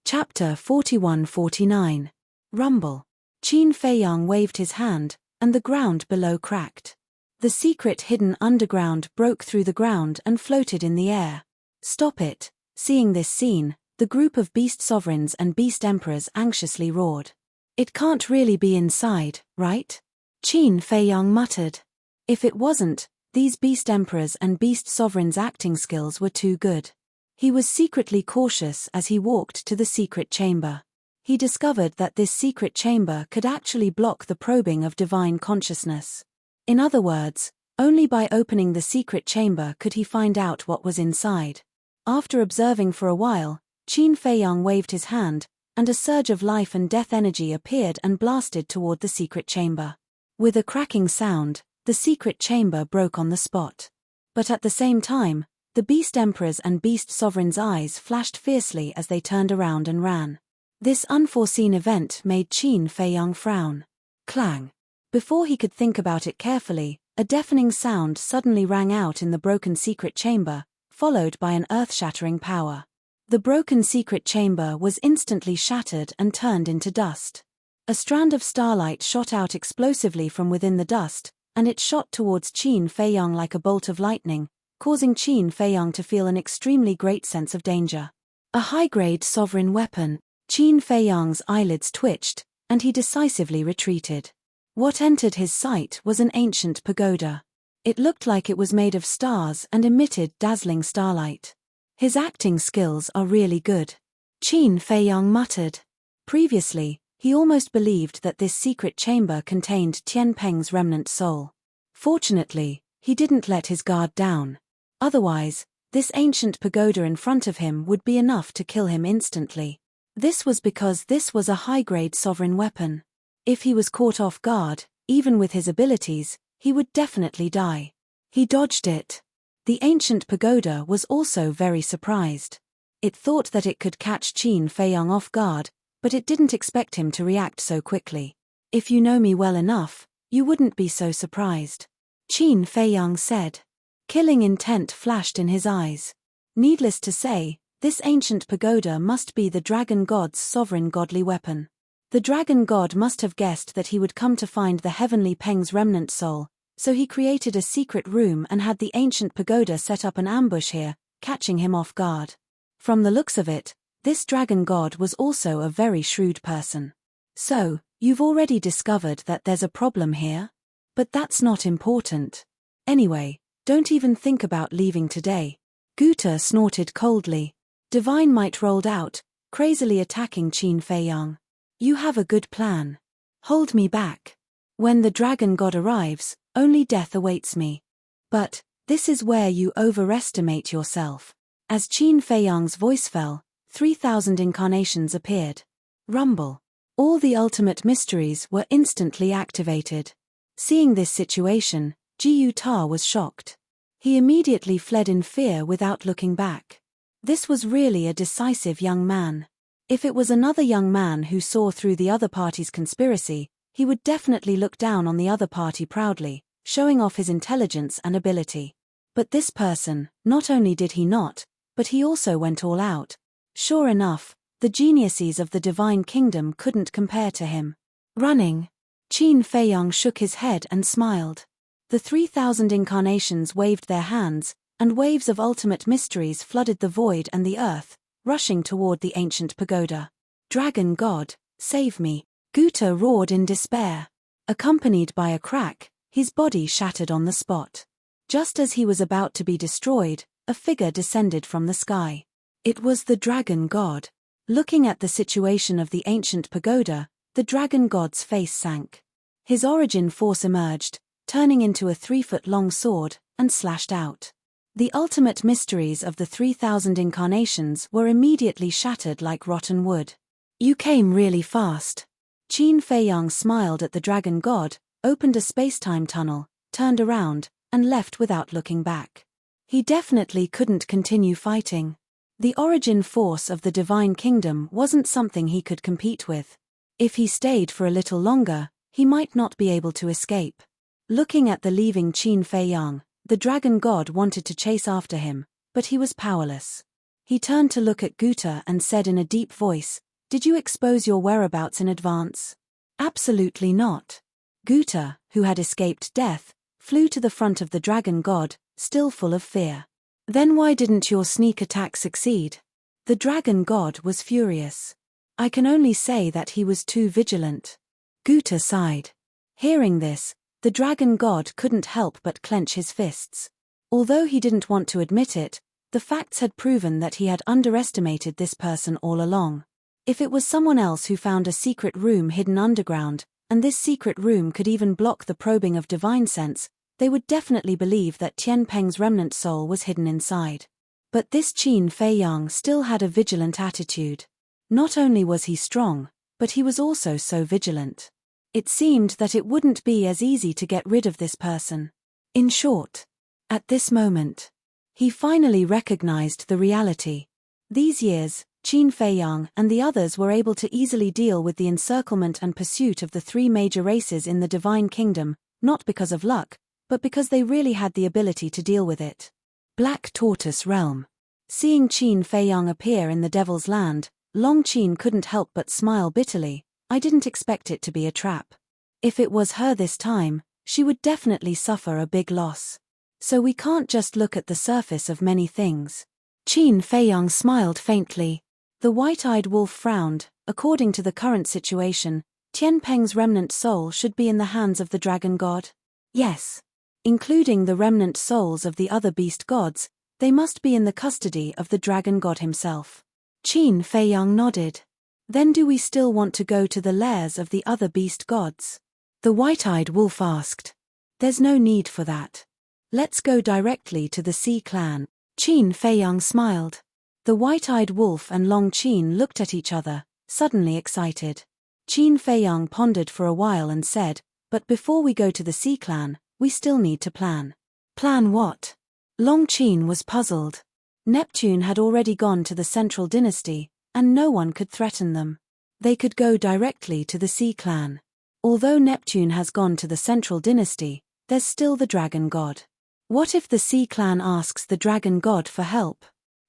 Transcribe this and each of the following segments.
Chapter 41-49. Rumble. Qin Feiyang waved his hand, and the ground below cracked. The secret hidden underground broke through the ground and floated in the air. Stop it! Seeing this scene, the group of beast sovereigns and beast emperors anxiously roared. It can't really be inside, right? Qin Feiyang muttered. If it wasn't, these beast emperors and beast sovereigns' acting skills were too good. He was secretly cautious as he walked to the secret chamber. He discovered that this secret chamber could actually block the probing of divine consciousness. In other words, only by opening the secret chamber could he find out what was inside. After observing for a while, Qin Feiyang waved his hand, and a surge of life and death energy appeared and blasted toward the secret chamber. With a cracking sound, the secret chamber broke on the spot. But at the same time, the beast emperors and beast sovereigns' eyes flashed fiercely as they turned around and ran. This unforeseen event made Qin Feiyang frown. Clang! Before he could think about it carefully, a deafening sound suddenly rang out in the broken secret chamber, followed by an earth-shattering power. The broken secret chamber was instantly shattered and turned into dust. A strand of starlight shot out explosively from within the dust, and it shot towards Qin Feiyang like a bolt of lightning, causing Qin Feiyang to feel an extremely great sense of danger. A high-grade sovereign weapon. Qin Feiyang's eyelids twitched, and he decisively retreated. What entered his sight was an ancient pagoda. It looked like it was made of stars and emitted dazzling starlight. His acting skills are really good. Qin Feiyang muttered. Previously, he almost believed that this secret chamber contained Tian Peng's remnant soul. Fortunately, he didn't let his guard down. Otherwise, this ancient pagoda in front of him would be enough to kill him instantly. This was because this was a high-grade sovereign weapon. If he was caught off guard, even with his abilities, he would definitely die. He dodged it. The ancient pagoda was also very surprised. It thought that it could catch Qin Feiyang off guard, but it didn't expect him to react so quickly. If you know me well enough, you wouldn't be so surprised. Qin Feiyang said. Killing intent flashed in his eyes. Needless to say, this ancient pagoda must be the dragon god's sovereign godly weapon. The dragon god must have guessed that he would come to find the heavenly Peng's remnant soul, so he created a secret room and had the ancient pagoda set up an ambush here, catching him off guard. From the looks of it, this dragon god was also a very shrewd person. So, you've already discovered that there's a problem here? But that's not important. Anyway, don't even think about leaving today. Guta snorted coldly. Divine might rolled out, crazily attacking Qin Feiyang. You have a good plan. Hold me back. When the dragon god arrives, only death awaits me. But, this is where you overestimate yourself. As Qin Feiyang's voice fell, 3,000 incarnations appeared. Rumble. All the ultimate mysteries were instantly activated. Seeing this situation, Jiyu Ta was shocked. He immediately fled in fear without looking back. This was really a decisive young man. If it was another young man who saw through the other party's conspiracy, he would definitely look down on the other party proudly, showing off his intelligence and ability. But this person, not only did he not, but he also went all out. Sure enough, the geniuses of the divine kingdom couldn't compare to him. Running. Qin Feiyang shook his head and smiled. The 3,000 incarnations waved their hands, and waves of ultimate mysteries flooded the void and the earth, rushing toward the ancient pagoda. Dragon god, save me! Guta roared in despair. Accompanied by a crack, his body shattered on the spot. Just as he was about to be destroyed, a figure descended from the sky. It was the dragon god. Looking at the situation of the ancient pagoda, the dragon god's face sank. His origin force emerged, turning into a 3-foot-long sword, and slashed out. The ultimate mysteries of the 3,000 incarnations were immediately shattered like rotten wood. You came really fast. Qin Feiyang smiled at the dragon god, opened a space-time tunnel, turned around, and left without looking back. He definitely couldn't continue fighting. The origin force of the divine kingdom wasn't something he could compete with. If he stayed for a little longer, he might not be able to escape. Looking at the leaving Qin Feiyang, the dragon god wanted to chase after him, but he was powerless. He turned to look at Guta and said in a deep voice, "Did you expose your whereabouts in advance?" "Absolutely not." Guta, who had escaped death, flew to the front of the dragon god, still full of fear. "Then why didn't your sneak attack succeed?" The dragon god was furious. "I can only say that he was too vigilant." Guta sighed. Hearing this, the dragon god couldn't help but clench his fists. Although he didn't want to admit it, the facts had proven that he had underestimated this person all along. If it was someone else who found a secret room hidden underground, and this secret room could even block the probing of divine sense, they would definitely believe that Tian Peng's remnant soul was hidden inside. But this Qin Fei Yang still had a vigilant attitude. Not only was he strong, but he was also so vigilant. It seemed that it wouldn't be as easy to get rid of this person. In short, at this moment, he finally recognized the reality. These years, Qin Fei Yang and the others were able to easily deal with the encirclement and pursuit of the three major races in the Divine Kingdom, not because of luck, but because they really had the ability to deal with it. Black Tortoise Realm. Seeing Qin Fei Yang appear in the Devil's Land, Long Qin couldn't help but smile bitterly. "I didn't expect it to be a trap. If it was her this time, she would definitely suffer a big loss. So we can't just look at the surface of many things." Qin Fei Yang smiled faintly. The white-eyed wolf frowned. According to the current situation, Tian Peng's remnant soul should be in the hands of the dragon god. Yes. Including the remnant souls of the other beast gods, they must be in the custody of the dragon god himself. Qin Fei Yang nodded. "Then do we still want to go to the lairs of the other beast gods?" The white-eyed wolf asked. "There's no need for that. Let's go directly to the Sea Clan." Qin Fei Yang smiled. The white-eyed wolf and Long Qin looked at each other, suddenly excited. Qin Fei Yang pondered for a while and said, "But before we go to the Sea Clan, we still need to plan." "Plan what?" Long Qin was puzzled. Neptune had already gone to the Central Dynasty, and no one could threaten them. They could go directly to the Sea Clan. Although Neptune has gone to the Central Dynasty, there's still the Dragon God. What if the Sea Clan asks the Dragon God for help?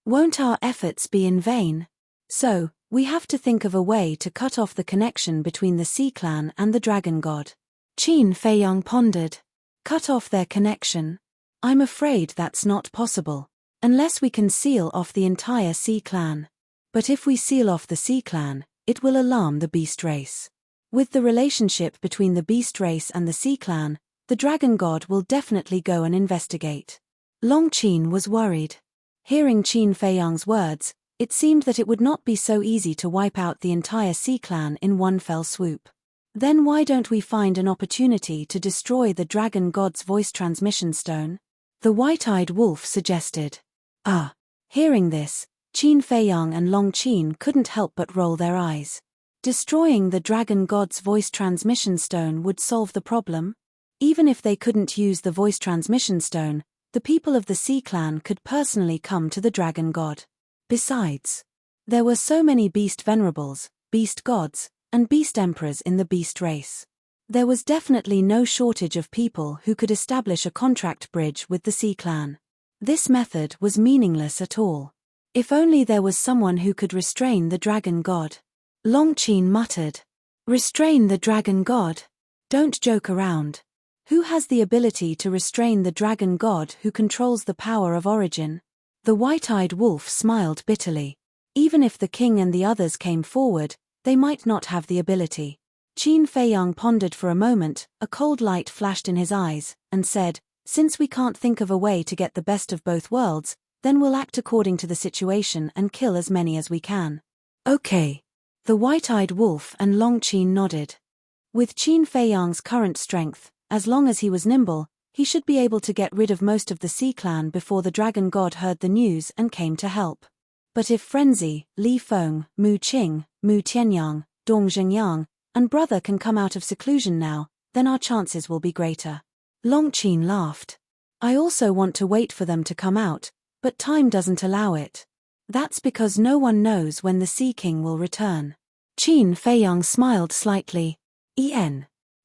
Won't our efforts be in vain? So, we have to think of a way to cut off the connection between the Sea Clan and the Dragon God. Qin Fei Yang pondered. Cut off their connection? I'm afraid that's not possible. Unless we can seal off the entire Sea Clan. But if we seal off the Sea Clan, it will alarm the beast race. With the relationship between the beast race and the Sea Clan, the Dragon God will definitely go and investigate. Long Qin was worried. Hearing Qin Fei Yang's words, it seemed that it would not be so easy to wipe out the entire Sea Clan in one fell swoop. Then why don't we find an opportunity to destroy the Dragon God's voice transmission stone? The white-eyed wolf suggested. Hearing this, Qin Fei Yang and Long Qin couldn't help but roll their eyes. Destroying the Dragon God's voice transmission stone would solve the problem? Even if they couldn't use the voice transmission stone, the people of the Sea Clan could personally come to the Dragon God. Besides, there were so many beast venerables, beast gods, and beast emperors in the beast race. There was definitely no shortage of people who could establish a contract bridge with the Sea Clan. This method was meaningless at all. If only there was someone who could restrain the Dragon God. Long Qin muttered. Restrain the Dragon God? Don't joke around. Who has the ability to restrain the Dragon God who controls the power of origin? The white-eyed wolf smiled bitterly. Even if the king and the others came forward, they might not have the ability. Qin Fei Yang pondered for a moment, a cold light flashed in his eyes, and said, since we can't think of a way to get the best of both worlds, then we'll act according to the situation and kill as many as we can. Okay. The white-eyed wolf and Long Qin nodded. With Qin Fei Yang's current strength, as long as he was nimble, he should be able to get rid of most of the Sea Clan before the Dragon God heard the news and came to help. But if Frenzy, Li Feng, Mu Qing, Mu Tianyang, Dong Zhengyang, and brother can come out of seclusion now, then our chances will be greater. Long Qin laughed. I also want to wait for them to come out, but time doesn't allow it. That's because no one knows when the Sea King will return. Qin Fei Yang smiled slightly.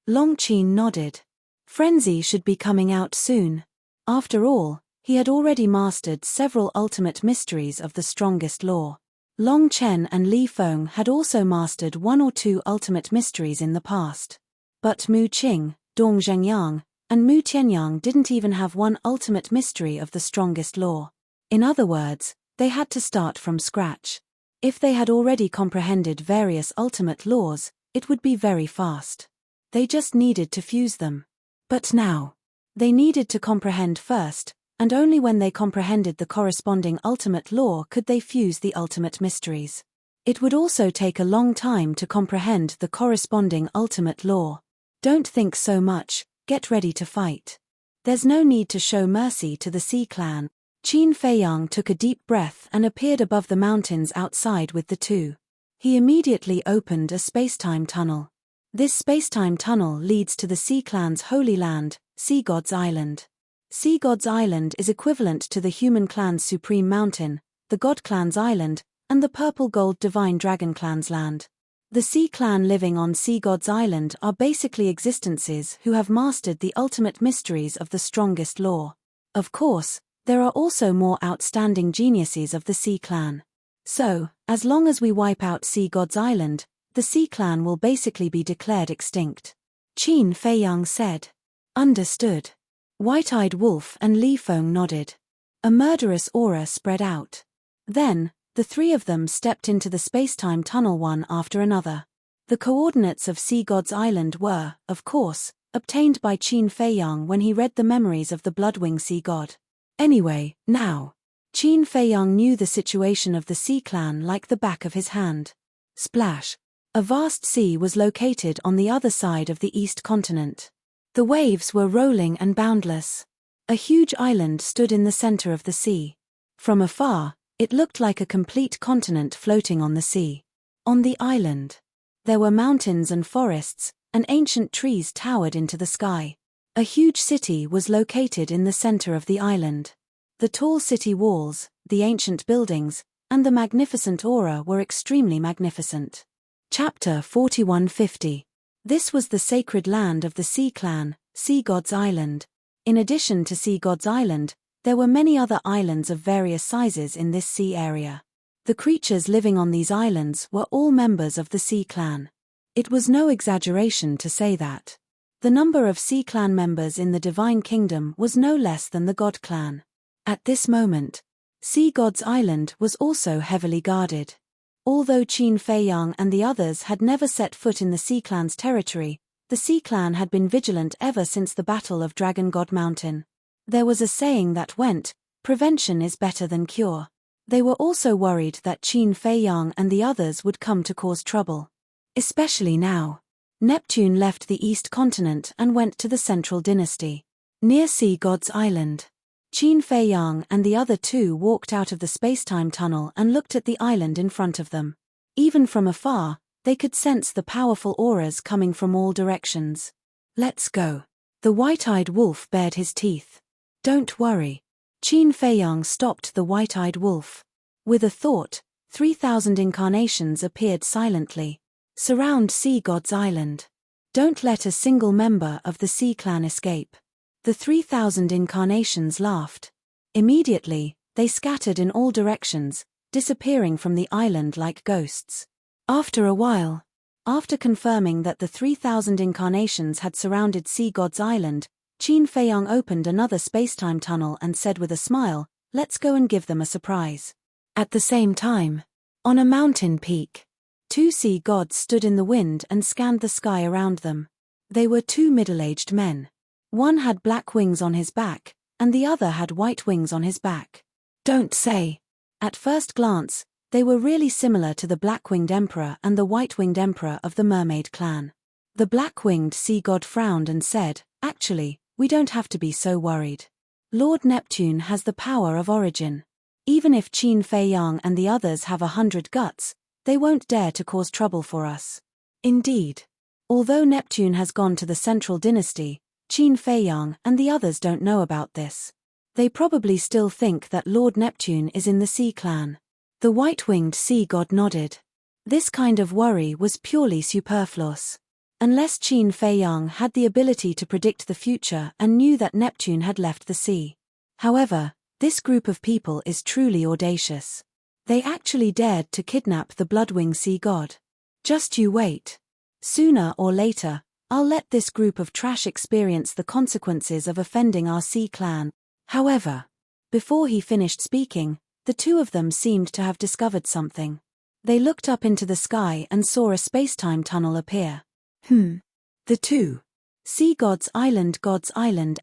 Long Qin nodded. Frenzy should be coming out soon. After all, He had already mastered several ultimate mysteries of the strongest law. Long Chen and Li Feng had also mastered one or two ultimate mysteries in the past. But Mu Qing, Dong Zhengyang, and Mu Tianyang didn't even have one ultimate mystery of the strongest law. In other words, they had to start from scratch. If they had already comprehended various ultimate laws, it would be very fast. They just needed to fuse them. But now, they needed to comprehend first, and only when they comprehended the corresponding ultimate law could they fuse the ultimate mysteries. It would also take a long time to comprehend the corresponding ultimate law. Don't think so much, get ready to fight. There's no need to show mercy to the Sea Clan. Qin Feiyang took a deep breath and appeared above the mountains outside with the two. He immediately opened a spacetime tunnel. This spacetime tunnel leads to the Sea Clan's holy land, Sea God's Island. Sea God's Island is equivalent to the Human Clan's Supreme Mountain, the God Clan's Island, and the Purple Gold Divine Dragon Clan's land. The Sea Clan living on Sea God's Island are basically existences who have mastered the ultimate mysteries of the strongest law. Of course, there are also more outstanding geniuses of the Sea Clan. So, as long as we wipe out Sea God's Island, the Sea Clan will basically be declared extinct. Qin Feiyang said. Understood. White-Eyed Wolf and Li Feng nodded. A murderous aura spread out. Then, the three of them stepped into the spacetime tunnel one after another. The coordinates of Sea God's Island were, of course, obtained by Qin Feiyang when he read the memories of the Bloodwing Sea God. Anyway, now, Qin Feiyang knew the situation of the Sea Clan like the back of his hand. Splash! A vast sea was located on the other side of the East continent. The waves were rolling and boundless. A huge island stood in the center of the sea. From afar, it looked like a complete continent floating on the sea. On the island, there were mountains and forests, and ancient trees towered into the sky. A huge city was located in the center of the island. The tall city walls, the ancient buildings, and the magnificent aura were extremely magnificent. Chapter 4150. This was the sacred land of the Sea Clan, Sea God's Island. In addition to Sea God's Island, there were many other islands of various sizes in this sea area. The creatures living on these islands were all members of the Sea Clan. It was no exaggeration to say that the number of Sea Clan members in the Divine Kingdom was no less than the God Clan. At this moment, Sea God's Island was also heavily guarded. Although Qin Feiyang and the others had never set foot in the Sea Clan's territory, the Sea Clan had been vigilant ever since the Battle of Dragon God Mountain. There was a saying that went, "Prevention is better than cure." They were also worried that Qin Feiyang and the others would come to cause trouble. Especially now. Neptune left the East continent and went to the Central Dynasty. Near Sea God's Island, Qin Feiyang and the other two walked out of the spacetime tunnel and looked at the island in front of them. Even from afar, they could sense the powerful auras coming from all directions. Let's go. The white-eyed wolf bared his teeth. Don't worry. Qin Feiyang stopped the white-eyed wolf. With a thought, 3,000 incarnations appeared silently. Surround Sea God's Island. Don't let a single member of the Sea Clan escape. The 3,000 incarnations laughed. Immediately, they scattered in all directions, disappearing from the island like ghosts. After a while, after confirming that the 3,000 incarnations had surrounded Sea God's Island, Qin Feiyang opened another spacetime tunnel and said with a smile, "Let's go and give them a surprise." At the same time, on a mountain peak, two sea gods stood in the wind and scanned the sky around them. They were two middle-aged men. One had black wings on his back, and the other had white wings on his back. Don't say. At first glance, they were really similar to the black-winged emperor and the white-winged emperor of the mermaid clan. The black-winged sea god frowned and said, "Actually, we don't have to be so worried. Lord Neptune has the power of origin. Even if Qin Feiyang and the others have 100 guts, they won't dare to cause trouble for us." Indeed. Although Neptune has gone to the Central Dynasty, Qin Feiyang and the others don't know about this. They probably still think that Lord Neptune is in the Sea Clan. The white-winged sea god nodded. This kind of worry was purely superfluous. Unless Qin Feiyang had the ability to predict the future and knew that Neptune had left the sea. However, this group of people is truly audacious. They actually dared to kidnap the Bloodwing Sea God. Just you wait. Sooner or later, I'll let this group of trash experience the consequences of offending our sea clan. However, before he finished speaking, the two of them seemed to have discovered something. They looked up into the sky and saw a spacetime tunnel appear. The two. Sea God's Island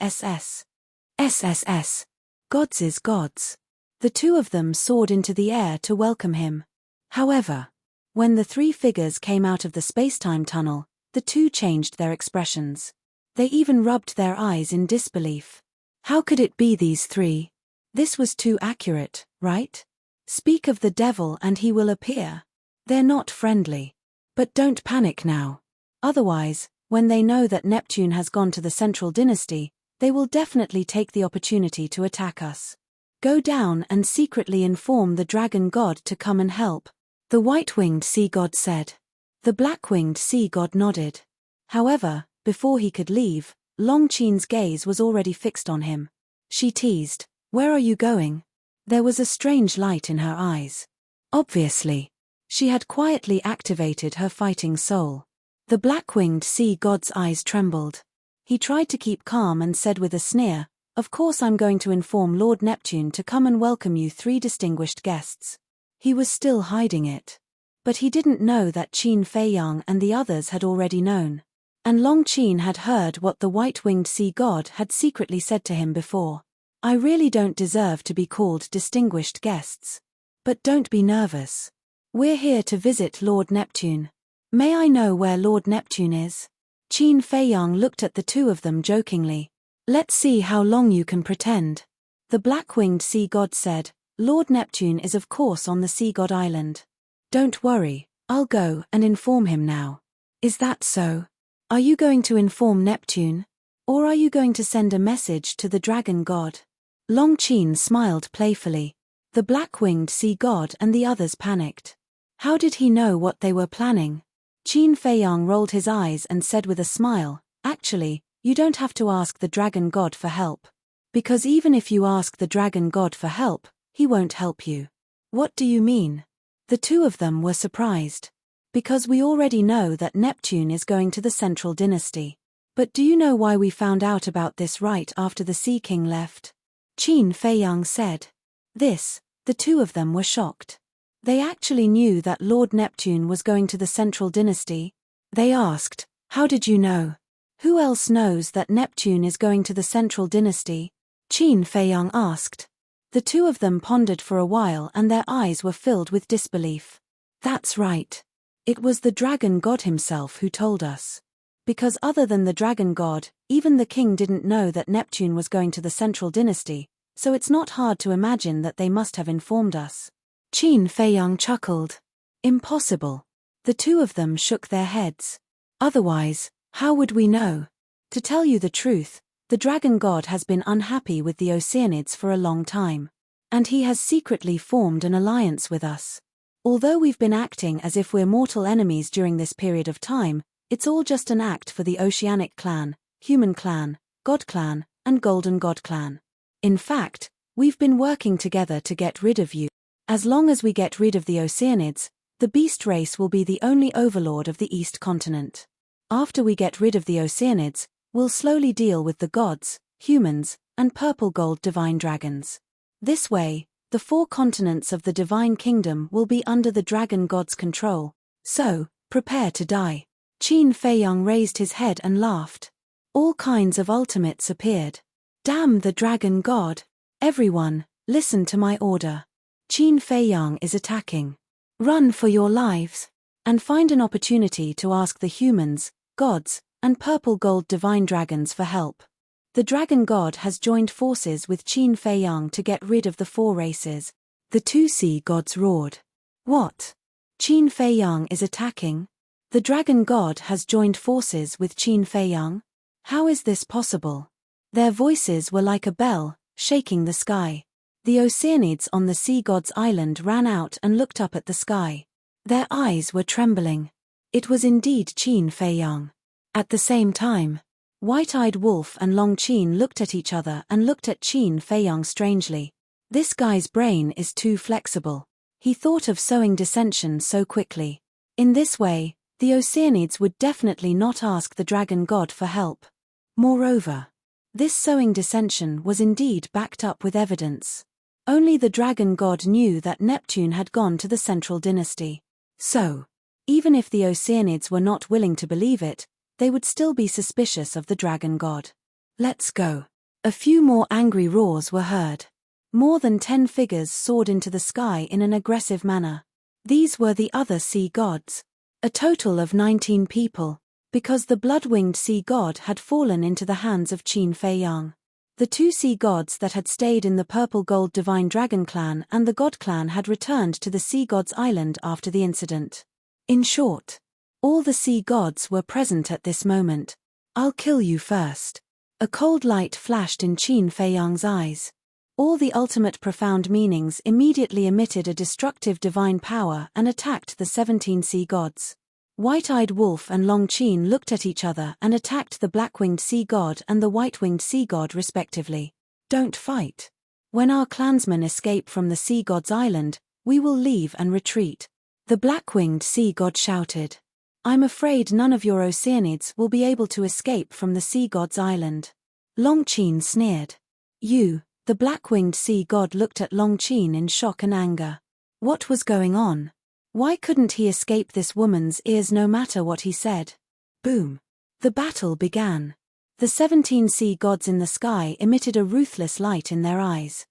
SS. SSS. Gods is gods. The two of them soared into the air to welcome him. However, when the three figures came out of the spacetime tunnel, the two changed their expressions. They even rubbed their eyes in disbelief. How could it be these three? This was too accurate, right? Speak of the devil and he will appear. They're not friendly. But don't panic now. Otherwise, when they know that Neptune has gone to the Central Dynasty, they will definitely take the opportunity to attack us. Go down and secretly inform the dragon god to come and help, the white-winged sea god said. The black-winged sea god nodded. However, before he could leave, Longchen's gaze was already fixed on him. She teased, "Where are you going?" There was a strange light in her eyes. Obviously, she had quietly activated her fighting soul. The black-winged sea god's eyes trembled. He tried to keep calm and said with a sneer, "Of course I'm going to inform Lord Neptune to come and welcome you three distinguished guests." He was still hiding it. But he didn't know that Qin Feiyang and the others had already known. And Longchen had heard what the white-winged sea god had secretly said to him before. "I really don't deserve to be called distinguished guests. But don't be nervous. We're here to visit Lord Neptune. May I know where Lord Neptune is?" Qin Feiyang looked at the two of them jokingly. "Let's see how long you can pretend." The black-winged sea god said, "Lord Neptune is of course on the Sea God Island. Don't worry, I'll go and inform him now." "Is that so? Are you going to inform Neptune? Or are you going to send a message to the dragon god?" Longchen smiled playfully. The black-winged sea god and the others panicked. How did he know what they were planning? Qin Feiyang rolled his eyes and said with a smile, "Actually, you don't have to ask the dragon god for help. Because even if you ask the dragon god for help, he won't help you." "What do you mean?" The two of them were surprised. "Because we already know that Neptune is going to the Central Dynasty. But do you know why we found out about this right after the Sea King left?" Qin Feiyang said. The two of them were shocked. They actually knew that Lord Neptune was going to the Central Dynasty. They asked, "How did you know? Who else knows that Neptune is going to the Central Dynasty?" Qin Feiyang asked. The two of them pondered for a while and their eyes were filled with disbelief. "That's right. It was the dragon god himself who told us. Because other than the dragon god, even the king didn't know that Neptune was going to the Central Dynasty, so it's not hard to imagine that they must have informed us." Qin Feiyang chuckled. "Impossible." The two of them shook their heads. "Otherwise, how would we know? To tell you the truth, the dragon god has been unhappy with the Oceanids for a long time. And he has secretly formed an alliance with us. Although we've been acting as if we're mortal enemies during this period of time, it's all just an act for the Oceanic clan, Human clan, God clan, and Golden God clan. In fact, we've been working together to get rid of you. As long as we get rid of the Oceanids, the beast race will be the only overlord of the East continent. After we get rid of the Oceanids, we'll slowly deal with the gods, humans, and purple gold divine dragons. This way, the 4 continents of the divine kingdom will be under the dragon god's control. So, prepare to die." Qin Feiyang raised his head and laughed. All kinds of ultimates appeared. "Damn the dragon god! Everyone, listen to my order. Qin Feiyang is attacking. Run for your lives. And find an opportunity to ask the humans, gods, and purple gold divine dragons for help. The dragon god has joined forces with Qin Feiyang to get rid of the 4 races." The 2 sea gods roared. "What? Qin Feiyang is attacking? The dragon god has joined forces with Qin Feiyang? How is this possible?" Their voices were like a bell, shaking the sky. The Oceanids on the Sea God's Island ran out and looked up at the sky. Their eyes were trembling. It was indeed Qin Feiyang. At the same time, White-eyed Wolf and Long Qin looked at each other and looked at Qin Feiyang strangely. This guy's brain is too flexible. He thought of sowing dissension so quickly. In this way, the Oceanids would definitely not ask the dragon god for help. Moreover, this sowing dissension was indeed backed up with evidence. Only the dragon god knew that Neptune had gone to the central dynasty. So, even if the Oceanids were not willing to believe it, they would still be suspicious of the dragon god. Let's go. A few more angry roars were heard. More than 10 figures soared into the sky in an aggressive manner. These were the other sea gods. A total of 19 people, because the blood-winged sea god had fallen into the hands of Qin Feiyang. The 2 sea gods that had stayed in the purple-gold divine dragon clan and the god clan had returned to the sea gods island after the incident. In short, all the sea gods were present at this moment. I'll kill you first. A cold light flashed in Qin Feiyang's eyes. All the ultimate profound meanings immediately emitted a destructive divine power and attacked the 17 sea gods. White-eyed Wolf and Long Qin looked at each other and attacked the black-winged sea god and the white-winged sea god respectively. Don't fight. When our clansmen escape from the sea god's island, we will leave and retreat. The black-winged sea god shouted. I'm afraid none of your Oceanids will be able to escape from the sea god's island. Long Qin sneered. You, the black-winged sea god looked at Long Qin in shock and anger. What was going on? Why couldn't he escape this woman's ears no matter what he said? Boom. The battle began. The 17 sea gods in the sky emitted a ruthless light in their eyes.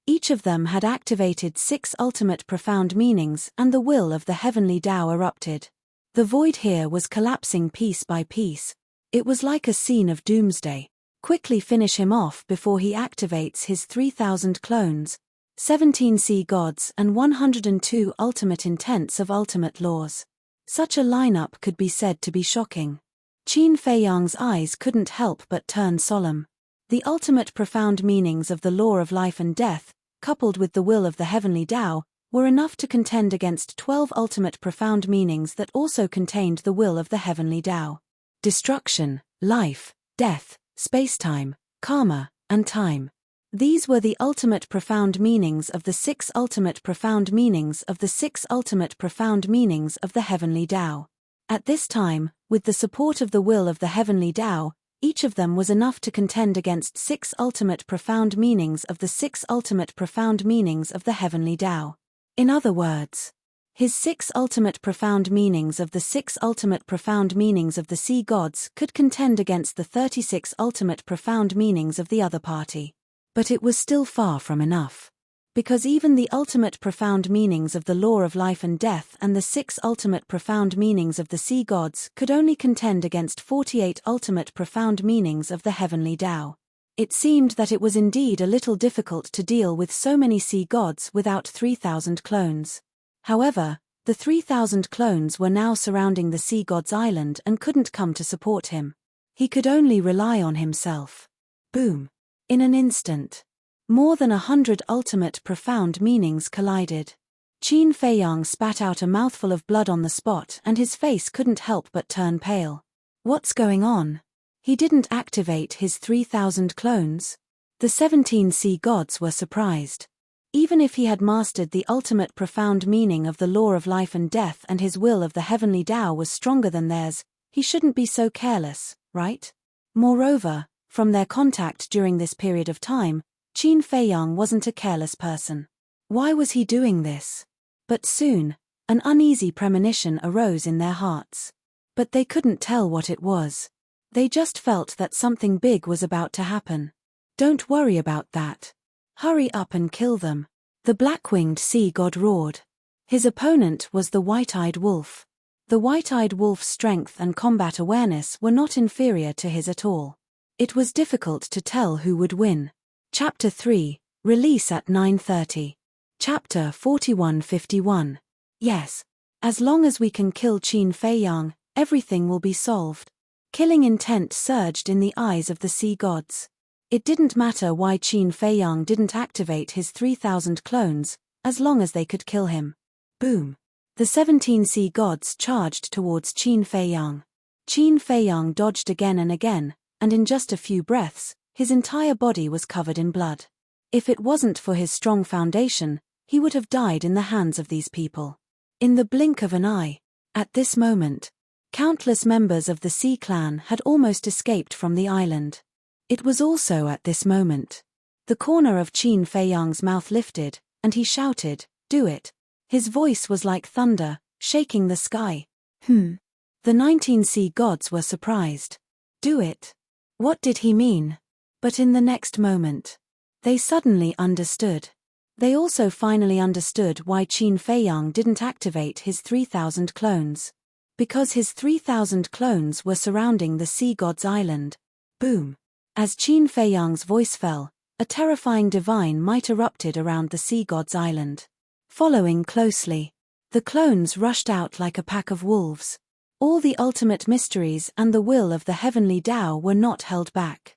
Each of them had activated 6 ultimate profound meanings and the will of the heavenly Tao erupted. The void here was collapsing piece by piece. It was like a scene of doomsday. Quickly finish him off before he activates his 3,000 clones, 17 sea gods and 102 ultimate intents of ultimate laws. Such a lineup could be said to be shocking. Qin Feiyang's eyes couldn't help but turn solemn. The ultimate profound meanings of the law of life and death, coupled with the will of the heavenly Tao, were enough to contend against 12 ultimate profound meanings that also contained the will of the heavenly Tao. Destruction, life, death, space-time, karma, and time. These were the ultimate profound meanings of the 6 ultimate profound meanings of the 6 ultimate profound meanings of the heavenly Tao. At this time, with the support of the will of the heavenly Tao, each of them was enough to contend against 6 ultimate profound meanings of the 6 ultimate profound meanings of the heavenly Tao. In other words, his 6 ultimate profound meanings of the 6 ultimate profound meanings of the sea gods could contend against the 36 ultimate profound meanings of the other party. But it was still far from enough. Because even the ultimate profound meanings of the law of life and death and the 6 ultimate profound meanings of the sea gods could only contend against 48 ultimate profound meanings of the heavenly Tao. It seemed that it was indeed a little difficult to deal with so many sea gods without 3,000 clones. However, the 3,000 clones were now surrounding the sea god's island and couldn't come to support him. He could only rely on himself. Boom. In an instant, more than 100 ultimate profound meanings collided. Qin Feiyang spat out a mouthful of blood on the spot and his face couldn't help but turn pale. What's going on? He didn't activate his 3,000 clones. The 17 sea gods were surprised. Even if he had mastered the ultimate profound meaning of the law of life and death and his will of the heavenly Tao was stronger than theirs, he shouldn't be so careless, right? Moreover, from their contact during this period of time, Qin Feiyang wasn't a careless person. Why was he doing this? But soon, an uneasy premonition arose in their hearts. But they couldn't tell what it was. They just felt that something big was about to happen. Don't worry about that. Hurry up and kill them. The black-winged sea god roared. His opponent was the white-eyed wolf. The white-eyed wolf's strength and combat awareness were not inferior to his at all. It was difficult to tell who would win. Chapter 3, Release at 9:30. Chapter 41:51. Yes. As long as we can kill Qin Feiyang, everything will be solved. Killing intent surged in the eyes of the sea gods. It didn't matter why Qin Feiyang didn't activate his 3,000 clones, as long as they could kill him. Boom. The 17 sea gods charged towards Qin Feiyang. Qin Feiyang dodged again, and in just a few breaths, his entire body was covered in blood. If it wasn't for his strong foundation, he would have died in the hands of these people. In the blink of an eye. At this moment, countless members of the Sea clan had almost escaped from the island. It was also at this moment. The corner of Qin Feiyang's mouth lifted, and he shouted, "Do it." His voice was like thunder, shaking the sky. The 19 sea gods were surprised. Do it? What did he mean? But in the next moment, they suddenly understood. They also finally understood why Qin Feiyang didn't activate his 3,000 clones. Because his 3,000 clones were surrounding the sea god's island. Boom! As Qin Feiyang's voice fell, a terrifying divine might erupted around the sea god's island. Following closely, the clones rushed out like a pack of wolves. All the ultimate mysteries and the will of the heavenly Tao were not held back.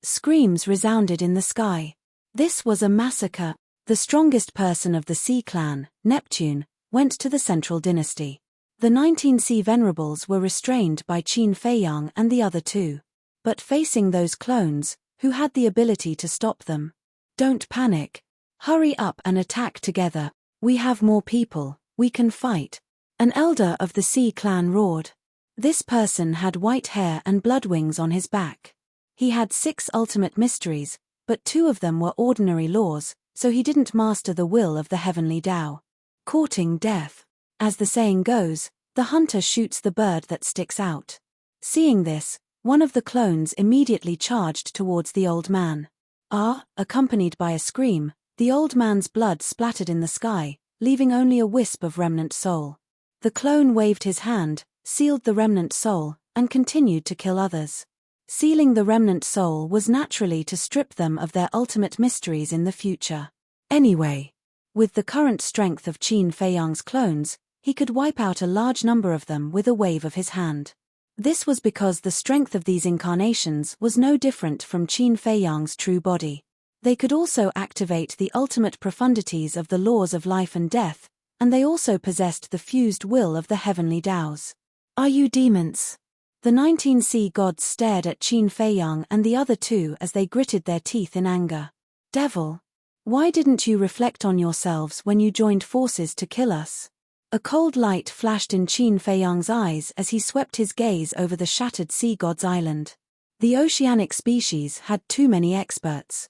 Screams resounded in the sky. This was a massacre. The strongest person of the Sea clan, Neptune, went to the central dynasty. The 19 sea venerables were restrained by Qin Feiyang and the other two. But facing those clones, who had the ability to stop them? Don't panic. Hurry up and attack together. We have more people, we can fight. An elder of the Sea clan roared. This person had white hair and blood wings on his back. He had 6 ultimate mysteries, but 2 of them were ordinary laws, so he didn't master the will of the heavenly Tao. Courting death. As the saying goes, the hunter shoots the bird that sticks out. Seeing this, one of the clones immediately charged towards the old man. Accompanied by a scream, the old man's blood splattered in the sky, leaving only a wisp of remnant soul. The clone waved his hand, sealed the remnant soul, and continued to kill others. Sealing the remnant soul was naturally to strip them of their ultimate mysteries in the future. Anyway, with the current strength of Qin Feiyang's clones, he could wipe out a large number of them with a wave of his hand. This was because the strength of these incarnations was no different from Qin Feiyang's true body. They could also activate the ultimate profundities of the laws of life and death, and they also possessed the fused will of the heavenly Taos. Are you demons? The 19 sea gods stared at Qin Feiyang and the other two as they gritted their teeth in anger. Devil! Why didn't you reflect on yourselves when you joined forces to kill us? A cold light flashed in Qin Feiyang's eyes as he swept his gaze over the shattered sea god's island. The oceanic species had too many experts.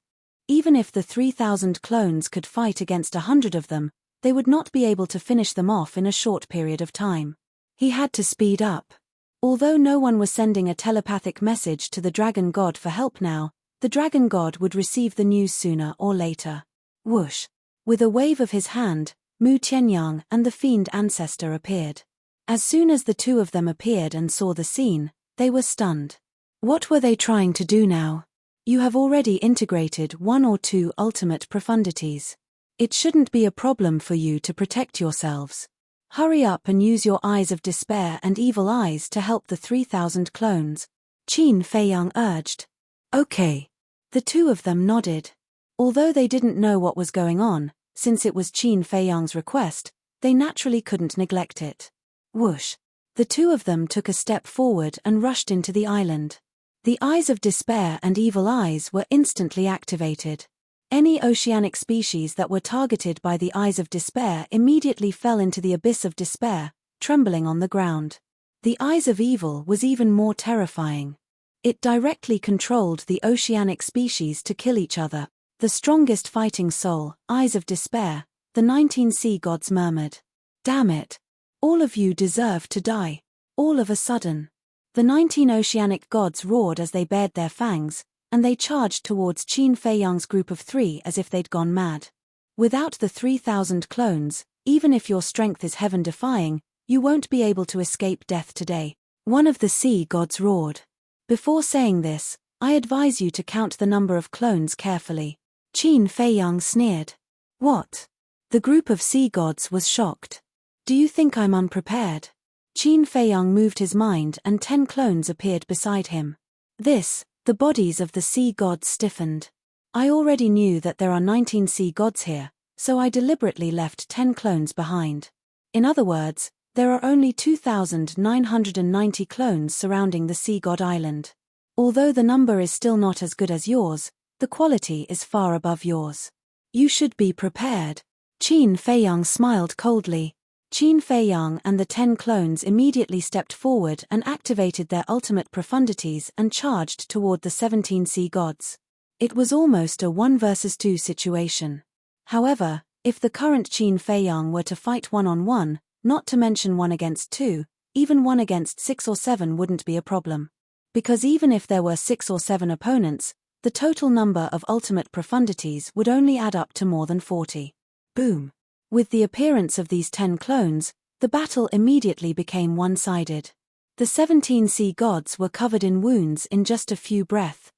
Even if the 3,000 clones could fight against 100 of them, they would not be able to finish them off in a short period of time. He had to speed up. Although no one was sending a telepathic message to the dragon god for help now, the dragon god would receive the news sooner or later. Whoosh! With a wave of his hand, Mu Tianyang and the fiend ancestor appeared. As soon as the two of them appeared and saw the scene, they were stunned. What were they trying to do now? You have already integrated 1 or 2 ultimate profundities. It shouldn't be a problem for you to protect yourselves. Hurry up and use your eyes of despair and evil eyes to help the 3,000 clones, Qin Feiyang urged. Okay. The two of them nodded. Although they didn't know what was going on, since it was Qin Feiyang's request, they naturally couldn't neglect it. Whoosh! The two of them took a step forward and rushed into the island. The eyes of despair and evil eyes were instantly activated. Any oceanic species that were targeted by the eyes of despair immediately fell into the abyss of despair, trembling on the ground. The eyes of evil was even more terrifying. It directly controlled the oceanic species to kill each other. The strongest fighting soul, eyes of despair, the 19 sea gods murmured. Damn it! All of you deserve to die. All of a sudden. The 19 oceanic gods roared as they bared their fangs, and they charged towards Qin Feiyang's group of 3 as if they'd gone mad. Without the 3,000 clones, even if your strength is heaven-defying, you won't be able to escape death today. One of the sea gods roared. Before saying this, I advise you to count the number of clones carefully. Qin Feiyang sneered. What? The group of sea gods was shocked. Do you think I'm unprepared? Qin Feiyang moved his mind and 10 clones appeared beside him. The bodies of the sea gods stiffened. I already knew that there are 19 sea gods here, so I deliberately left 10 clones behind. In other words, there are only 2,990 clones surrounding the sea god island. Although the number is still not as good as yours, the quality is far above yours. You should be prepared. Qin Feiyang smiled coldly. Qin Feiyang and the 10 clones immediately stepped forward and activated their ultimate profundities and charged toward the 17 sea gods. It was almost a 1 versus 2 situation. However, if the current Qin Feiyang were to fight one-on-one, not to mention 1 against 2, even 1 against 6 or 7 wouldn't be a problem. Because even if there were 6 or 7 opponents, the total number of ultimate profundities would only add up to more than 40. Boom. With the appearance of these 10 clones, the battle immediately became one-sided. The 17 sea gods were covered in wounds in just a few breaths.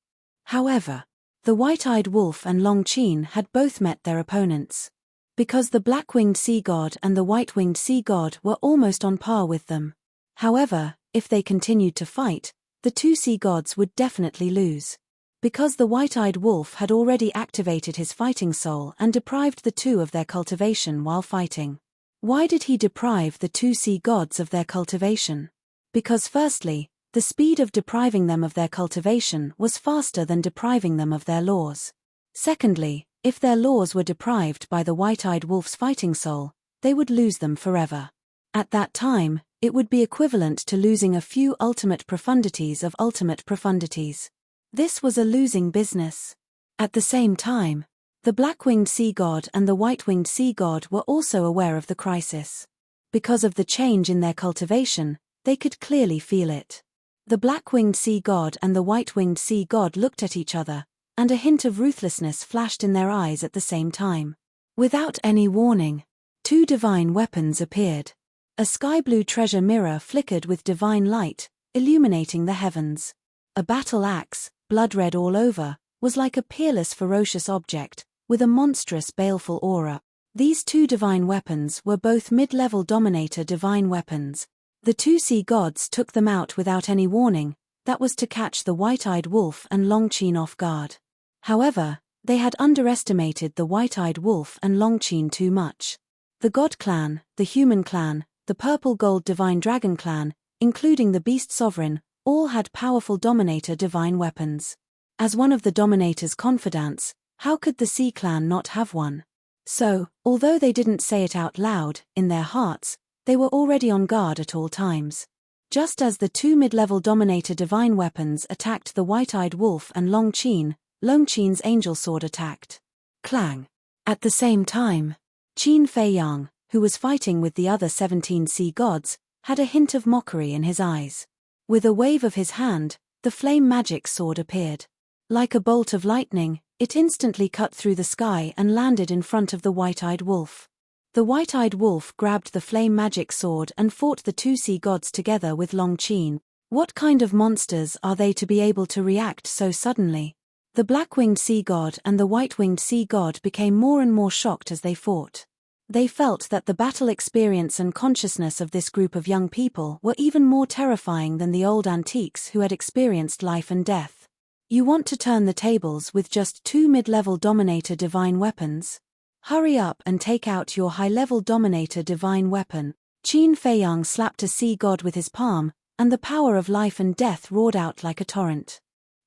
However, the white-eyed wolf and Long Qin had both met their opponents. Because the black-winged sea god and the white-winged sea god were almost on par with them. However, if they continued to fight, the 2 sea gods would definitely lose. Because the white-eyed wolf had already activated his fighting soul and deprived the 2 of their cultivation while fighting. Why did he deprive the 2 sea gods of their cultivation? Because firstly, the speed of depriving them of their cultivation was faster than depriving them of their laws. Secondly, if their laws were deprived by the white-eyed wolf's fighting soul, they would lose them forever. At that time, it would be equivalent to losing a few ultimate profundities of ultimate profundities. This was a losing business. At the same time, the black-winged sea god and the white-winged sea god were also aware of the crisis. Because of the change in their cultivation, they could clearly feel it. The black-winged sea god and the white-winged sea god looked at each other, and a hint of ruthlessness flashed in their eyes at the same time. Without any warning, 2 divine weapons appeared. A sky-blue treasure mirror flickered with divine light, illuminating the heavens. A battle axe, blood-red all over, was like a peerless ferocious object, with a monstrous baleful aura. These 2 divine weapons were both mid-level dominator divine weapons. The 2 sea gods took them out without any warning, that was to catch the white-eyed wolf and Long Qin off guard. However, they had underestimated the white-eyed wolf and Long Qin too much. The God Clan, the Human Clan, the Purple Gold Divine Dragon Clan, including the Beast Sovereign, all had powerful dominator divine weapons. As one of the dominator's confidants, how could the Sea Clan not have one? So, although they didn't say it out loud, in their hearts, they were already on guard at all times. Just as the 2 mid-level dominator divine weapons attacked the white-eyed wolf and Long Qin's angel sword attacked. Clang. At the same time, Qin Feiyang, who was fighting with the other 17 sea gods, had a hint of mockery in his eyes. With a wave of his hand, the flame magic sword appeared. Like a bolt of lightning, it instantly cut through the sky and landed in front of the white-eyed wolf. The white-eyed wolf grabbed the flame magic sword and fought the 2 sea gods together with Long Qin. What kind of monsters are they to be able to react so suddenly? The black-winged sea god and the white-winged sea god became more and more shocked as they fought. They felt that the battle experience and consciousness of this group of young people were even more terrifying than the old antiques who had experienced life and death. You want to turn the tables with just 2 mid-level dominator divine weapons? Hurry up and take out your high-level dominator divine weapon. Qin Feiyang slapped a sea god with his palm, and the power of life and death roared out like a torrent.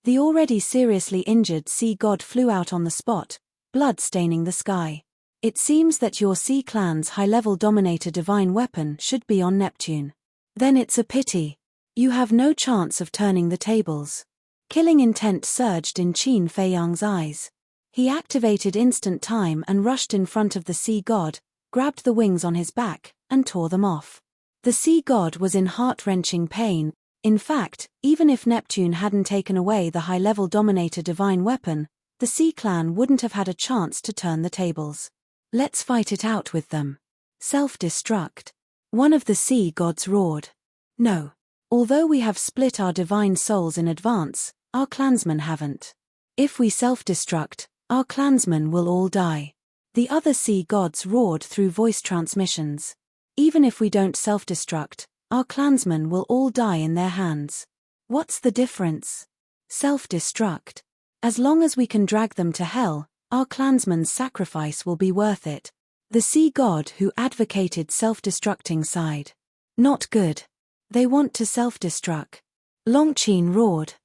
The already seriously injured sea god flew out on the spot, blood staining the sky. It seems that your Sea Clan's high-level dominator divine weapon should be on Neptune. Then it's a pity. You have no chance of turning the tables. Killing intent surged in Qin Feiyang's eyes. He activated instant time and rushed in front of the sea god, grabbed the wings on his back, and tore them off. The sea god was in heart-wrenching pain. In fact, even if Neptune hadn't taken away the high-level dominator divine weapon, the Sea Clan wouldn't have had a chance to turn the tables. Let's fight it out with them. Self-destruct. One of the sea gods roared. No. Although we have split our divine souls in advance, our clansmen haven't. If we self-destruct, our clansmen will all die. The other sea gods roared through voice transmissions. Even if we don't self-destruct, our clansmen will all die in their hands. What's the difference? Self-destruct. As long as we can drag them to hell, our clansmen's sacrifice will be worth it. The sea god who advocated self-destructing sighed. Not good. They want to self-destruct. Long Qin roared.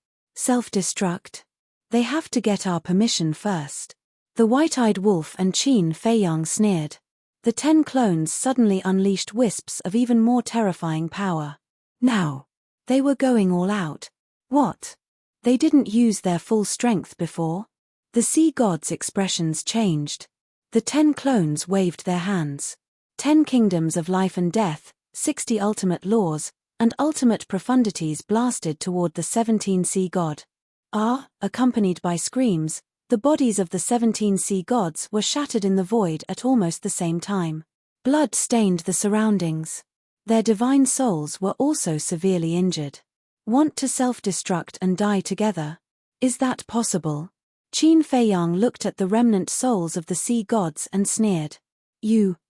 Self-destruct? They have to get our permission first. The white-eyed wolf and Qin Feiyang sneered. The 10 clones suddenly unleashed wisps of even more terrifying power. Now, they were going all out. What? They didn't use their full strength before? The sea gods' expressions changed. The 10 clones waved their hands. 10 kingdoms of life and death, 60 ultimate laws, and ultimate profundities blasted toward the 17 sea god. Accompanied by screams, the bodies of the 17 sea gods were shattered in the void at almost the same time. Blood stained the surroundings. Their divine souls were also severely injured. Want to self-destruct and die together? Is that possible? Qin Feiyang looked at the remnant souls of the sea gods and sneered.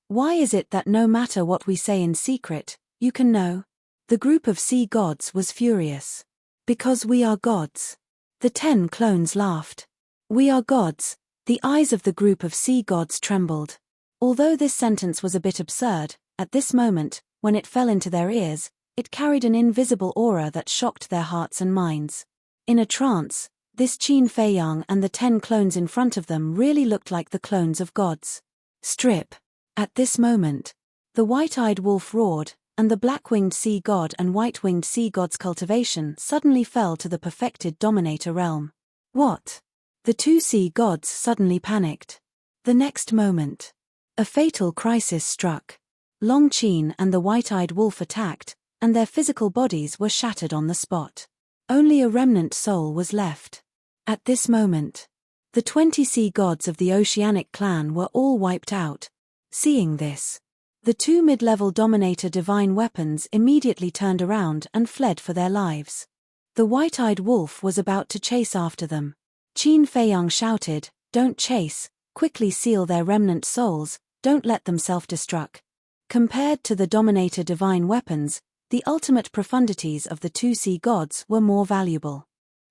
Why is it that no matter what we say in secret, you can know? The group of sea gods was furious. Because we are gods. The 10 clones laughed. We are gods. The eyes of the group of sea gods trembled. Although this sentence was a bit absurd, at this moment, when it fell into their ears, it carried an invisible aura that shocked their hearts and minds. In a trance, this Qin Feiyang and the 10 clones in front of them really looked like the clones of gods. Strip. At this moment, the white-eyed wolf roared, and the black-winged sea god and white-winged sea god's cultivation suddenly fell to the perfected dominator realm. What? The 2 sea gods suddenly panicked. The next moment, a fatal crisis struck. Long Qin and the white-eyed wolf attacked, and their physical bodies were shattered on the spot. Only a remnant soul was left. At this moment, the 20 sea gods of the Oceanic clan were all wiped out. Seeing this, the 2 mid-level dominator divine weapons immediately turned around and fled for their lives. The white-eyed wolf was about to chase after them. Qin Feiyang shouted, "Don't chase, quickly seal their remnant souls, don't let them self-destruct." Compared to the dominator divine weapons, the ultimate profundities of the 2 sea gods were more valuable.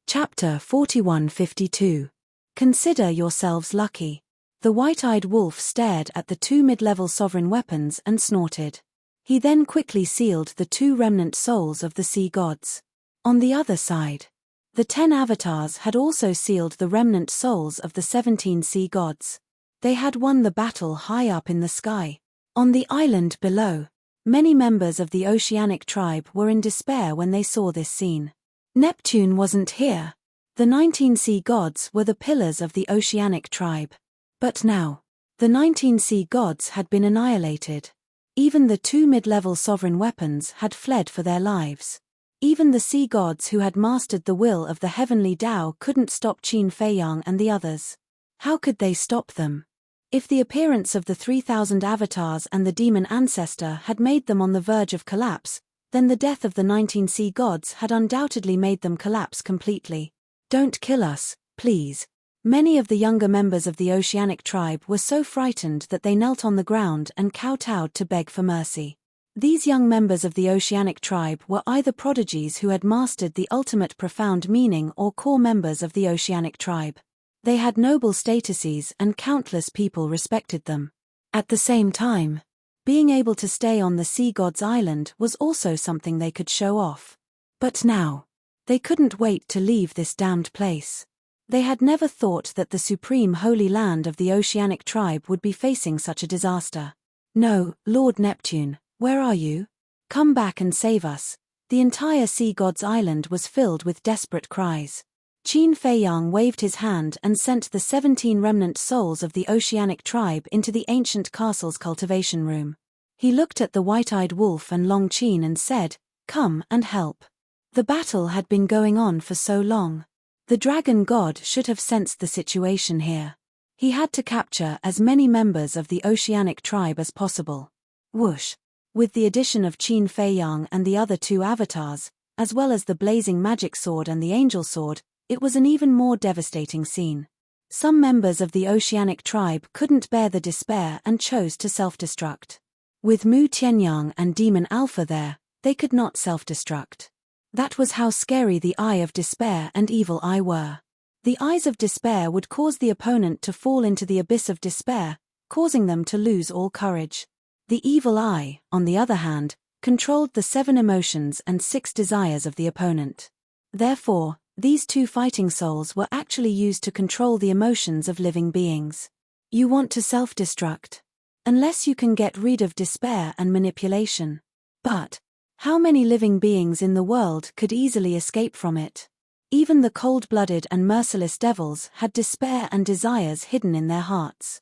Chapter 4152. Consider yourselves lucky. The white-eyed wolf stared at the 2 mid-level sovereign weapons and snorted. He then quickly sealed the 2 remnant souls of the sea gods. On the other side, the 10 avatars had also sealed the remnant souls of the 17 sea gods. They had won the battle high up in the sky. On the island below, many members of the Oceanic tribe were in despair when they saw this scene. Neptune wasn't here. The 19 sea gods were the pillars of the Oceanic tribe. But now, the 19 sea gods had been annihilated. Even the 2 mid-level sovereign weapons had fled for their lives. Even the sea gods who had mastered the will of the heavenly Tao couldn't stop Qin Feiyang and the others. How could they stop them? If the appearance of the 3,000 avatars and the demon ancestor had made them on the verge of collapse, then the death of the 19 sea gods had undoubtedly made them collapse completely. Don't kill us, please. Many of the younger members of the Oceanic tribe were so frightened that they knelt on the ground and kowtowed to beg for mercy. These young members of the Oceanic tribe were either prodigies who had mastered the ultimate profound meaning or core members of the Oceanic tribe. They had noble statuses and countless people respected them. At the same time, being able to stay on the sea god's island was also something they could show off. But now, they couldn't wait to leave this damned place. They had never thought that the supreme holy land of the Oceanic tribe would be facing such a disaster. No, Lord Neptune, where are you? Come back and save us. The entire sea god's island was filled with desperate cries. Qin Feiyang waved his hand and sent the 17 remnant souls of the Oceanic tribe into the ancient castle's cultivation room. He looked at the white-eyed wolf and Long Qin and said, "Come and help." The battle had been going on for so long. The dragon god should have sensed the situation here. He had to capture as many members of the Oceanic tribe as possible. Whoosh! With the addition of Qin Feiyang and the other 2 avatars, as well as the blazing magic sword and the angel sword, it was an even more devastating scene. Some members of the Oceanic tribe couldn't bear the despair and chose to self-destruct. With Mu Tianyang and Demon Alpha there, they could not self-destruct. That was how scary the Eye of Despair and Evil Eye were. The eyes of despair would cause the opponent to fall into the abyss of despair, causing them to lose all courage. The Evil Eye, on the other hand, controlled the 7 emotions and 6 desires of the opponent. Therefore, These two fighting souls were actually used to control the emotions of living beings. You want to self-destruct. Unless you can get rid of despair and manipulation. But how many living beings in the world could easily escape from it? Even the cold-blooded and merciless devils had despair and desires hidden in their hearts.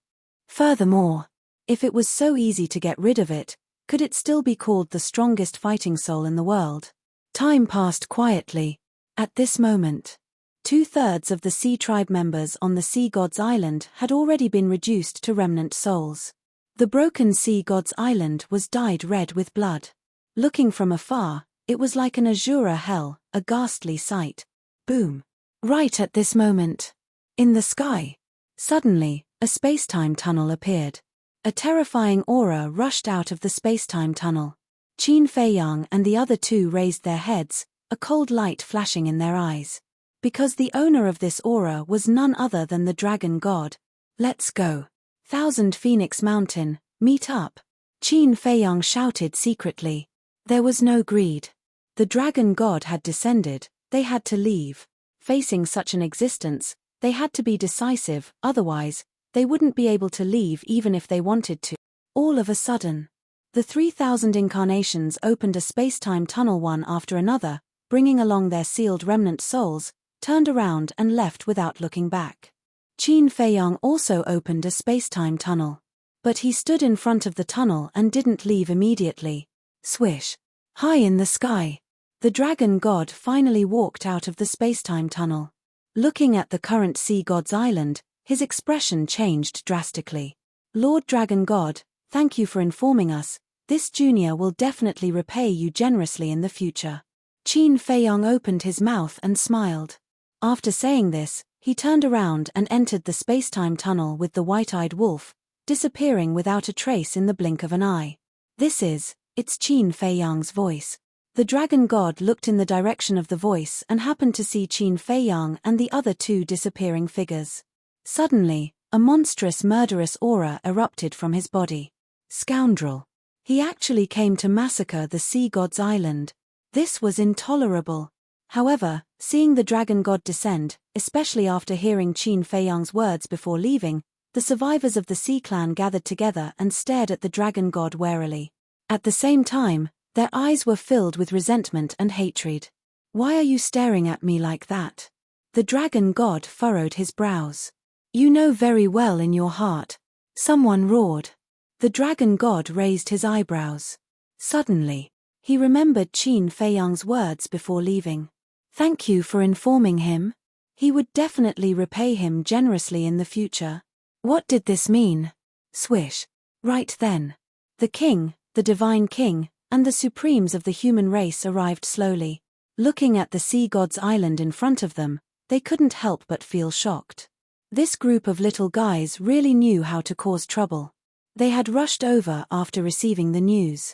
Furthermore, if it was so easy to get rid of it, could it still be called the strongest fighting soul in the world? Time passed quietly. At this moment, 2/3 of the Sea Tribe members on the Sea God's Island had already been reduced to remnant souls. The broken Sea God's Island was dyed red with blood. Looking from afar, it was like an azure hell, a ghastly sight. Boom. Right at this moment. In the sky. Suddenly, a space-time tunnel appeared. A terrifying aura rushed out of the space-time tunnel. Qin Feiyang and the other two raised their heads, a cold light flashing in their eyes. Because the owner of this aura was none other than the Dragon God. Let's go. 1000 Phoenix Mountain, meet up. Qin Feiyang shouted secretly. There was no greed. The Dragon God had descended, they had to leave. Facing such an existence, they had to be decisive, otherwise, they wouldn't be able to leave even if they wanted to. All of a sudden, the 3000 incarnations opened a space-time tunnel one after another, bringing along their sealed remnant souls, turned around and left without looking back. Qin Feiyang also opened a space-time tunnel. But he stood in front of the tunnel and didn't leave immediately. Swish. High in the sky. The Dragon God finally walked out of the space-time tunnel. Looking at the current Sea God's Island, his expression changed drastically. Lord Dragon God, thank you for informing us. This junior will definitely repay you generously in the future. Qin Feiyang opened his mouth and smiled. After saying this, he turned around and entered the space-time tunnel with the white-eyed wolf, disappearing without a trace in the blink of an eye. It's Qin Feiyang's voice. The Dragon God looked in the direction of the voice and happened to see Qin Feiyang and the other two disappearing figures. Suddenly, a monstrous murderous aura erupted from his body. Scoundrel. He actually came to massacre the Sea God's Island. This was intolerable. However, seeing the Dragon God descend, especially after hearing Qin Feiyang's words before leaving, the survivors of the Sea Clan gathered together and stared at the Dragon God warily. At the same time, their eyes were filled with resentment and hatred. Why are you staring at me like that? The Dragon God furrowed his brows. You know very well in your heart. Someone roared. The Dragon God raised his eyebrows. Suddenly, he remembered Qin Feiyang's words before leaving. Thank you for informing him. He would definitely repay him generously in the future. What did this mean? Swish. Right then. The king, the divine king, and the supremes of the human race arrived slowly. Looking at the Sea God's Island in front of them, they couldn't help but feel shocked. This group of little guys really knew how to cause trouble. They had rushed over after receiving the news.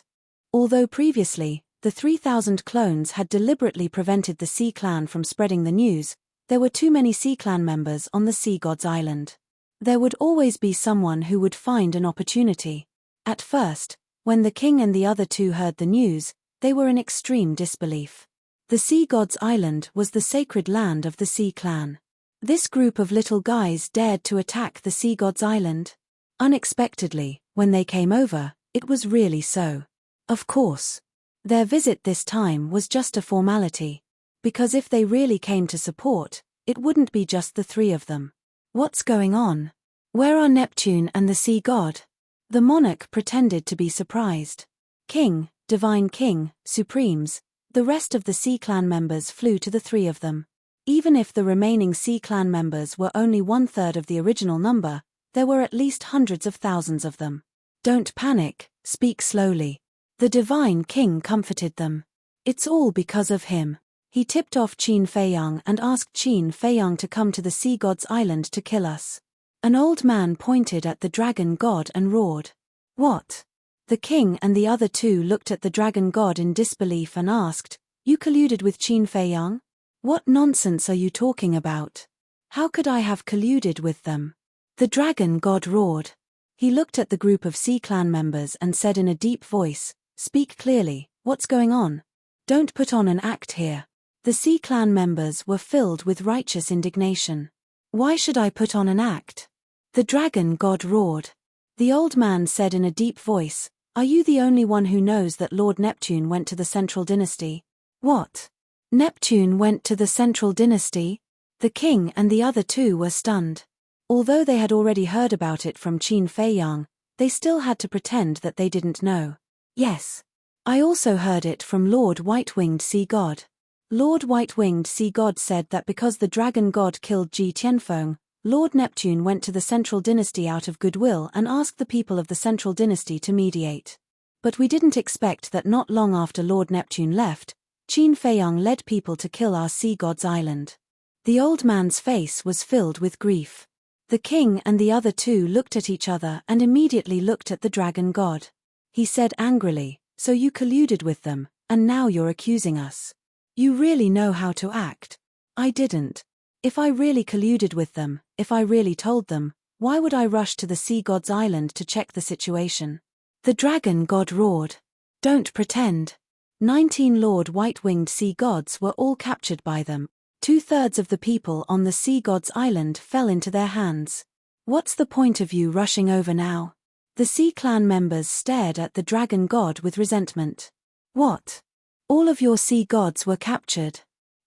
Although previously, the 3000 clones had deliberately prevented the Sea Clan from spreading the news, there were too many Sea Clan members on the Sea God's Island. There would always be someone who would find an opportunity. At first, when the king and the other two heard the news, they were in extreme disbelief. The Sea God's Island was the sacred land of the Sea Clan. This group of little guys dared to attack the Sea God's Island? Unexpectedly, when they came over, it was really so. Of course. Their visit this time was just a formality. Because if they really came to support, it wouldn't be just the three of them. What's going on? Where are Neptune and the Sea God? The monarch pretended to be surprised. King, Divine King, Supremes, the rest of the Sea Clan members flew to the three of them. Even if the remaining Sea Clan members were only 1/3 of the original number, there were at least hundreds of thousands of them. Don't panic, speak slowly. The Divine King comforted them. It's all because of him. He tipped off Qin Feiyang and asked Qin Feiyang to come to the Sea God's Island to kill us. An old man pointed at the Dragon God and roared. What? The king and the other two looked at the Dragon God in disbelief and asked, You colluded with Qin Feiyang? What nonsense are you talking about? How could I have colluded with them? The Dragon God roared. He looked at the group of Sea Clan members and said in a deep voice, Speak clearly, what's going on? Don't put on an act here. The Sea Clan members were filled with righteous indignation. "Why should I put on an act?" the dragon god roared. The old man said in a deep voice, "Are you the only one who knows that Lord Neptune went to the Central Dynasty?" "What? Neptune went to the Central Dynasty?" The king and the other two were stunned. Although they had already heard about it from Qin Feiyang, they still had to pretend that they didn't know. "Yes. I also heard it from Lord White-Winged Sea God." Lord White-Winged Sea God said that because the dragon god killed Ji Tianfeng, Lord Neptune went to the Central Dynasty out of goodwill and asked the people of the Central Dynasty to mediate. But we didn't expect that not long after Lord Neptune left, Qin Feiyang led people to kill our sea god's island. The old man's face was filled with grief. The king and the other two looked at each other and immediately looked at the dragon god. He said angrily, "So you colluded with them, and now you're accusing us. You really know how to act." "I didn't. If I really colluded with them, if I really told them, why would I rush to the sea god's island to check the situation?" The dragon god roared. "Don't pretend." 19 Lord White-Winged Sea Gods were all captured by them. 2/3 of the people on the sea god's island fell into their hands. "What's the point of you rushing over now?" The Sea Clan members stared at the dragon god with resentment. "What? All of your sea gods were captured?"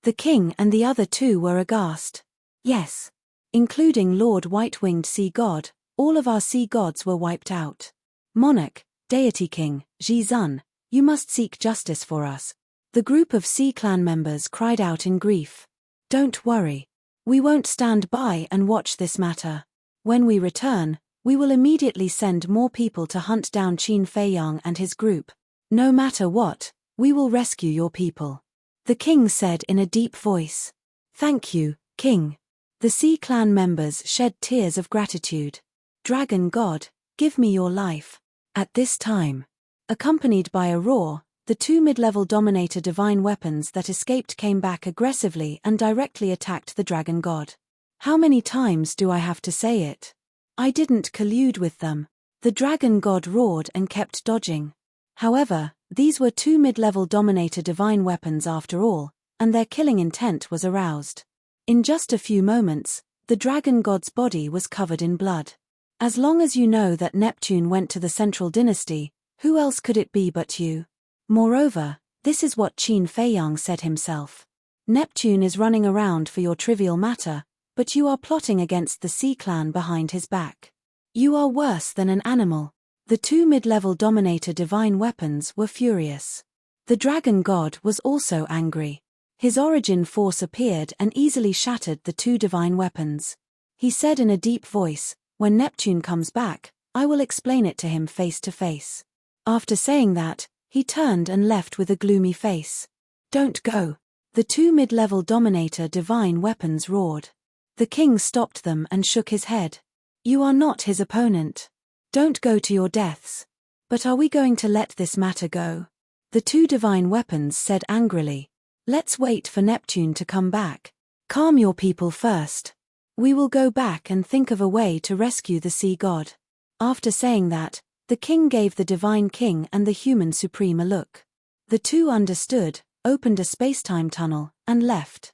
The king and the other two were aghast. "Yes. Including Lord White-Winged Sea God, all of our sea gods were wiped out. Monarch, Deity King, Ji-Zun, you must seek justice for us." The group of Sea Clan members cried out in grief. "Don't worry. We won't stand by and watch this matter. When we return, we will immediately send more people to hunt down Qin Feiyang and his group. No matter what, we will rescue your people," the king said in a deep voice. "Thank you, king." The Sea Clan members shed tears of gratitude. "Dragon God, give me your life." At this time, accompanied by a roar, the two mid-level Dominator divine weapons that escaped came back aggressively and directly attacked the dragon god. "How many times do I have to say it? I didn't collude with them." The dragon god roared and kept dodging. However, these were two mid-level Dominator divine weapons after all, and their killing intent was aroused. In just a few moments, the dragon god's body was covered in blood. "As long as you know that Neptune went to the Central Dynasty, who else could it be but you? Moreover, this is what Qin Feiyang said himself. Neptune is running around for your trivial matter, but you are plotting against the Sea Clan behind his back. You are worse than an animal." The two mid-level Dominator divine weapons were furious. The dragon god was also angry. His origin force appeared and easily shattered the two divine weapons. He said in a deep voice, "When Neptune comes back, I will explain it to him face to face." After saying that, he turned and left with a gloomy face. "Don't go." The two mid-level Dominator divine weapons roared. The king stopped them and shook his head. "You are not his opponent. Don't go to your deaths." "But are we going to let this matter go?" The two divine weapons said angrily. "Let's wait for Neptune to come back. Calm your people first. We will go back and think of a way to rescue the sea god." After saying that, the king gave the divine king and the human supreme a look. The two understood, opened a space-time tunnel, and left.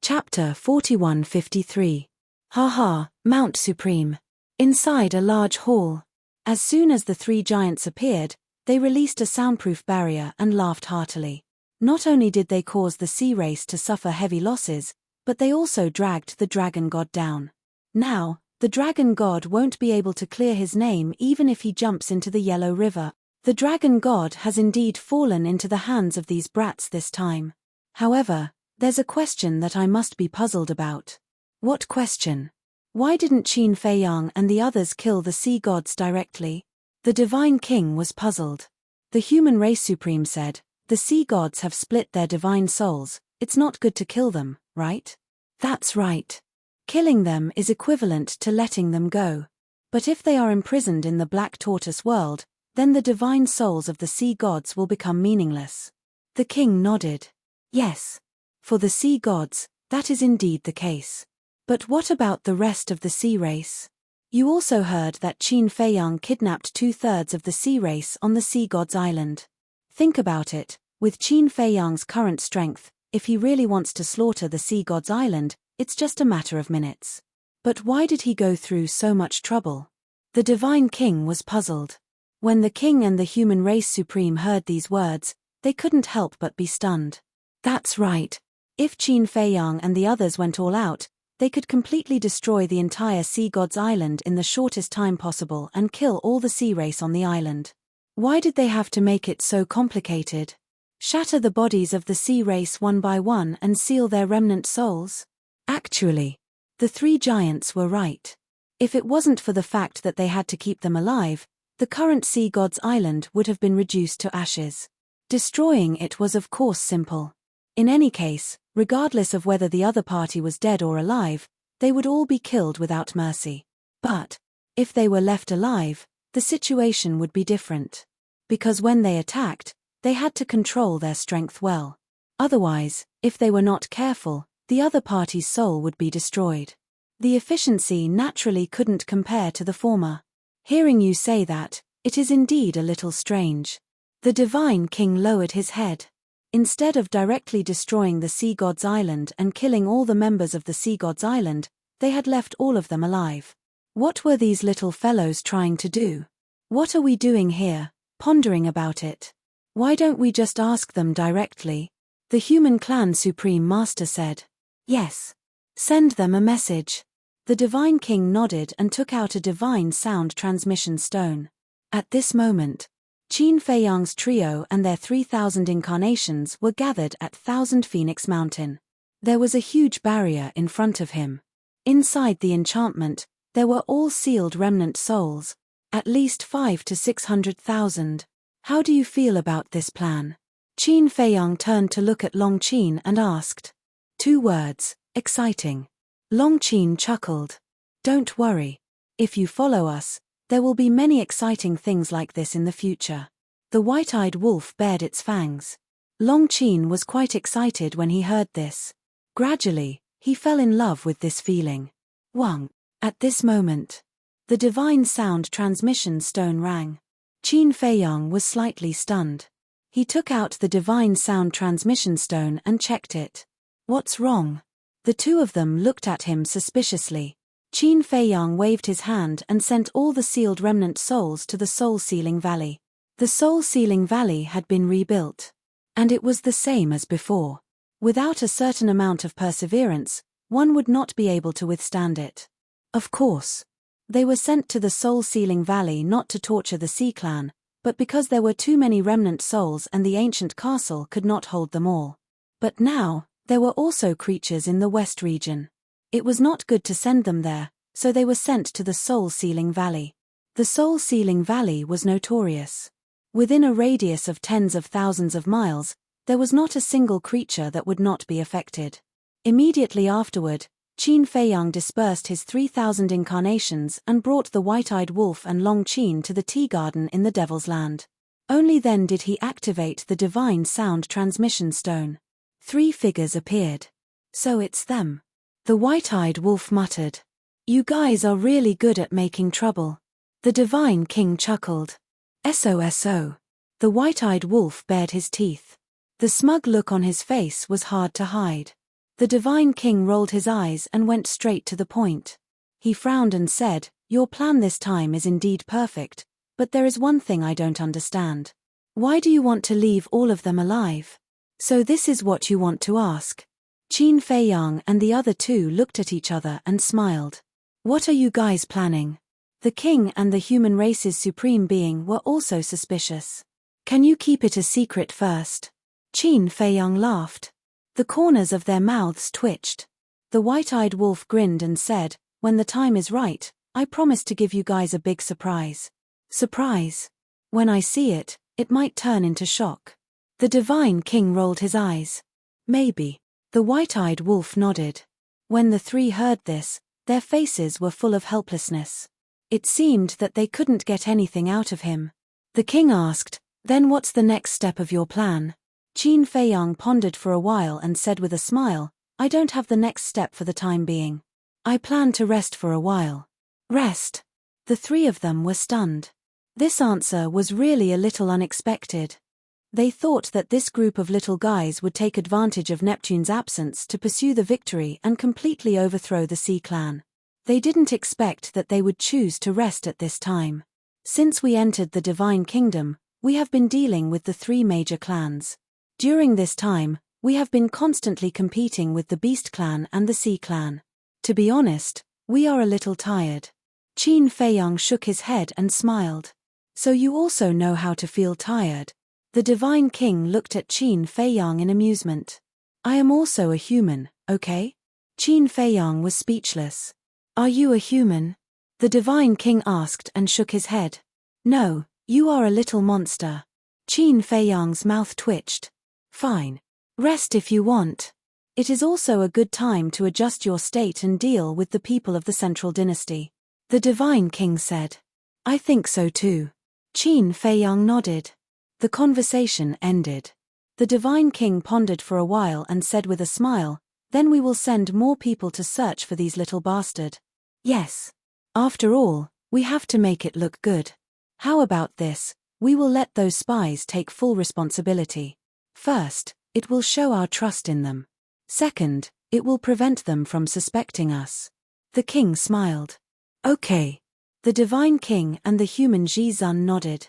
Chapter 4153. Ha, Mount Supreme. Inside a large hall. As soon as the three giants appeared, they released a soundproof barrier and laughed heartily. Not only did they cause the sea race to suffer heavy losses, but they also dragged the dragon god down. Now, the dragon god won't be able to clear his name even if he jumps into the Yellow River. The dragon god has indeed fallen into the hands of these brats this time. However, there's a question that I must be puzzled about. What question? Why didn't Qin Feiyang and the others kill the sea gods directly? The divine king was puzzled. The human race supreme said, "The sea gods have split their divine souls, it's not good to kill them, right?" "That's right. Killing them is equivalent to letting them go. But if they are imprisoned in the Black Tortoise world, then the divine souls of the sea gods will become meaningless." The king nodded. "Yes. For the sea gods, that is indeed the case. But what about the rest of the sea race? You also heard that Qin Feiyang kidnapped 2/3 of the sea race on the sea god's island. Think about it, with Qin Feiyang's current strength, If he really wants to slaughter the sea god's island, it's just a matter of minutes. But why did he go through so much trouble? The divine king was puzzled. When the king and the human race supreme heard these words, they couldn't help but be stunned. That's right. If Qin Feiyang and the others went all out, they could completely destroy the entire sea god's island in the shortest time possible and kill all the sea race on the island. Why did they have to make it so complicated? Shatter the bodies of the sea race one by one and seal their remnant souls? Actually, the three giants were right. If it wasn't for the fact that they had to keep them alive, the current sea god's island would have been reduced to ashes. Destroying it was of course simple. In any case, regardless of whether the other party was dead or alive, they would all be killed without mercy. But, if they were left alive, the situation would be different. Because when they attacked, they had to control their strength well. Otherwise, if they were not careful, the other party's soul would be destroyed. The efficiency naturally couldn't compare to the former. Hearing you say that, it is indeed a little strange. The divine king lowered his head. Instead of directly destroying the sea god's island and killing all the members of the sea god's island, they had left all of them alive. What were these little fellows trying to do? What are we doing here, pondering about it? Why don't we just ask them directly? The human clan supreme master said. Yes. Send them a message. The divine king nodded and took out a divine sound transmission stone. At this moment, Qin Feiyang's trio and their 3,000 incarnations were gathered at Thousand Phoenix Mountain. There was a huge barrier in front of him. Inside the enchantment, there were all sealed remnant souls, at least 500 to 600,000. How do you feel about this plan? Qin Feiyang turned to look at Long Qin and asked. 2 words, exciting. Long Qin chuckled. Don't worry. If you follow us, there will be many exciting things like this in the future. The white-eyed wolf bared its fangs. Long Qin was quite excited when he heard this. Gradually, he fell in love with this feeling. Wang. At this moment, the divine sound transmission stone rang. Qin Feiyang was slightly stunned. He took out the divine sound transmission stone and checked it. What's wrong? The two of them looked at him suspiciously. Qin Feiyang waved his hand and sent all the sealed remnant souls to the Soul Sealing Valley. The Soul Sealing Valley had been rebuilt. And it was the same as before. Without a certain amount of perseverance, one would not be able to withstand it. Of course. They were sent to the Soul Sealing Valley not to torture the Sea Clan, but because there were too many remnant souls and the ancient castle could not hold them all. But now, there were also creatures in the West region. It was not good to send them there, so they were sent to the Soul Sealing Valley. The Soul Sealing Valley was notorious. Within a radius of tens of thousands of miles, there was not a single creature that would not be affected. Immediately afterward, Qin Feiyang dispersed his 3,000 incarnations and brought the white-eyed wolf and Long Qin to the tea garden in the Devil's Land. Only then did he activate the divine sound transmission stone. 3 figures appeared. So it's them. The white-eyed wolf muttered. You guys are really good at making trouble. The divine king chuckled. SOSO. The white-eyed wolf bared his teeth. The smug look on his face was hard to hide. The divine king rolled his eyes and went straight to the point. He frowned and said, Your plan this time is indeed perfect, but there is one thing I don't understand. Why do you want to leave all of them alive? So this is what you want to ask. Qin Feiyang and the other 2 looked at each other and smiled. What are you guys planning? The king and the human race's supreme being were also suspicious. Can you keep it a secret first? Qin Feiyang laughed. The corners of their mouths twitched. The white-eyed wolf grinned and said, When the time is right, I promise to give you guys a big surprise. Surprise? When I see it, it might turn into shock. The divine king rolled his eyes. Maybe. The white-eyed wolf nodded. When the 3 heard this, their faces were full of helplessness. It seemed that they couldn't get anything out of him. The king asked, Then what's the next step of your plan? Qin Feiyang pondered for a while and said with a smile, I don't have the next step for the time being. I plan to rest for a while. Rest? The 3 of them were stunned. This answer was really a little unexpected. They thought that this group of little guys would take advantage of Neptune's absence to pursue the victory and completely overthrow the Sea Clan. They didn't expect that they would choose to rest at this time. Since we entered the Divine Kingdom, we have been dealing with the three major clans. During this time, we have been constantly competing with the Beast Clan and the Sea Clan. To be honest, we are a little tired. Qin Feiyang shook his head and smiled. So you also know how to feel tired. The Divine King looked at Qin Feiyang in amusement. I am also a human, okay? Qin Feiyang was speechless. Are you a human? The Divine King asked and shook his head. No, you are a little monster. Qin Feiyang's mouth twitched. Fine. Rest if you want. It is also a good time to adjust your state and deal with the people of the Central Dynasty. The Divine King said. I think so too. Qin Feiyang nodded. The conversation ended. The Divine King pondered for a while and said with a smile, then we will send more people to search for these little bastard. Yes. After all, we have to make it look good. How about this? We will let those spies take full responsibility. First, it will show our trust in them. Second, it will prevent them from suspecting us. The king smiled. Okay. The Divine King and the human Zhizun nodded.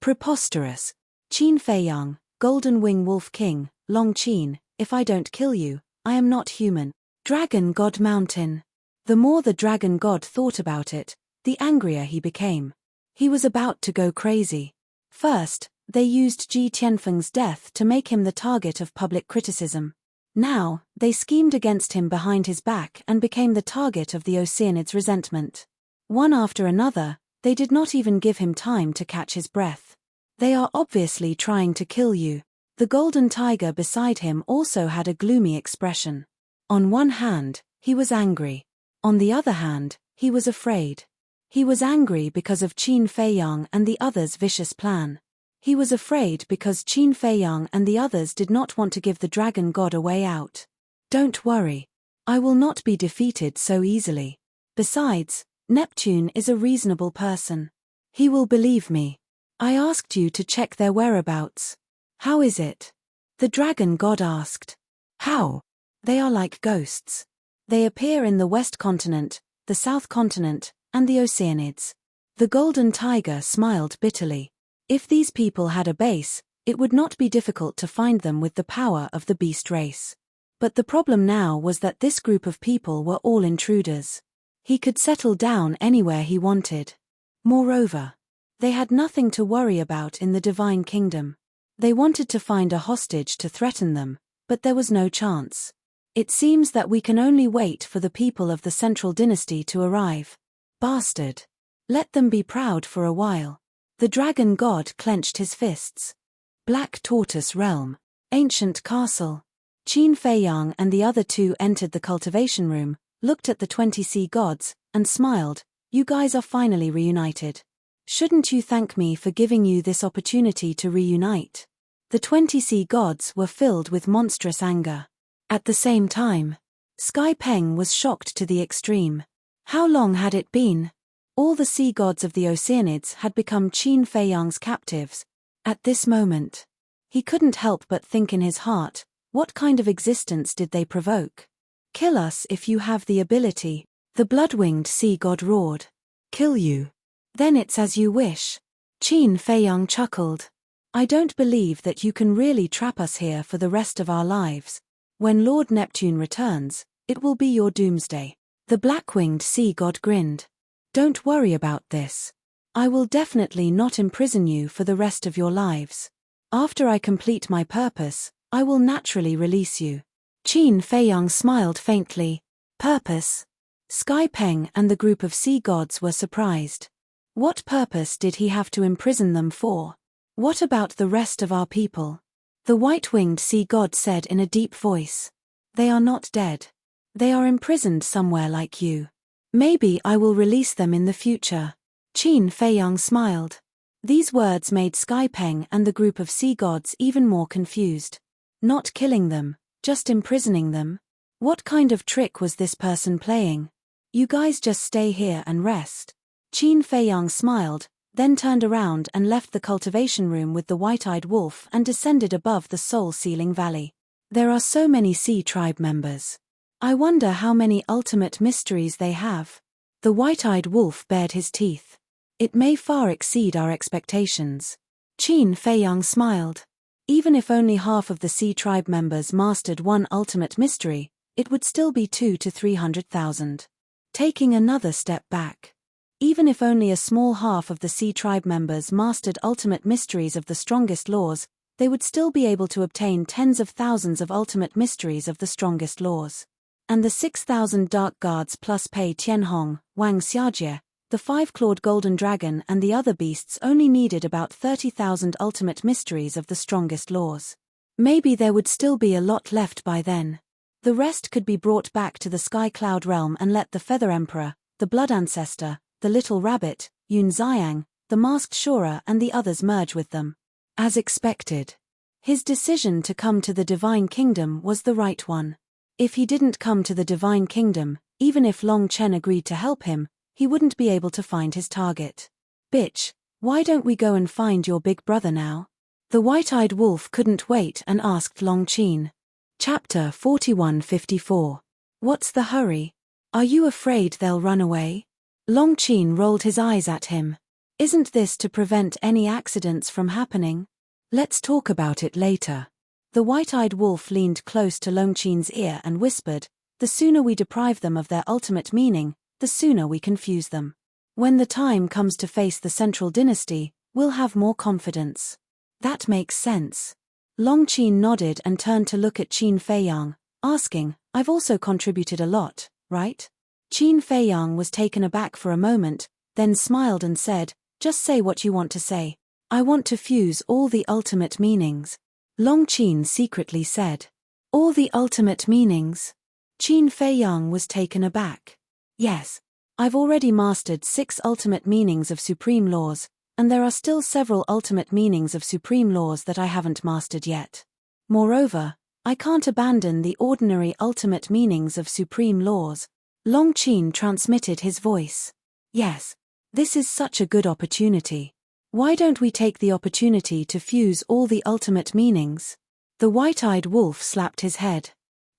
Preposterous. Qin Feiyang, Golden Wing Wolf King, Long Qin, if I don't kill you, I am not human. Dragon God Mountain. The more the Dragon God thought about it, the angrier he became. He was about to go crazy. First, they used Ji Tianfeng's death to make him the target of public criticism. Now, they schemed against him behind his back and became the target of the Oceanids' resentment. One after another, they did not even give him time to catch his breath. They are obviously trying to kill you. The golden tiger beside him also had a gloomy expression. On one hand, he was angry. On the other hand, he was afraid. He was angry because of Qin Feiyang and the others' vicious plan. He was afraid because Qin Feiyang and the others did not want to give the dragon god a way out. Don't worry. I will not be defeated so easily. Besides, Neptune is a reasonable person. He will believe me. I asked you to check their whereabouts. How is it? The dragon god asked. How? They are like ghosts. They appear in the West Continent, the South Continent, and the Oceanids. The golden tiger smiled bitterly. If these people had a base, it would not be difficult to find them with the power of the beast race. But the problem now was that this group of people were all intruders. He could settle down anywhere he wanted. Moreover, they had nothing to worry about in the Divine Kingdom. They wanted to find a hostage to threaten them, but there was no chance. It seems that we can only wait for the people of the Central Dynasty to arrive. Bastard. Let them be proud for a while. The dragon god clenched his fists. Black Tortoise Realm. Ancient Castle. Qin Feiyang and the other two entered the cultivation room, looked at the 20 sea gods, and smiled. You guys are finally reunited. Shouldn't you thank me for giving you this opportunity to reunite? The 20 sea gods were filled with monstrous anger. At the same time, Sky Peng was shocked to the extreme. How long had it been? All the sea gods of the Oceanids had become Qin Feiyang's captives. At this moment, he couldn't help but think in his heart, what kind of existence did they provoke? Kill us if you have the ability, the blood-winged sea god roared. Kill you? Then it's as you wish. Qin Feiyang chuckled. I don't believe that you can really trap us here for the rest of our lives. When Lord Neptune returns, it will be your doomsday. The black-winged sea god grinned. Don't worry about this. I will definitely not imprison you for the rest of your lives. After I complete my purpose, I will naturally release you. Qin Feiyang smiled faintly. Purpose? Sky Peng and the group of sea gods were surprised. What purpose did he have to imprison them for? What about the rest of our people? The white-winged sea god said in a deep voice. They are not dead. They are imprisoned somewhere like you. Maybe I will release them in the future. Qin Feiyang smiled. These words made Sky Peng and the group of sea gods even more confused. Not killing them, just imprisoning them? What kind of trick was this person playing? You guys just stay here and rest. Qin Feiyang smiled, then turned around and left the cultivation room with the white-eyed wolf and descended above the soul-sealing valley. There are so many sea tribe members. I wonder how many ultimate mysteries they have. The white-eyed wolf bared his teeth. It may far exceed our expectations. Qin Feiyang smiled. Even if only half of the sea tribe members mastered one ultimate mystery, it would still be 200,000 to 300,000. Taking another step back. Even if only a small half of the sea tribe members mastered ultimate mysteries of the strongest laws, they would still be able to obtain tens of thousands of ultimate mysteries of the strongest laws. And the 6,000 dark guards plus Pei Tianhong, Wang Xiajie, the 5-clawed golden dragon and the other beasts only needed about 30,000 ultimate mysteries of the strongest laws. Maybe there would still be a lot left by then. The rest could be brought back to the Sky Cloud realm and let the Feather Emperor, the Blood Ancestor, the Little Rabbit, Yun Xiang, the Masked Shura and the others merge with them. As expected. His decision to come to the Divine Kingdom was the right one. If he didn't come to the Divine Kingdom, even if Long Chen agreed to help him, he wouldn't be able to find his target. Bitch, why don't we go and find your big brother now? The white-eyed wolf couldn't wait and asked Long Chen. Chapter 4154. What's the hurry? Are you afraid they'll run away? Long Chen rolled his eyes at him. Isn't this to prevent any accidents from happening? Let's talk about it later. The white-eyed wolf leaned close to Long Chen's ear and whispered, the sooner we deprive them of their ultimate meaning, the sooner we confuse them. When the time comes to face the central dynasty, we'll have more confidence. That makes sense. Long Chen nodded and turned to look at Qin Feiyang, asking, I've also contributed a lot, right? Qin Feiyang was taken aback for a moment, then smiled and said, just say what you want to say. I want to fuse all the ultimate meanings. Long Chen secretly said. All the ultimate meanings? Qin Feiyang was taken aback. Yes. I've already mastered 6 ultimate meanings of supreme laws, and there are still several ultimate meanings of supreme laws that I haven't mastered yet. Moreover, I can't abandon the ordinary ultimate meanings of supreme laws. Long Chen transmitted his voice. Yes. This is such a good opportunity. Why don't we take the opportunity to fuse all the ultimate meanings? The white-eyed wolf slapped his head.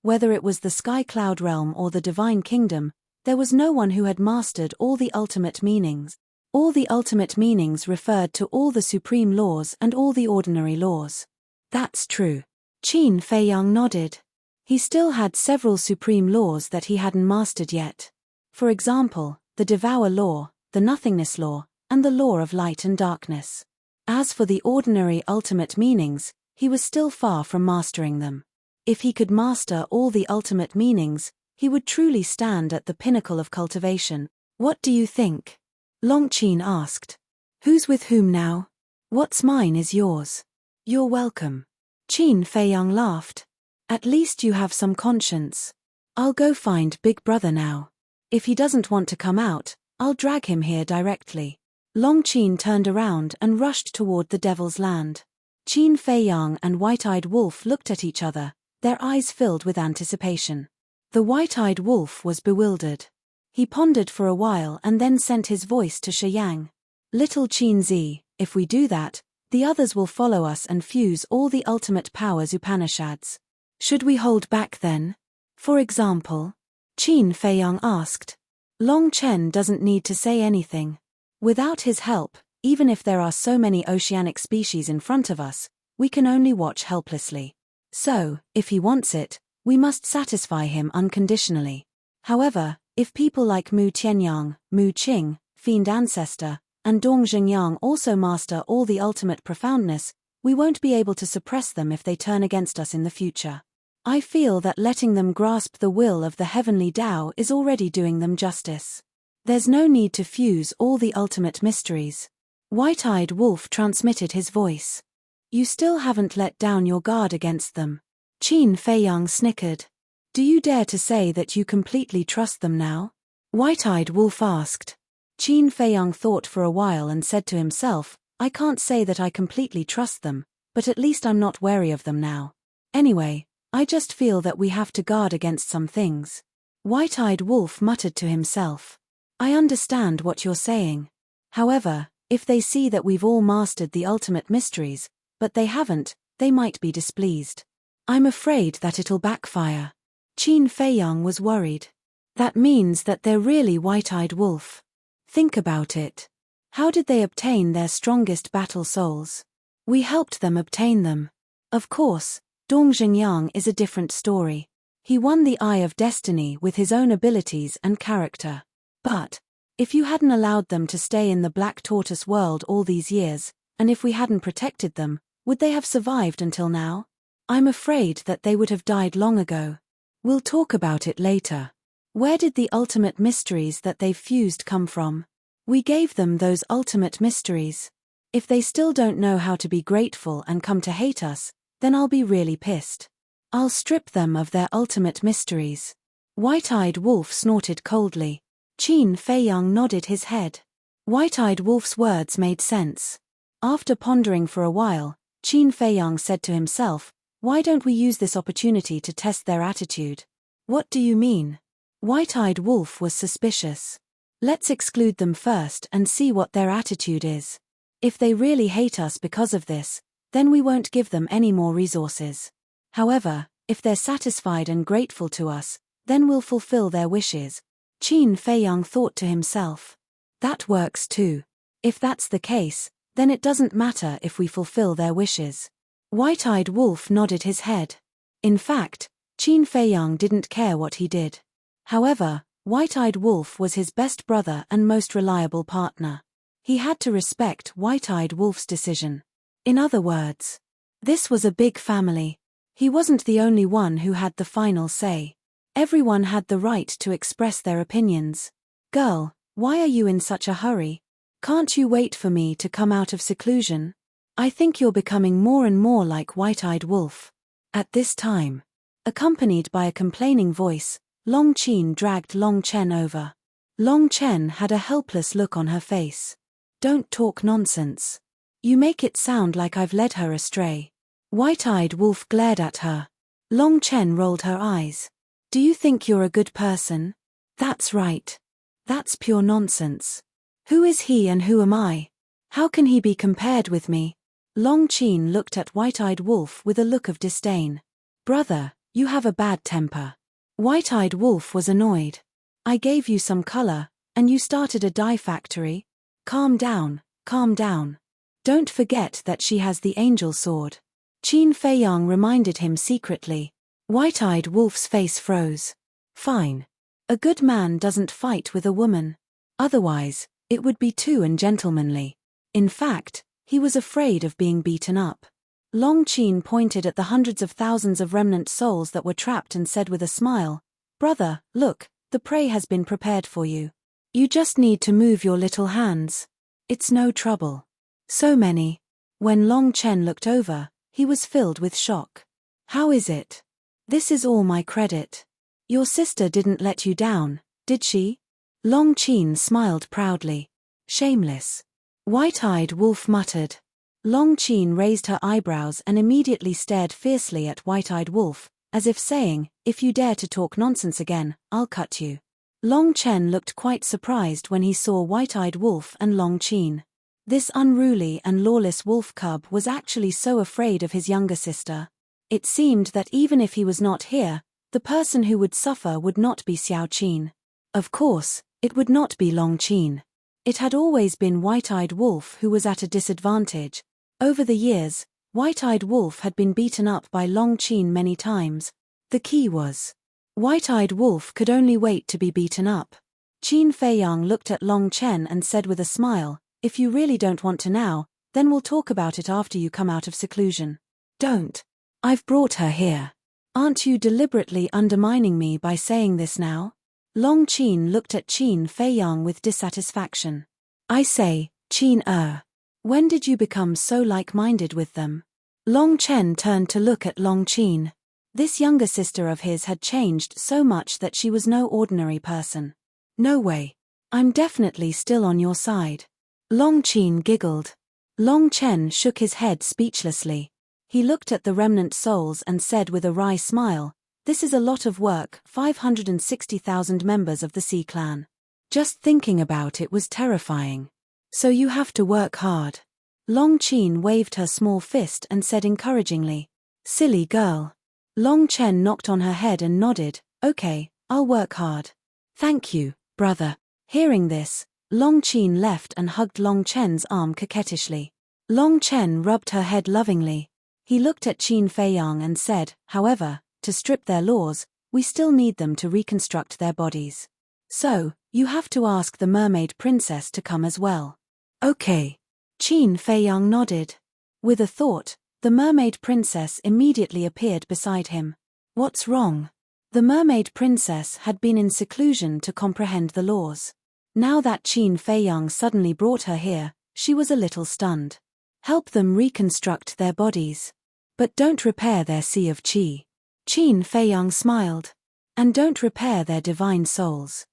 Whether it was the Sky Cloud realm or the Divine Kingdom, there was no one who had mastered all the ultimate meanings. All the ultimate meanings referred to all the supreme laws and all the ordinary laws. That's true. Qin Feiyang nodded. He still had several supreme laws that he hadn't mastered yet. For example, the Devour Law, the Nothingness Law, and the Law of Light and Darkness. As for the ordinary ultimate meanings, he was still far from mastering them. If he could master all the ultimate meanings, he would truly stand at the pinnacle of cultivation. What do you think? Long Chen asked. Who's with whom now? What's mine is yours. You're welcome. Qin Feiyang laughed. At least you have some conscience. I'll go find Big Brother now. If he doesn't want to come out, I'll drag him here directly. Long Chen turned around and rushed toward the Devil's Land. Qin Feiyang and White-Eyed Wolf looked at each other, their eyes filled with anticipation. The white-eyed wolf was bewildered. He pondered for a while and then sent his voice to Shiyang. Little Qin-zi, if we do that, the others will follow us and fuse all the ultimate powers Upanishads. Should we hold back then? For example? Qin Feiyang asked. Long Chen doesn't need to say anything. Without his help, even if there are so many oceanic species in front of us, we can only watch helplessly. So, if he wants it, we must satisfy him unconditionally. However, if people like Mu Tianyang, Mu Qing, Fiend Ancestor, and Dong Zhengyang also master all the ultimate profoundness, we won't be able to suppress them if they turn against us in the future. I feel that letting them grasp the will of the heavenly Tao is already doing them justice. There's no need to fuse all the ultimate mysteries. White-Eyed Wolf transmitted his voice. You still haven't let down your guard against them. Qin Feiyang snickered. Do you dare to say that you completely trust them now? White-Eyed Wolf asked. Qin Feiyang thought for a while and said to himself, I can't say that I completely trust them, but at least I'm not wary of them now. Anyway, I just feel that we have to guard against some things. White-Eyed Wolf muttered to himself. I understand what you're saying. However, If they see that we've all mastered the ultimate mysteries, but they haven't, they might be displeased. I'm afraid that it'll backfire. Qin Feiyang was worried. That means that they're really white-eyed wolf. Think about it. How did they obtain their strongest battle souls? We helped them obtain them. Of course, Dong Xingyang is a different story. He won the Eye of Destiny with his own abilities and character. But if you hadn't allowed them to stay in the Black Tortoise world all these years, and if we hadn't protected them, would they have survived until now? I'm afraid that they would have died long ago. We'll talk about it later. Where did the ultimate mysteries that they've fused come from? We gave them those ultimate mysteries. If they still don't know how to be grateful and come to hate us, then I'll be really pissed. I'll strip them of their ultimate mysteries. White-eyed wolf snorted coldly. Qin Feiyang nodded his head. White-eyed wolf's words made sense. After pondering for a while, Qin Feiyang said to himself, "Why don't we use this opportunity to test their attitude?" "What do you mean?" White-eyed wolf was suspicious. "Let's exclude them first and see what their attitude is. If they really hate us because of this, then we won't give them any more resources. However, if they're satisfied and grateful to us, then we'll fulfill their wishes." Qin Feiyang thought to himself. That works too. If that's the case, then it doesn't matter if we fulfill their wishes. White-eyed wolf nodded his head. In fact, Qin Feiyang didn't care what he did. However, White-eyed wolf was his best brother and most reliable partner. He had to respect White-eyed wolf's decision. In other words, this was a big family. He wasn't the only one who had the final say. Everyone had the right to express their opinions. "Girl, why are you in such a hurry? Can't you wait for me to come out of seclusion? I think you're becoming more and more like White-eyed wolf." At this time, accompanied by a complaining voice, Long Qin dragged Long Chen over. Long Chen had a helpless look on her face. "Don't talk nonsense. You make it sound like I've led her astray." White-eyed wolf glared at her. Long Chen rolled her eyes. "Do you think you're a good person?" "That's right. That's pure nonsense. Who is he and who am I? How can he be compared with me?" Long Qin looked at White-eyed wolf with a look of disdain. "Brother, you have a bad temper." White-eyed wolf was annoyed. "I gave you some color, and you started a dye factory? Calm down, calm down. Don't forget that she has the angel sword." Qin Feiyang reminded him secretly. White-eyed wolf's face froze. "Fine. A good man doesn't fight with a woman. Otherwise, it would be too ungentlemanly." In fact, he was afraid of being beaten up. Long Qin pointed at the hundreds of thousands of remnant souls that were trapped and said with a smile, "Brother, look, the prey has been prepared for you. You just need to move your little hands. It's no trouble." So many. When Long Chen looked over, he was filled with shock. "How is it? This is all my credit. Your sister didn't let you down, did she?" Long Qin smiled proudly. "Shameless." White-eyed wolf muttered. Long Qin raised her eyebrows and immediately stared fiercely at White-eyed wolf, as if saying, "If you dare to talk nonsense again, I'll cut you." Long Chen looked quite surprised when he saw White-eyed wolf and Long Qin. This unruly and lawless wolf cub was actually so afraid of his younger sister. It seemed that even if he was not here, the person who would suffer would not be Xiao Qin. Of course, it would not be Long Qin. It had always been White-eyed wolf who was at a disadvantage. Over the years, White-eyed wolf had been beaten up by Long Qin many times. The key was, White-eyed wolf could only wait to be beaten up. Qin Feiyang looked at Long Chen and said with a smile, "If you really don't want to now, then we'll talk about it after you come out of seclusion." "Don't. I've brought her here. Aren't you deliberately undermining me by saying this now?" Long Qin looked at Qin Feiyang with dissatisfaction. "I say, Qin when did you become so like-minded with them?" Long Chen turned to look at Long Qin. This younger sister of his had changed so much that she was no ordinary person. "No way. I'm definitely still on your side." Long Qin giggled. Long Chen shook his head speechlessly. He looked at the remnant souls and said with a wry smile, "This is a lot of work, 560,000 members of the Sea Clan." Just thinking about it was terrifying. So you have to work hard. Long Chen waved her small fist and said encouragingly. Silly girl. Long Chen knocked on her head and nodded. Okay, I'll work hard. Thank you, brother. Hearing this, Long Chen left and hugged Long Chen's arm coquettishly. Long Chen rubbed her head lovingly. He looked at Qin Feiyang and said, however, to strip their laws, we still need them to reconstruct their bodies. So, you have to ask the mermaid princess to come as well. Okay. Qin Feiyang nodded. With a thought, the mermaid princess immediately appeared beside him. What's wrong? The mermaid princess had been in seclusion to comprehend the laws. Now that Qin Feiyang suddenly brought her here, she was a little stunned. Help them reconstruct their bodies. But don't repair their sea of qi. Qin Feiyang smiled. And don't repair their divine souls.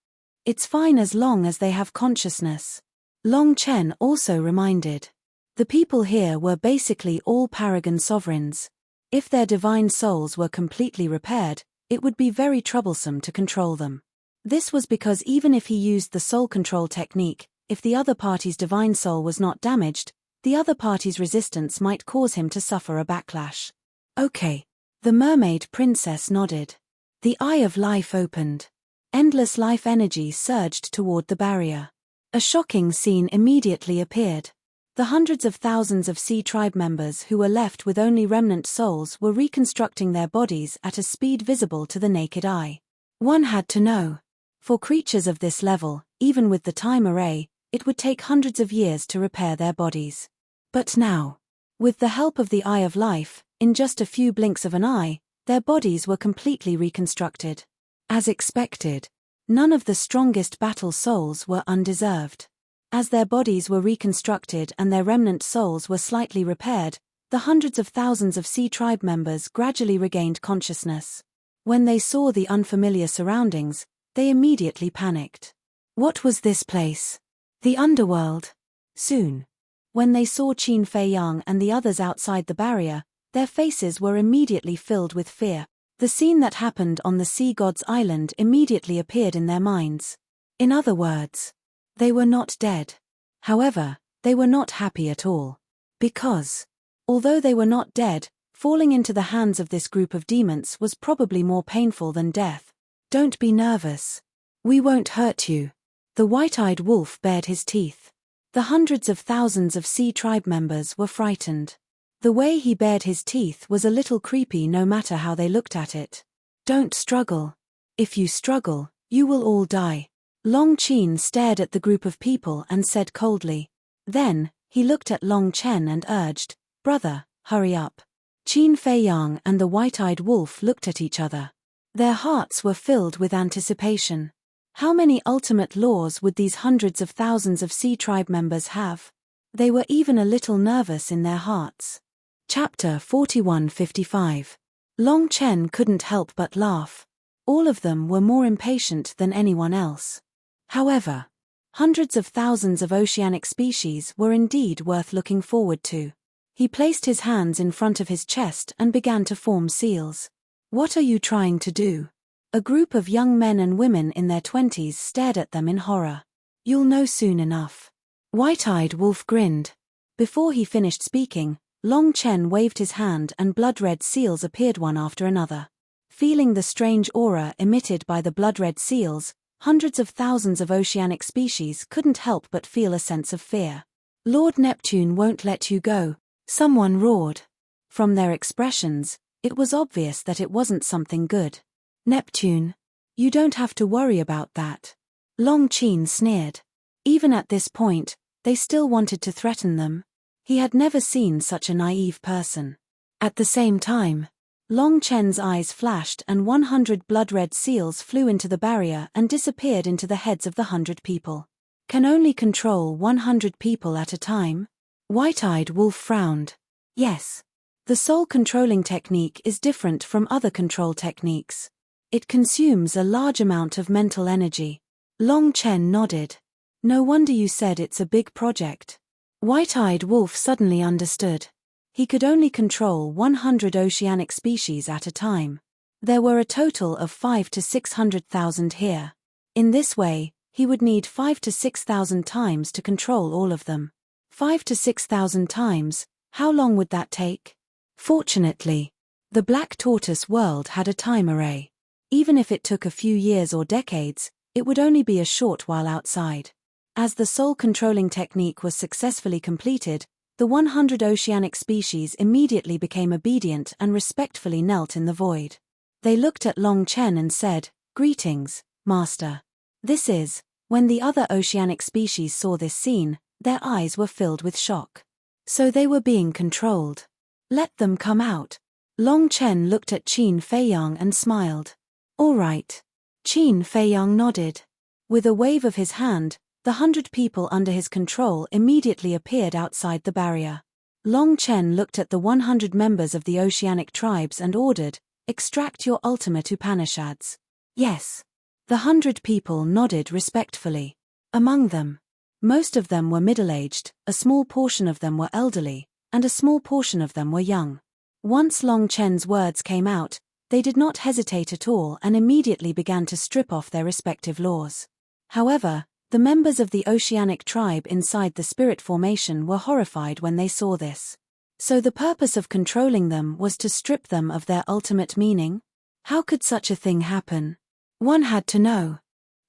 It's fine as long as they have consciousness. Long Chen also reminded. The people here were basically all paragon sovereigns. If their divine souls were completely repaired, it would be very troublesome to control them. This was because even if he used the soul control technique, if the other party's divine soul was not damaged, the other party's resistance might cause him to suffer a backlash. Okay. The mermaid princess nodded. The eye of life opened. Endless life energy surged toward the barrier. A shocking scene immediately appeared. The hundreds of thousands of Sea Tribe members who were left with only remnant souls were reconstructing their bodies at a speed visible to the naked eye. One had to know. For creatures of this level, even with the time array, it would take hundreds of years to repair their bodies. But now, with the help of the Eye of Life, in just a few blinks of an eye, their bodies were completely reconstructed. As expected, none of the strongest battle souls were undeserved. As their bodies were reconstructed and their remnant souls were slightly repaired, the hundreds of thousands of Sea Tribe members gradually regained consciousness. When they saw the unfamiliar surroundings, they immediately panicked. What was this place? The underworld. Soon. When they saw Qin Feiyang and the others outside the barrier, their faces were immediately filled with fear. The scene that happened on the Sea God's Island immediately appeared in their minds. In other words, they were not dead. However, they were not happy at all. Because, although they were not dead, falling into the hands of this group of demons was probably more painful than death. Don't be nervous. We won't hurt you. The white-eyed wolf bared his teeth. The hundreds of thousands of Sea Tribe members were frightened. The way he bared his teeth was a little creepy no matter how they looked at it. Don't struggle. If you struggle, you will all die. Long Chen stared at the group of people and said coldly. Then, he looked at Long Chen and urged, Brother, hurry up. Qin Feiyang and the white-eyed wolf looked at each other. Their hearts were filled with anticipation. How many ultimate laws would these hundreds of thousands of Sea Tribe members have? They were even a little nervous in their hearts. Chapter 41:55. Long Chen couldn't help but laugh. All of them were more impatient than anyone else. However, hundreds of thousands of oceanic species were indeed worth looking forward to. He placed his hands in front of his chest and began to form seals. What are you trying to do? A group of young men and women in their 20s stared at them in horror. You'll know soon enough. White-eyed wolf grinned. Before he finished speaking, Long Chen waved his hand and blood-red seals appeared one after another. Feeling the strange aura emitted by the blood-red seals, hundreds of thousands of oceanic species couldn't help but feel a sense of fear. Lord Neptune won't let you go, someone roared. From their expressions, it was obvious that it wasn't something good. Neptune, you don't have to worry about that. Long Chen sneered. Even at this point, they still wanted to threaten them. He had never seen such a naive person. At the same time, Long Chen's eyes flashed and 100 blood-red seals flew into the barrier and disappeared into the heads of the 100 people. Can only control 100 people at a time? White-eyed wolf frowned. Yes. The soul controlling technique is different from other control techniques. It consumes a large amount of mental energy. Long Chen nodded. No wonder you said it's a big project. White-eyed wolf suddenly understood. He could only control 100 oceanic species at a time. There were a total of 500 to 600,000 here. In this way, He would need 5 to 6,000 times to control all of them. 5 to 6,000 times, how long would that take? Fortunately, the Black Tortoise world had a time array. Even if it took a few years or decades, it would only be a short while outside. As the soul-controlling technique was successfully completed, the 100 oceanic species immediately became obedient and respectfully knelt in the void. They looked at Long Chen and said, "Greetings, Master." This is, when the other oceanic species saw this scene, their eyes were filled with shock. So they were being controlled. Let them come out. Long Chen looked at Qin Feiyang and smiled. All right. Qin Feiyang nodded. With a wave of his hand, the 100 people under his control immediately appeared outside the barrier. Long Chen looked at the 100 members of the oceanic tribes and ordered, "Extract your ultimate Upanishads." Yes. The 100 people nodded respectfully. Among them, most of them were middle-aged, a small portion of them were elderly, and a small portion of them were young. Once Long Chen's words came out, they did not hesitate at all and immediately began to strip off their respective laws. However, the members of the oceanic tribe inside the spirit formation were horrified when they saw this. So the purpose of controlling them was to strip them of their ultimate meaning? How could such a thing happen? One had to know.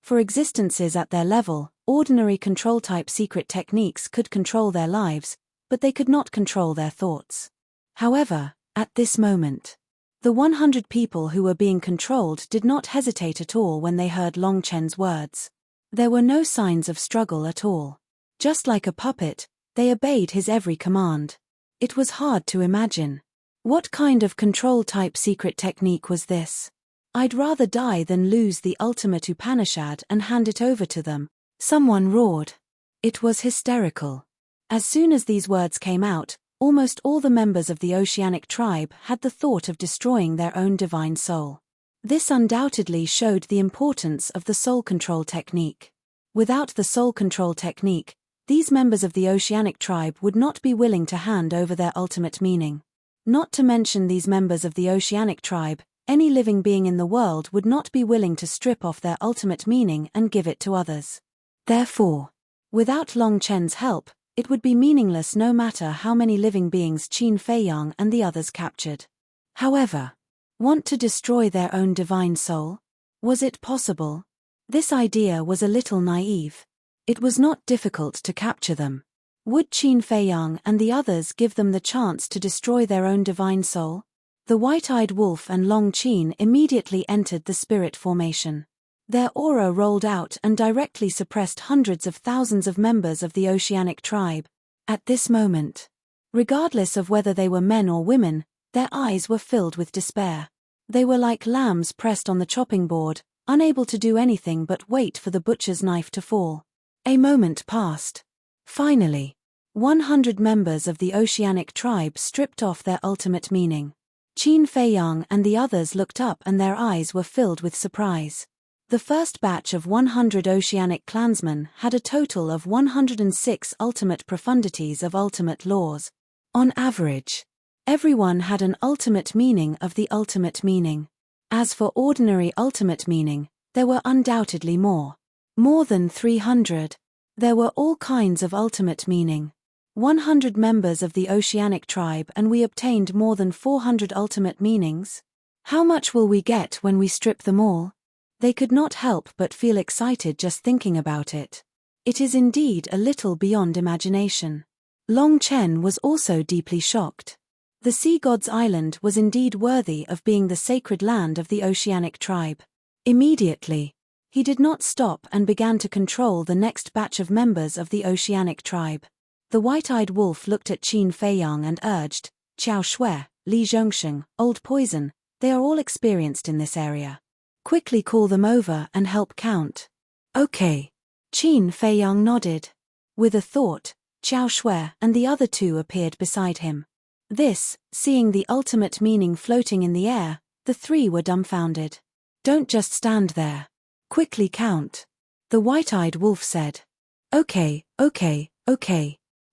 For existences at their level, ordinary control-type secret techniques could control their lives, but they could not control their thoughts. However, at this moment, the 100 people who were being controlled did not hesitate at all when they heard Long Chen's words. There were no signs of struggle at all. Just like a puppet, they obeyed his every command. It was hard to imagine. What kind of control-type secret technique was this? "I'd rather die than lose the ultimate Upanishad and hand it over to them," someone roared. It was hysterical. As soon as these words came out, almost all the members of the oceanic tribe had the thought of destroying their own divine soul. This undoubtedly showed the importance of the soul control technique. Without the soul control technique, these members of the oceanic tribe would not be willing to hand over their ultimate meaning. Not to mention these members of the oceanic tribe, any living being in the world would not be willing to strip off their ultimate meaning and give it to others. Therefore, without Long Chen's help, it would be meaningless no matter how many living beings Qin Feiyang and the others captured. However, want to destroy their own divine soul? Was it possible? This idea was a little naive. It was not difficult to capture them. Would Qin Feiyang and the others give them the chance to destroy their own divine soul? The white-eyed wolf and Long Qin immediately entered the spirit formation. Their aura rolled out and directly suppressed hundreds of thousands of members of the oceanic tribe. At this moment, regardless of whether they were men or women, their eyes were filled with despair. They were like lambs pressed on the chopping board, unable to do anything but wait for the butcher's knife to fall. A moment passed. Finally, 100 members of the oceanic tribe stripped off their ultimate meaning. Qin Feiyang and the others looked up and their eyes were filled with surprise. The first batch of 100 oceanic clansmen had a total of 106 ultimate profundities of ultimate laws. On average, everyone had an ultimate meaning of the ultimate meaning. As for ordinary ultimate meaning, there were undoubtedly more. More than 300. There were all kinds of ultimate meaning. 100 members of the oceanic tribe and we obtained more than 400 ultimate meanings. How much will we get when we strip them all? They could not help but feel excited just thinking about it. It is indeed a little beyond imagination. Long Chen was also deeply shocked. The sea god's island was indeed worthy of being the sacred land of the oceanic tribe. Immediately, he did not stop and began to control the next batch of members of the oceanic tribe. The white-eyed wolf looked at Qin Feiyang and urged, "Qiao Shui, Li Zhongsheng, Old Poison, they are all experienced in this area. Quickly call them over and help count." "Okay." Qin Feiyang nodded. With a thought, Qiao Shui and the other two appeared beside him. This, seeing the ultimate meaning floating in the air, the three were dumbfounded. "Don't just stand there. Quickly count." The white-eyed wolf said. Okay.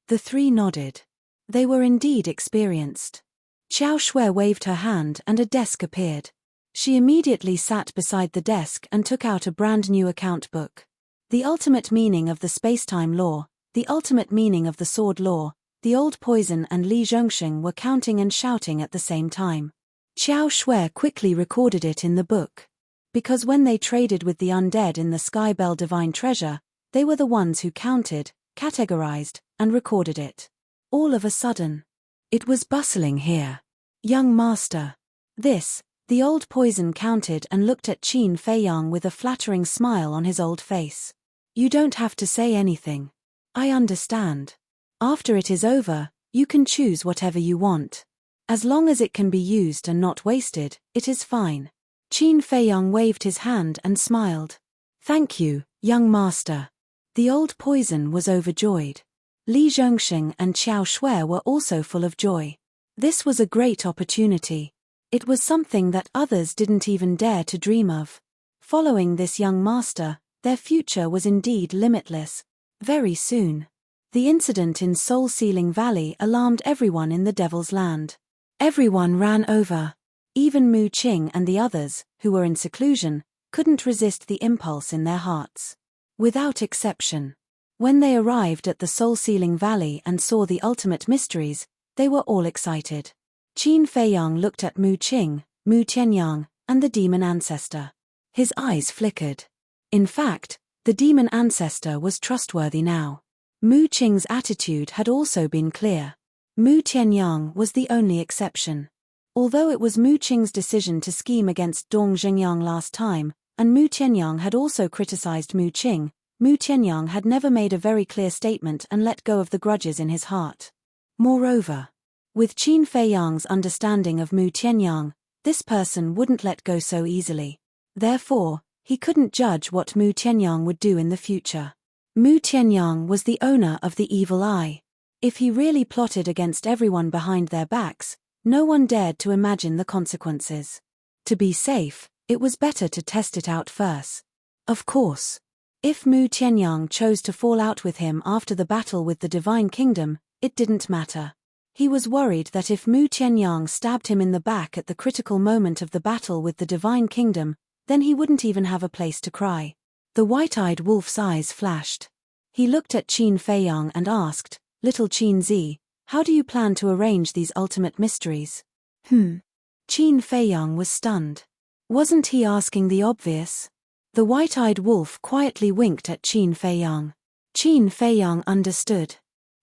The three nodded. They were indeed experienced. Qiao Shui waved her hand and a desk appeared. She immediately sat beside the desk and took out a brand new account book. The ultimate meaning of the spacetime law, the ultimate meaning of the sword law, the old poison and Li Zhongxing were counting and shouting at the same time. Xiao Shui quickly recorded it in the book. Because when they traded with the undead in the Sky Bell Divine Treasure, they were the ones who counted, categorized, and recorded it. All of a sudden, it was bustling here. Young master. This, the old poison counted and looked at Qin Feiyang with a flattering smile on his old face. You don't have to say anything. I understand. After it is over, you can choose whatever you want. As long as it can be used and not wasted, it is fine. Qin Feiyang waved his hand and smiled. Thank you, young master. The old poison was overjoyed. Li Zhongxing and Xiao Shui were also full of joy. This was a great opportunity. It was something that others didn't even dare to dream of. Following this young master, their future was indeed limitless. Very soon. The incident in Soul Sealing Valley alarmed everyone in the Devil's Land. Everyone ran over. Even Mu Qing and the others, who were in seclusion, couldn't resist the impulse in their hearts. Without exception. When they arrived at the Soul Sealing Valley and saw the ultimate mysteries, they were all excited. Qin Feiyang looked at Mu Qing, Mu Tianyang, and the demon ancestor. His eyes flickered. In fact, the demon ancestor was trustworthy now. Mu Qing's attitude had also been clear. Mu Tianyang was the only exception. Although it was Mu Qing's decision to scheme against Dong Zhengyang last time, and Mu Tianyang had also criticized Mu Qing, Mu Tianyang had never made a very clear statement and let go of the grudges in his heart. Moreover, with Qin Feiyang's understanding of Mu Tianyang, this person wouldn't let go so easily. Therefore, he couldn't judge what Mu Tianyang would do in the future. Mu Tianyang was the owner of the evil eye. If he really plotted against everyone behind their backs, no one dared to imagine the consequences. To be safe, it was better to test it out first. Of course. If Mu Tianyang chose to fall out with him after the battle with the Divine Kingdom, it didn't matter. He was worried that if Mu Tianyang stabbed him in the back at the critical moment of the battle with the Divine Kingdom, then he wouldn't even have a place to cry. The white-eyed wolf's eyes flashed. He looked at Qin Feiyang and asked, Little Qin Zi, how do you plan to arrange these ultimate mysteries? Qin Feiyang was stunned. Wasn't he asking the obvious? The white-eyed wolf quietly winked at Qin Feiyang. Qin Feiyang understood.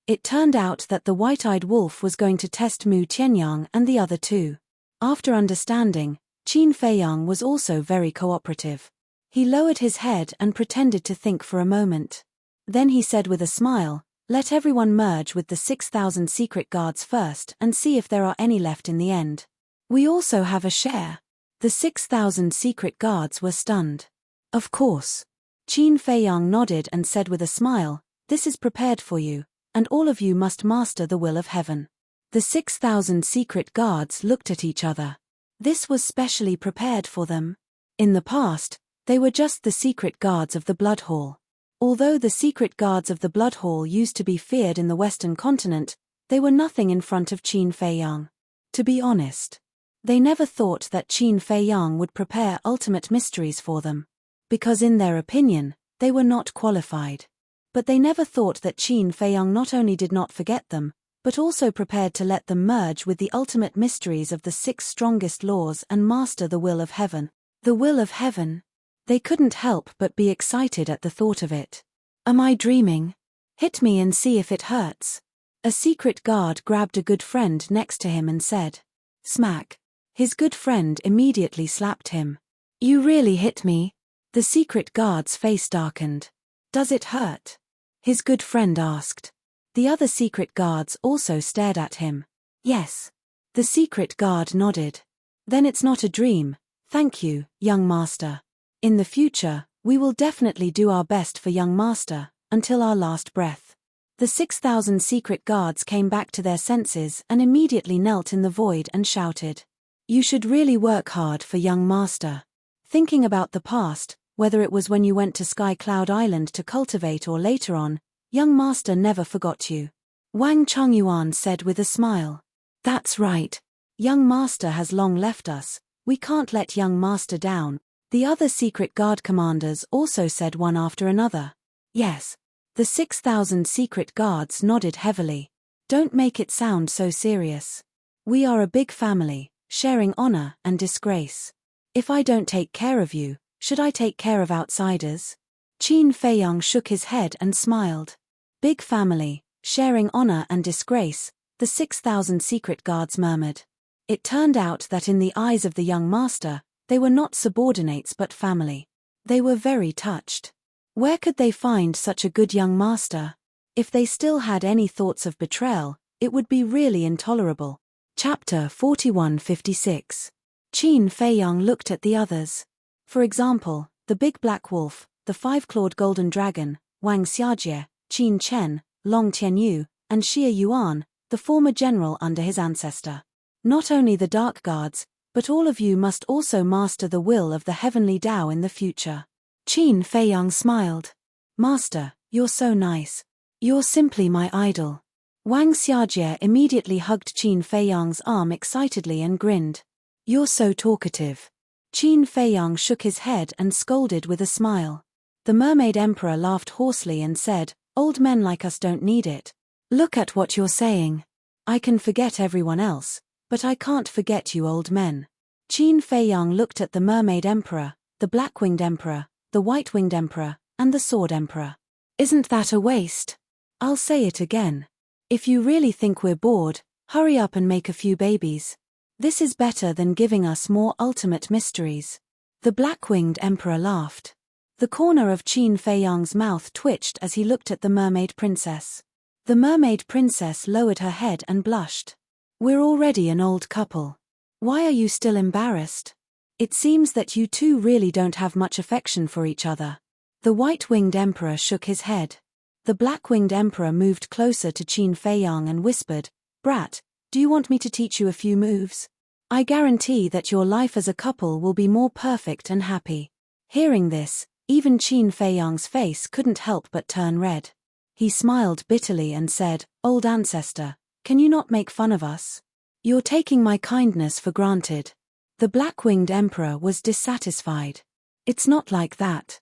It turned out that the white-eyed wolf was going to test Mu Tianyang and the other two. After understanding, Qin Feiyang was also very cooperative. He lowered his head and pretended to think for a moment. Then he said with a smile, let everyone merge with the 6,000 secret guards first and see if there are any left in the end. We also have a share. The 6,000 secret guards were stunned. Of course. Qin Feiyang nodded and said with a smile, this is prepared for you, and all of you must master the will of heaven. The 6,000 secret guards looked at each other. This was specially prepared for them. In the past, they were just the secret guards of the Blood Hall. Although the secret guards of the Blood Hall used to be feared in the Western continent, they were nothing in front of Qin Feiyang. To be honest, they never thought that Qin Feiyang would prepare ultimate mysteries for them. Because in their opinion, they were not qualified. But they never thought that Qin Feiyang not only did not forget them, but also prepared to let them merge with the ultimate mysteries of the 6 strongest laws and master the will of heaven. The will of heaven. They couldn't help but be excited at the thought of it. Am I dreaming? Hit me and see if it hurts. A secret guard grabbed a good friend next to him and said. Smack. His good friend immediately slapped him. You really hit me? The secret guard's face darkened. Does it hurt? His good friend asked. The other secret guards also stared at him. Yes. The secret guard nodded. Then it's not a dream. Thank you, young master. In the future, we will definitely do our best for young master, until our last breath. The 6,000 secret guards came back to their senses and immediately knelt in the void and shouted. You should really work hard for young master. Thinking about the past, whether it was when you went to Sky Cloud Island to cultivate or later on, young master never forgot you. Wang Chongyuan said with a smile. That's right. Young master has long left us. We can't let young master down. The other secret guard commanders also said one after another. Yes. The 6,000 secret guards nodded heavily. Don't make it sound so serious. We are a big family, sharing honor and disgrace. If I don't take care of you, should I take care of outsiders? Qin Feiyang shook his head and smiled. Big family, sharing honor and disgrace, the 6,000 secret guards murmured. It turned out that in the eyes of the young master, they were not subordinates but family. They were very touched. Where could they find such a good young master? If they still had any thoughts of betrayal, it would be really intolerable. Chapter 4156. Qin Feiyang looked at the others. For example, the big black wolf, the five-clawed golden dragon, Wang Xiajie, Qin Chen, Long Tianyu, and Xie Yuan, the former general under his ancestor. Not only the dark guards, but all of you must also master the will of the heavenly Tao in the future. Qin Feiyang smiled. Master, you're so nice. You're simply my idol. Wang Xiajie immediately hugged Qin Feiyang's arm excitedly and grinned. You're so talkative. Qin Feiyang shook his head and scolded with a smile. The mermaid emperor laughed hoarsely and said, old men like us don't need it. Look at what you're saying. I can forget everyone else, but I can't forget you old men. Qin Feiyang looked at the mermaid emperor, the black-winged emperor, the white-winged emperor, and the sword emperor. Isn't that a waste? I'll say it again. If you really think we're bored, hurry up and make a few babies. This is better than giving us more ultimate mysteries. The black-winged emperor laughed. The corner of Qin Feiyang's mouth twitched as he looked at the mermaid princess. The mermaid princess lowered her head and blushed. We're already an old couple. Why are you still embarrassed? It seems that you two really don't have much affection for each other. The white-winged emperor shook his head. The black-winged emperor moved closer to Qin Feiyang and whispered, Brat, do you want me to teach you a few moves? I guarantee that your life as a couple will be more perfect and happy. Hearing this, even Qin Feiyang's face couldn't help but turn red. He smiled bitterly and said, Old ancestor, can you not make fun of us? You're taking my kindness for granted. The black-winged emperor was dissatisfied. It's not like that.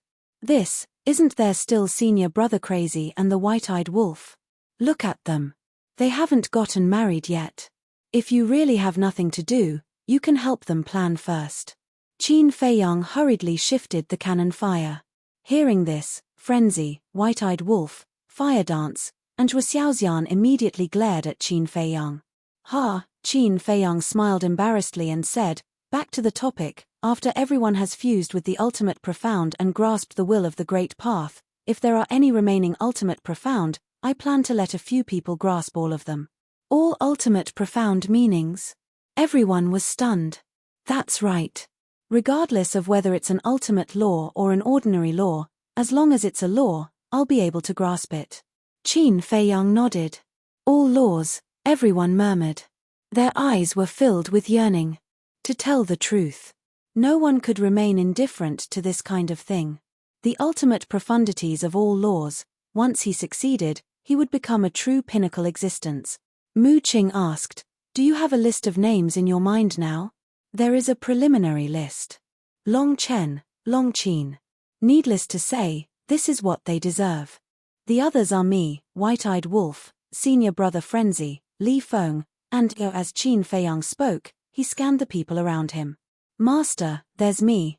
Isn't there still senior brother crazy and the white-eyed wolf? Look at them. They haven't gotten married yet. If you really have nothing to do, you can help them plan first. Qin Feiyang hurriedly shifted the cannon fire. Hearing this, Frenzy, White-Eyed Wolf, Fire Dance, and Zhuo Xiaoxian immediately glared at Qin Feiyang. Ha! Qin Feiyang smiled embarrassedly and said, back to the topic, after everyone has fused with the ultimate profound and grasped the will of the great path, if there are any remaining ultimate profound, I plan to let a few people grasp all of them. All ultimate profound meanings? Everyone was stunned. That's right. Regardless of whether it's an ultimate law or an ordinary law, as long as it's a law, I'll be able to grasp it. Qin Feiyang nodded. All laws, everyone murmured. Their eyes were filled with yearning. To tell the truth, no one could remain indifferent to this kind of thing. The ultimate profundities of all laws, once he succeeded, he would become a true pinnacle existence. Mu Qing asked, do you have a list of names in your mind now? There is a preliminary list. Long Chen, Long Qin. Needless to say, this is what they deserve. The others are me, White-Eyed Wolf, Senior Brother Frenzy, Li Feng, and as Qin Feiyang spoke, he scanned the people around him. Master, there's me.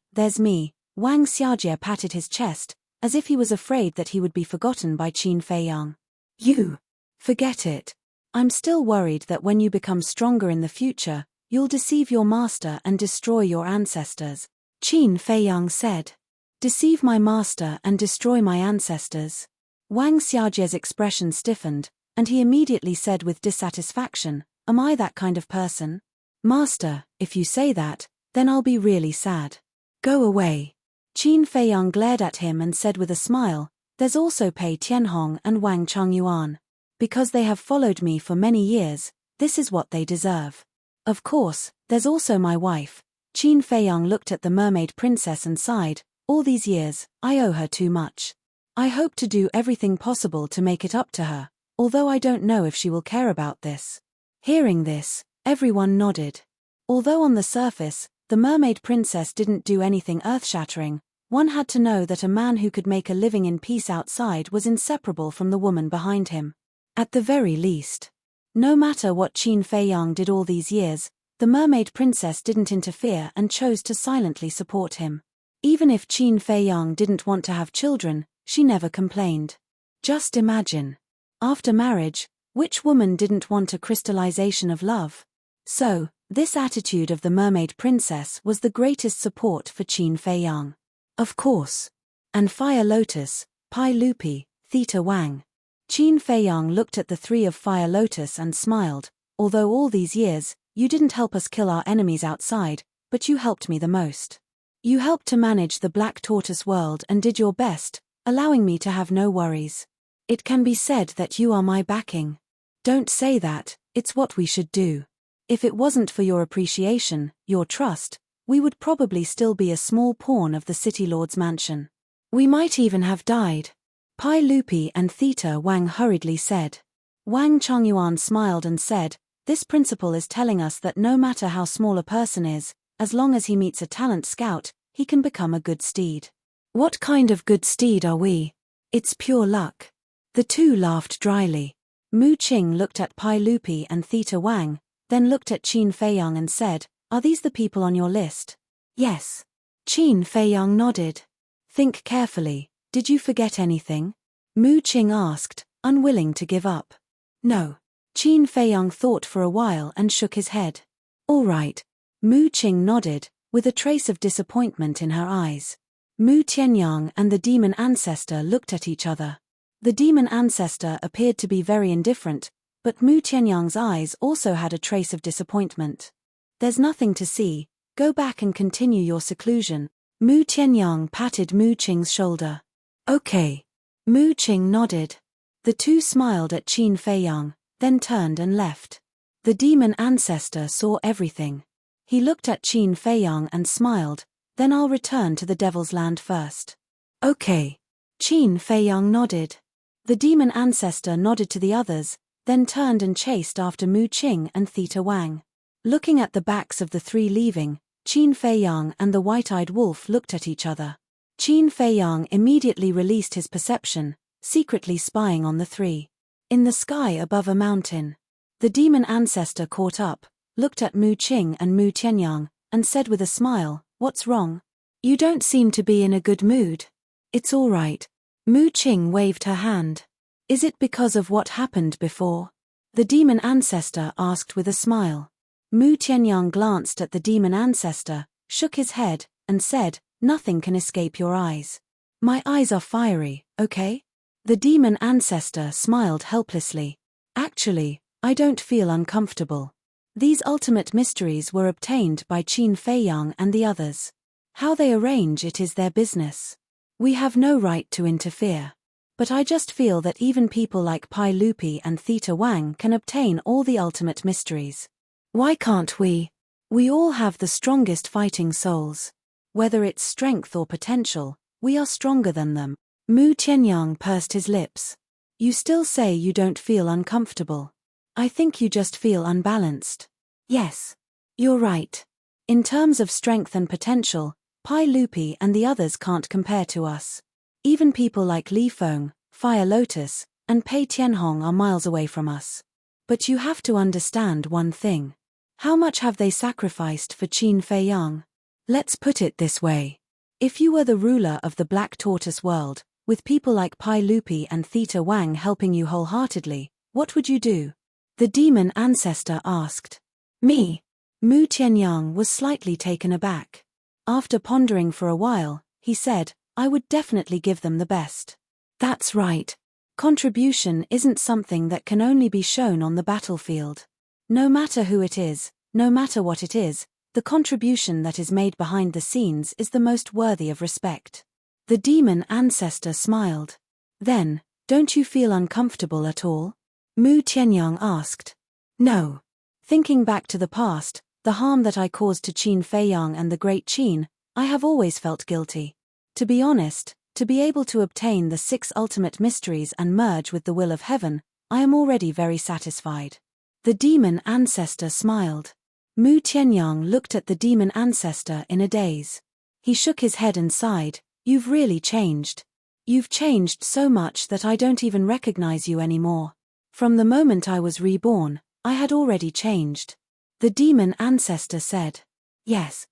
Wang Xiajie patted his chest, as if he was afraid that he would be forgotten by Qin Feiyang. You. Forget it. I'm still worried that when you become stronger in the future, you'll deceive your master and destroy your ancestors. Qin Feiyang said. Deceive my master and destroy my ancestors. Wang Xiajie's expression stiffened, and he immediately said with dissatisfaction, am I that kind of person? Master, if you say that, then I'll be really sad. Go away. Qin Feiyang glared at him and said with a smile, there's also Pei Tianhong and Wang Changyuan. Because they have followed me for many years, this is what they deserve. Of course, there's also my wife. Qin Feiyang looked at the mermaid princess and sighed, all these years, I owe her too much. I hope to do everything possible to make it up to her, although I don't know if she will care about this. Hearing this, everyone nodded. Although on the surface, the mermaid princess didn't do anything earth-shattering, One had to know that a man who could make a living in peace outside was inseparable from the woman behind him. At the very least. No matter what Qin Feiyang did all these years, the mermaid princess didn't interfere and chose to silently support him. Even if Qin Feiyang didn't want to have children, she never complained. Just imagine. After marriage, which woman didn't want a crystallization of love? So, this attitude of the mermaid princess was the greatest support for Qin Feiyang. Of course. And Fire Lotus, Pai Lupi, Theta Wang. Qin Feiyang looked at the three of Fire Lotus and smiled. Although all these years, you didn't help us kill our enemies outside, but you helped me the most. You helped to manage the Black Tortoise world and did your best, allowing me to have no worries. It can be said that you are my backing. Don't say that, it's what we should do. If it wasn't for your appreciation, your trust, we would probably still be a small pawn of the City Lord's mansion. We might even have died. Pai Lupi and Theta Wang hurriedly said. Wang Chongyuan smiled and said, this principle is telling us that no matter how small a person is, as long as he meets a talent scout, he can become a good steed. What kind of good steed are we? It's pure luck. The two laughed dryly. Mu Qing looked at Pai Lupi and Theta Wang, then looked at Qin Feiyang and said, are these the people on your list? Yes. Qin Feiyang nodded. Think carefully, did you forget anything? Mu Qing asked, unwilling to give up. No. Qin Feiyang thought for a while and shook his head. All right. Mu Qing nodded, with a trace of disappointment in her eyes. Mu Tianyang and the demon ancestor looked at each other. The demon ancestor appeared to be very indifferent, but Mu Tianyang's eyes also had a trace of disappointment. There's nothing to see, go back and continue your seclusion. Mu Tianyang patted Mu Qing's shoulder. Okay. Mu Qing nodded. The two smiled at Qin Feiyang, then turned and left. The demon ancestor saw everything. He looked at Qin Feiyang and smiled, then I'll return to the Devil's Land first. Okay. Qin Feiyang nodded. The demon ancestor nodded to the others, then turned and chased after Mu Qing and Theta Wang. Looking at the backs of the three leaving, Qin Feiyang and the white-eyed wolf looked at each other. Qin Feiyang immediately released his perception, secretly spying on the three. In the sky above a mountain, the demon ancestor caught up, looked at Mu Qing and Mu Tianyang, and said with a smile, what's wrong? You don't seem to be in a good mood. It's all right. Mu Qing waved her hand. Is it because of what happened before? The demon ancestor asked with a smile. Mu Tianyang glanced at the demon ancestor, shook his head, and said, nothing can escape your eyes. My eyes are fiery, okay? The demon ancestor smiled helplessly. Actually, I don't feel uncomfortable. These ultimate mysteries were obtained by Qin Feiyang and the others. How they arrange it is their business. We have no right to interfere. But I just feel that even people like Pai Lupi and Theta Wang can obtain all the ultimate mysteries. Why can't we? We all have the strongest fighting souls. Whether it's strength or potential, we are stronger than them. Mu Tianyang pursed his lips. You still say you don't feel uncomfortable. I think you just feel unbalanced. Yes. You're right. In terms of strength and potential, Pai Lupi and the others can't compare to us. Even people like Li Feng, Fire Lotus, and Pei Tianhong are miles away from us. But you have to understand one thing. How much have they sacrificed for Qin Feiyang? Let's put it this way. If you were the ruler of the Black Tortoise world, with people like Pai Lupi and Theta Wang helping you wholeheartedly, what would you do? The demon ancestor asked. Me. Mu Tianyang was slightly taken aback. After pondering for a while, he said, I would definitely give them the best. That's right. Contribution isn't something that can only be shown on the battlefield. No matter who it is, no matter what it is, the contribution that is made behind the scenes is the most worthy of respect. The demon ancestor smiled. Then, don't you feel uncomfortable at all? Mu Tianyang asked. No. Thinking back to the past, the harm that I caused to Qin Feiyang and the Great Qin, I have always felt guilty. To be honest, to be able to obtain the 6 ultimate mysteries and merge with the will of heaven, I am already very satisfied. The demon ancestor smiled. Mu Tianyang looked at the demon ancestor in a daze. He shook his head and sighed, You've really changed. You've changed so much that I don't even recognize you anymore. From the moment I was reborn, I had already changed. The demon ancestor said. Yes.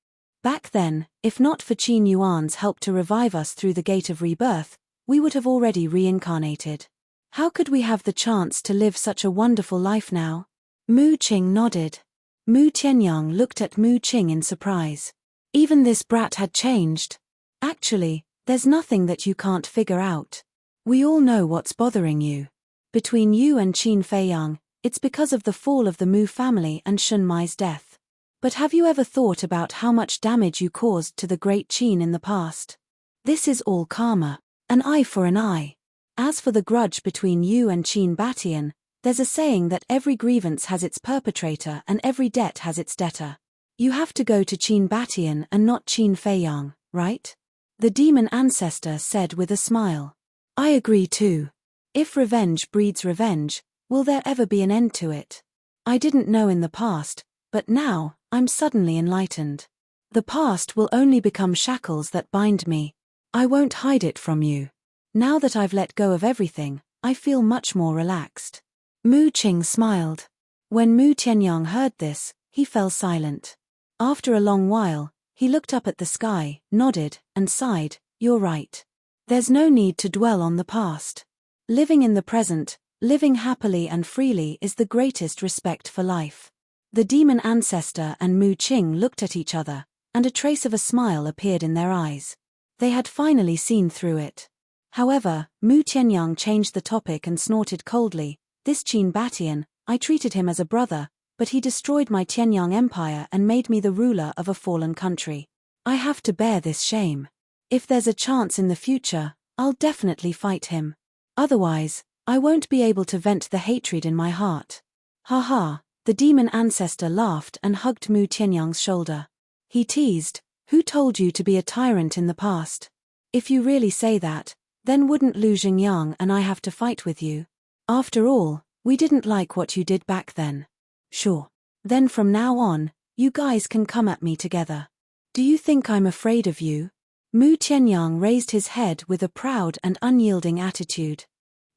Back then, if not for Qin Yuan's help to revive us through the gate of rebirth, we would have already reincarnated. How could we have the chance to live such a wonderful life now? Mu Qing nodded. Mu Tianyang looked at Mu Qing in surprise. Even this brat had changed. Actually, there's nothing that you can't figure out. We all know what's bothering you. Between you and Qin Feiyang, it's because of the fall of the Mu family and Shun Mai's death. But have you ever thought about how much damage you caused to the great Qin in the past? This is all karma, an eye for an eye. As for the grudge between you and Qin Batian, there's a saying that every grievance has its perpetrator and every debt has its debtor. You have to go to Qin Batian and not Qin Feiyang, right? The demon ancestor said with a smile. I agree too. If revenge breeds revenge, will there ever be an end to it? I didn't know in the past, but now, I'm suddenly enlightened. The past will only become shackles that bind me. I won't hide it from you. Now that I've let go of everything, I feel much more relaxed. Mu Qing smiled. When Mu Tianyang heard this, he fell silent. After a long while, he looked up at the sky, nodded, and sighed. You're right. There's no need to dwell on the past. Living in the present, living happily and freely is the greatest respect for life. The demon ancestor and Mu Qing looked at each other, and a trace of a smile appeared in their eyes. They had finally seen through it. However, Mu Tianyang changed the topic and snorted coldly. This Qin Batian, I treated him as a brother, but he destroyed my Tianyang empire and made me the ruler of a fallen country. I have to bear this shame. If there's a chance in the future, I'll definitely fight him. Otherwise, I won't be able to vent the hatred in my heart. Ha ha, the demon ancestor laughed and hugged Mu Tianyang's shoulder. He teased, who told you to be a tyrant in the past? If you really say that, then wouldn't Lu Xingyang and I have to fight with you? After all, we didn't like what you did back then. Sure. Then from now on, you guys can come at me together. Do you think I'm afraid of you? Mu Tianyang raised his head with a proud and unyielding attitude.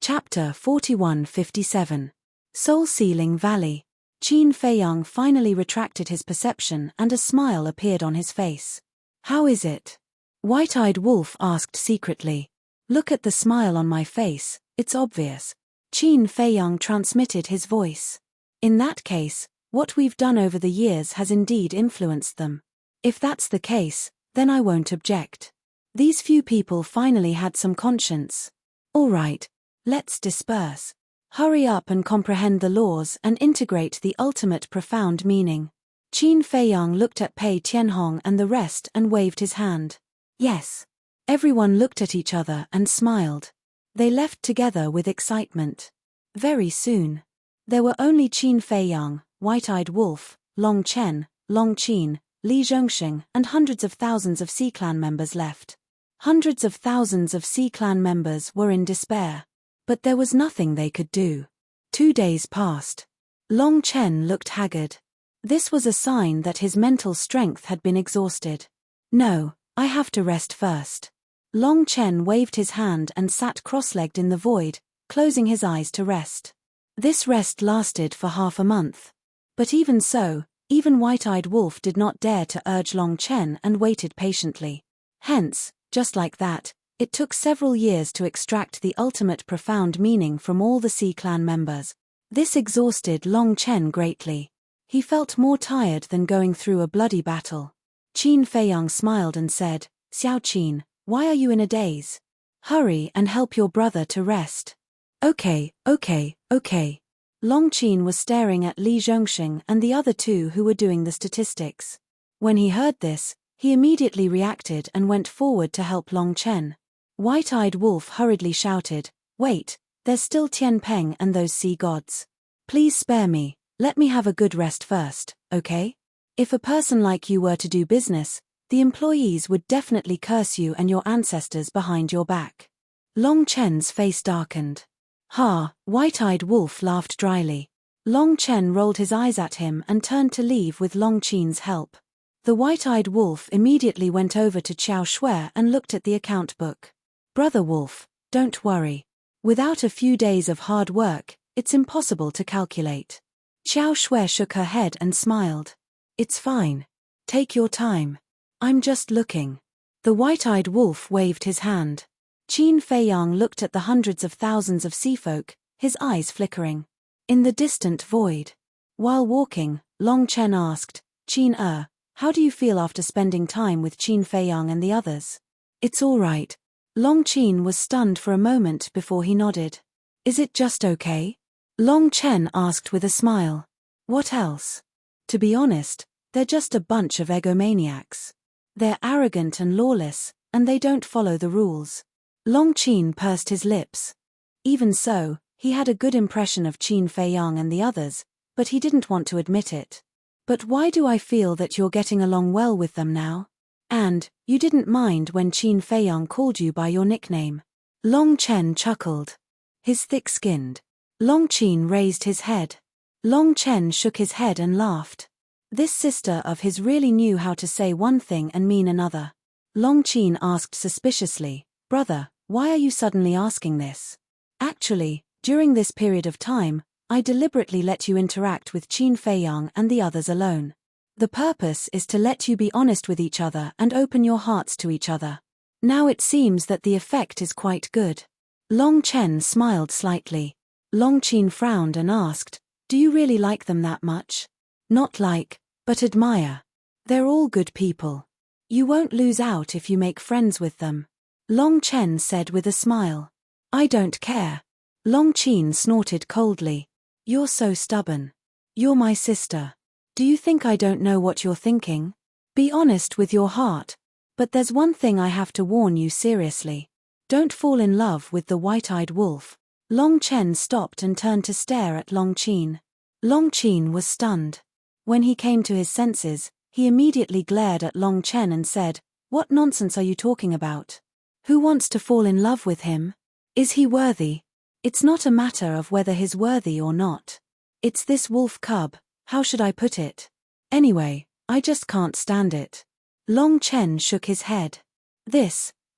Chapter 4157. Soul-Sealing Valley. Qin Feiyang finally retracted his perception and a smile appeared on his face. How is it? White-Eyed Wolf asked secretly. Look at the smile on my face, it's obvious. Qin Feiyang transmitted his voice. In that case, what we've done over the years has indeed influenced them. If that's the case, then I won't object. These few people finally had some conscience. All right, let's disperse. Hurry up and comprehend the laws and integrate the ultimate profound meaning. Qin Feiyang looked at Pei Tianhong and the rest and waved his hand. Yes. Everyone looked at each other and smiled. They left together with excitement. Very soon. There were only Qin Feiyang, White-Eyed Wolf, Long Chen, Long Qin, Li Zhongxing and hundreds of thousands of C-Clan members left. Hundreds of thousands of C-Clan members were in despair. But there was nothing they could do. 2 days passed. Long Chen looked haggard. This was a sign that his mental strength had been exhausted. No, I have to rest first. Long Chen waved his hand and sat cross-legged in the void, closing his eyes to rest. This rest lasted for half a month. But even so, even White-Eyed Wolf did not dare to urge Long Chen and waited patiently. Hence, just like that, it took several years to extract the ultimate profound meaning from all the C-Clan members. This exhausted Long Chen greatly. He felt more tired than going through a bloody battle. Qin Feiyang smiled and said, Xiao Qin, why are you in a daze? Hurry and help your brother to rest. Okay. Long Qin was staring at Li Zhongxing and the other two who were doing the statistics. When he heard this, he immediately reacted and went forward to help Long Chen. White-Eyed Wolf hurriedly shouted, Wait, there's still Tian Peng and those sea gods. Please spare me, let me have a good rest first, okay? If a person like you were to do business, the employees would definitely curse you and your ancestors behind your back. Long Chen's face darkened. Ha, White-Eyed Wolf laughed dryly. Long Chen rolled his eyes at him and turned to leave with Long Qin's help. The white-eyed wolf immediately went over to Xiao Shui and looked at the account book. Brother Wolf, don't worry. Without a few days of hard work, it's impossible to calculate. Xiao Shui shook her head and smiled. It's fine. Take your time. I'm just looking. The white-eyed wolf waved his hand. Qin Feiyang looked at the hundreds of thousands of seafolk, his eyes flickering. In the distant void. While walking, Long Chen asked, Qin how do you feel after spending time with Qin Feiyang and the others? It's all right. Long Qin was stunned for a moment before he nodded. Is it just okay? Long Chen asked with a smile. What else? To be honest, they're just a bunch of egomaniacs. They're arrogant and lawless, and they don't follow the rules. Long Qin pursed his lips. Even so, he had a good impression of Qin Feiyang and the others, but he didn't want to admit it. But why do I feel that you're getting along well with them now? And, you didn't mind when Qin Feiyang called you by your nickname. Long Chen chuckled. His thick-skinned. Long Qin raised his head. Long Chen shook his head and laughed. This sister of his really knew how to say one thing and mean another. Long Qin asked suspiciously, Brother, why are you suddenly asking this? Actually, during this period of time, I deliberately let you interact with Qin Feiyang and the others alone. The purpose is to let you be honest with each other and open your hearts to each other. Now it seems that the effect is quite good. Long Chen smiled slightly. Long Qin frowned and asked, Do you really like them that much? Not like, but admire. They're all good people. You won't lose out if you make friends with them. Long Chen said with a smile. I don't care. Long Qin snorted coldly. You're so stubborn. You're my sister. Do you think I don't know what you're thinking? Be honest with your heart. But there's one thing I have to warn you seriously. Don't fall in love with the white-eyed wolf. Long Chen stopped and turned to stare at Long Qin. Long Qin was stunned. When he came to his senses, he immediately glared at Long Chen and said, What nonsense are you talking about? Who wants to fall in love with him? Is he worthy? It's not a matter of whether he's worthy or not. It's this wolf cub, how should I put it? Anyway, I just can't stand it. Long Chen shook his head.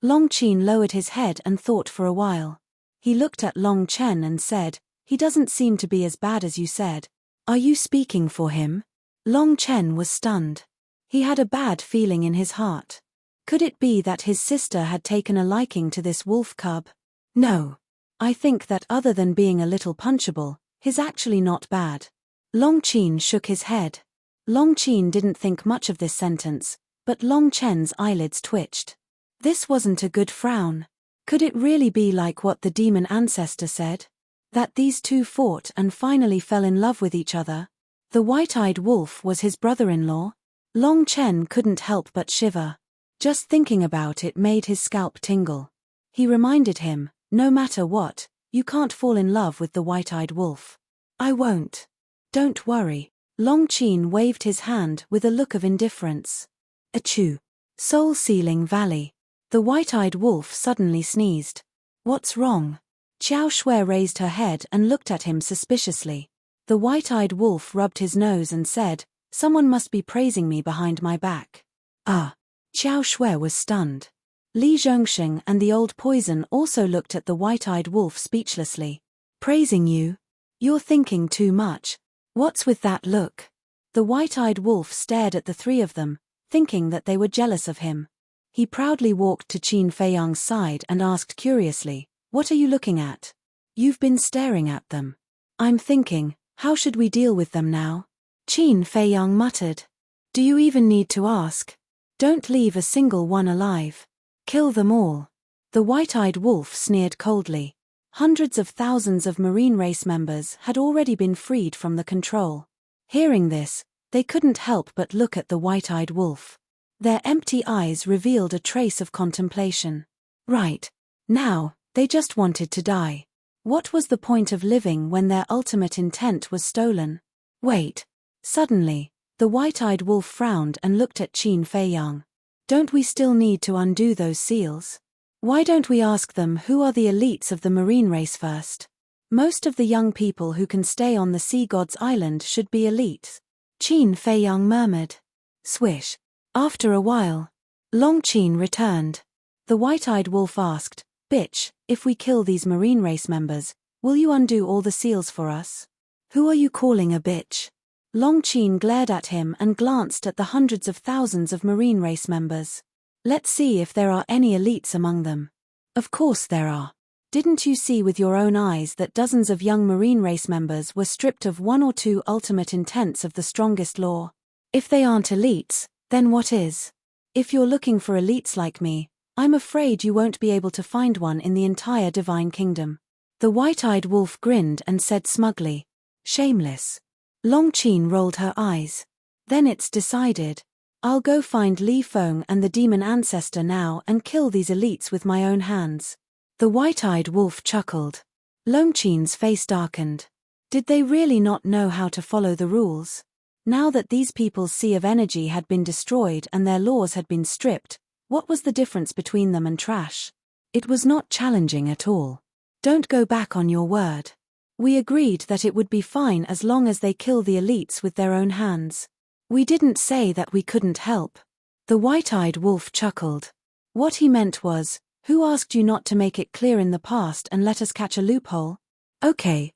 Long Qin lowered his head and thought for a while. He looked at Long Chen and said, He doesn't seem to be as bad as you said. Are you speaking for him? Long Chen was stunned. He had a bad feeling in his heart. Could it be that his sister had taken a liking to this wolf cub? No. I think that other than being a little punchable, he's actually not bad. Long Qin shook his head. Long Qin didn't think much of this sentence, but Long Chen's eyelids twitched. This wasn't a good frown. Could it really be like what the demon ancestor said? That these two fought and finally fell in love with each other? The white-eyed wolf was his brother-in-law? Long Chen couldn't help but shiver. Just thinking about it made his scalp tingle. He reminded him, no matter what, you can't fall in love with the white-eyed wolf. I won't. Don't worry. Long Qin waved his hand with a look of indifference. Achoo. Soul-Sealing Valley. The white-eyed wolf suddenly sneezed. What's wrong? Xiao Shui raised her head and looked at him suspiciously. The white-eyed wolf rubbed his nose and said, Someone must be praising me behind my back. Xiao Shui was stunned. Li Zhongsheng and the old poison also looked at the white-eyed wolf speechlessly. Praising you? You're thinking too much. What's with that look? The white-eyed wolf stared at the three of them, thinking that they were jealous of him. He proudly walked to Qin Feiyang's side and asked curiously, What are you looking at? You've been staring at them. I'm thinking, how should we deal with them now? Qin Feiyang muttered. Do you even need to ask? Don't leave a single one alive. Kill them all. The white-eyed wolf sneered coldly. Hundreds of thousands of marine race members had already been freed from the control. Hearing this, they couldn't help but look at the white-eyed wolf. Their empty eyes revealed a trace of contemplation. Right. Now, they just wanted to die. What was the point of living when their ultimate intent was stolen? Wait. Suddenly, the white-eyed wolf frowned and looked at Qin Feiyang. Don't we still need to undo those seals? Why don't we ask them who are the elites of the marine race first? Most of the young people who can stay on the sea god's island should be elites. Qin Feiyang murmured. Swish. After a while, Long Qin returned. The white-eyed wolf asked, "Bitch, if we kill these marine race members, will you undo all the seals for us?" "Who are you calling a bitch?" Long Qin glared at him and glanced at the hundreds of thousands of marine race members. "Let's see if there are any elites among them." "Of course there are. Didn't you see with your own eyes that dozens of young marine race members were stripped of one or two ultimate intents of the strongest law? If they aren't elites, then what is? If you're looking for elites like me, I'm afraid you won't be able to find one in the entire divine kingdom." The white-eyed wolf grinned and said smugly, "Shameless." Long Qin rolled her eyes. "Then it's decided. I'll go find Li Feng and the demon ancestor now and kill these elites with my own hands." The white-eyed wolf chuckled. Long Qin's face darkened. Did they really not know how to follow the rules? Now that these people's sea of energy had been destroyed and their laws had been stripped, what was the difference between them and trash? It was not challenging at all. "Don't go back on your word. We agreed that it would be fine as long as they kill the elites with their own hands. We didn't say that we couldn't help." The white-eyed wolf chuckled. What he meant was, "Who asked you not to make it clear in the past and let us catch a loophole?" Okay.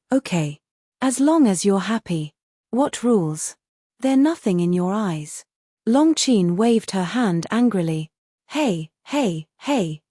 As long as you're happy. What rules? They're nothing in your eyes." Long Qin waved her hand angrily. Hey,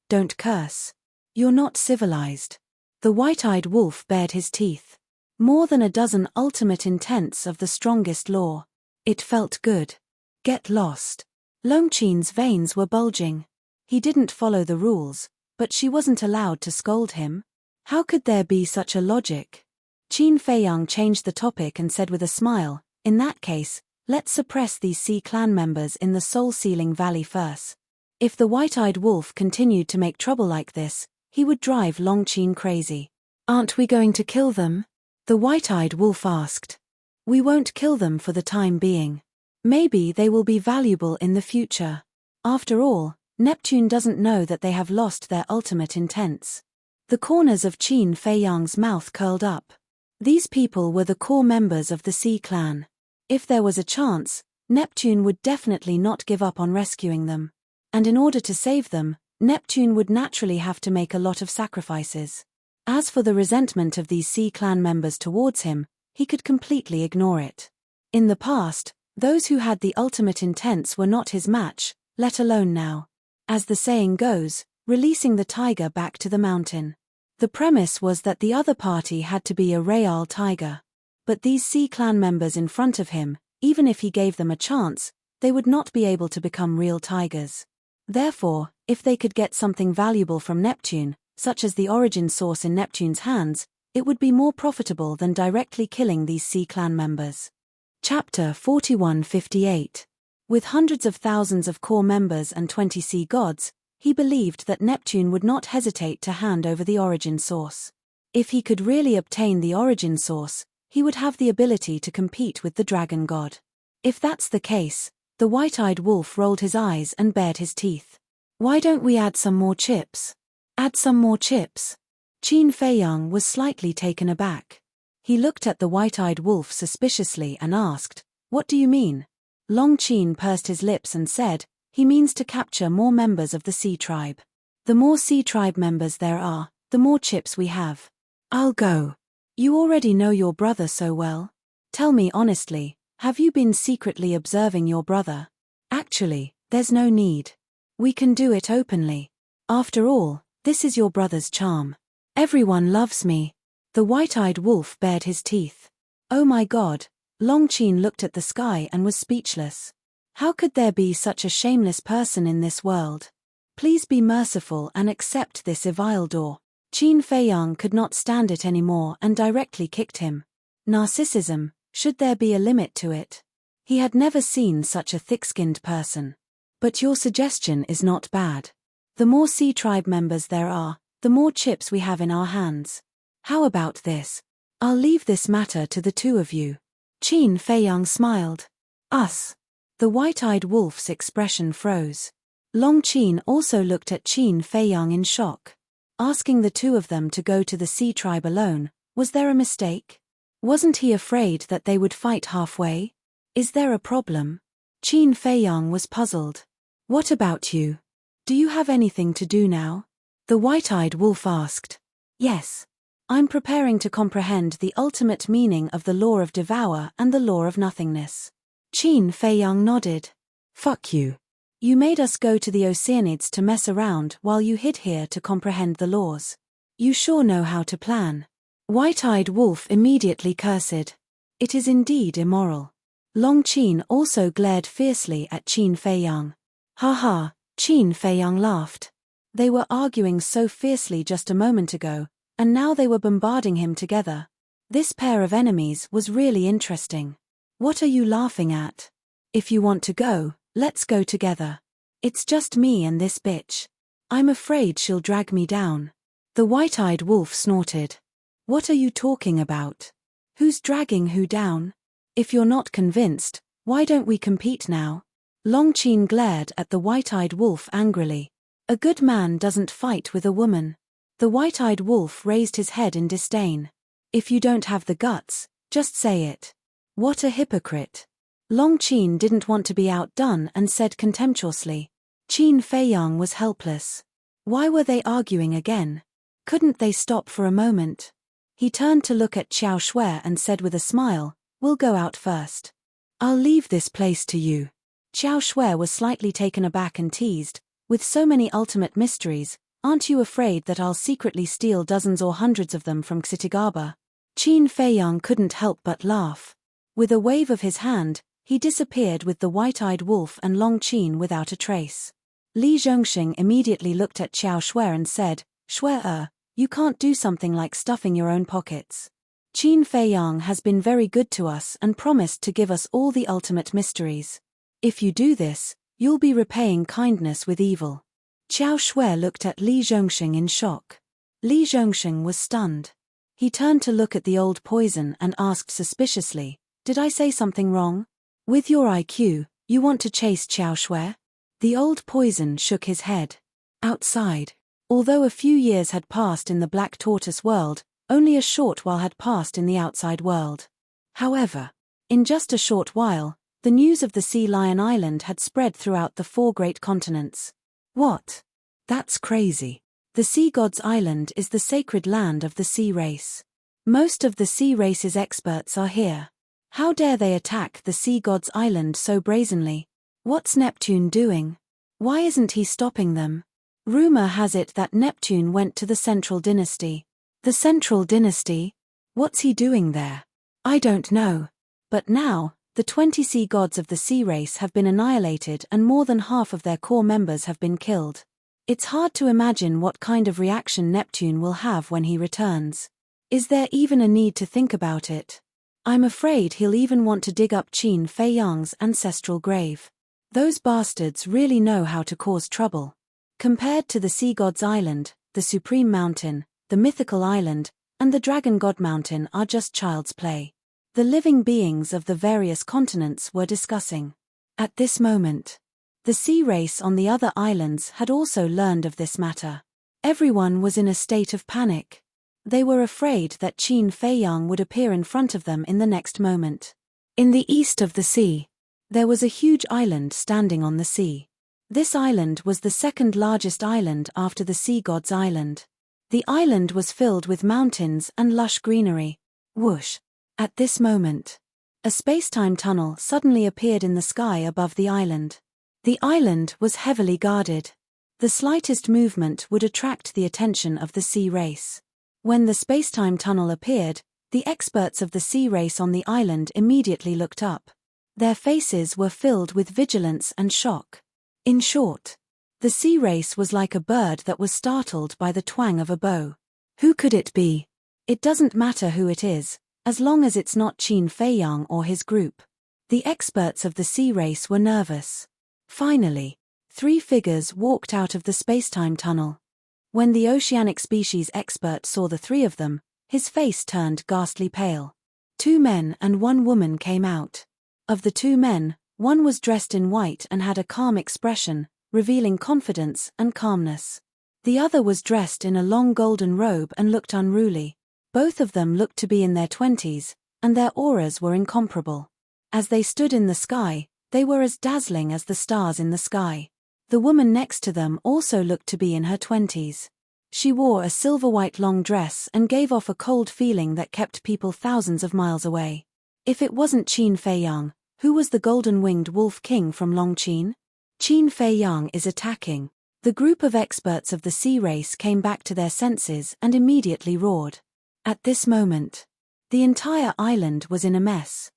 don't curse. You're not civilized." The white-eyed wolf bared his teeth. More than a dozen ultimate intents of the strongest law. It felt good. Get lost. Long Qin's veins were bulging. He didn't follow the rules, but she wasn't allowed to scold him. How could there be such a logic? Qin Feiyang changed the topic and said with a smile, "In that case, let's suppress these Sea clan members in the soul-sealing valley first." If the white-eyed wolf continued to make trouble like this, he would drive Long Qin crazy. "Aren't we going to kill them?" the white-eyed wolf asked. "We won't kill them for the time being. Maybe they will be valuable in the future. After all, Neptune doesn't know that they have lost their ultimate intents." The corners of Qin Feiyang's mouth curled up. These people were the core members of the Sea clan. If there was a chance, Neptune would definitely not give up on rescuing them. And in order to save them, Neptune would naturally have to make a lot of sacrifices. As for the resentment of these Sea clan members towards him, he could completely ignore it. In the past, those who had the ultimate intents were not his match, let alone now. As the saying goes, releasing the tiger back to the mountain. The premise was that the other party had to be a real tiger. But these Sea clan members in front of him, even if he gave them a chance, they would not be able to become real tigers. Therefore, if they could get something valuable from Neptune, such as the origin source in Neptune's hands, it would be more profitable than directly killing these Sea clan members. Chapter 4158. With hundreds of thousands of core members and 20 sea gods, he believed that Neptune would not hesitate to hand over the origin source. If he could really obtain the origin source, he would have the ability to compete with the dragon god. If that's the case, the white-eyed wolf rolled his eyes and bared his teeth. "Why don't we add some more chips?" "Add some more chips?" Qin Feiyang was slightly taken aback. He looked at the white-eyed wolf suspiciously and asked, "What do you mean?" Long Qin pursed his lips and said, "He means to capture more members of the Sea tribe. The more Sea tribe members there are, the more chips we have." "I'll go." "You already know your brother so well. Tell me honestly, have you been secretly observing your brother?" "Actually, there's no need. We can do it openly. After all, this is your brother's charm. Everyone loves me." The white-eyed wolf bared his teeth. Oh my God, Long Qin looked at the sky and was speechless. How could there be such a shameless person in this world? Please be merciful and accept this Evildor. Qin Feiyang could not stand it anymore and directly kicked him. Narcissism, should there be a limit to it? He had never seen such a thick-skinned person. But your suggestion is not bad. The more Sea tribe members there are, the more chips we have in our hands. How about this? I'll leave this matter to the two of you. Qin Feiyang smiled. Us. The white-eyed wolf's expression froze. Long Qin also looked at Qin Feiyang in shock. Asking the two of them to go to the Sea tribe alone, was there a mistake? Wasn't he afraid that they would fight halfway? Is there a problem? Qin Feiyang was puzzled. What about you? Do you have anything to do now? The white-eyed wolf asked. Yes. I'm preparing to comprehend the ultimate meaning of the law of devour and the law of nothingness. Qin Feiyang nodded. Fuck you. You made us go to the Oceanids to mess around while you hid here to comprehend the laws. You sure know how to plan. White-eyed wolf immediately cursed. It is indeed immoral. Long Qin also glared fiercely at Qin Feiyang. Ha ha, Qin Feiyang laughed. They were arguing so fiercely just a moment ago, and now they were bombarding him together. This pair of enemies was really interesting. What are you laughing at? If you want to go, let's go together. It's just me and this bitch. I'm afraid she'll drag me down. The white-eyed wolf snorted. What are you talking about? Who's dragging who down? If you're not convinced, why don't we compete now? Long Qin glared at the white-eyed wolf angrily. A good man doesn't fight with a woman. The white-eyed wolf raised his head in disdain. If you don't have the guts, just say it. What a hypocrite. Long Qin didn't want to be outdone and said contemptuously. Qin Feiyang was helpless. Why were they arguing again? Couldn't they stop for a moment? He turned to look at Xiao Shui and said with a smile, "We'll go out first. I'll leave this place to you." Xiao Shui was slightly taken aback and teased, "With so many ultimate mysteries, aren't you afraid that I'll secretly steal dozens or hundreds of them from Xitigaba?" Qin Feiyang couldn't help but laugh. With a wave of his hand, he disappeared with the white-eyed wolf and Long Qin without a trace. Li Zhongxing immediately looked at Xiao Shui and said, "Shui, you can't do something like stuffing your own pockets. Qin Feiyang has been very good to us and promised to give us all the ultimate mysteries. If you do this, you'll be repaying kindness with evil." Xiao Shui looked at Li Zhongxing in shock. Li Zhongxing was stunned. He turned to look at the old poison and asked suspiciously, "Did I say something wrong? With your IQ, you want to chase Xiao Shui?" The old poison shook his head. Outside. Although a few years had passed in the Black Tortoise world, only a short while had passed in the outside world. However, in just a short while, the news of the Sea Lion Island had spread throughout the 4 great continents. What? That's crazy. The Sea God's Island is the sacred land of the sea race. Most of the sea race's experts are here. How dare they attack the Sea God's Island so brazenly? What's Neptune doing? Why isn't he stopping them? Rumor has it that Neptune went to the Central Dynasty. The Central Dynasty? What's he doing there? I don't know. But now, the 20 sea gods of the sea race have been annihilated and more than half of their core members have been killed. It's hard to imagine what kind of reaction Neptune will have when he returns. Is there even a need to think about it? I'm afraid he'll even want to dig up Qin Feiyang's ancestral grave. Those bastards really know how to cause trouble. Compared to the Sea God's Island, the Supreme Mountain, the Mythical Island, and the Dragon God Mountain are just child's play. The living beings of the various continents were discussing. At this moment, the sea race on the other islands had also learned of this matter. Everyone was in a state of panic. They were afraid that Qin Feiyang would appear in front of them in the next moment. In the east of the sea, there was a huge island standing on the sea. This island was the second largest island after the Sea God's Island. The island was filled with mountains and lush greenery. Whoosh! At this moment, a space-time tunnel suddenly appeared in the sky above the island. The island was heavily guarded. The slightest movement would attract the attention of the sea race. When the space-time tunnel appeared, the experts of the sea race on the island immediately looked up. Their faces were filled with vigilance and shock. In short, the sea race was like a bird that was startled by the twang of a bow. Who could it be? It doesn't matter who it is, as long as it's not Qin Feiyang or his group. The experts of the sea race were nervous. Finally, 3 figures walked out of the spacetime tunnel. When the oceanic species expert saw the 3 of them, his face turned ghastly pale. 2 men and 1 woman came out. Of the 2 men, one was dressed in white and had a calm expression, revealing confidence and calmness. The other was dressed in a long golden robe and looked unruly. Both of them looked to be in their 20s, and their auras were incomparable. As they stood in the sky, They were as dazzling as the stars in the sky. The woman next to them also looked to be in her 20s. She wore a silver-white long dress and gave off a cold feeling that kept people thousands of miles away. If it wasn't Qin Feiyang, who was the golden-winged wolf king from Longqin? Qin Feiyang is attacking. The group of experts of the sea race came back to their senses and immediately roared. At this moment, the entire island was in a mess.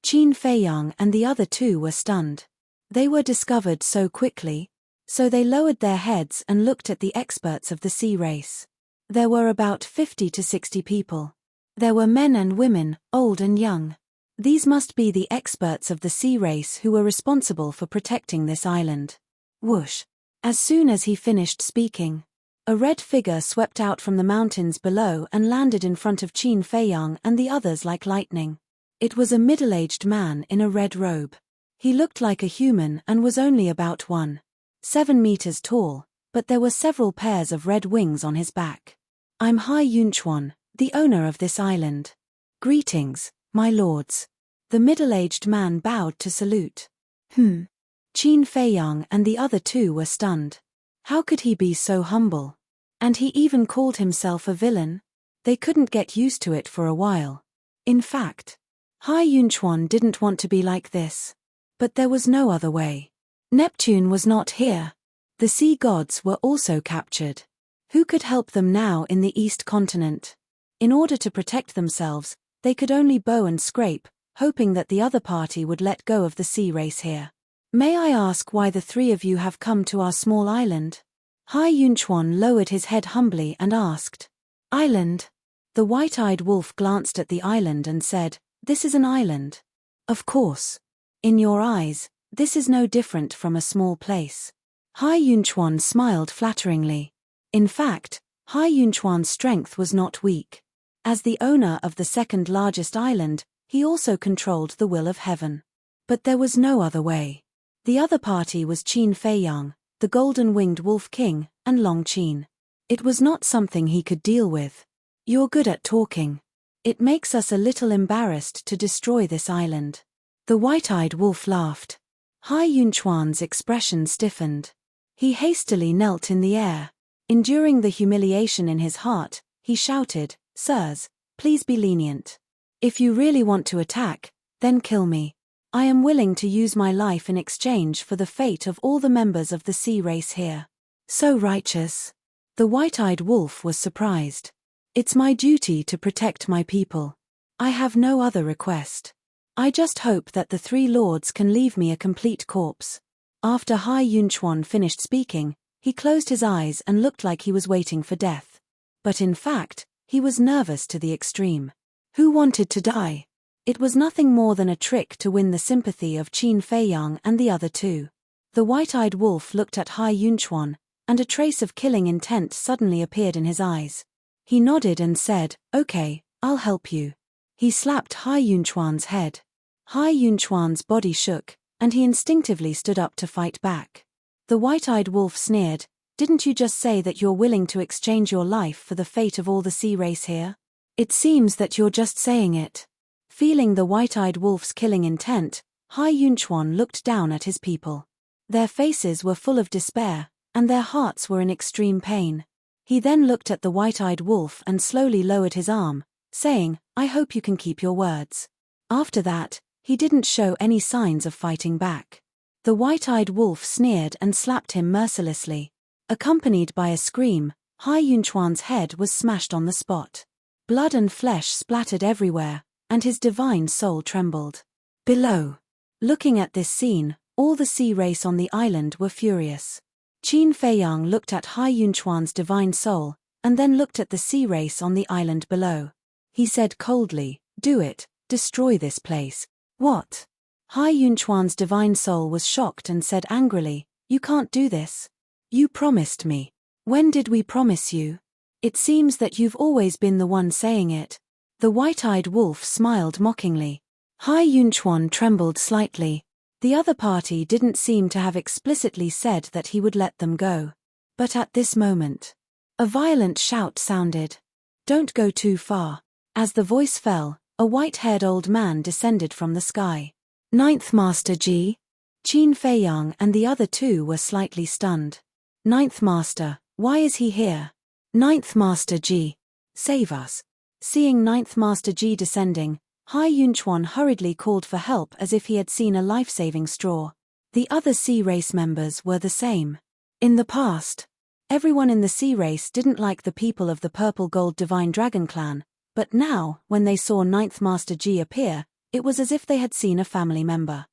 Qin Feiyang and the other two were stunned. They were discovered so quickly, so they lowered their heads and looked at the experts of the sea race. There were about 50 to 60 people. There were men and women, old and young. These must be the experts of the sea race who were responsible for protecting this island. Whoosh! As soon as he finished speaking, a red figure swept out from the mountains below and landed in front of Qin Feiyang and the others like lightning. It was a middle-aged man in a red robe. He looked like a human and was only about 1.7 meters tall, but there were several pairs of red wings on his back. I'm Hai Yunchuan, the owner of this island. Greetings, my lords. The middle-aged man bowed to salute. Qin Feiyang and the other two were stunned. How could he be so humble? And he even called himself a villain? They couldn't get used to it for a while. In fact, Hai Yunchuan didn't want to be like this. But there was no other way. Neptune was not here. The sea gods were also captured. Who could help them now in the East continent? In order to protect themselves, they could only bow and scrape, hoping that the other party would let go of the sea race here. May I ask why the three of you have come to our small island? Hai Yunchuan lowered his head humbly and asked. Island? The white-eyed wolf glanced at the island and said, This is an island. Of course. In your eyes, this is no different from a small place. Hai Yunchuan smiled flatteringly. In fact, Hai Yunchuan's strength was not weak. As the owner of the second largest island, he also controlled the will of heaven. But there was no other way. The other party was Qin Feiyang, the golden-winged wolf king, and Longqin. It was not something he could deal with. You're good at talking. It makes us a little embarrassed to destroy this island. The white-eyed wolf laughed. Hai Yunchuan's expression stiffened. He hastily knelt in the air. Enduring the humiliation in his heart, he shouted, Sirs, please be lenient. If you really want to attack, then kill me. I am willing to use my life in exchange for the fate of all the members of the sea race here. So righteous. The white-eyed wolf was surprised. It's my duty to protect my people. I have no other request. I just hope that the three lords can leave me a complete corpse. After Hai Yunchuan finished speaking, he closed his eyes and looked like he was waiting for death. But in fact, he was nervous to the extreme. Who wanted to die? It was nothing more than a trick to win the sympathy of Qin Feiyang and the other two. The white-eyed wolf looked at Hai Yunchuan, and a trace of killing intent suddenly appeared in his eyes. He nodded and said, Okay, I'll help you. He slapped Hai Yunchuan's head. Hai Yunchuan's body shook, and he instinctively stood up to fight back. The white-eyed wolf sneered, Didn't you just say that you're willing to exchange your life for the fate of all the sea race here? It seems that you're just saying it. Feeling the white-eyed wolf's killing intent, Hai Yunchuan looked down at his people. Their faces were full of despair, and their hearts were in extreme pain. He then looked at the white-eyed wolf and slowly lowered his arm, saying, I hope you can keep your words. After that, he didn't show any signs of fighting back. The white-eyed wolf sneered and slapped him mercilessly. Accompanied by a scream, Hai Yunchuan's head was smashed on the spot. Blood and flesh splattered everywhere, and his divine soul trembled. Below. Looking at this scene, all the sea race on the island were furious. Qin Feiyang looked at Hai Yunchuan's divine soul, and then looked at the sea race on the island below. He said coldly, Do it, destroy this place. What? Hai Yunchuan's divine soul was shocked and said angrily, You can't do this. You promised me. When did we promise you? It seems that you've always been the one saying it. The white-eyed wolf smiled mockingly. Hai Yunchuan trembled slightly. The other party didn't seem to have explicitly said that he would let them go. But at this moment, a violent shout sounded. Don't go too far. As the voice fell, a white-haired old man descended from the sky. Ninth Master Ji? Qin Feiyang and the other two were slightly stunned. Ninth Master, why is he here? Ninth Master Ji, save us. Seeing Ninth Master Ji descending, Hai Yunchuan hurriedly called for help as if he had seen a life-saving straw. The other sea race members were the same. In the past, everyone in the sea race didn't like the people of the Purple Gold Divine Dragon Clan, but now, when they saw Ninth Master Ji appear, it was as if they had seen a family member.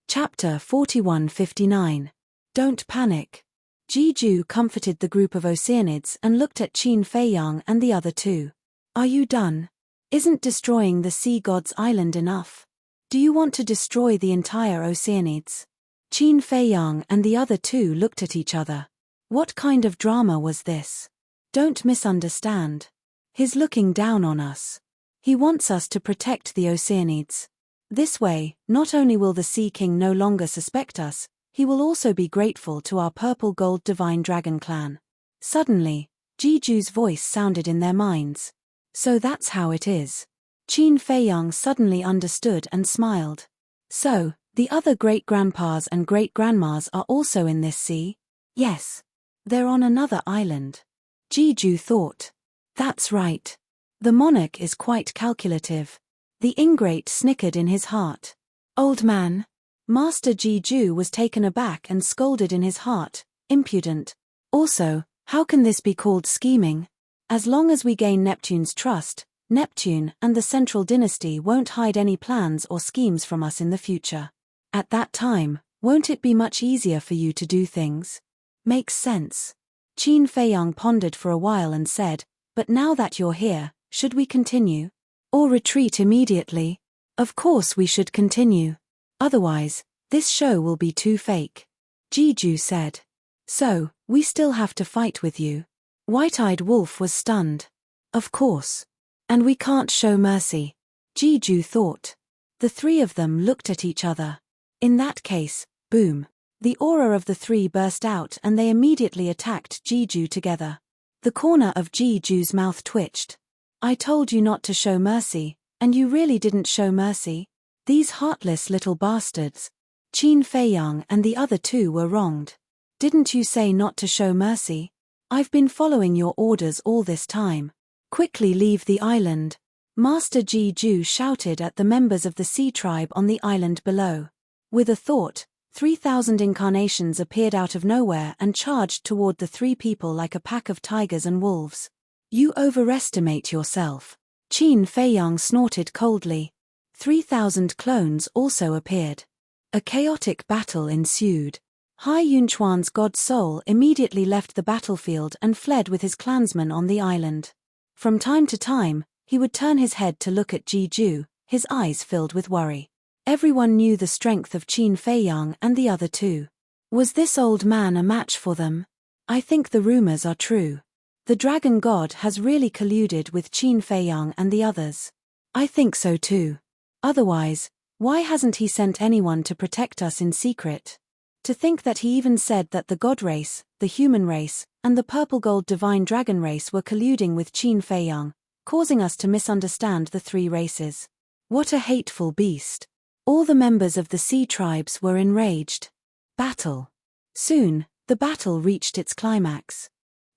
Chapter 4159. Don't panic. Ji comforted the group of Oceanids and looked at Qin Feiyang and the other two. Are you done? Isn't destroying the sea god's island enough? Do you want to destroy the entire Oceanids? Qin Feiyang and the other two looked at each other. What kind of drama was this? Don't misunderstand. He's looking down on us. He wants us to protect the Oceanids. This way, not only will the Sea King no longer suspect us, he will also be grateful to our Purple Gold Divine Dragon Clan. Suddenly, Jiju's voice sounded in their minds. So that's how it is. Qin Feiyang suddenly understood and smiled. So, the other great-grandpas and great-grandmas are also in this sea? Yes. They're on another island. Jiju thought. That's right. The monarch is quite calculative. The ingrate snickered in his heart. Old man. Master Jiju was taken aback and scolded in his heart. Impudent. Also, how can this be called scheming? As long as we gain Neptune's trust, Neptune and the Central Dynasty won't hide any plans or schemes from us in the future. At that time, won't it be much easier for you to do things? Makes sense. Qin Feiyang pondered for a while and said, but now that you're here, should we continue? Or retreat immediately? Of course we should continue. Otherwise, this show will be too fake. Jiju said. So, we still have to fight with you? White-Eyed Wolf was stunned. Of course. And we can't show mercy. Jiju thought. The three of them looked at each other. In that case, boom. The aura of the three burst out and they immediately attacked Jiju together. The corner of Jiju's mouth twitched. I told you not to show mercy, and you really didn't show mercy? These heartless little bastards. Qin Feiyang and the other two were wronged. Didn't you say not to show mercy? I've been following your orders all this time. Quickly leave the island. Master Jiju shouted at the members of the sea tribe on the island below. With a thought, 3,000 incarnations appeared out of nowhere and charged toward the three people like a pack of tigers and wolves. You overestimate yourself. Qin Feiyang snorted coldly. 3,000 clones also appeared. A chaotic battle ensued. Hai Yunchuan's god soul immediately left the battlefield and fled with his clansmen on the island. From time to time, he would turn his head to look at Jiju, his eyes filled with worry. Everyone knew the strength of Qin Feiyang and the other two. Was this old man a match for them? I think the rumors are true. The dragon god has really colluded with Qin Feiyang and the others. I think so too. Otherwise, why hasn't he sent anyone to protect us in secret? To think that he even said that the god race, the human race, and the purple gold divine dragon race were colluding with Qin Feiyang, causing us to misunderstand the three races. What a hateful beast. All the members of the sea tribes were enraged. Battle. Soon, the battle reached its climax.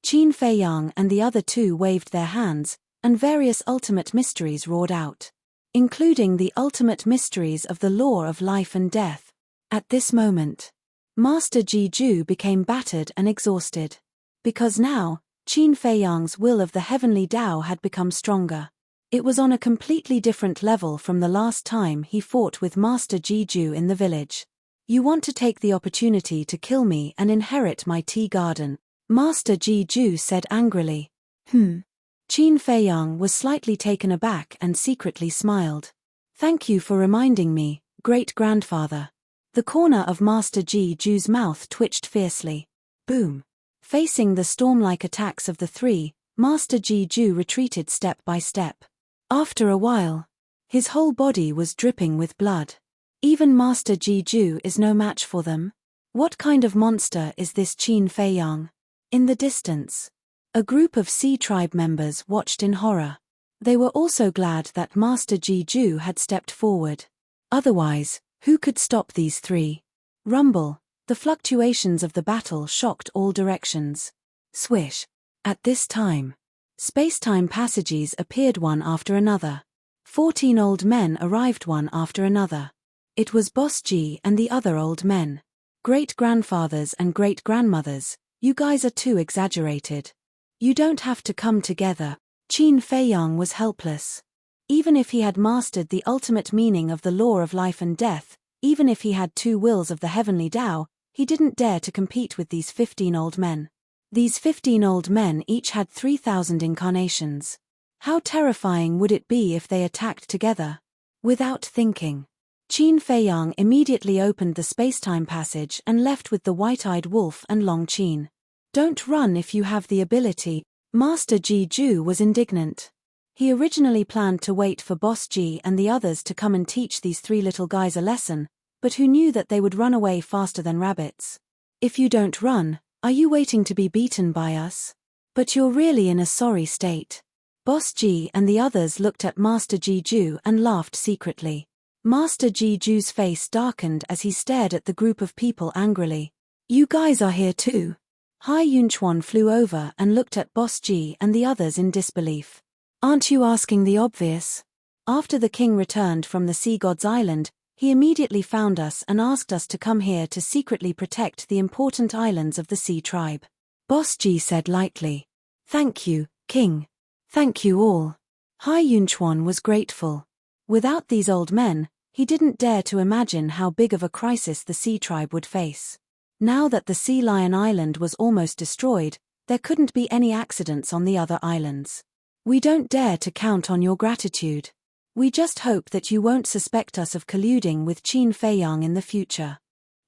Qin Feiyang and the other two waved their hands, and various ultimate mysteries roared out, including the ultimate mysteries of the law of life and death. At this moment, Master Jiju became battered and exhausted. Because now, Qin Feiyang's will of the heavenly Tao had become stronger. It was on a completely different level from the last time he fought with Master Jiju in the village. You want to take the opportunity to kill me and inherit my tea garden, Master Jiju said angrily. Qin Feiyang was slightly taken aback and secretly smiled. Thank you for reminding me, great-grandfather. The corner of Master Jiju's mouth twitched fiercely. Boom. Facing the storm-like attacks of the three, Master Jiju retreated step by step. After a while, his whole body was dripping with blood. Even Master Jiju is no match for them. What kind of monster is this Qin Feiyang? In the distance, a group of sea tribe members watched in horror. They were also glad that Master Jiju had stepped forward. Otherwise, Who could stop these three? Rumble. The fluctuations of the battle shocked all directions. Swish. At this time, space-time passages appeared one after another. 14 old men arrived one after another. It was Boss G and the other old men. Great-grandfathers and great-grandmothers, you guys are too exaggerated. You don't have to come together. Qin Feiyang was helpless. Even if he had mastered the ultimate meaning of the law of life and death, even if he had 2 wills of the heavenly Tao, he didn't dare to compete with these 15 old men. These 15 old men each had 3,000 incarnations. How terrifying would it be if they attacked together? Without thinking, Qin Feiyang immediately opened the space-time passage and left with the white-eyed wolf and Long Qin. Don't run if you have the ability. Master Ji Ju was indignant. He originally planned to wait for Boss G and the others to come and teach these 3 little guys a lesson, but who knew that they would run away faster than rabbits? If you don't run, are you waiting to be beaten by us? But you're really in a sorry state. Boss G and the others looked at Master Ji Ju and laughed secretly. Master Ji Ju's face darkened as he stared at the group of people angrily. You guys are here too? Hai Yunchuan flew over and looked at Boss G and the others in disbelief. Aren't you asking the obvious? After the king returned from the Sea God's Island, he immediately found us and asked us to come here to secretly protect the important islands of the Sea Tribe. Boss G said lightly. Thank you, King. Thank you all. Hai Yunchuan was grateful. Without these old men, he didn't dare to imagine how big of a crisis the Sea Tribe would face. Now that the Sea Lion Island was almost destroyed, there couldn't be any accidents on the other islands. We don't dare to count on your gratitude. We just hope that you won't suspect us of colluding with Qin Feiyang in the future.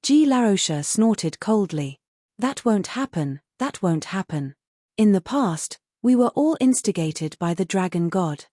Ji Laroche snorted coldly. That won't happen, that won't happen. In the past, we were all instigated by the Dragon God.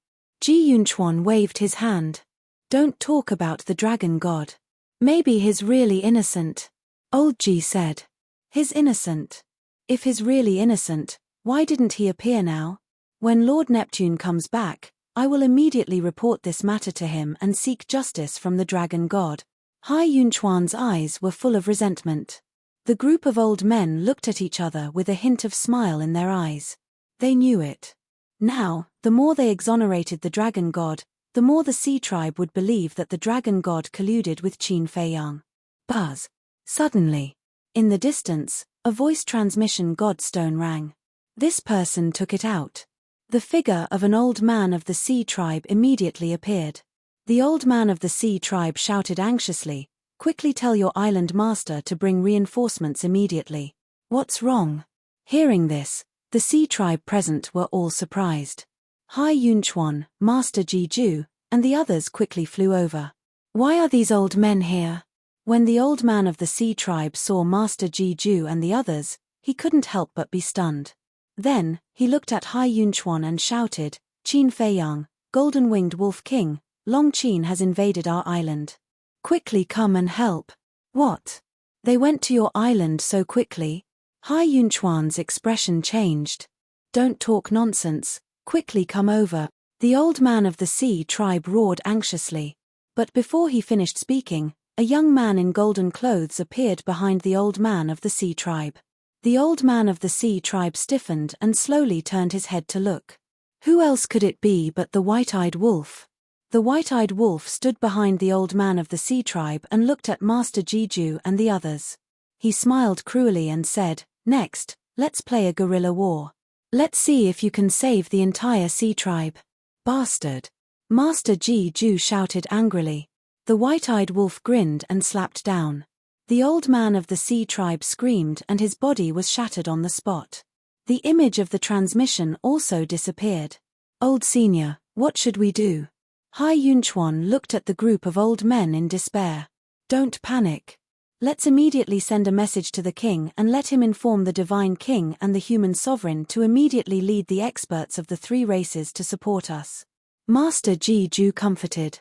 Ji Yunchuan waved his hand. Don't talk about the Dragon God. Maybe he's really innocent. Old Ji said. He's innocent. If he's really innocent, why didn't he appear now? When Lord Neptune comes back, I will immediately report this matter to him and seek justice from the Dragon God. Hai Yunchuan's eyes were full of resentment. The group of old men looked at each other with a hint of smile in their eyes. They knew it. Now, the more they exonerated the Dragon God, the more the Sea Tribe would believe that the Dragon God colluded with Qin Feiyang. Buzz. Suddenly, in the distance, a voice transmission godstone rang. This person took it out. The figure of an old man of the Sea Tribe immediately appeared. The old man of the Sea Tribe shouted anxiously, Quickly tell your island master to bring reinforcements immediately. What's wrong? Hearing this, the Sea Tribe present were all surprised. Hai Yunchuan, Master Ji Ju, and the others quickly flew over. Why are these old men here? When the old man of the Sea Tribe saw Master Ji Ju and the others, he couldn't help but be stunned. Then, he looked at Hai Yunchuan and shouted, Qin Feiyang, Golden-Winged Wolf King, Long Qin has invaded our island. Quickly come and help. What? They went to your island so quickly? Hai Yunchuan's expression changed. Don't talk nonsense, quickly come over. The old man of the Sea Tribe roared anxiously. But before he finished speaking, a young man in golden clothes appeared behind the old man of the Sea Tribe. The old man of the Sea Tribe stiffened and slowly turned his head to look. Who else could it be but the white-eyed wolf? The white-eyed wolf stood behind the old man of the Sea Tribe and looked at Master Ji Ju and the others. He smiled cruelly and said, Next, let's play a guerrilla war. Let's see if you can save the entire Sea Tribe. Bastard! Master Ji Ju shouted angrily. The white-eyed wolf grinned and slapped down. The old man of the Sea Tribe screamed and his body was shattered on the spot. The image of the transmission also disappeared. Old Senior, what should we do? Hai Yunchuan looked at the group of old men in despair. Don't panic. Let's immediately send a message to the king and let him inform the Divine King and the human sovereign to immediately lead the experts of the 3 races to support us. Master Ji Ju comforted.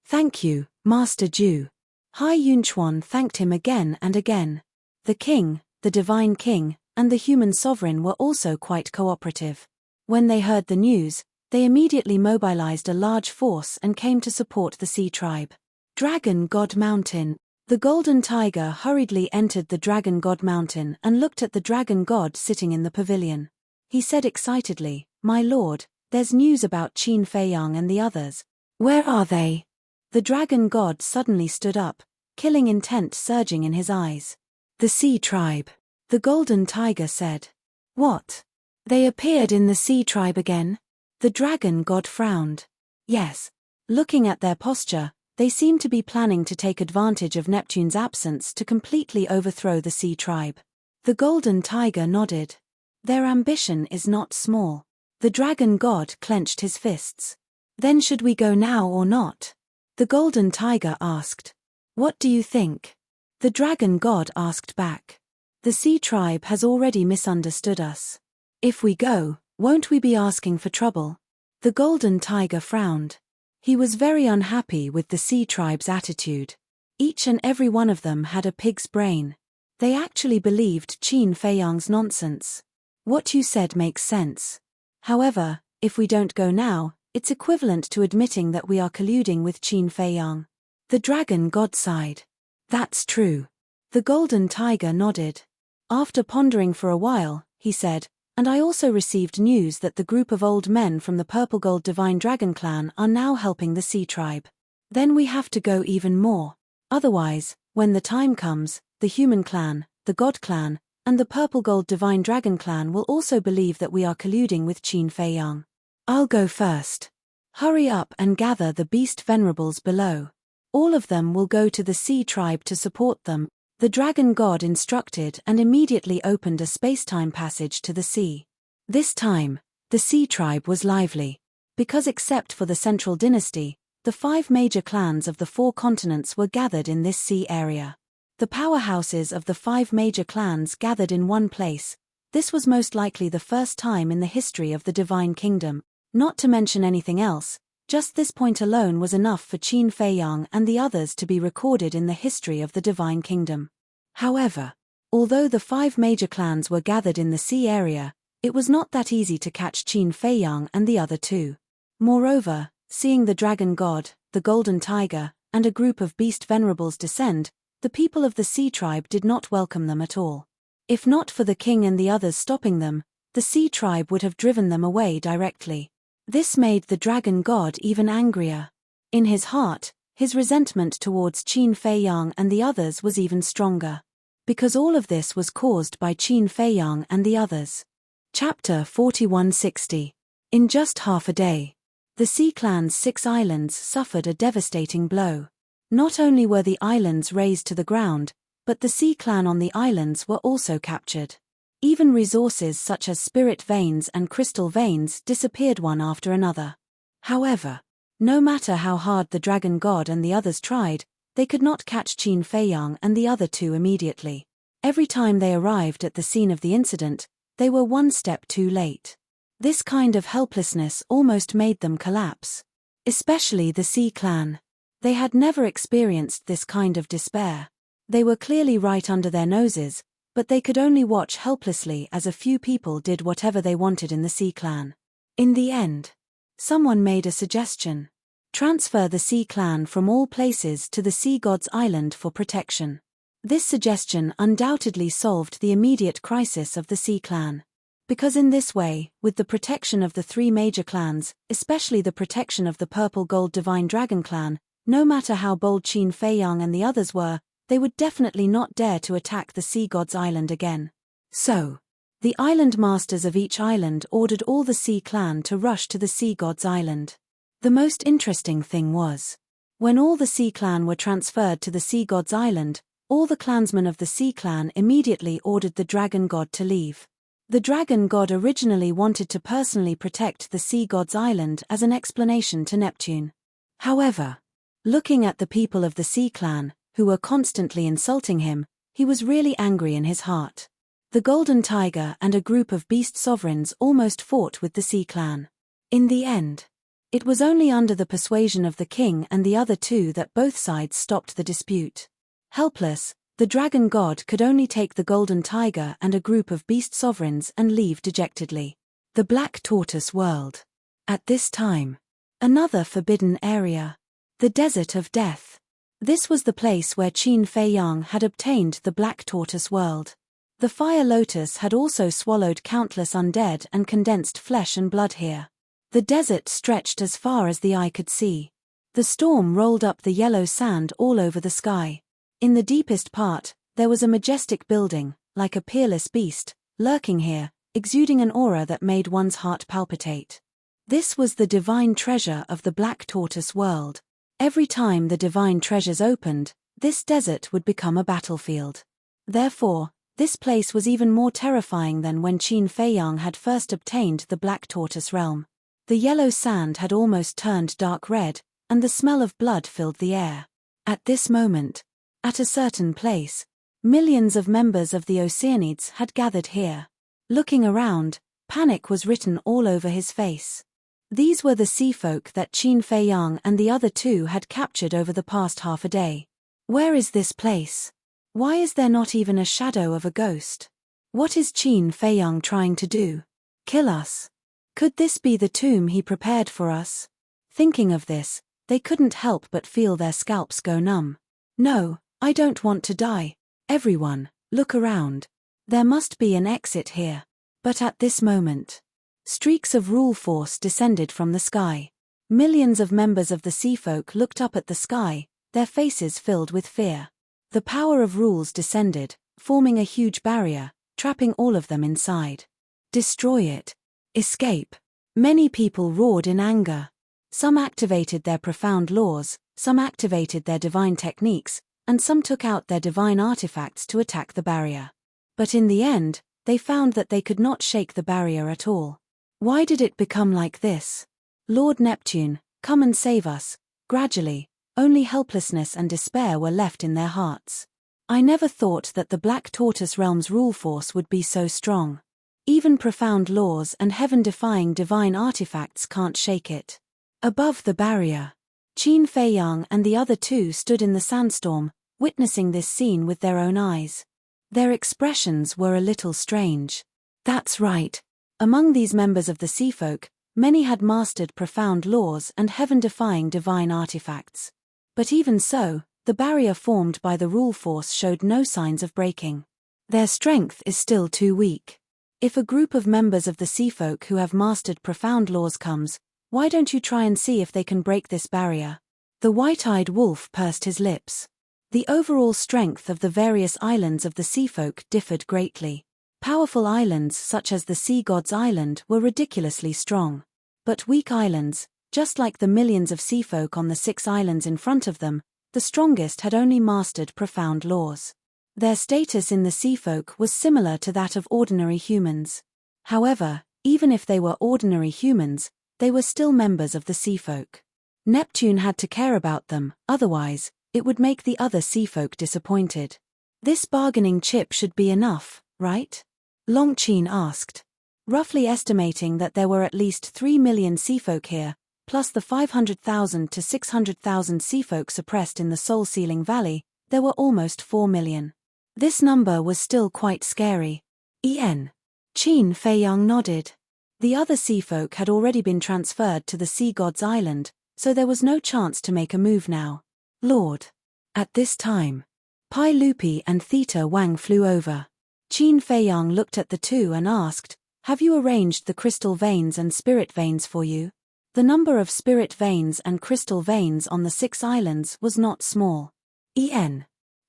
Thank you, Master Ju. Hai Yunchuan thanked him again and again. The king, the Divine King, and the human sovereign were also quite cooperative. When they heard the news, they immediately mobilized a large force and came to support the Sea Tribe. Dragon God Mountain. The Golden Tiger hurriedly entered the Dragon God Mountain and looked at the Dragon God sitting in the pavilion. He said excitedly, "My lord, there's news about Qin Feiyang and the others." "Where are they?" The Dragon God suddenly stood up, killing intent surging in his eyes. "The Sea Tribe," the Golden Tiger said. "What? They appeared in the Sea Tribe again?" The Dragon God frowned. "Yes. Looking at their posture, they seem to be planning to take advantage of Neptune's absence to completely overthrow the Sea Tribe." The Golden Tiger nodded. "Their ambition is not small." The Dragon God clenched his fists. "Then should we go now or not?" The Golden Tiger asked. "What do you think?" The Dragon God asked back. "The Sea Tribe has already misunderstood us. If we go, won't we be asking for trouble?" The Golden Tiger frowned. He was very unhappy with the Sea Tribe's attitude. Each and every one of them had a pig's brain. They actually believed Qin Feiyang's nonsense. "What you said makes sense. However, if we don't go now, it's equivalent to admitting that we are colluding with Qin Feiyang." The Dragon God sighed. "That's true." The Golden Tiger nodded. After pondering for a while, he said, "And I also received news that the group of old men from the Purple Gold Divine Dragon Clan are now helping the Sea Tribe. Then we have to go even more. Otherwise, when the time comes, the Human Clan, the God Clan, and the Purple Gold Divine Dragon Clan will also believe that we are colluding with Qin Feiyang. I'll go first. Hurry up and gather the beast venerables below. All of them will go to the Sea Tribe to support them." The Dragon God instructed and immediately opened a space-time passage to the sea. This time, the Sea Tribe was lively. Because except for the Central Dynasty, the 5 major clans of the 4 continents were gathered in this sea area. The powerhouses of the 5 major clans gathered in one place. This was most likely the first time in the history of the Divine Kingdom. Not to mention anything else, just this point alone was enough for Qin Feiyang and the others to be recorded in the history of the Divine Kingdom. However, although the 5 major clans were gathered in the sea area, it was not that easy to catch Qin Feiyang and the other 2. Moreover, seeing the Dragon God, the Golden Tiger, and a group of beast venerables descend, the people of the Sea Tribe did not welcome them at all. If not for the king and the others stopping them, the Sea Tribe would have driven them away directly. This made the Dragon God even angrier. In his heart, his resentment towards Qin Feiyang and the others was even stronger. Because all of this was caused by Qin Feiyang and the others. Chapter 4160. In just half a day, the Sea Clan's 6 islands suffered a devastating blow. Not only were the islands razed to the ground, but the Sea Clan on the islands were also captured. Even resources such as spirit veins and crystal veins disappeared one after another. However, no matter how hard the Dragon God and the others tried, they could not catch Qin Feiyang and the other 2 immediately. Every time they arrived at the scene of the incident, they were one step too late. This kind of helplessness almost made them collapse. Especially the Sea Clan. They had never experienced this kind of despair. They were clearly right under their noses, but they could only watch helplessly as a few people did whatever they wanted in the Sea Clan. In the end, someone made a suggestion. Transfer the Sea Clan from all places to the Sea God's Island for protection. This suggestion undoubtedly solved the immediate crisis of the Sea Clan. Because in this way, with the protection of the 3 major clans, especially the protection of the Purple Gold Divine Dragon Clan, no matter how bold Qin Feiyang and the others were, they would definitely not dare to attack the Sea God's Island again. So, the island masters of each island ordered all the Sea Clan to rush to the Sea God's Island. The most interesting thing was, when all the Sea Clan were transferred to the Sea God's Island, all the clansmen of the Sea Clan immediately ordered the Dragon God to leave. The Dragon God originally wanted to personally protect the Sea God's Island as an explanation to Neptune. However, looking at the people of the Sea Clan, who were constantly insulting him, he was really angry in his heart. The Golden Tiger and a group of beast sovereigns almost fought with the Sea Clan. In the end, it was only under the persuasion of the king and the other 2 that both sides stopped the dispute. Helpless, the Dragon God could only take the Golden Tiger and a group of beast sovereigns and leave dejectedly. The Black Tortoise World. At this time, another forbidden area. The Desert of Death. This was the place where Qin Fei Yang had obtained the Black Tortoise world. The Fire Lotus had also swallowed countless undead and condensed flesh and blood here. The desert stretched as far as the eye could see. The storm rolled up the yellow sand all over the sky. In the deepest part, there was a majestic building, like a peerless beast, lurking here, exuding an aura that made one's heart palpitate. This was the divine treasure of the Black Tortoise world. Every time the divine treasures opened, this desert would become a battlefield. Therefore, this place was even more terrifying than when Qin Fei Yang had first obtained the Black Tortoise realm. The yellow sand had almost turned dark red, and the smell of blood filled the air. At this moment, at a certain place, millions of members of the Oceanids had gathered here. Looking around, panic was written all over his face. These were the sea folk that Qin Fei Yang and the other two had captured over the past half a day. Where is this place? Why is there not even a shadow of a ghost? What is Qin Fei Yang trying to do? Kill us? Could this be the tomb he prepared for us? Thinking of this, they couldn't help but feel their scalps go numb. No, I don't want to die. Everyone, look around. There must be an exit here. But at this moment, streaks of rule force descended from the sky. Millions of members of the sea folk looked up at the sky, their faces filled with fear. The power of rules descended, forming a huge barrier, trapping all of them inside. Destroy it. Escape. Many people roared in anger. Some activated their profound laws, some activated their divine techniques, and some took out their divine artifacts to attack the barrier. But in the end, they found that they could not shake the barrier at all. Why did it become like this? Lord Neptune, come and save us. Gradually, only helplessness and despair were left in their hearts. I never thought that the Black Tortoise realm's rule force would be so strong. Even profound laws and heaven-defying divine artifacts can't shake it. Above the barrier, Qin Fei Yang and the other two stood in the sandstorm, witnessing this scene with their own eyes. Their expressions were a little strange. That's right. Among these members of the sea folk, many had mastered profound laws and heaven-defying divine artifacts. But even so, the barrier formed by the rule force showed no signs of breaking. Their strength is still too weak. If a group of members of the sea folk who have mastered profound laws comes, why don't you try and see if they can break this barrier? The white-eyed wolf pursed his lips. The overall strength of the various islands of the sea folk differed greatly. Powerful islands such as the Sea God's Island were ridiculously strong. But weak islands, just like the millions of sea folk on the 6 islands in front of them, the strongest had only mastered profound laws. Their status in the sea folk was similar to that of ordinary humans. However, even if they were ordinary humans, they were still members of the sea folk. Neptune had to care about them, otherwise, it would make the other sea folk disappointed. This bargaining chip should be enough, right? Longqin asked. Roughly estimating that there were at least 3 million sea folk here, plus the 500,000 to 600,000 sea folk suppressed in the Soul-Sealing Valley, there were almost 4 million. This number was still quite scary. Qin Fei Yang nodded. The other sea folk had already been transferred to the Sea God's Island, so there was no chance to make a move now. Lord. At this time, Pai Lupi and Theta Wang flew over. Qin Fei Yang looked at the two and asked, "Have you arranged the crystal veins and spirit veins for you?" The number of spirit veins and crystal veins on the 6 islands was not small.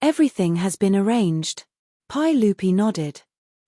Everything has been arranged. Pai Lupi nodded.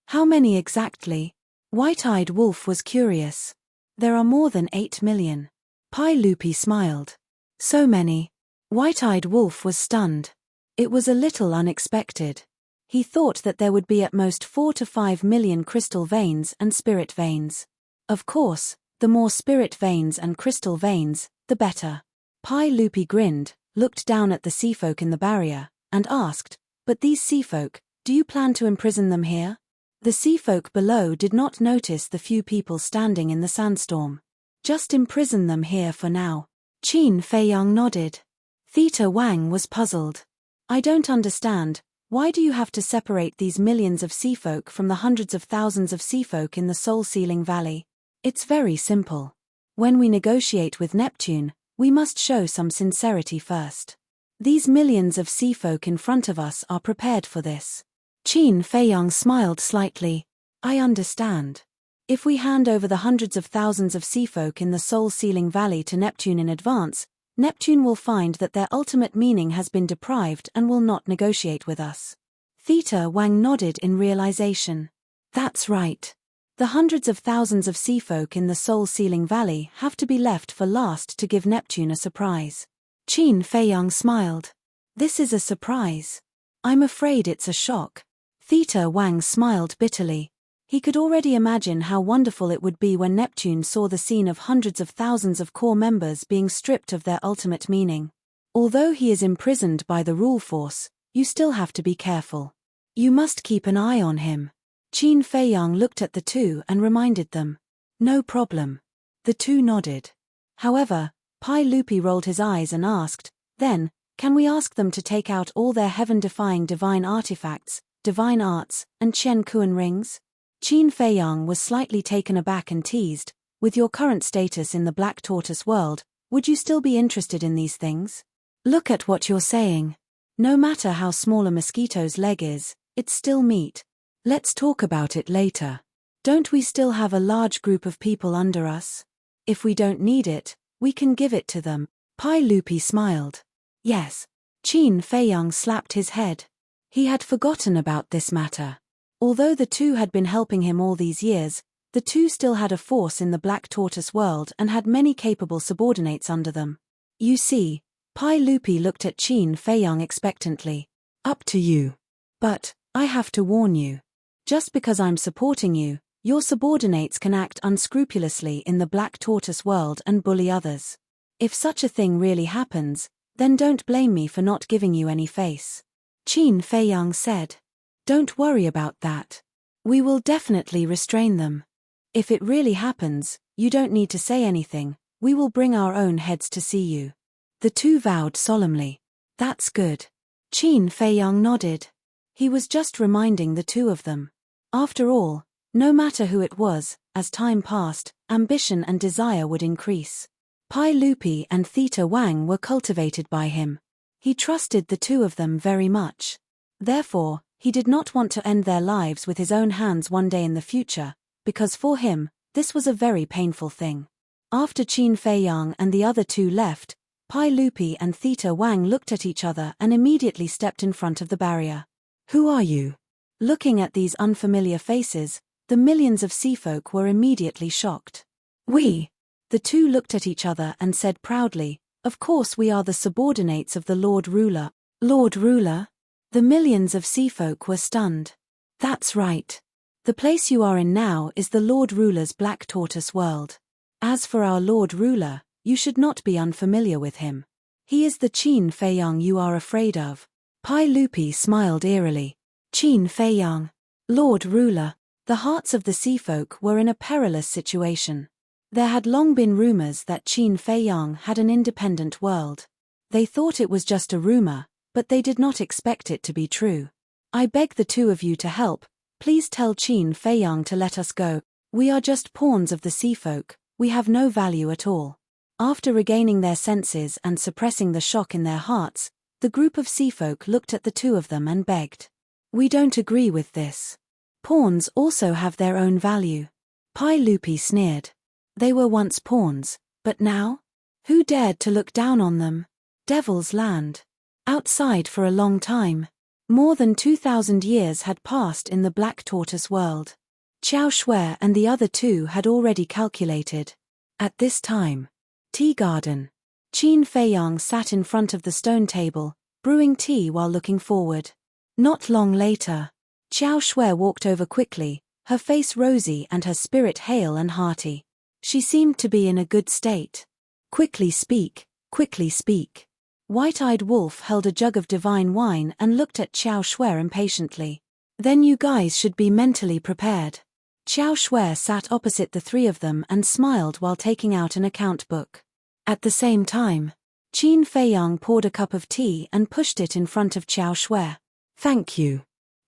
How many exactly? White-eyed Wolf was curious. There are more than 8 million. Pai Lupi smiled. So many. White-eyed Wolf was stunned. It was a little unexpected. He thought that there would be at most 4 to 5 million crystal veins and spirit veins. Of course, the more spirit veins and crystal veins, the better. Pai Lupi grinned, looked down at the seafolk in the barrier, and asked, "But these seafolk, do you plan to imprison them here?" The seafolk below did not notice the few people standing in the sandstorm. "Just imprison them here for now." Qin Fei Yang nodded. Theta Wang was puzzled. "I don't understand, why do you have to separate these millions of seafolk from the hundreds of thousands of seafolk in the Soul-Sealing Valley? It's very simple. When we negotiate with Neptune, we must show some sincerity first. These millions of sea folk in front of us are prepared for this. Qin Feiyang smiled slightly. I understand. If we hand over the hundreds of thousands of sea folk in the soul-sealing valley to Neptune in advance, Neptune will find that their ultimate meaning has been deprived and will not negotiate with us. Theta Wang nodded in realization. That's right. The hundreds of thousands of sea folk in the soul-sealing valley have to be left for last to give Neptune a surprise. Qin Feiyang smiled. This is a surprise. I'm afraid it's a shock. Theta Wang smiled bitterly. He could already imagine how wonderful it would be when Neptune saw the scene of hundreds of thousands of core members being stripped of their ultimate meaning. Although he is imprisoned by the rule force, you still have to be careful. You must keep an eye on him. Qin Feiyang looked at the two and reminded them. No problem. The two nodded. However, Pai Lupi rolled his eyes and asked, then, can we ask them to take out all their heaven-defying divine artifacts, divine arts, and Chen Kuan rings? Qin Feiyang was slightly taken aback and teased, with your current status in the Black Tortoise world, would you still be interested in these things? Look at what you're saying. No matter how small a mosquito's leg is, it's still meat. Let's talk about it later. Don't we still have a large group of people under us? If we don't need it, we can give it to them. Pai Lupi smiled. Yes. Qin Feiyang slapped his head. He had forgotten about this matter. Although the two had been helping him all these years, the two still had a force in the Black Tortoise world and had many capable subordinates under them. You see, Pai Lupi looked at Qin Feiyang expectantly. Up to you. But, I have to warn you. Just because I'm supporting you, your subordinates can act unscrupulously in the Black Tortoise world and bully others. If such a thing really happens, then don't blame me for not giving you any face. Qin Feiyang said. Don't worry about that. We will definitely restrain them. If it really happens, you don't need to say anything, we will bring our own heads to see you. The two vowed solemnly. That's good. Qin Feiyang nodded. He was just reminding the two of them. After all, no matter who it was, as time passed, ambition and desire would increase. Pai Lupi and Theta Wang were cultivated by him. He trusted the two of them very much. Therefore, he did not want to end their lives with his own hands one day in the future, because for him, this was a very painful thing. After Qin Feiyang and the other two left, Pai Lupi and Theta Wang looked at each other and immediately stepped in front of the barrier. Who are you? Looking at these unfamiliar faces, the millions of sea folk were immediately shocked. We. The two looked at each other and said proudly, of course we are the subordinates of the Lord Ruler. Lord Ruler? The millions of sea folk were stunned. That's right. The place you are in now is the Lord Ruler's Black Tortoise world. As for our Lord Ruler, you should not be unfamiliar with him. He is the Qin Feiyang you are afraid of. Pai Lupi smiled eerily. Qin Feiyang. Lord Ruler. The hearts of the sea folk were in a perilous situation. There had long been rumors that Qin Feiyang had an independent world. They thought it was just a rumor, but they did not expect it to be true. I beg the two of you to help, please tell Qin Feiyang to let us go. We are just pawns of the sea folk, we have no value at all. After regaining their senses and suppressing the shock in their hearts, the group of sea folk looked at the two of them and begged. We don't agree with this. Pawns also have their own value. Pai Lupi sneered. They were once pawns, but now? Who dared to look down on them? Devil's Land. Outside for a long time. More than 2,000 years had passed in the Black Tortoise world. Xiao Shui and the other two had already calculated. At this time. Tea garden. Qin Feiyang sat in front of the stone table, brewing tea while looking forward. Not long later. Xiao Shui walked over quickly, her face rosy and her spirit hale and hearty. She seemed to be in a good state. Quickly speak, quickly speak. White-eyed Wolf held a jug of divine wine and looked at Xiao Shui impatiently. Then you guys should be mentally prepared. Xiao Shui sat opposite the three of them and smiled while taking out an account book. At the same time, Qin Feiyang poured a cup of tea and pushed it in front of Xiao Shui. Thank you.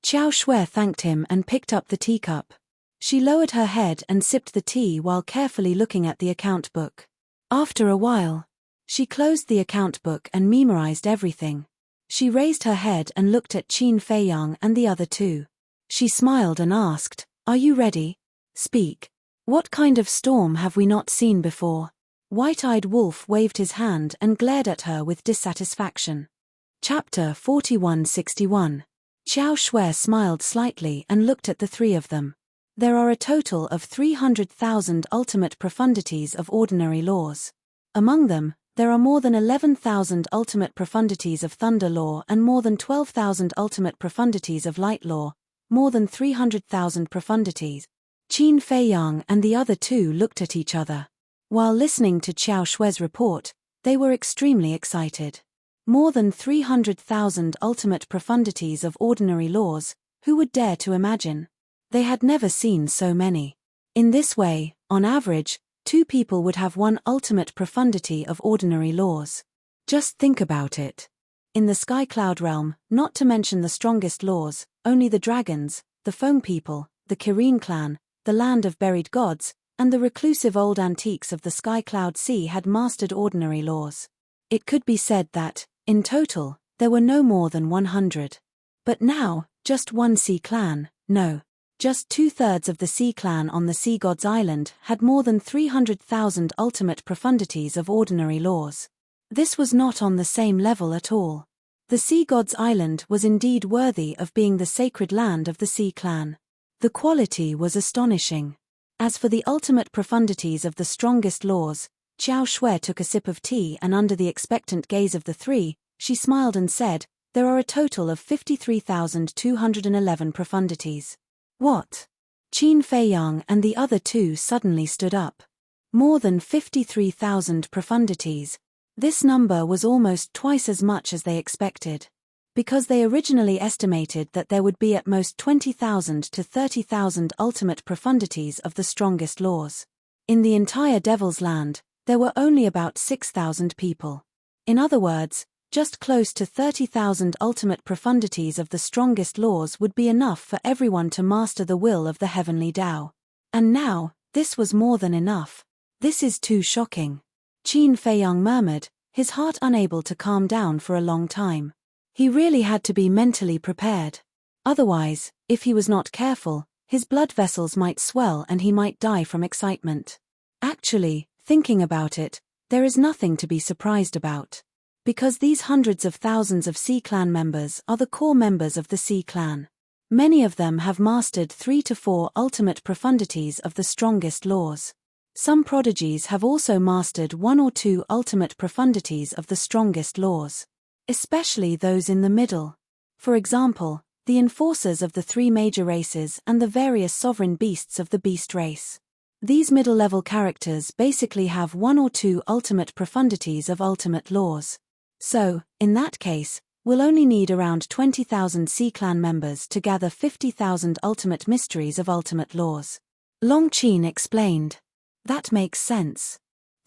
Xiao Shui thanked him and picked up the teacup. She lowered her head and sipped the tea while carefully looking at the account book. After a while, She closed the account book and memorized everything. She raised her head and looked at Qin Feiyang and the other two. She smiled and asked, "Are you ready? Speak. What kind of storm have we not seen before?" White-eyed Wolf waved his hand and glared at her with dissatisfaction. Chapter 4161. Xiao Shui smiled slightly and looked at the three of them. There are a total of 300,000 ultimate profundities of ordinary laws. Among them, there are more than 11,000 ultimate profundities of thunder law and more than 12,000 ultimate profundities of light law, more than 300,000 profundities. Qin Feiyang and the other two looked at each other. While listening to Xiao Shui's report, they were extremely excited. More than 300,000 ultimate profundities of ordinary laws, who would dare to imagine? They had never seen so many. In this way, on average, 2 people would have 1 ultimate profundity of ordinary laws. Just think about it. In the Sky Cloud realm, not to mention the strongest laws, only the dragons, the foam people, the Kirin clan, the land of buried gods, and the reclusive old antiques of the Sky Cloud Sea had mastered ordinary laws. It could be said that, in total, there were no more than 100. But now, just 1 sea clan, no. Just 2/3 of the sea clan on the Sea God's Island had more than 300,000 ultimate profundities of ordinary laws. This was not on the same level at all. The Sea God's Island was indeed worthy of being the sacred land of the Sea Clan. The quality was astonishing. As for the ultimate profundities of the strongest laws, Xiao Shui took a sip of tea and under the expectant gaze of the three, she smiled and said, "There are a total of 53,211 profundities." What? Qin Feiyang and the other two suddenly stood up. More than 53,000 profundities. This number was almost twice as much as they expected. Because they originally estimated that there would be at most 20,000 to 30,000 ultimate profundities of the strongest laws. In the entire Devil's Land, there were only about 6,000 people. In other words, just close to 30,000 ultimate profundities of the strongest laws would be enough for everyone to master the will of the heavenly Tao. And now, this was more than enough. This is too shocking. Qin Feiyang murmured, his heart unable to calm down for a long time. He really had to be mentally prepared. Otherwise, if he was not careful, his blood vessels might swell and he might die from excitement. Actually, thinking about it, there is nothing to be surprised about. Because these hundreds of thousands of Sea Clan members are the core members of the Sea Clan. Many of them have mastered 3 to 4 ultimate profundities of the strongest laws. Some prodigies have also mastered 1 or 2 ultimate profundities of the strongest laws. Especially those in the middle. For example, the enforcers of the 3 major races and the various sovereign beasts of the beast race. These middle-level characters basically have 1 or 2 ultimate profundities of ultimate laws. So, in that case, we'll only need around 20,000 Sea Clan members to gather 50,000 ultimate mysteries of ultimate laws. Long Qin explained. That makes sense.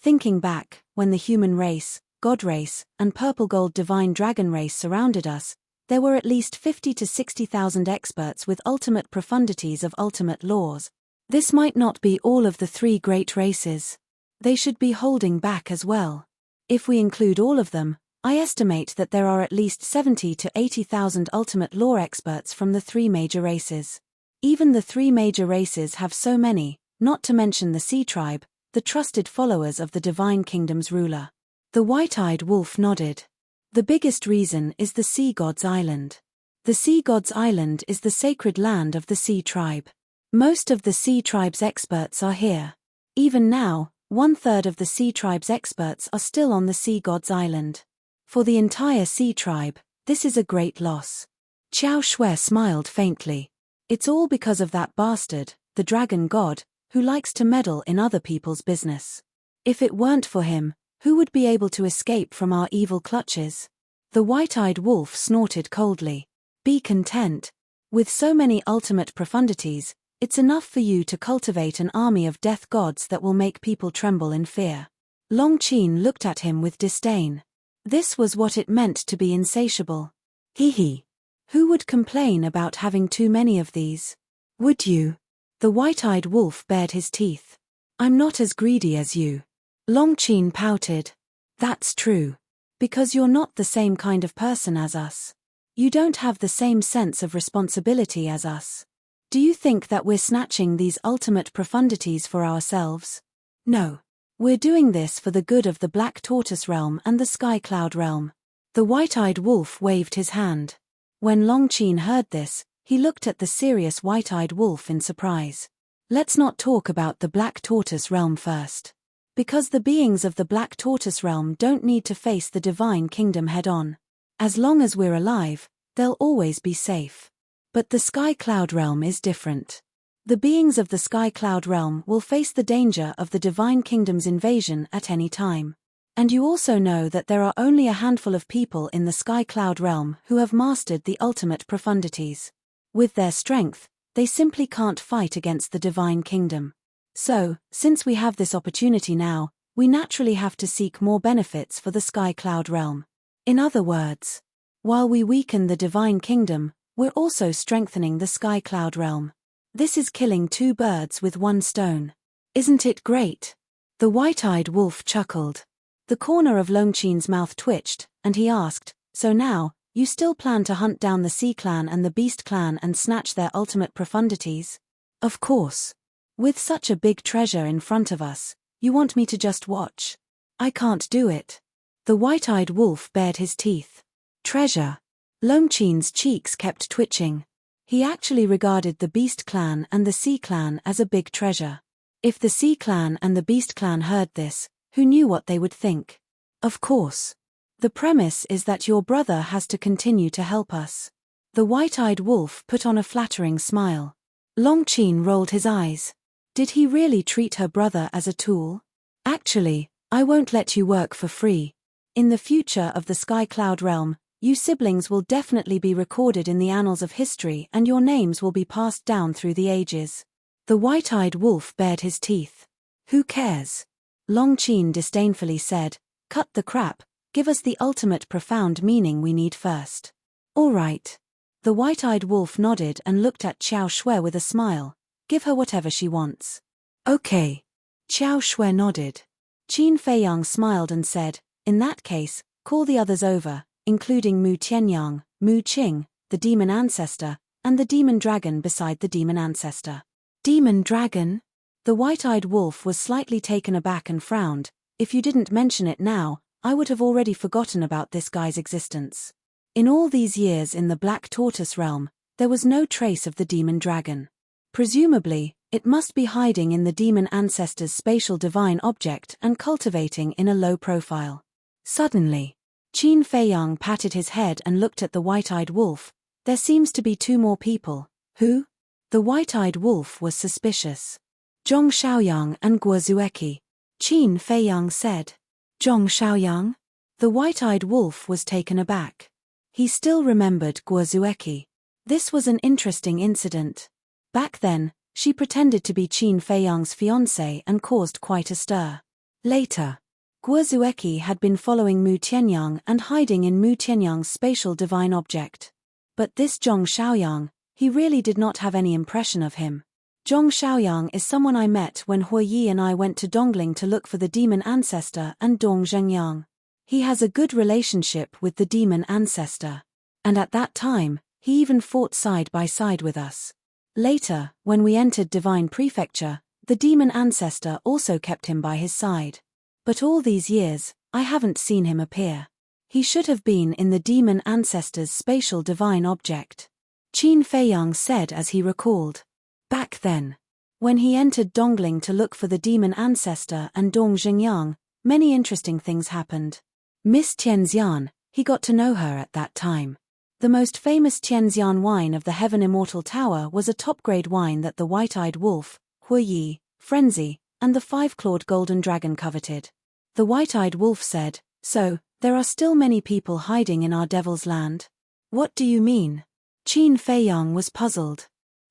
Thinking back, when the human race, God race, and purple gold divine dragon race surrounded us, there were at least 50 to 60,000 experts with ultimate profundities of ultimate laws. This might not be all of the 3 great races. They should be holding back as well. If we include all of them, I estimate that there are at least 70 to 80,000 ultimate law experts from the 3 major races. Even the 3 major races have so many, not to mention the Sea Tribe, the trusted followers of the Divine Kingdom's ruler. The white-eyed wolf nodded. The biggest reason is the Sea God's Island. The Sea God's Island is the sacred land of the Sea Tribe. Most of the Sea Tribe's experts are here. Even now, 1/3 of the Sea Tribe's experts are still on the Sea God's Island. For the entire Sea Tribe, this is a great loss. Xiao Shui smiled faintly. It's all because of that bastard, the dragon god, who likes to meddle in other people's business. If it weren't for him, who would be able to escape from our evil clutches? The white-eyed wolf snorted coldly. Be content. With so many ultimate profundities, it's enough for you to cultivate an army of death gods that will make people tremble in fear. Long Qin looked at him with disdain. This was what it meant to be insatiable. Hee. Who would complain about having too many of these? Would you? The white-eyed wolf bared his teeth. I'm not as greedy as you. Long Qin pouted. That's true. Because you're not the same kind of person as us. You don't have the same sense of responsibility as us. Do you think that we're snatching these ultimate profundities for ourselves? No. We're doing this for the good of the Black Tortoise realm and the Sky Cloud realm. The white-eyed wolf waved his hand. When Longqin heard this, he looked at the serious white-eyed wolf in surprise. Let's not talk about the Black Tortoise realm first. Because the beings of the Black Tortoise realm don't need to face the divine kingdom head-on. As long as we're alive, they'll always be safe. But the Sky Cloud realm is different. The beings of the Sky Cloud realm will face the danger of the divine kingdom's invasion at any time. And you also know that there are only a handful of people in the Sky Cloud realm who have mastered the ultimate profundities. With their strength, they simply can't fight against the divine kingdom. So, since we have this opportunity now, we naturally have to seek more benefits for the Sky Cloud realm. In other words, while we weaken the divine kingdom, we're also strengthening the Sky Cloud realm. This is killing two birds with one stone. Isn't it great? The white-eyed wolf chuckled. The corner of Longqin's mouth twitched, and he asked, "So now, you still plan to hunt down the Sea Clan and the Beast Clan and snatch their ultimate profundities?" "Of course. With such a big treasure in front of us, you want me to just watch? I can't do it." The white-eyed wolf bared his teeth. Treasure. Longqin's cheeks kept twitching. He actually regarded the Beast Clan and the Sea Clan as a big treasure. If the Sea Clan and the Beast Clan heard this, who knew what they would think? Of course. The premise is that your brother has to continue to help us. The white-eyed wolf put on a flattering smile. Longqin rolled his eyes. Did he really treat her brother as a tool? Actually, I won't let you work for free. In the future of the Sky Cloud realm, you siblings will definitely be recorded in the annals of history and your names will be passed down through the ages. The white-eyed wolf bared his teeth. Who cares? Longqin disdainfully said, "Cut the crap, give us the ultimate profound meaning we need first." All right. The white-eyed wolf nodded and looked at Xiao Shui with a smile. Give her whatever she wants. Okay. Xiao Shui nodded. Qin Feiyang smiled and said, "In that case, call the others over, including Mu Tianyang, Mu Qing, the demon ancestor, and the demon dragon beside the demon ancestor." Demon dragon? The white-eyed wolf was slightly taken aback and frowned. If you didn't mention it now, I would have already forgotten about this guy's existence. In all these years in the Black Tortoise realm, there was no trace of the demon dragon. Presumably, it must be hiding in the demon ancestor's spatial divine object and cultivating in a low profile. Suddenly, Qin Feiyang patted his head and looked at the white-eyed wolf. There seems to be two more people. Who? The white-eyed wolf was suspicious. Zhong Xiaoyang and Guo Zueki. Qin Feiyang said. Zhong Xiaoyang? The white-eyed wolf was taken aback. He still remembered Guo Zueki. This was an interesting incident. Back then, she pretended to be Qin Feiyang's fiancée and caused quite a stir. Later, Guo Zueki had been following Mu Tianyang and hiding in Mu Tianyang's spatial divine object. But this Zhong Xiaoyang, he really did not have any impression of him. Zhong Xiaoyang is someone I met when Huo Yi and I went to Dongling to look for the demon ancestor and Dong Zhengyang. He has a good relationship with the demon ancestor. And at that time, he even fought side by side with us. Later, when we entered Divine Prefecture, the demon ancestor also kept him by his side. But all these years, I haven't seen him appear. He should have been in the demon ancestor's spatial divine object. Qin Feiyang said as he recalled. Back then, when he entered Dongling to look for the demon ancestor and Dong Zhengyang, many interesting things happened. Miss Tianxian, he got to know her at that time. The most famous Tianxian wine of the Heaven Immortal Tower was a top-grade wine that the white-eyed wolf, Huo Yi, Frenzy, and the five-clawed golden dragon coveted. The white-eyed wolf said, "So, there are still many people hiding in our devil's land?" "What do you mean?" Qin Feiyang was puzzled.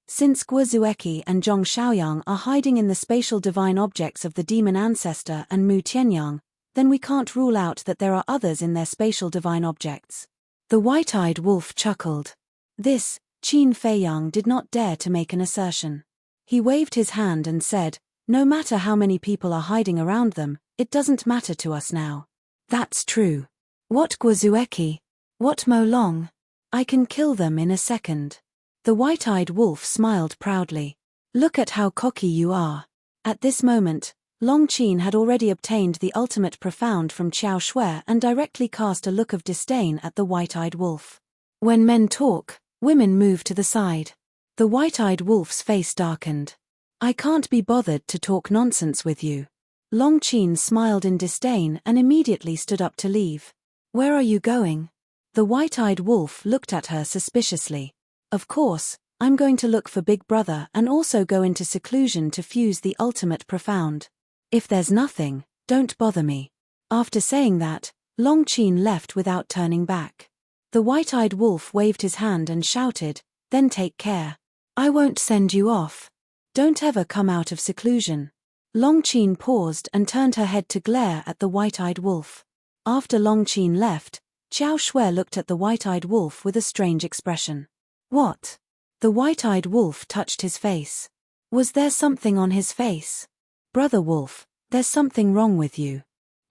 Since Guo Zueki and Zhong Xiaoyang are hiding in the spatial divine objects of the demon ancestor and Mu Tianyang, then we can't rule out that there are others in their spatial divine objects. The white-eyed wolf chuckled. This, Qin Feiyang did not dare to make an assertion. He waved his hand and said, "No matter how many people are hiding around them, it doesn't matter to us now. That's true. What Guazueki? What Mo Long? I can kill them in a second. The white-eyed wolf smiled proudly. Look at how cocky you are. At this moment, Long Qin had already obtained the ultimate profound from Qiao Shui and directly cast a look of disdain at the white-eyed wolf. When men talk, women move to the side. The white-eyed wolf's face darkened. I can't be bothered to talk nonsense with you. Long Qin smiled in disdain and immediately stood up to leave. Where are you going? The white-eyed wolf looked at her suspiciously. Of course, I'm going to look for Big Brother and also go into seclusion to fuse the ultimate profound. If there's nothing, don't bother me. After saying that, Long Qin left without turning back. The white-eyed wolf waved his hand and shouted, then take care. I won't send you off. Don't ever come out of seclusion. Long Qin paused and turned her head to glare at the white-eyed wolf. After Long Qin left, Qiao Shui looked at the white-eyed wolf with a strange expression. What? The white-eyed wolf touched his face. Was there something on his face? Brother Wolf, there's something wrong with you.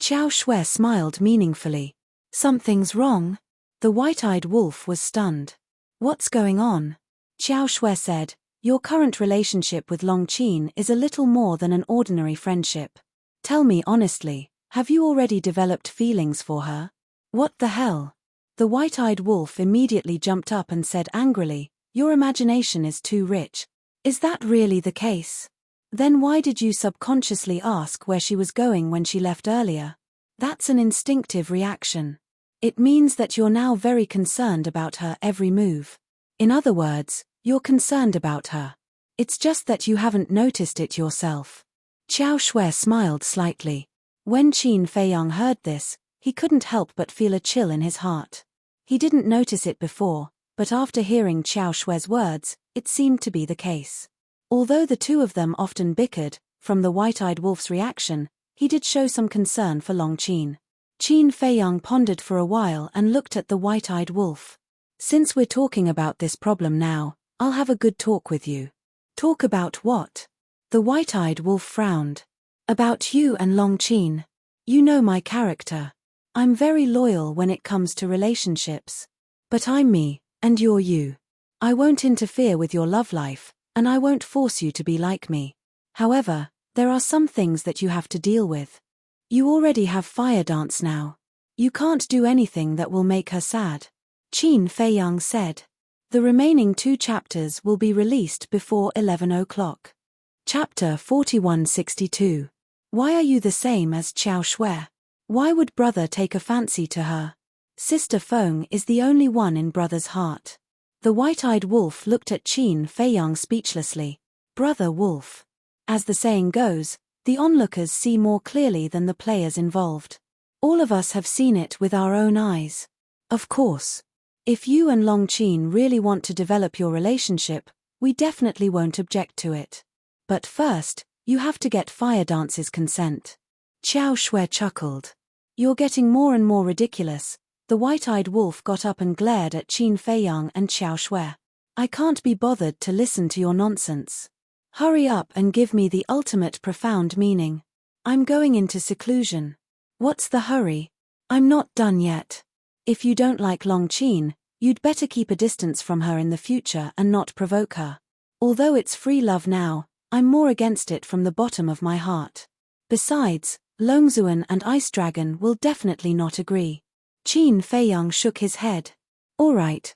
Qiao Shui smiled meaningfully. Something's wrong? The white-eyed wolf was stunned. What's going on? Qiao Shui said, your current relationship with Long Qin is a little more than an ordinary friendship. Tell me honestly, have you already developed feelings for her? What the hell? The white-eyed wolf immediately jumped up and said angrily, your imagination is too rich. Is that really the case? Then why did you subconsciously ask where she was going when she left earlier? That's an instinctive reaction. It means that you're now very concerned about her every move. In other words, you're concerned about her. It's just that you haven't noticed it yourself. Qiao Shui smiled slightly. When Qin Feiyang heard this, he couldn't help but feel a chill in his heart. He didn't notice it before, but after hearing Qiao Shui's words, it seemed to be the case. Although the two of them often bickered, from the white-eyed wolf's reaction, he did show some concern for Long Qin. Qin Feiyang pondered for a while and looked at the white-eyed wolf. Since we're talking about this problem now, I'll have a good talk with you. Talk about what? The white-eyed wolf frowned. About you and Long Qin. You know my character. I'm very loyal when it comes to relationships. But I'm me, and you're you. I won't interfere with your love life, and I won't force you to be like me. However, there are some things that you have to deal with. You already have Fire Dance now. You can't do anything that will make her sad. Qin Feiyang said. The remaining 2 chapters will be released before 11 o'clock. Chapter 4162. Why are you the same as Qiao Shui? Why would brother take a fancy to her? Sister Feng is the only one in brother's heart. The white-eyed wolf looked at Qin Feiyang speechlessly. Brother wolf. As the saying goes, the onlookers see more clearly than the players involved. All of us have seen it with our own eyes. Of course. If you and Long Qin really want to develop your relationship, we definitely won't object to it. But first, you have to get Fire Dance's consent. Qiao Shui chuckled. You're getting more and more ridiculous. The white-eyed wolf got up and glared at Qin Feiyang and Qiao Shui. I can't be bothered to listen to your nonsense. Hurry up and give me the ultimate profound meaning. I'm going into seclusion. What's the hurry? I'm not done yet. If you don't like Long Qin, you'd better keep a distance from her in the future and not provoke her. Although it's free love now, I'm more against it from the bottom of my heart. Besides, Longzuan and Ice Dragon will definitely not agree. Qin Feiyang shook his head. All right.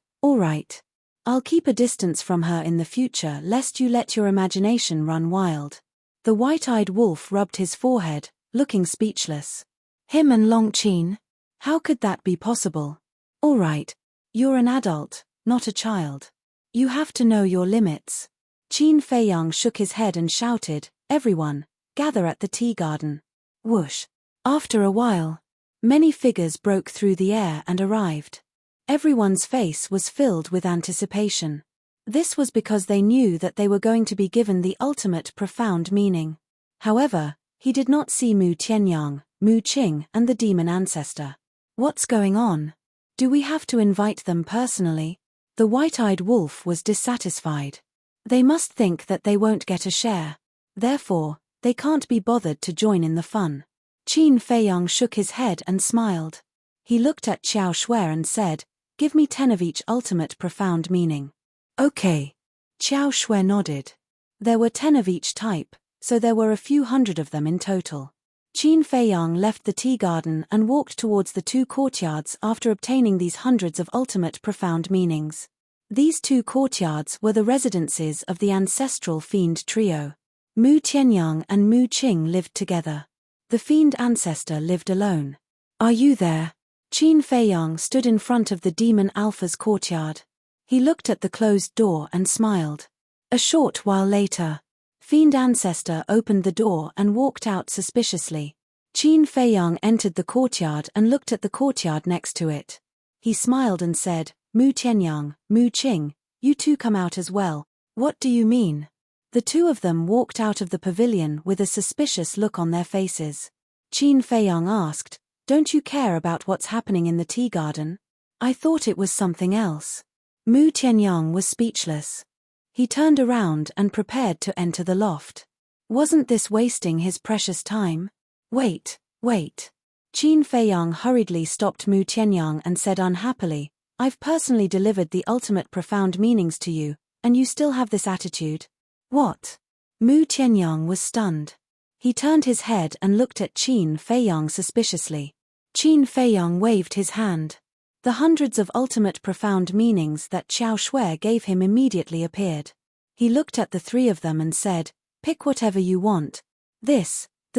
I'll keep a distance from her in the future lest you let your imagination run wild. The white-eyed wolf rubbed his forehead, looking speechless. Him and Long Qin? How could that be possible? All right. You're an adult, not a child. You have to know your limits. Qin Feiyang shook his head and shouted, everyone, gather at the tea garden. Whoosh. After a while, many figures broke through the air and arrived. Everyone's face was filled with anticipation. This was because they knew that they were going to be given the ultimate profound meaning. However, he did not see Mu Tianyang, Mu Qing and the demon ancestor. What's going on? Do we have to invite them personally? The white-eyed wolf was dissatisfied. They must think that they won't get a share. Therefore, they can't be bothered to join in the fun. Qin Feiyang shook his head and smiled. He looked at Xiao Shui and said, "Give me 10 of each ultimate profound meaning." "Okay." Xiao Shui nodded. There were 10 of each type, so there were a few hundred of them in total. Qin Feiyang left the tea garden and walked towards the 2 courtyards after obtaining these hundreds of ultimate profound meanings. These 2 courtyards were the residences of the ancestral fiend trio. Mu Tianyang and Mu Qing lived together. The fiend ancestor lived alone. "Are you there?" Qin Feiyang stood in front of the demon Alpha's courtyard. He looked at the closed door and smiled. A short while later, fiend ancestor opened the door and walked out suspiciously. Qin Feiyang entered the courtyard and looked at the courtyard next to it. He smiled and said, "Mu Tianyang, Mu Qing, you two come out as well." "What do you mean?" The 2 of them walked out of the pavilion with a suspicious look on their faces. Qin Feiyang asked, "Don't you care about what's happening in the tea garden?" "I thought it was something else." Mu Tianyang was speechless. He turned around and prepared to enter the loft. Wasn't this wasting his precious time? Wait. Qin Feiyang hurriedly stopped Mu Tianyang and said unhappily, "I've personally delivered the ultimate profound meanings to you, and you still have this attitude?" "What?" Mu Tianyang was stunned. He turned his head and looked at Qin Feiyang suspiciously. Qin Feiyang waved his hand. The hundreds of ultimate profound meanings that Xiao Shui gave him immediately appeared. He looked at the 3 of them and said, "Pick whatever you want." The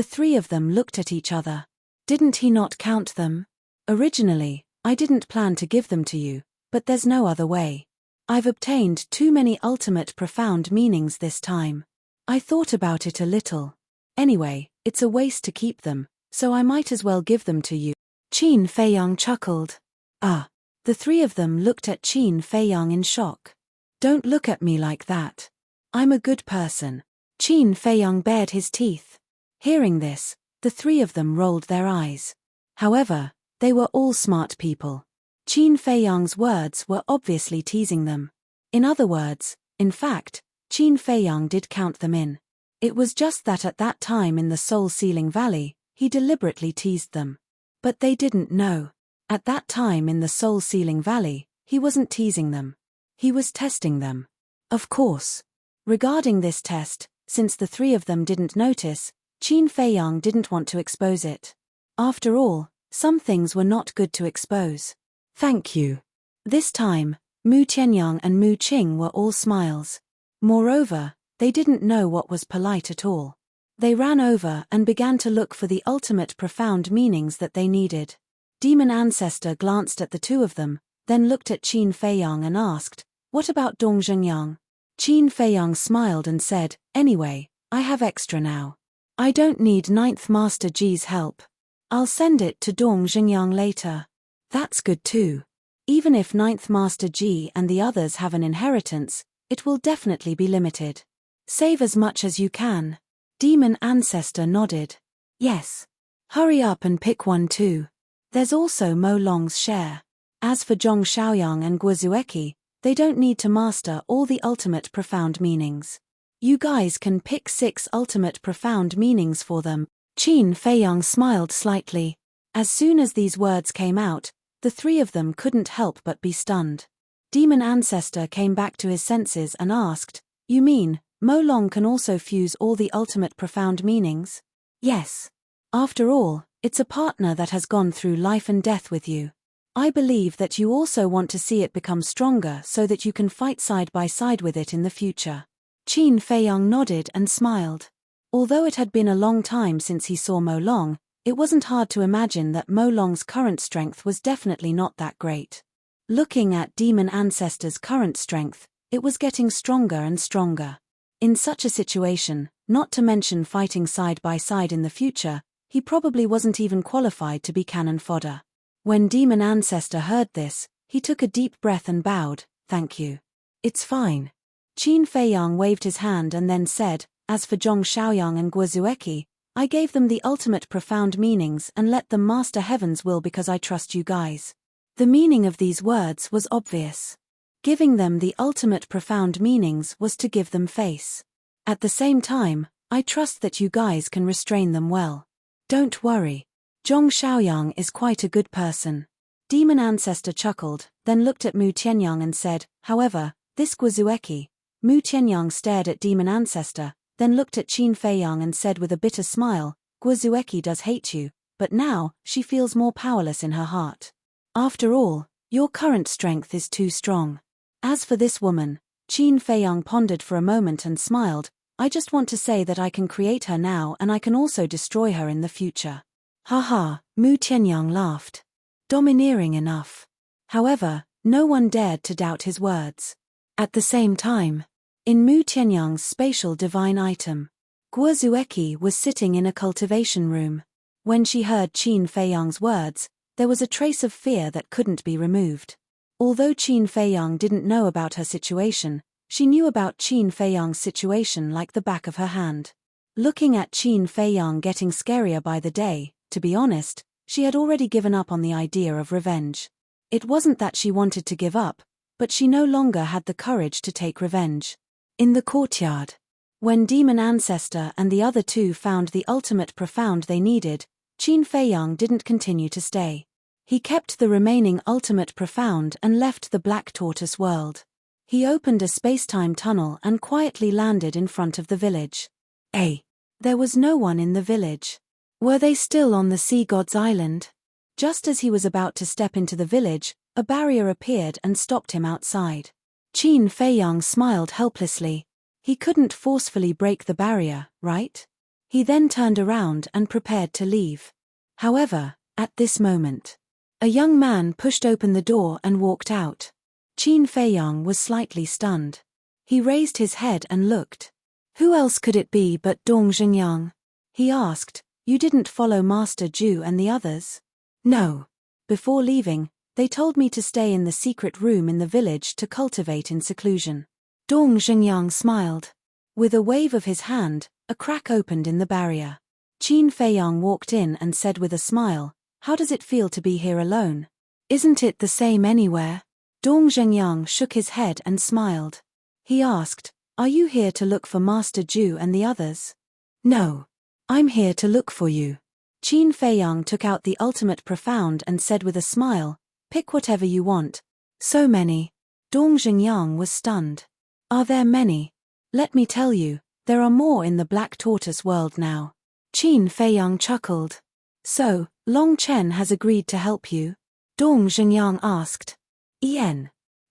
3 of them looked at each other. Didn't he not count them? "Originally, I didn't plan to give them to you, but there's no other way. I've obtained too many ultimate profound meanings this time. I thought about it a little. Anyway, it's a waste to keep them, so I might as well give them to you." Qin Feiyang chuckled. "Ah." The 3 of them looked at Qin Feiyang in shock. "Don't look at me like that. I'm a good person." Qin Feiyang bared his teeth. Hearing this, the 3 of them rolled their eyes. However, they were all smart people. Qin Feiyang's words were obviously teasing them. In other words, in fact, Qin Feiyang did count them in. It was just that at that time in the Soul Sealing Valley, he deliberately teased them. But they didn't know. At that time in the Soul Sealing Valley, he wasn't teasing them. He was testing them. Of course. Regarding this test, since the 3 of them didn't notice, Qin Feiyang didn't want to expose it. After all, some things were not good to expose. "Thank you." This time, Mu Tianyang and Mu Qing were all smiles. Moreover, they didn't know what was polite at all. They ran over and began to look for the ultimate profound meanings that they needed. Demon Ancestor glanced at the 2 of them, then looked at Qin Feiyang and asked, "What about Dong Zhengyang?" Qin Feiyang smiled and said, "Anyway, I have extra now. I don't need 9th Master Ji's help. I'll send it to Dong Zhengyang later." "That's good too. Even if 9th Master Ji and the others have an inheritance, it will definitely be limited. Save as much as you can." Demon Ancestor nodded. "Yes. Hurry up and pick one too. There's also Mo Long's share. As for Zhong Xiaoyang and Guozueki, they don't need to master all the ultimate profound meanings. You guys can pick 6 ultimate profound meanings for them." Qin Feiyang smiled slightly. As soon as these words came out, the 3 of them couldn't help but be stunned. Demon Ancestor came back to his senses and asked, "You mean, Mo Long can also fuse all the ultimate profound meanings?" "Yes. After all, it's a partner that has gone through life and death with you. I believe that you also want to see it become stronger so that you can fight side by side with it in the future." Qin Feiyang nodded and smiled. Although it had been a long time since he saw Mo Long, it wasn't hard to imagine that Mo Long's current strength was definitely not that great. Looking at Demon Ancestor's current strength, it was getting stronger and stronger. In such a situation, not to mention fighting side by side in the future, he probably wasn't even qualified to be cannon fodder. When Demon Ancestor heard this, he took a deep breath and bowed, "Thank you. It's fine." Qin Feiyang waved his hand and then said, "As for Zhong Xiaoyang and Guozueki, I gave them the ultimate profound meanings and let them master Heaven's will because I trust you guys." The meaning of these words was obvious. Giving them the ultimate profound meanings was to give them face. At the same time, I trust that you guys can restrain them well. Don't worry. Zhong Xiaoyang is quite a good person. Demon Ancestor chuckled, then looked at Mu Tianyang and said, however, this Guozueki. Mu Tianyang stared at Demon Ancestor, then looked at Qin Feiyang and said with a bitter smile, Guozueki does hate you, but now, she feels more powerless in her heart. After all, your current strength is too strong. As for this woman, Qin Feiyang pondered for a moment and smiled, I just want to say that I can create her now and I can also destroy her in the future. Haha, Mu Tianyang laughed. Domineering enough. However, no one dared to doubt his words. At the same time, in Mu Tianyang's spatial divine item, Guozueki was sitting in a cultivation room. When she heard Qin Feiyang's words, there was a trace of fear that couldn't be removed. Although Qin Feiyang didn't know about her situation, she knew about Qin Feiyang's situation like the back of her hand. Looking at Qin Feiyang getting scarier by the day, to be honest, she had already given up on the idea of revenge. It wasn't that she wanted to give up, but she no longer had the courage to take revenge. In the courtyard, when Demon Ancestor and the other two found the ultimate profound they needed, Qin Feiyang didn't continue to stay. He kept the remaining ultimate profound and left the Black Tortoise world. He opened a space-time tunnel and quietly landed in front of the village. There was no one in the village. Were they still on the Sea God's Island? Just as he was about to step into the village, a barrier appeared and stopped him outside. Qin Feiyang smiled helplessly. He couldn't forcefully break the barrier, right? He then turned around and prepared to leave. However, at this moment, a young man pushed open the door and walked out. Qin Feiyang was slightly stunned. He raised his head and looked. Who else could it be but Dong Zhengyang? He asked, You didn't follow Master Zhu and the others? No. Before leaving, they told me to stay in the secret room in the village to cultivate in seclusion. Dong Zhengyang smiled. With a wave of his hand, a crack opened in the barrier. Qin Feiyang walked in and said with a smile, How does it feel to be here alone? Isn't it the same anywhere? Dong Zhengyang shook his head and smiled. He asked, Are you here to look for Master Zhu and the others? No. I'm here to look for you. Qin Feiyang took out the ultimate profound and said with a smile, Pick whatever you want. So many. Dong Zhengyang was stunned. Are there many? Let me tell you, there are more in the Black Tortoise world now. Qin Feiyang chuckled. So, Long Chen has agreed to help you? Dong Zhengyang asked.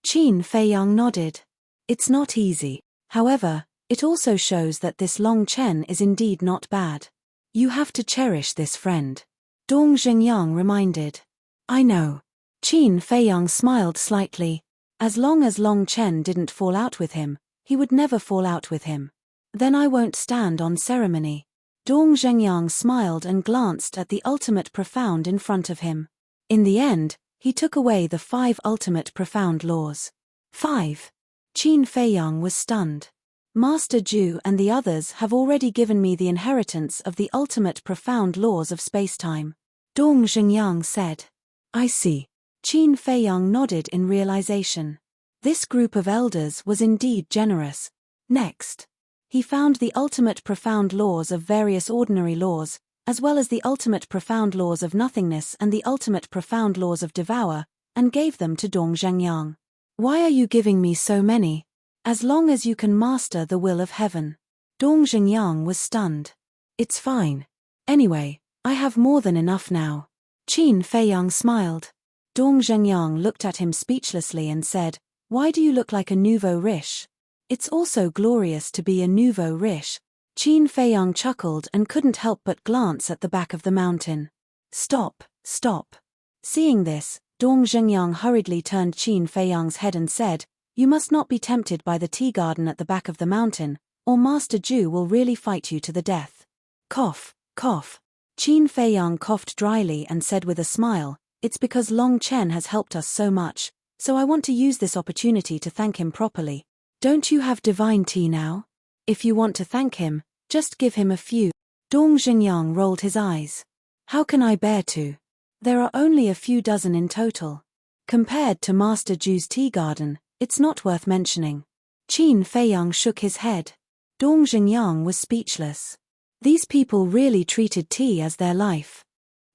Qin Feiyang nodded. It's not easy. However, it also shows that this Long Chen is indeed not bad. You have to cherish this friend. Dong Zhengyang reminded. I know. Qin Feiyang smiled slightly. As long as Long Chen didn't fall out with him, he would never fall out with him. Then I won't stand on ceremony. Dong Zhengyang smiled and glanced at the ultimate profound in front of him. In the end, he took away the 5 ultimate profound laws. 5. Qin Feiyang was stunned. Master Zhu and the others have already given me the inheritance of the ultimate profound laws of spacetime. Dong Zhengyang said. I see. Qin Feiyang nodded in realization. This group of elders was indeed generous. Next, he found the ultimate profound laws of various ordinary laws, as well as the ultimate profound laws of nothingness and the ultimate profound laws of devour, and gave them to Dong Zhengyang. Why are you giving me so many? As long as you can master the will of heaven. Dong Zhengyang was stunned. It's fine. Anyway, I have more than enough now. Qin Feiyang smiled. Dong Zhengyang looked at him speechlessly and said, Why do you look like a nouveau riche? It's also glorious to be a nouveau riche. Qin Feiyang chuckled and couldn't help but glance at the back of the mountain. Stop. Seeing this, Dong Zhengyang hurriedly turned Qin Feiyang's head and said, You must not be tempted by the tea garden at the back of the mountain, or Master Zhu will really fight you to the death. Cough. Qin Feiyang coughed dryly and said with a smile, It's because Long Chen has helped us so much, so I want to use this opportunity to thank him properly. Don't you have divine tea now? If you want to thank him, just give him a few. Dong Zhengyang rolled his eyes. How can I bear to? There are only a few dozen in total. Compared to Master Zhu's tea garden, it's not worth mentioning. Qin Feiyang shook his head. Dong Zhengyang was speechless. These people really treated tea as their life.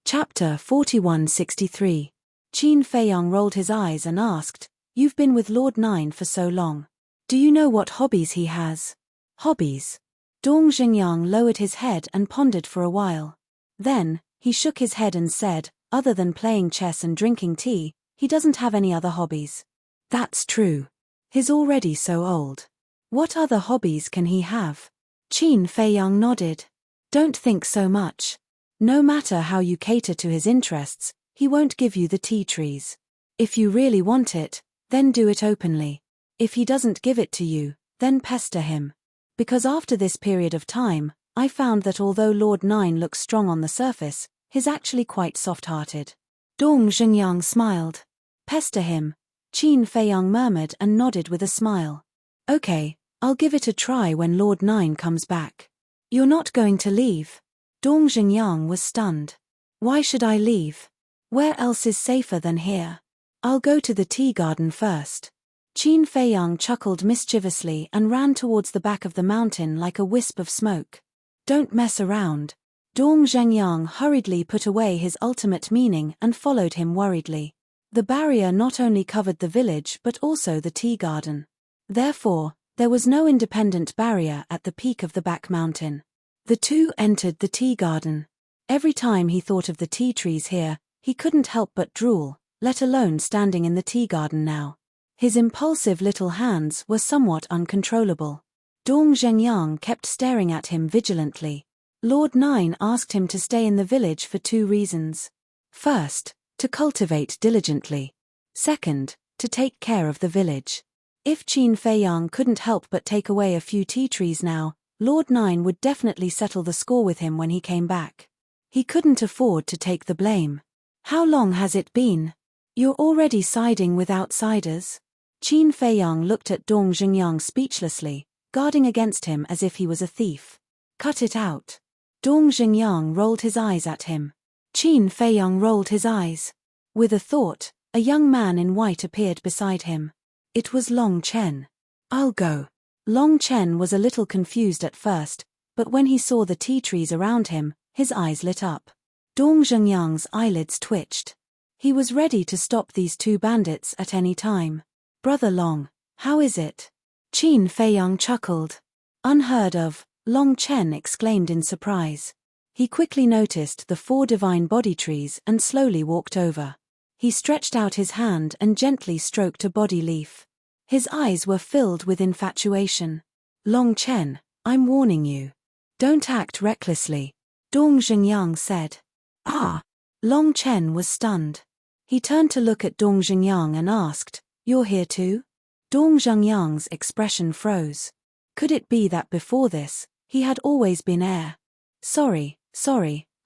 Chapter 4163. Qin Feiyang rolled his eyes and asked, "You've been with Lord Nine for so long. Do you know what hobbies he has?" "Hobbies?" Dong Xingyang lowered his head and pondered for a while. Then, he shook his head and said, "Other than playing chess and drinking tea, he doesn't have any other hobbies." "That's true. He's already so old. What other hobbies can he have?" Qin Feiyang nodded. "Don't think so much. No matter how you cater to his interests, he won't give you the tea trees. If you really want it, then do it openly. If he doesn't give it to you, then pester him. Because after this period of time, I found that although Lord Nine looks strong on the surface, he's actually quite soft-hearted." Dong Xingyang smiled. "Pester him," Qin Feiyang murmured and nodded with a smile. "Okay, I'll give it a try when Lord Nine comes back." "You're not going to leave?" Dong Xingyang was stunned. "Why should I leave? Where else is safer than here? I'll go to the tea garden first." Qin Feiyang chuckled mischievously and ran towards the back of the mountain like a wisp of smoke. "Don't mess around." Dong Zhengyang hurriedly put away his ultimate meaning and followed him worriedly. The barrier not only covered the village but also the tea garden. Therefore, there was no independent barrier at the peak of the back mountain. The two entered the tea garden. Every time he thought of the tea trees here, he couldn't help but drool, let alone standing in the tea garden now. His impulsive little hands were somewhat uncontrollable. Dong Zhengyang kept staring at him vigilantly. Lord Nine asked him to stay in the village for 2 reasons. First, to cultivate diligently. Second, to take care of the village. If Qin Feiyang couldn't help but take away a few tea trees now, Lord Nine would definitely settle the score with him when he came back. He couldn't afford to take the blame. "How long has it been? You're already siding with outsiders?" Qin Feiyang looked at Dong Xingyang speechlessly, guarding against him as if he was a thief. "Cut it out." Dong Xingyang rolled his eyes at him. Qin Feiyang rolled his eyes. With a thought, a young man in white appeared beside him. It was Long Chen. "I'll go." Long Chen was a little confused at first, but when he saw the tea trees around him, his eyes lit up. Dong Zhengyang's eyelids twitched. He was ready to stop these 2 bandits at any time. "Brother Long, how is it?" Qin Feiyang chuckled. "Unheard of," Long Chen exclaimed in surprise. He quickly noticed the 4 divine body trees and slowly walked over. He stretched out his hand and gently stroked a body leaf. His eyes were filled with infatuation. "Long Chen, I'm warning you. Don't act recklessly," Dong Xingyang said. "Ah!" Long Chen was stunned. He turned to look at Dong Xingyang and asked, "You're here too?" Dong Zhengyang's expression froze. Could it be that before this, he had always been heir? Sorry,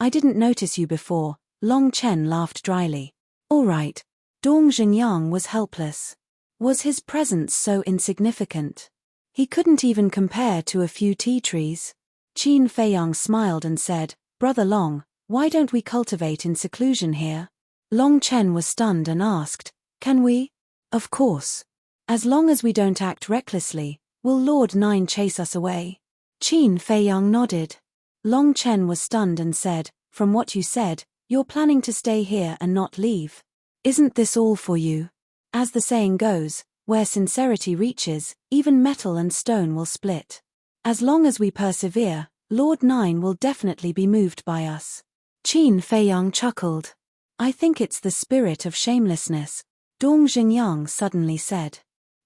I didn't notice you before," Long Chen laughed dryly. "All right." Dong Xingyang was helpless. Was his presence so insignificant? He couldn't even compare to a few tea trees. Qin Feiyang smiled and said, "Brother Long, why don't we cultivate in seclusion here?" Long Chen was stunned and asked, "Can we?" "Of course. As long as we don't act recklessly, will Lord Nine chase us away?" Qin Feiyang nodded. Long Chen was stunned and said, "From what you said, you're planning to stay here and not leave. Isn't this all for you? As the saying goes, where sincerity reaches, even metal and stone will split. As long as we persevere, Lord Nine will definitely be moved by us." Qin Feiyang chuckled. "I think it's the spirit of shamelessness," Dong Xingyang suddenly said.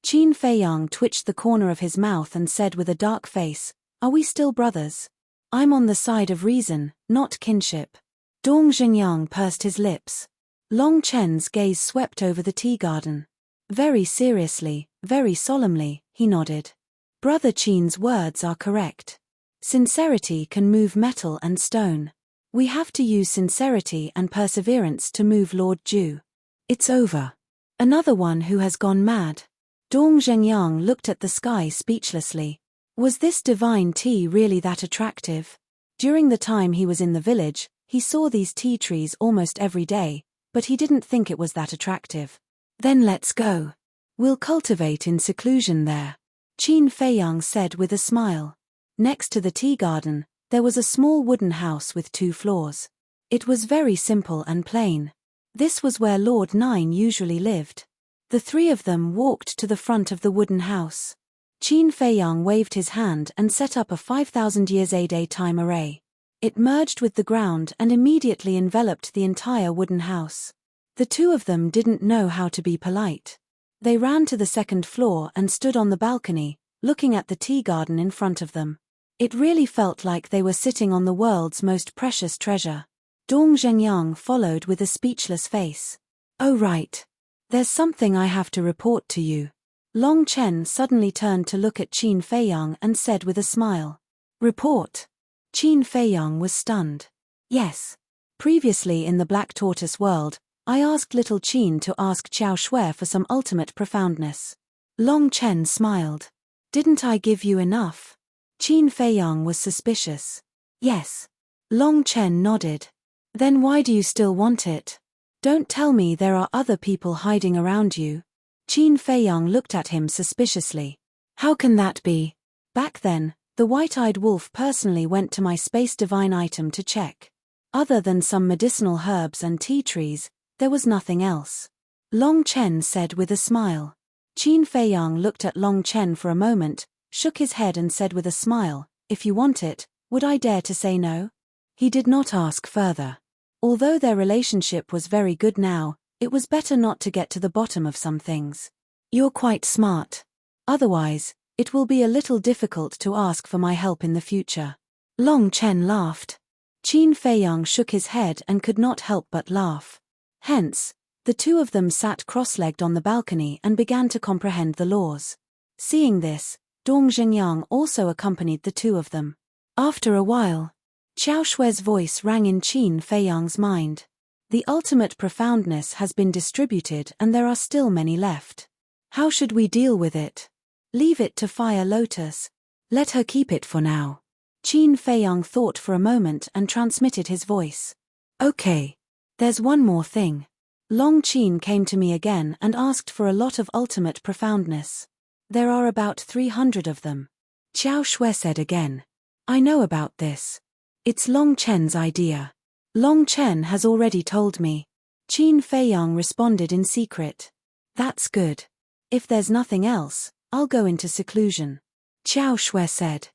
Qin Feiyang twitched the corner of his mouth and said with a dark face, "Are we still brothers? I'm on the side of reason, not kinship." Dong Xingyang pursed his lips. Long Chen's gaze swept over the tea garden. Very seriously, very solemnly, he nodded. Brother Qin's words are correct. Sincerity can move metal and stone. We have to use sincerity and perseverance to move Lord Ju. It's over. Another one who has gone mad. Dong Zhengyang looked at the sky speechlessly. Was this divine tea really that attractive? During the time he was in the village, he saw these tea trees almost every day, but he didn't think it was that attractive. "Then let's go. We'll cultivate in seclusion there," Qin Feiyang said with a smile. Next to the tea garden, There was a small wooden house with 2 floors. It was very simple and plain. This was where Lord Nine usually lived. The 3 of them walked to the front of the wooden house. Qin Feiyang waved his hand and set up a 5,000 years A-day time array. It merged with the ground and immediately enveloped the entire wooden house. The 2 of them didn't know how to be polite. They ran to the 2nd floor and stood on the balcony, looking at the tea garden in front of them. It really felt like they were sitting on the world's most precious treasure. Dong Zhengyang followed with a speechless face. "Oh right. There's something I have to report to you." Long Chen suddenly turned to look at Qin Feiyang and said with a smile. "Report." Qin Feiyang was stunned. "Yes. Previously in the Black Tortoise world, I asked little Qin to ask Xiao Shui for some ultimate profoundness." Long Chen smiled. "Didn't I give you enough?" Qin Feiyang was suspicious. "Yes." Long Chen nodded. "Then why do you still want it? Don't tell me there are other people hiding around you." Qin Feiyang looked at him suspiciously. "How can that be? Back then, the white-eyed wolf personally went to my space divine item to check. Other than some medicinal herbs and tea trees, there was nothing else." Long Chen said with a smile. Qin Feiyang looked at Long Chen for a moment, shook his head and said with a smile, "If you want it, would I dare to say no?" He did not ask further. Although their relationship was very good now, it was better not to get to the bottom of some things. "You're quite smart. Otherwise, it will be a little difficult to ask for my help in the future." Long Chen laughed. Qin Feiyang shook his head and could not help but laugh. Hence, the 2 of them sat cross-legged on the balcony and began to comprehend the laws. Seeing this, Dong Zhengyang also accompanied the 2 of them. After a while, Xiao Shui's voice rang in Qin Feiyang's mind. "The ultimate profoundness has been distributed and there are still many left. How should we deal with it? Leave it to Fire Lotus. Let her keep it for now." Qin Feiyang thought for a moment and transmitted his voice. "Okay. There's one more thing. Long Qin came to me again and asked for a lot of ultimate profoundness. There are about 300 of them." Xiao Shui said again. "I know about this. It's Long Chen's idea. Long Chen has already told me." Qin Feiyang responded in secret. "That's good. If there's nothing else, I'll go into seclusion." Xiao Shui said.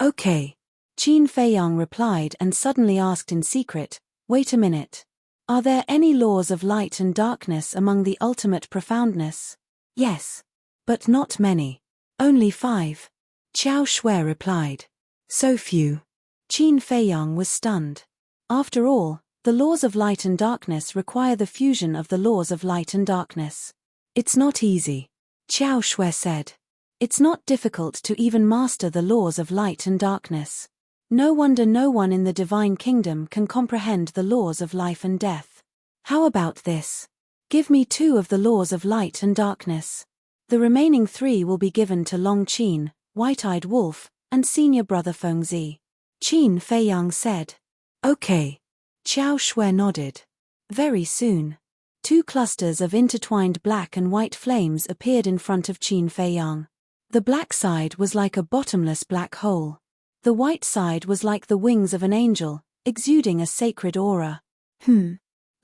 "Okay." Qin Feiyang replied and suddenly asked in secret, "Wait a minute. Are there any laws of light and darkness among the ultimate profoundness?" "Yes. But not many. Only 5. Xiao Shui replied. "So few." Qin Feiyang was stunned. After all, the laws of light and darkness require the fusion of the laws of light and darkness. "It's not easy," Xiao Shui said. "It's not difficult to even master the laws of light and darkness. No wonder no one in the divine kingdom can comprehend the laws of life and death. How about this? Give me 2 of the laws of light and darkness. The remaining 3 will be given to Long Qin, White-Eyed Wolf, and senior brother Fengzi." Qin Feiyang said. "Okay." Xiao Shui nodded. Very soon, 2 clusters of intertwined black and white flames appeared in front of Qin Feiyang. The black side was like a bottomless black hole. The white side was like the wings of an angel, exuding a sacred aura.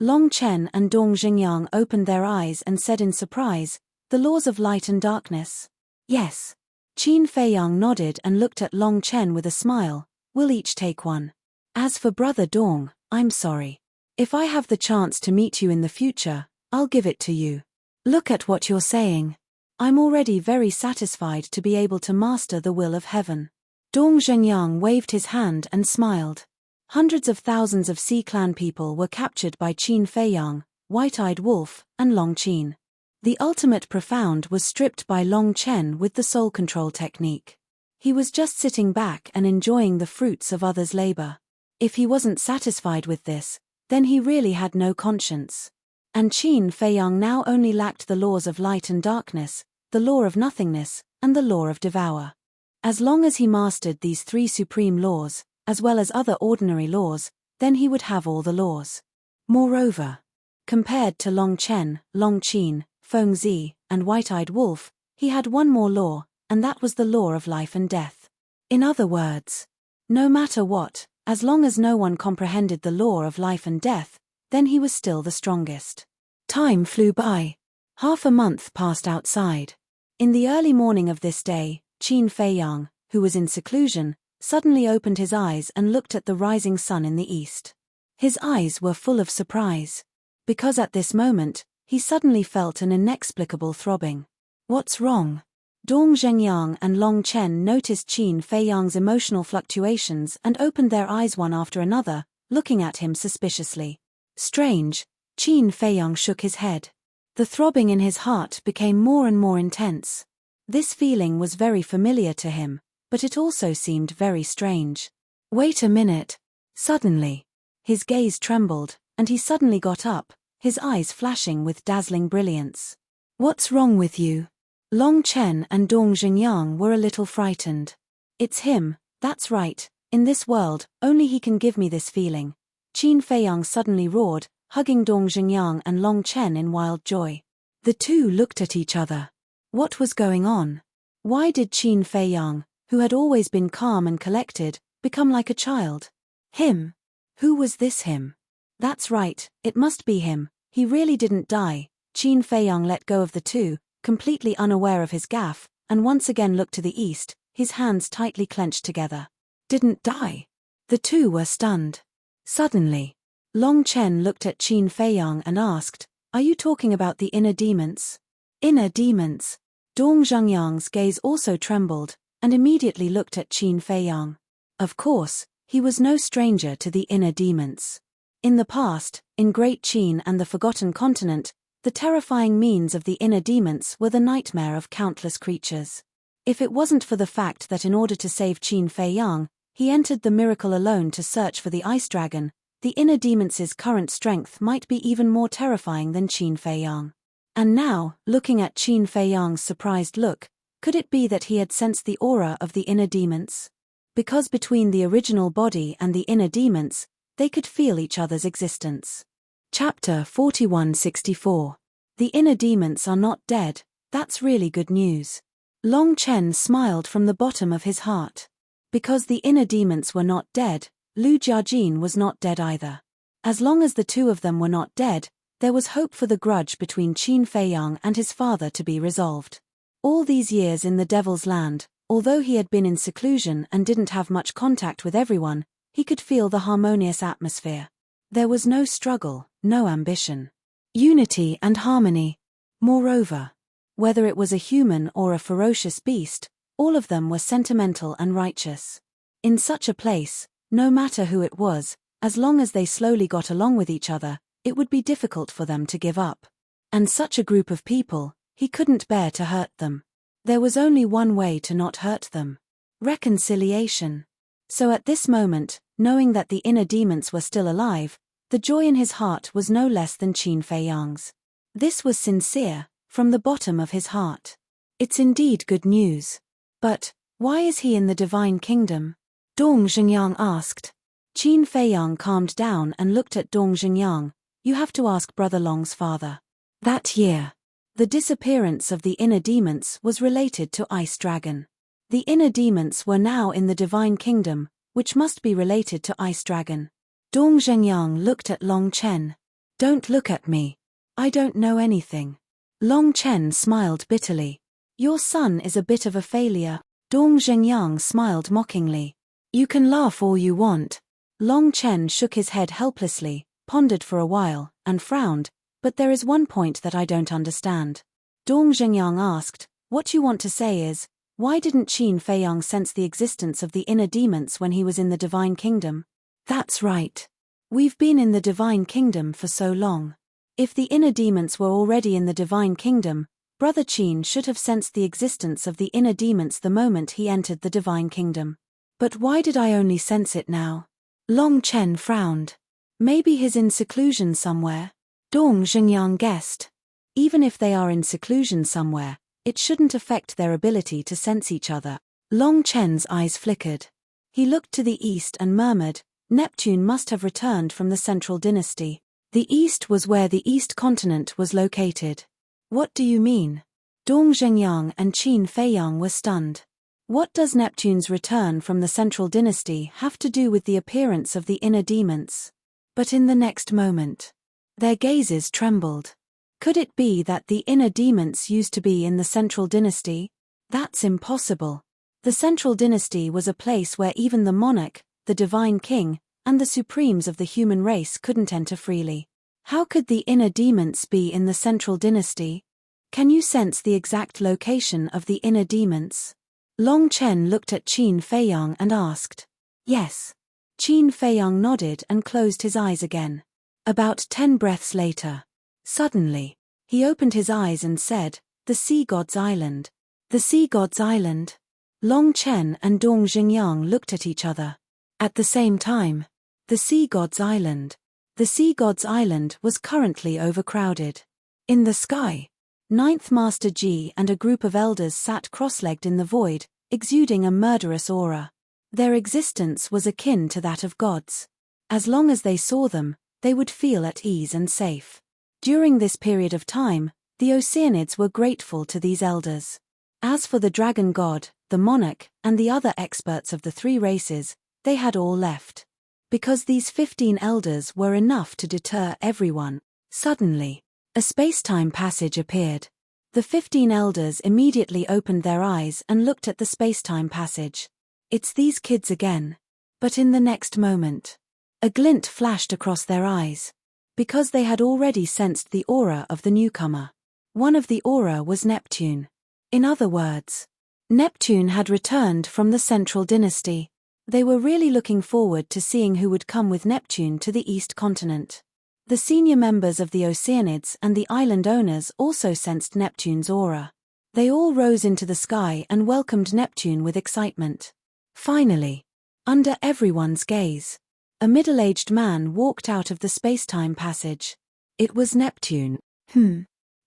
Long Chen and Dong Zhengyang opened their eyes and said in surprise, "The laws of light and darkness?" "Yes." Qin Feiyang nodded and looked at Long Chen with a smile. "We'll each take one. As for Brother Dong, I'm sorry. If I have the chance to meet you in the future, I'll give it to you." "Look at what you're saying. I'm already very satisfied to be able to master the will of heaven." Dong Zhengyang waved his hand and smiled. Hundreds of thousands of Sea Clan people were captured by Qin Feiyang, White-Eyed Wolf, and Long Qin. The ultimate profound was stripped by Long Chen with the soul control technique. He was just sitting back and enjoying the fruits of others' labor. If he wasn't satisfied with this, then he really had no conscience. And Qin Feiyang now only lacked the laws of light and darkness, the law of nothingness, and the law of devour. As long as he mastered these 3 supreme laws, as well as other ordinary laws, then he would have all the laws. Moreover, compared to Long Chen, Long Qin, Fengzi, and White-Eyed Wolf, he had one more law, and that was the law of life and death. In other words, No matter what, as long as no one comprehended the law of life and death, then he was still the strongest. Time flew by. Half a month passed outside. In the early morning of this day, Qin Feiyang, who was in seclusion, suddenly opened his eyes and looked at the rising sun in the east. His eyes were full of surprise. Because at this moment, he suddenly felt an inexplicable throbbing. What's wrong? Dong Zhengyang and Long Chen noticed Qin Feiyang's emotional fluctuations and opened their eyes one after another, looking at him suspiciously. Strange, Qin Feiyang shook his head. The throbbing in his heart became more and more intense. This feeling was very familiar to him, but it also seemed very strange. Wait a minute. Suddenly, his gaze trembled, and he suddenly got up, his eyes flashing with dazzling brilliance. What's wrong with you? Long Chen and Dong Zhengyang were a little frightened. It's him, that's right, in this world, only he can give me this feeling. Qin Feiyang suddenly roared, hugging Dong Zhengyang and Long Chen in wild joy. The two looked at each other. What was going on? Why did Qin Feiyang, who had always been calm and collected, become like a child? Him? Who was this him? That's right, it must be him. He really didn't die. Qin Feiyang let go of the two, completely unaware of his gaffe, and once again looked to the east, his hands tightly clenched together. Didn't die? The two were stunned. Suddenly, Long Chen looked at Qin Feiyang and asked, "Are you talking about the inner demons?" Inner demons? Dong Zhengyang's gaze also trembled, and immediately looked at Qin Feiyang. Of course, he was no stranger to the inner demons. In the past, in Great Qin and the Forgotten Continent, the terrifying means of the inner demons were the nightmare of countless creatures. If it wasn't for the fact that in order to save Qin Feiyang, he entered the miracle alone to search for the ice dragon, the inner demons' current strength might be even more terrifying than Qin Feiyang. And now, looking at Qin Feiyang's surprised look, could it be that he had sensed the aura of the inner demons? Because between the original body and the inner demons, they could feel each other's existence. Chapter 4164. The inner demons are not dead, that's really good news. Long Chen smiled from the bottom of his heart. Because the inner demons were not dead, Lu Jiajin was not dead either. As long as the two of them were not dead, there was hope for the grudge between Qin Feiyang and his father to be resolved. All these years in the Devil's Land, although he had been in seclusion and didn't have much contact with everyone, he could feel the harmonious atmosphere. There was no struggle, no ambition. Unity and harmony. Moreover, whether it was a human or a ferocious beast, all of them were sentimental and righteous. In such a place, no matter who it was, as long as they slowly got along with each other, it would be difficult for them to give up. And such a group of people, he couldn't bear to hurt them. There was only one way to not hurt them. Reconciliation. So at this moment, knowing that the inner demons were still alive, the joy in his heart was no less than Qin Feiyang's. This was sincere, from the bottom of his heart. It's indeed good news. But, why is he in the Divine Kingdom? Dong Zhengyang asked. Qin Feiyang calmed down and looked at Dong Zhengyang. You have to ask Brother Long's father. That year, the disappearance of the inner demons was related to Ice Dragon. The inner demons were now in the Divine Kingdom, which must be related to Ice Dragon. Dong Zhengyang looked at Long Chen. Don't look at me. I don't know anything. Long Chen smiled bitterly. Your son is a bit of a failure. Dong Zhengyang smiled mockingly. You can laugh all you want. Long Chen shook his head helplessly, pondered for a while, and frowned, but there is one point that I don't understand. Dong Zhengyang asked, what you want to say is, why didn't Qin Feiyang sense the existence of the inner demons when he was in the Divine Kingdom? That's right. We've been in the Divine Kingdom for so long. If the inner demons were already in the Divine Kingdom, Brother Qin should have sensed the existence of the inner demons the moment he entered the Divine Kingdom. But why did I only sense it now? Long Chen frowned. Maybe he's in seclusion somewhere. Dong Zhengyang guessed. Even if they are in seclusion somewhere, it shouldn't affect their ability to sense each other. Long Chen's eyes flickered. He looked to the east and murmured, Neptune must have returned from the Central Dynasty. The east was where the East Continent was located. What do you mean? Dong Zhengyang and Qin Feiyang were stunned. What does Neptune's return from the central dynasty have to do with the appearance of the inner demons? But in the next moment, their gazes trembled. Could it be that the inner demons used to be in the central dynasty? That's impossible. The central dynasty was a place where even the monarch, the divine king, and the supremes of the human race couldn't enter freely. How could the inner demons be in the central dynasty? Can you sense the exact location of the inner demons? Long Chen looked at Qin Feiyang and asked. Yes. Qin Feiyang nodded and closed his eyes again. About 10 breaths later, suddenly, he opened his eyes and said, "The Sea God's Island." The Sea God's Island? Long Chen and Dong Xingyang looked at each other. At the same time, the Sea God's Island. The Sea God's Island was currently overcrowded. In the sky, Ninth Master Ji and a group of elders sat cross-legged in the void, exuding a murderous aura. Their existence was akin to that of gods. As long as they saw them, they would feel at ease and safe. During this period of time, the Oceanids were grateful to these elders. As for the dragon god, the monarch, and the other experts of the three races, they had all left. Because these 15 elders were enough to deter everyone. Suddenly, a space-time passage appeared. The 15 elders immediately opened their eyes and looked at the space-time passage. It's these kids again. But in the next moment, a glint flashed across their eyes. Because they had already sensed the aura of the newcomer. One of the aura was Neptune. In other words, Neptune had returned from the central dynasty. They were really looking forward to seeing who would come with Neptune to the East continent. The senior members of the Oceanids and the island owners also sensed Neptune's aura. They all rose into the sky and welcomed Neptune with excitement. Finally, under everyone's gaze, a middle-aged man walked out of the space-time passage. It was Neptune.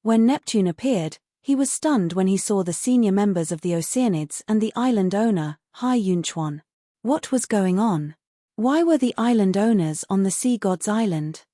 When Neptune appeared, he was stunned when he saw the senior members of the Oceanids and the island owner, Hai Yunchuan. What was going on? Why were the island owners on the Sea God's Island?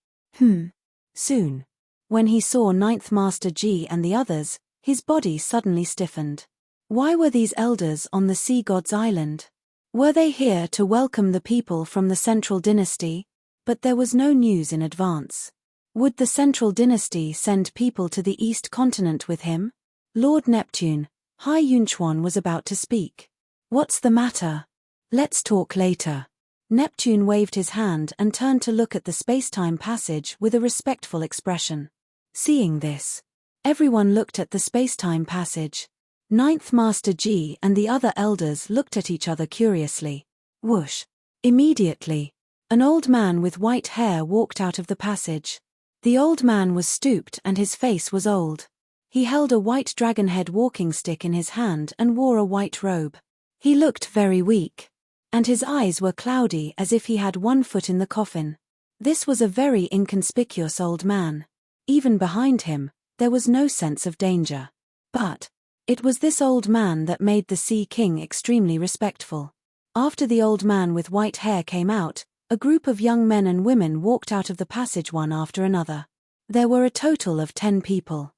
Soon, when he saw Ninth Master Ji and the others, his body suddenly stiffened. Why were these elders on the Sea God's Island? Were they here to welcome the people from the Central Dynasty? But there was no news in advance. Would the Central Dynasty send people to the East Continent with him? Lord Neptune, Hai Yunchuan was about to speak. What's the matter? Let's talk later. Neptune waved his hand and turned to look at the space-time passage with a respectful expression. Seeing this, everyone looked at the space-time passage. Ninth Master Ji and the other elders looked at each other curiously. Whoosh! Immediately, an old man with white hair walked out of the passage. The old man was stooped and his face was old. He held a white dragon-head walking stick in his hand and wore a white robe. He looked very weak. And his eyes were cloudy as if he had one foot in the coffin. This was a very inconspicuous old man. Even behind him, there was no sense of danger. But it was this old man that made the Sea King extremely respectful. After the old man with white hair came out, a group of young men and women walked out of the passage one after another. There were a total of 10 people.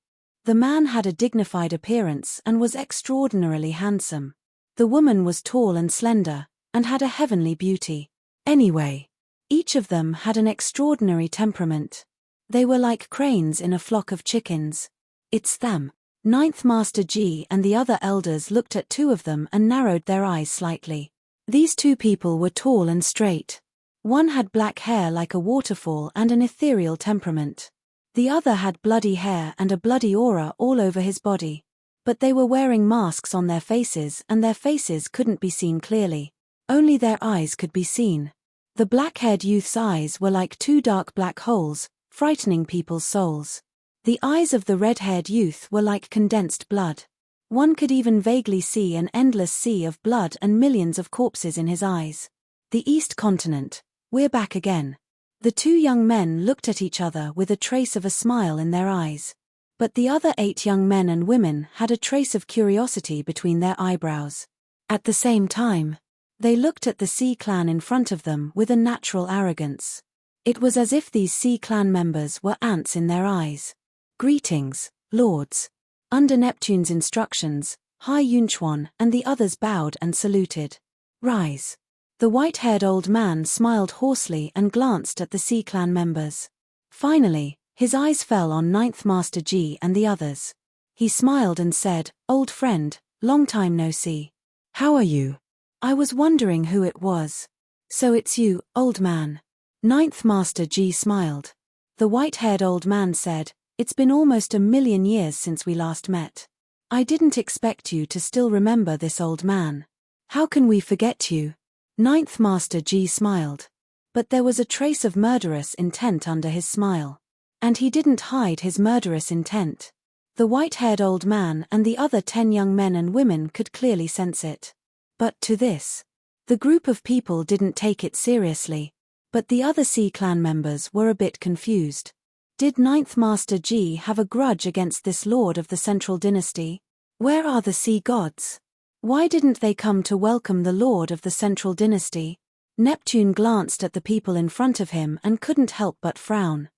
The man had a dignified appearance and was extraordinarily handsome. The woman was tall and slender, and had a heavenly beauty. Anyway, each of them had an extraordinary temperament. They were like cranes in a flock of chickens. It's them. Ninth Master Ji and the other elders looked at 2 of them and narrowed their eyes slightly. These 2 people were tall and straight. One had black hair like a waterfall and an ethereal temperament. The other had bloody hair and a bloody aura all over his body. But they were wearing masks on their faces and their faces couldn't be seen clearly. Only their eyes could be seen. The black-haired youth's eyes were like 2 dark black holes, frightening people's souls. The eyes of the red-haired youth were like condensed blood. One could even vaguely see an endless sea of blood and millions of corpses in his eyes. The East Continent. We're back again. The 2 young men looked at each other with a trace of a smile in their eyes. But the other 8 young men and women had a trace of curiosity between their eyebrows. At the same time, they looked at the Sea Clan in front of them with a natural arrogance. It was as if these Sea Clan members were ants in their eyes. Greetings, lords. Under Neptune's instructions, Hai Yunchuan and the others bowed and saluted. Rise. The white-haired old man smiled hoarsely and glanced at the Sea Clan members. Finally, his eyes fell on Ninth Master Ji and the others. He smiled and said, "Old friend, long time no see. How are you? I was wondering who it was." "So it's you, old man." Ninth Master Ji smiled. The white-haired old man said, "It's been almost 1,000,000 years since we last met. I didn't expect you to still remember this old man. How can we forget you?" Ninth Master Ji smiled. But there was a trace of murderous intent under his smile. And he didn't hide his murderous intent. The white-haired old man and the other 10 young men and women could clearly sense it. But to this, the group of people didn't take it seriously. But the other Sea Clan members were a bit confused. Did Ninth Master Ji have a grudge against this lord of the Central Dynasty? Where are the sea gods? Why didn't they come to welcome the lord of the Central Dynasty? Neptune glanced at the people in front of him and couldn't help but frown.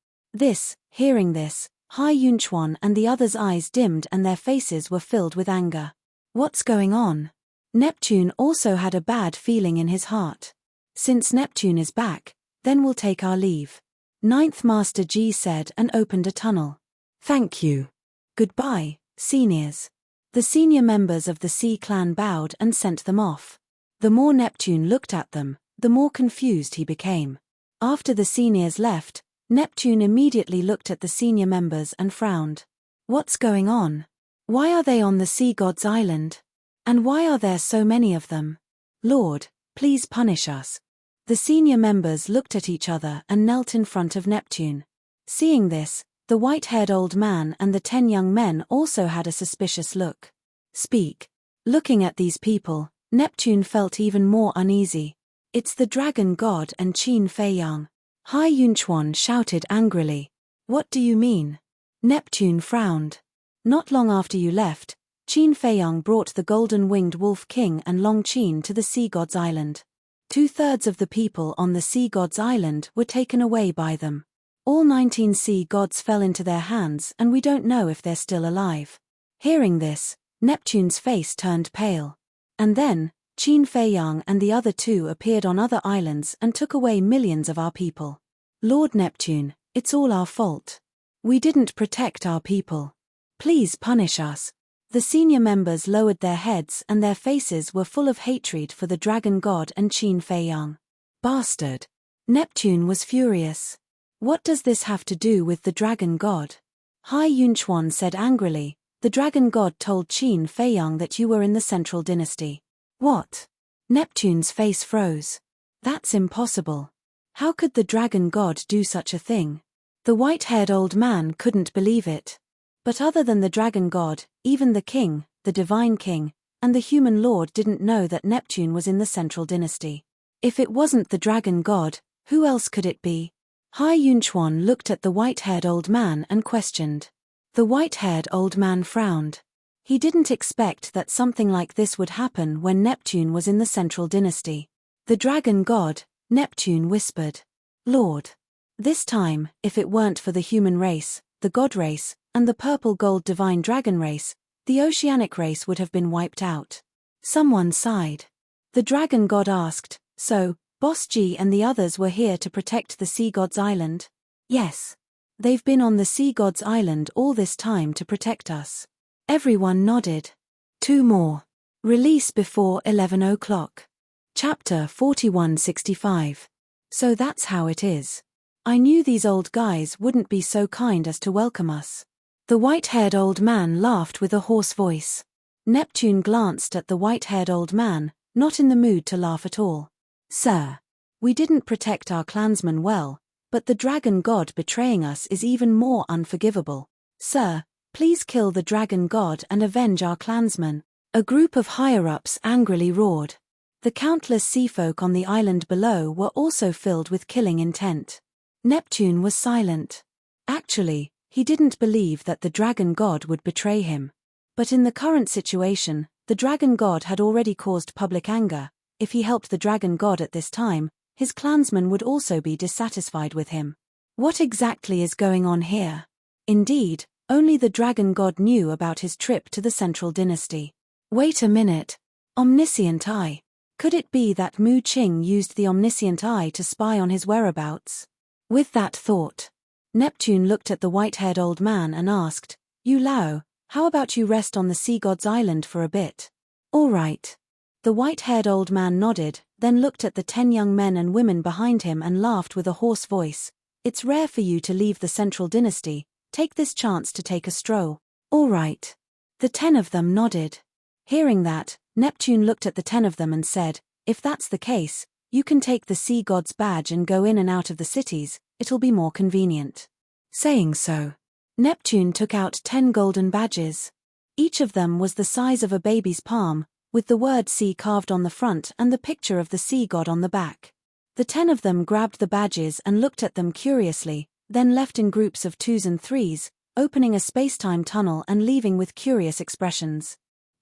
Hearing this, Hai Yunchuan and the others' eyes dimmed and their faces were filled with anger. What's going on? Neptune also had a bad feeling in his heart. Since Neptune is back, then we'll take our leave. Ninth Master Ji said and opened a tunnel. Thank you. Goodbye, seniors. The senior members of the Sea Clan bowed and sent them off. The more Neptune looked at them, the more confused he became. After the seniors left, Neptune immediately looked at the senior members and frowned. What's going on? Why are they on the sea god's island? And why are there so many of them? Lord, please punish us. The senior members looked at each other and knelt in front of Neptune. Seeing this, the white-haired old man and the 10 young men also had a suspicious look. Speak. Looking at these people, Neptune felt even more uneasy. It's the dragon god and Qin Feiyang. Hai Yunchuan shouted angrily. What do you mean? Neptune frowned. Not long after you left, Qin Feiyang brought the golden-winged wolf king and Long Qin to the sea god's island. 2/3 of the people on the sea god's island were taken away by them. All 19 sea gods fell into their hands and we don't know if they're still alive. Hearing this, Neptune's face turned pale. And then, Qin Feiyang and the other 2 appeared on other islands and took away millions of our people. Lord Neptune, it's all our fault. We didn't protect our people. Please punish us. The senior members lowered their heads and their faces were full of hatred for the dragon god and Qin Feiyang. Bastard. Neptune was furious. What does this have to do with the dragon god? Hai Yunchuan said angrily, the dragon god told Qin Feiyang that you were in the Central Dynasty. What? Neptune's face froze. That's impossible. How could the dragon god do such a thing? The white-haired old man couldn't believe it. But other than the dragon god, even the king, the divine king, and the human lord didn't know that Neptune was in the Central Dynasty. If it wasn't the dragon god, who else could it be? Hai Yunchuan looked at the white-haired old man and questioned. The white-haired old man frowned. He didn't expect that something like this would happen when Neptune was in the Central Dynasty. The dragon god, Neptune whispered. Lord. This time, if it weren't for the human race, the god race, and the purple-gold divine dragon race, the oceanic race would have been wiped out. Someone sighed. The dragon god asked, so, Boss G and the others were here to protect the sea god's island? Yes. They've been on the sea god's island all this time to protect us. Everyone nodded. 2 more. Release before 11 o'clock. Chapter 4165. So that's how it is. I knew these old guys wouldn't be so kind as to welcome us. The white-haired old man laughed with a hoarse voice. Neptune glanced at the white-haired old man, not in the mood to laugh at all. Sir, we didn't protect our clansmen well, but the dragon god betraying us is even more unforgivable. Sir, please kill the dragon god and avenge our clansmen. A group of higher-ups angrily roared. The countless seafolk on the island below were also filled with killing intent. Neptune was silent. Actually, he didn't believe that the dragon god would betray him. But in the current situation, the dragon god had already caused public anger. If he helped the dragon god at this time, his clansmen would also be dissatisfied with him. What exactly is going on here? Indeed, only the dragon god knew about his trip to the Central Dynasty. Wait a minute. Omniscient eye. Could it be that Mu Qing used the omniscient eye to spy on his whereabouts? With that thought, Neptune looked at the white-haired old man and asked, "You Lao, how about you rest on the sea god's island for a bit?" "All right." The white-haired old man nodded, then looked at the 10 young men and women behind him and laughed with a hoarse voice. "It's rare for you to leave the central dynasty. Take this chance to take a stroll." "All right." The 10 of them nodded. Hearing that, Neptune looked at the 10 of them and said, "If that's the case, you can take the sea god's badge and go in and out of the cities, it'll be more convenient." Saying so, Neptune took out 10 golden badges. Each of them was the size of a baby's palm, with the word sea carved on the front and the picture of the sea god on the back. The 10 of them grabbed the badges and looked at them curiously, then left in groups of 2s and 3s, opening a space-time tunnel and leaving with curious expressions.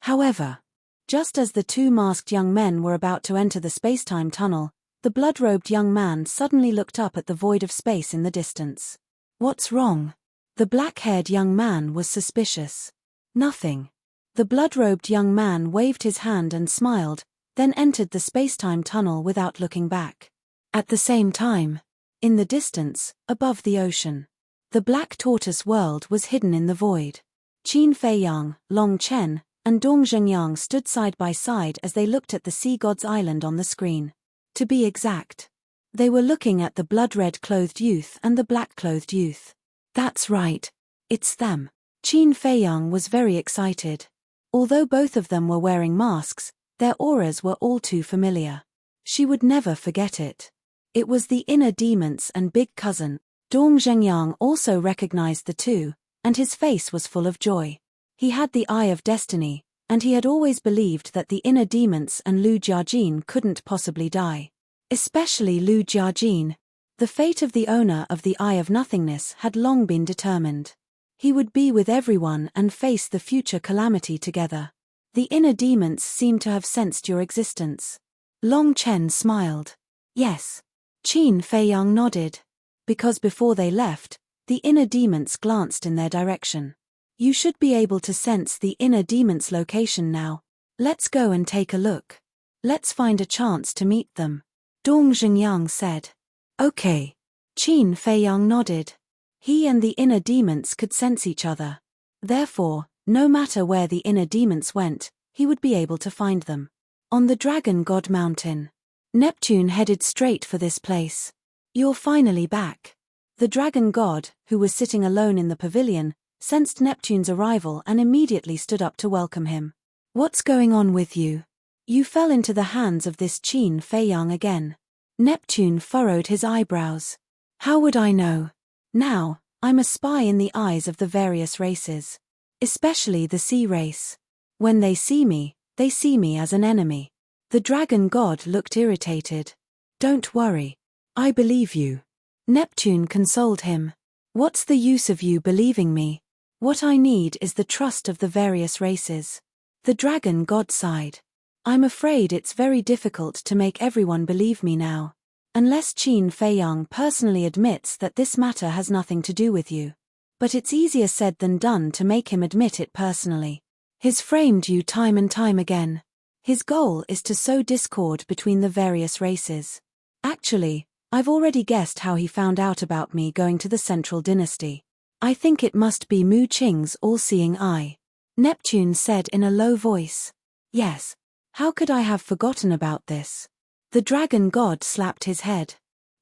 However, just as the 2 masked young men were about to enter the space-time tunnel, the blood-robed young man suddenly looked up at the void of space in the distance. "What's wrong?" The black-haired young man was suspicious. "Nothing." The blood-robed young man waved his hand and smiled, then entered the space-time tunnel without looking back. At the same time, in the distance, above the ocean, the black tortoise world was hidden in the void. Qin Feiyang, Long Chen, and Dong Zhengyang stood side by side as they looked at the sea god's island on the screen. To be exact, they were looking at the blood-red clothed youth and the black-clothed youth. "That's right. It's them." Qin Feiyang was very excited. Although both of them were wearing masks, their auras were all too familiar. She would never forget it. It was the inner demons and big cousin. Dong Zhengyang also recognized the two, and his face was full of joy. He had the eye of destiny, and he had always believed that the inner demons and Lu Jiajin couldn't possibly die. Especially Lu Jiajin. The fate of the owner of the Eye of Nothingness had long been determined. He would be with everyone and face the future calamity together. The inner demons seemed to have sensed your existence. Long Chen smiled. "Yes." Qin Feiyang nodded. Because before they left, the inner demons glanced in their direction. "You should be able to sense the inner demons' location now. Let's go and take a look. Let's find a chance to meet them," Dong Zhengyang said. "Okay." Qin Feiyang nodded. He and the inner demons could sense each other. Therefore, no matter where the inner demons went, he would be able to find them. On the Dragon God Mountain, Neptune headed straight for this place. "You're finally back." The Dragon God, who was sitting alone in the pavilion, sensed Neptune's arrival and immediately stood up to welcome him. "What's going on with you? You fell into the hands of this Qin Feiyang again." Neptune furrowed his eyebrows. "How would I know? Now, I'm a spy in the eyes of the various races. Especially the sea race. When they see me as an enemy." The Dragon God looked irritated. "Don't worry. I believe you." Neptune consoled him. "What's the use of you believing me? What I need is the trust of the various races." The Dragon God sighed. "I'm afraid it's very difficult to make everyone believe me now. Unless Qin Feiyang personally admits that this matter has nothing to do with you. But it's easier said than done to make him admit it personally. He's framed you time and time again. His goal is to sow discord between the various races. Actually, I've already guessed how he found out about me going to the Central Dynasty. I think it must be Mu Qing's all-seeing eye," Neptune said in a low voice. "Yes. How could I have forgotten about this?" The Dragon God slapped his head.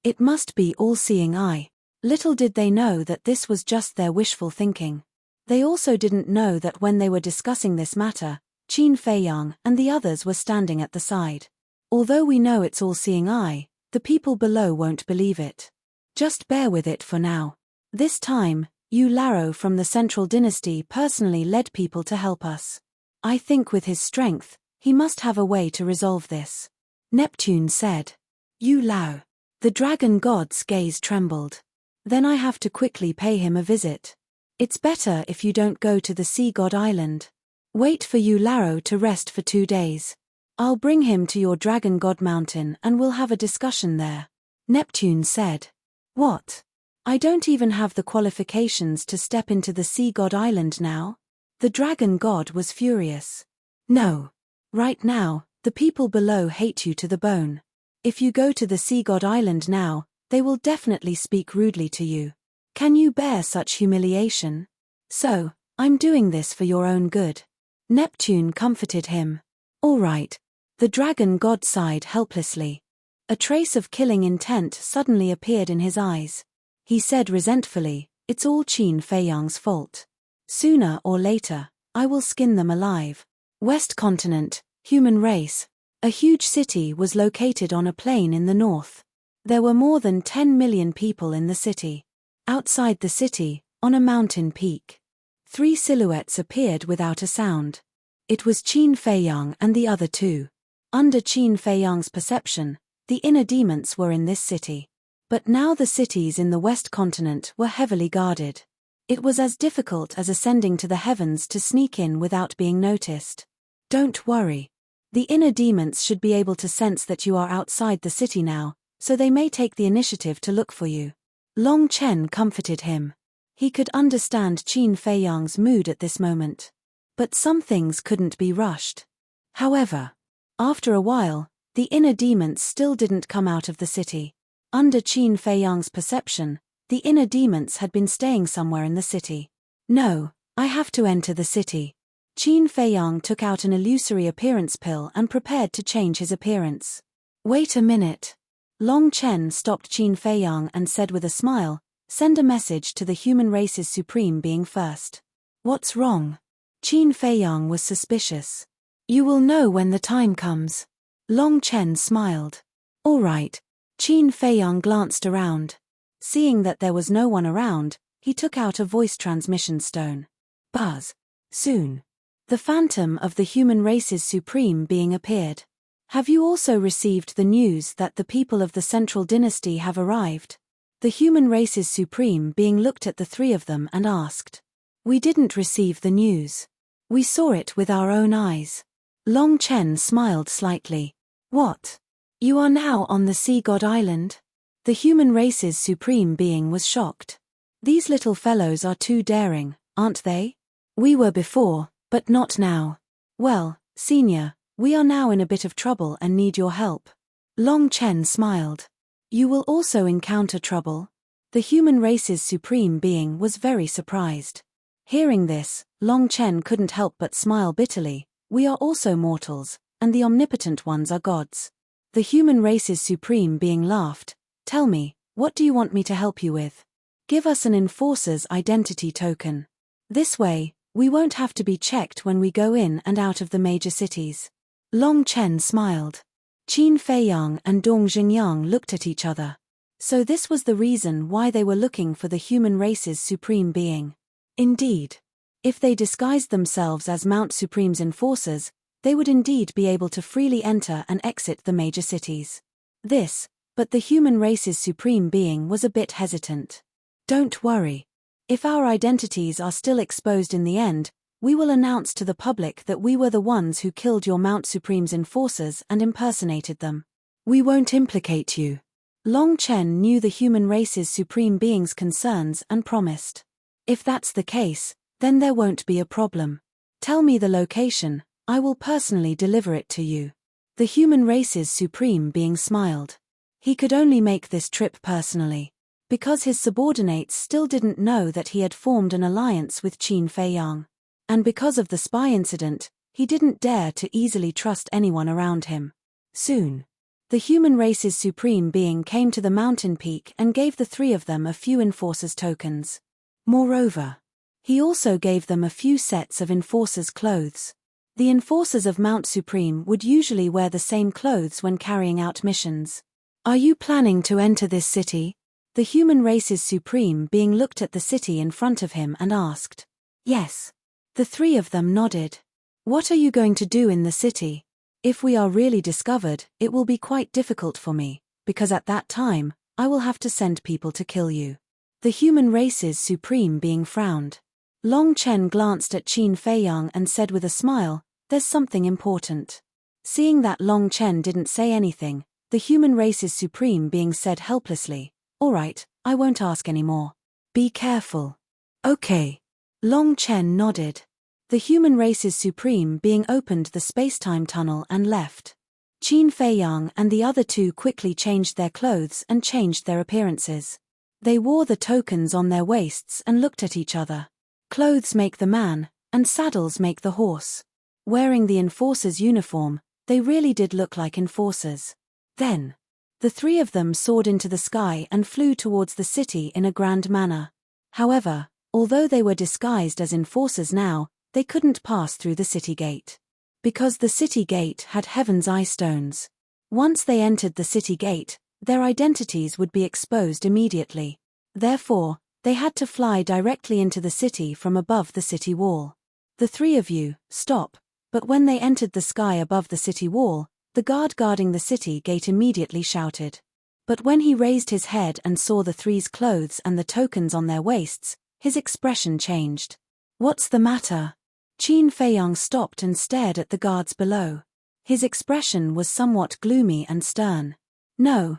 It must be all-seeing eye. Little did they know that this was just their wishful thinking. They also didn't know that when they were discussing this matter, Qin Feiyang and the others were standing at the side. Although we know it's all-seeing eye, the people below won't believe it. Just bear with it for now. This time, Yu Laro from the Central Dynasty personally led people to help us. I think with his strength, he must have a way to resolve this," Neptune said. "Yu Lao." The Dragon God's gaze trembled. "Then I have to quickly pay him a visit. It's better if you don't go to the Sea God Island. Wait for Yu Laro to rest for 2 days. I'll bring him to your Dragon God Mountain and we'll have a discussion there," Neptune said. "What? I don't even have the qualifications to step into the Sea God Island now?" The Dragon God was furious. No. Right now, the people below hate you to the bone. If you go to the sea god island now, they will definitely speak rudely to you. Can you bear such humiliation? So, I'm doing this for your own good. Neptune comforted him. All right. The dragon god sighed helplessly. A trace of killing intent suddenly appeared in his eyes. He said resentfully, "It's all Qin Feiyang's fault. Sooner or later, I will skin them alive." West Continent, human race. A huge city was located on a plain in the north. There were more than 10 million people in the city. Outside the city, on a mountain peak, 3 silhouettes appeared without a sound. It was Qin Feiyang and the other 2. Under Qin Feiyang's perception, the inner demons were in this city. But now the cities in the West Continent were heavily guarded. It was as difficult as ascending to the heavens to sneak in without being noticed. Don't worry. The inner demons should be able to sense that you are outside the city now, so they may take the initiative to look for you. Long Chen comforted him. He could understand Qin Feiyang's mood at this moment. But some things couldn't be rushed. However, after a while, the inner demons still didn't come out of the city. Under Qin Feiyang's perception, the inner demons had been staying somewhere in the city. No, I have to enter the city. Qin Feiyang took out an illusory appearance pill and prepared to change his appearance. Wait a minute. Long Chen stopped Qin Feiyang and said with a smile, "Send a message to the human race's supreme being first." What's wrong? Qin Feiyang was suspicious. You will know when the time comes. Long Chen smiled. All right. Qin Feiyang glanced around. Seeing that there was no one around, he took out a voice transmission stone. Buzz. Soon. The phantom of the human race's supreme being appeared. Have you also received the news that the people of the Central Dynasty have arrived? The human race's supreme being looked at the 3 of them and asked. We didn't receive the news. We saw it with our own eyes. Long Chen smiled slightly. What? You are now on the Sea God Island? The human race's supreme being was shocked. These little fellows are too daring, aren't they? We were before, but not now. Well, Senior, we are now in a bit of trouble and need your help. Long Chen smiled. You will also encounter trouble? The human race's supreme being was very surprised. Hearing this, Long Chen couldn't help but smile bitterly. We are also mortals, and the omnipotent ones are gods. The human race's supreme being laughed. Tell me, what do you want me to help you with? Give us an enforcer's identity token. This way, we won't have to be checked when we go in and out of the major cities. Long Chen smiled. Qin Feiyang and Dong Xingyang looked at each other. So this was the reason why they were looking for the human race's supreme being. Indeed. If they disguised themselves as Mount Supreme's enforcers, they would indeed be able to freely enter and exit the major cities. But the human race's supreme being was a bit hesitant. Don't worry. If our identities are still exposed in the end, we will announce to the public that we were the ones who killed your Mount Supreme's enforcers and impersonated them. We won't implicate you. Long Chen knew the human race's supreme being's concerns and promised. If that's the case, then there won't be a problem. Tell me the location, I will personally deliver it to you. The human race's supreme being smiled. He could only make this trip personally. Because his subordinates still didn't know that he had formed an alliance with Qin Feiyang. And because of the spy incident, he didn't dare to easily trust anyone around him. Soon, the human race's supreme being came to the mountain peak and gave the 3 of them a few enforcers' tokens. Moreover, he also gave them a few sets of enforcers' clothes. The enforcers of Mount Supreme would usually wear the same clothes when carrying out missions. Are you planning to enter this city? The human race's supreme being looked at the city in front of him and asked. Yes. The 3 of them nodded. What are you going to do in the city? If we are really discovered, it will be quite difficult for me, because at that time, I will have to send people to kill you. The human race's supreme being frowned. Long Chen glanced at Qin Feiyang and said with a smile, there's something important. Seeing that Long Chen didn't say anything, the human race's supreme being said helplessly, all right, I won't ask any more. Be careful. Okay. Long Chen nodded. The human race's supreme being opened the space-time tunnel and left. Qin Feiyang and the other two quickly changed their clothes and changed their appearances. They wore the tokens on their waists and looked at each other. Clothes make the man, and saddles make the horse. Wearing the enforcer's uniform, they really did look like enforcers. Then, the three of them soared into the sky and flew towards the city in a grand manner. However, although they were disguised as enforcers now, they couldn't pass through the city gate. Because the city gate had heaven's eye stones. Once they entered the city gate, their identities would be exposed immediately. Therefore, they had to fly directly into the city from above the city wall. The three of you, stop, but when they entered the sky above the city wall, the guard guarding the city gate immediately shouted. But when he raised his head and saw the three's clothes and the tokens on their waists, his expression changed. What's the matter? Qin Feiyang stopped and stared at the guards below. His expression was somewhat gloomy and stern. No,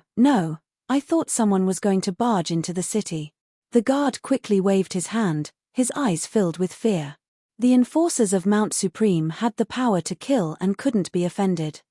I thought someone was going to barge into the city. The guard quickly waved his hand, his eyes filled with fear. The enforcers of Mount Supreme had the power to kill and couldn't be offended.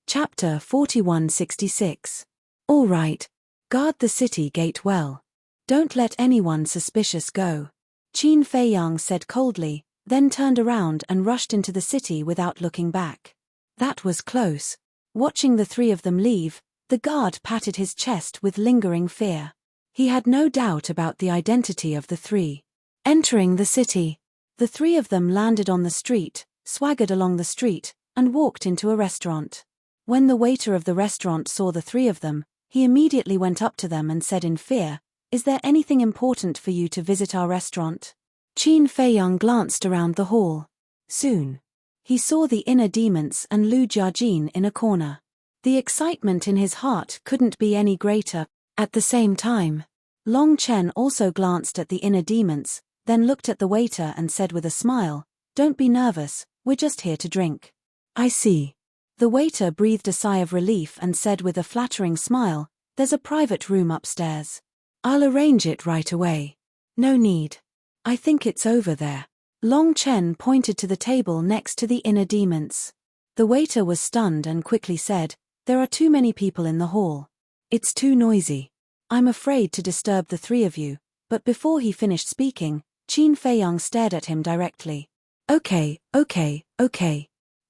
Chapter 4166. All right. Guard the city gate well. Don't let anyone suspicious go. Qin Feiyang said coldly, then turned around and rushed into the city without looking back. That was close. Watching the three of them leave, the guard patted his chest with lingering fear. He had no doubt about the identity of the three. Entering the city, the three of them landed on the street, swaggered along the street, and walked into a restaurant. When the waiter of the restaurant saw the three of them, he immediately went up to them and said in fear, "Is there anything important for you to visit our restaurant?" Qin Feiyang glanced around the hall. Soon, he saw the inner demons and Lu Jiajin in a corner. The excitement in his heart couldn't be any greater. At the same time, Long Chen also glanced at the inner demons, then looked at the waiter and said with a smile, "Don't be nervous, we're just here to drink." "I see." The waiter breathed a sigh of relief and said with a flattering smile, "There's a private room upstairs. I'll arrange it right away." "No need. I think it's over there." Long Chen pointed to the table next to the inner demons. The waiter was stunned and quickly said, "There are too many people in the hall. It's too noisy. I'm afraid to disturb the three of you," but before he finished speaking, Qin Feiyang stared at him directly. Okay.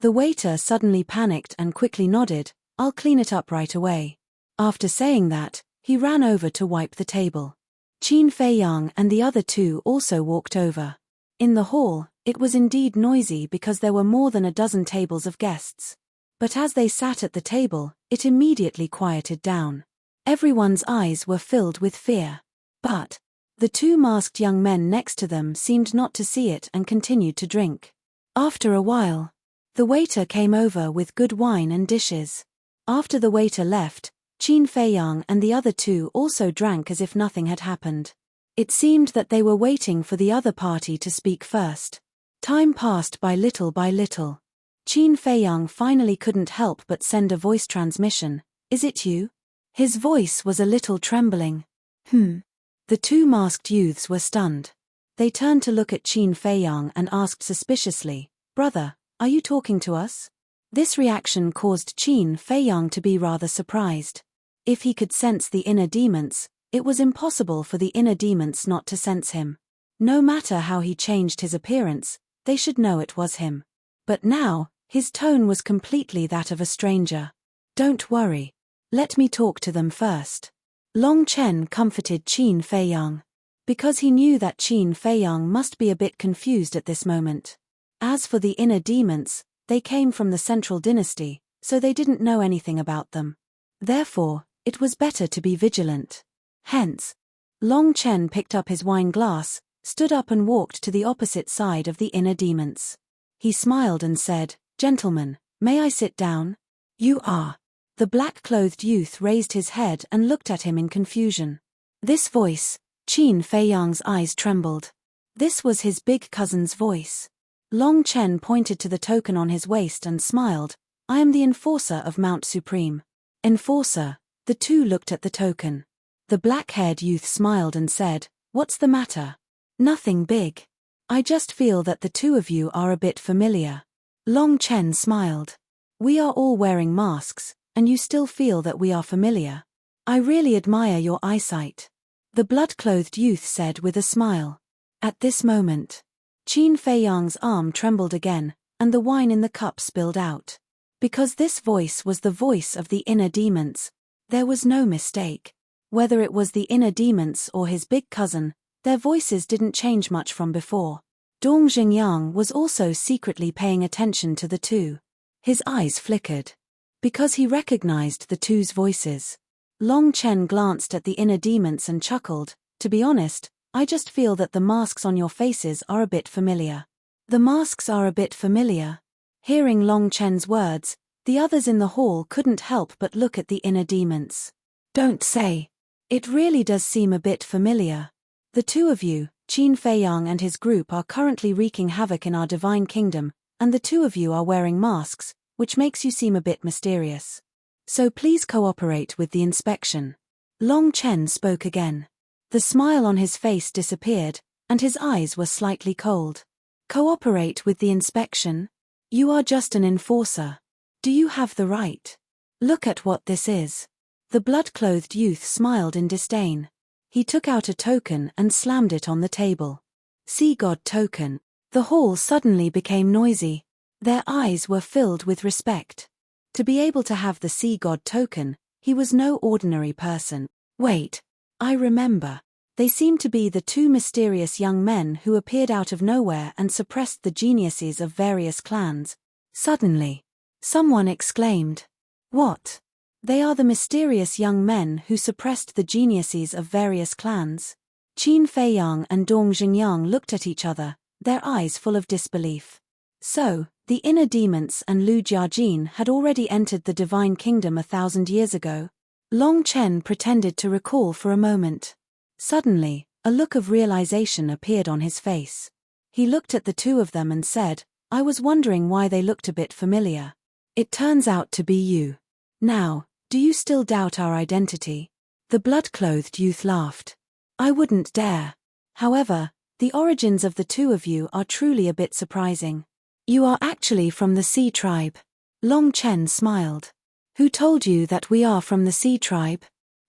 The waiter suddenly panicked and quickly nodded, "I'll clean it up right away." After saying that, he ran over to wipe the table. Qin Feiyang and the other two also walked over. In the hall, it was indeed noisy because there were more than a dozen tables of guests. But as they sat at the table, it immediately quieted down. Everyone's eyes were filled with fear. But the two masked young men next to them seemed not to see it and continued to drink. After a while, the waiter came over with good wine and dishes. After the waiter left, Qin Feiyang and the other two also drank as if nothing had happened. It seemed that they were waiting for the other party to speak first. Time passed by little by little. Qin Feiyang finally couldn't help but send a voice transmission. "Is it you?" His voice was a little trembling. The two masked youths were stunned. They turned to look at Qin Feiyang and asked suspiciously, "Brother, are you talking to us?" This reaction caused Qin Feiyang to be rather surprised. If he could sense the inner demons, it was impossible for the inner demons not to sense him. No matter how he changed his appearance, they should know it was him. But now, his tone was completely that of a stranger. "Don't worry. Let me talk to them first." Long Chen comforted Qin Feiyang. Because he knew that Qin Feiyang must be a bit confused at this moment. As for the inner demons, they came from the Central Dynasty, so they didn't know anything about them. Therefore, it was better to be vigilant. Hence, Long Chen picked up his wine glass, stood up and walked to the opposite side of the inner demons. He smiled and said, "Gentlemen, may I sit down?" "You are." The black-clothed youth raised his head and looked at him in confusion. This voice, Qin Feiyang's eyes trembled. This was his big cousin's voice. Long Chen pointed to the token on his waist and smiled, "I am the enforcer of Mount Supreme." "Enforcer?" The two looked at the token. The black-haired youth smiled and said, "What's the matter?" "Nothing big. I just feel that the two of you are a bit familiar. Long Chen smiled. We are all wearing masks, and you still feel that we are familiar. I really admire your eyesight. The blood-clothed youth said with a smile. At this moment, Qin Feiyang's arm trembled again, and the wine in the cup spilled out. Because this voice was the voice of the inner demons, there was no mistake. Whether it was the inner demons or his big cousin, their voices didn't change much from before. Dong Xingyang was also secretly paying attention to the two. His eyes flickered. Because he recognized the two's voices. Long Chen glanced at the inner demons and chuckled. To be honest, I just feel that the masks on your faces are a bit familiar. The masks are a bit familiar. Hearing Long Chen's words, the others in the hall couldn't help but look at the inner demons. Don't say. It really does seem a bit familiar. The two of you, Qin Feiyang and his group, are currently wreaking havoc in our divine kingdom, and the two of you are wearing masks, which makes you seem a bit mysterious. So please cooperate with the inspection. Long Chen spoke again. The smile on his face disappeared, and his eyes were slightly cold. Cooperate with the inspection? You are just an enforcer. Do you have the right? Look at what this is. The blood-clothed youth smiled in disdain. He took out a token and slammed it on the table. Sea God token. The hall suddenly became noisy. Their eyes were filled with respect. To be able to have the Sea God token, he was no ordinary person. Wait. I remember. They seemed to be the two mysterious young men who appeared out of nowhere and suppressed the geniuses of various clans. Suddenly, someone exclaimed. What? They are the mysterious young men who suppressed the geniuses of various clans. Qin Feiyang and Dong Xingyang looked at each other, their eyes full of disbelief. So, the inner demons and Lu Jiajin had already entered the divine kingdom 1,000 years ago. Long Chen pretended to recall for a moment. Suddenly, a look of realization appeared on his face. He looked at the two of them and said, I was wondering why they looked a bit familiar. It turns out to be you. Now, do you still doubt our identity? The blood-clothed youth laughed. I wouldn't dare. However, the origins of the two of you are truly a bit surprising. You are actually from the Sea Tribe. Long Chen smiled. Who told you that we are from the Sea Tribe?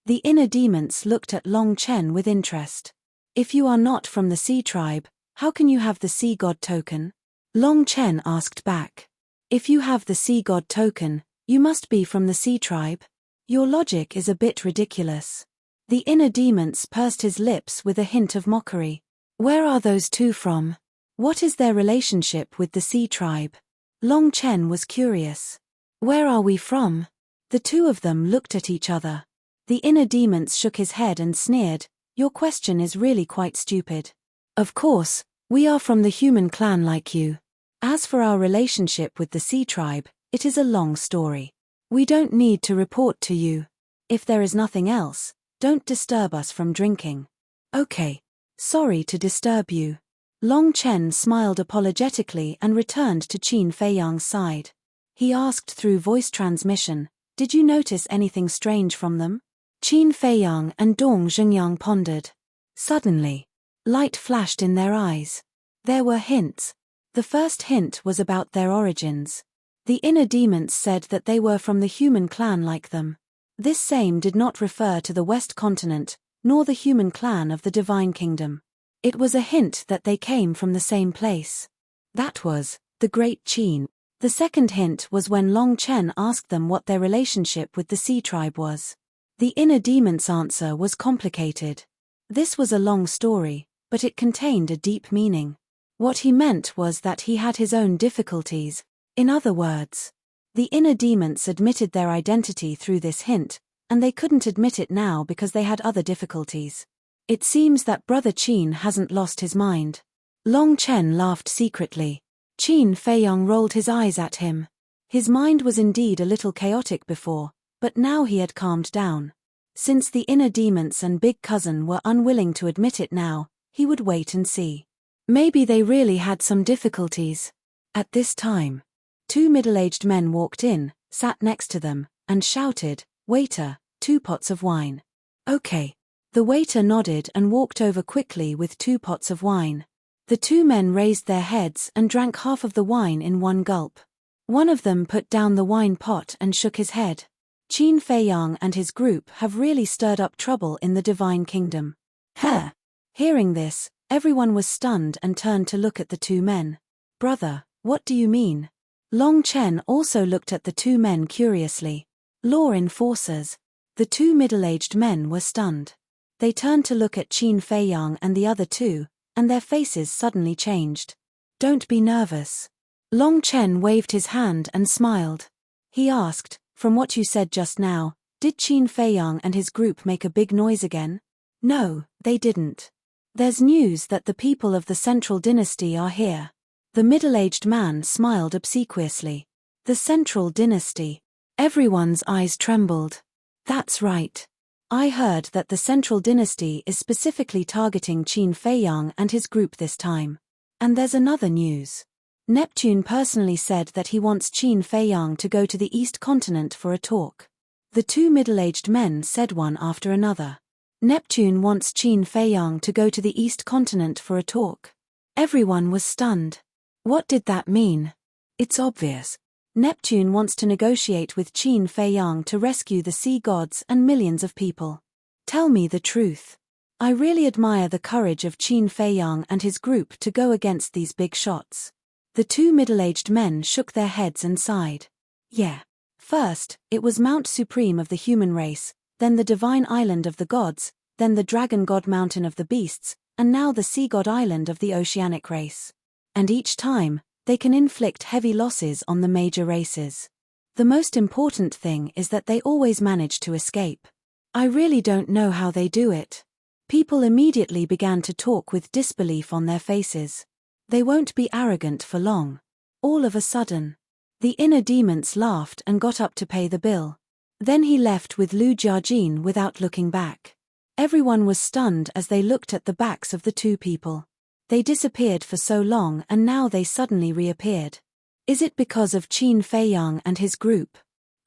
The inner demons looked at Long Chen with interest. If you are not from the Sea Tribe, how can you have the Sea God token? Long Chen asked back. If you have the Sea God token, you must be from the Sea Tribe. Your logic is a bit ridiculous. The inner demons pursed his lips with a hint of mockery. Where are those two from? What is their relationship with the Sea Tribe? Long Chen was curious. Where are we from? The two of them looked at each other. The inner demons shook his head and sneered. Your question is really quite stupid. Of course, we are from the human clan like you. As for our relationship with the Sea Tribe, it is a long story. We don't need to report to you. If there is nothing else, don't disturb us from drinking. Okay. Sorry to disturb you. Long Chen smiled apologetically and returned to Qin Feiyang's side. He asked through voice transmission, did you notice anything strange from them? Qin Feiyang and Dong Xingyang pondered. Suddenly, light flashed in their eyes. There were hints. The first hint was about their origins. The inner demons said that they were from the human clan like them. This same did not refer to the West Continent, nor the human clan of the Divine Kingdom. It was a hint that they came from the same place. That was, the Great Qin. The second hint was when Long Chen asked them what their relationship with the Sea Tribe was. The inner demon's answer was complicated. This was a long story, but it contained a deep meaning. What he meant was that he had his own difficulties. In other words, the inner demons admitted their identity through this hint, and they couldn't admit it now because they had other difficulties. It seems that Brother Qin hasn't lost his mind. Long Chen laughed secretly. Qin Feiyang rolled his eyes at him. His mind was indeed a little chaotic before, but now he had calmed down. Since the inner demons and big cousin were unwilling to admit it now, he would wait and see. Maybe they really had some difficulties. At this time, two middle-aged men walked in, sat next to them, and shouted, "Waiter, 2 pots of wine." Okay. The waiter nodded and walked over quickly with 2 pots of wine. The two men raised their heads and drank half of the wine in one gulp. One of them put down the wine pot and shook his head. Qin Feiyang and his group have really stirred up trouble in the divine kingdom. Huh. Hearing this, everyone was stunned and turned to look at the two men. Brother, what do you mean? Long Chen also looked at the two men curiously. Law enforcers. The two middle-aged men were stunned. They turned to look at Qin Feiyang and the other two, and their faces suddenly changed. Don't be nervous. Long Chen waved his hand and smiled. He asked, from what you said just now, did Qin Feiyang and his group make a big noise again? No, they didn't. There's news that the people of the Central Dynasty are here. The middle-aged man smiled obsequiously. The Central Dynasty. Everyone's eyes trembled. That's right. I heard that the Central Dynasty is specifically targeting Qin Feiyang and his group this time. And there's another news. Neptune personally said that he wants Qin Feiyang to go to the East Continent for a talk. The two middle-aged men said one after another. Neptune wants Qin Feiyang to go to the East Continent for a talk. Everyone was stunned. What did that mean? It's obvious. Neptune wants to negotiate with Qin Feiyang to rescue the sea gods and millions of people. Tell me the truth. I really admire the courage of Qin Feiyang and his group to go against these big shots. The two middle-aged men shook their heads and sighed. Yeah. First, it was Mount Supreme of the human race, then the divine island of the gods, then the dragon god mountain of the beasts, and now the sea god island of the oceanic race. And each time, they can inflict heavy losses on the major races. The most important thing is that they always manage to escape. I really don't know how they do it. People immediately began to talk with disbelief on their faces. They won't be arrogant for long. All of a sudden, the inner demons laughed and got up to pay the bill. Then he left with Lu Jiajin without looking back. Everyone was stunned as they looked at the backs of the two people. They disappeared for so long and now they suddenly reappeared. Is it because of Qin Feiyang and his group?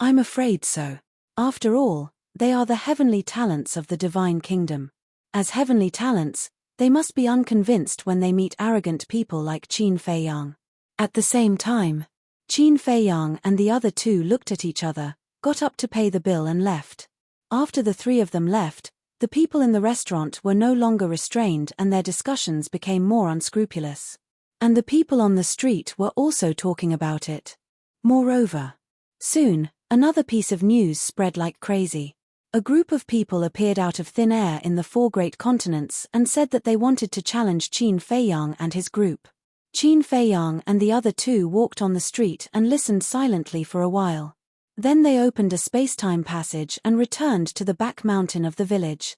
I'm afraid so. After all, they are the heavenly talents of the divine kingdom. As heavenly talents, they must be unconvinced when they meet arrogant people like Qin Feiyang. At the same time, Qin Feiyang and the other two looked at each other, got up to pay the bill and left. After the three of them left, the people in the restaurant were no longer restrained and their discussions became more unscrupulous. And the people on the street were also talking about it. Moreover, soon, another piece of news spread like crazy. A group of people appeared out of thin air in the four great continents and said that they wanted to challenge Qin Feiyang and his group. Qin Feiyang and the other two walked on the street and listened silently for a while. Then they opened a space-time passage and returned to the back mountain of the village.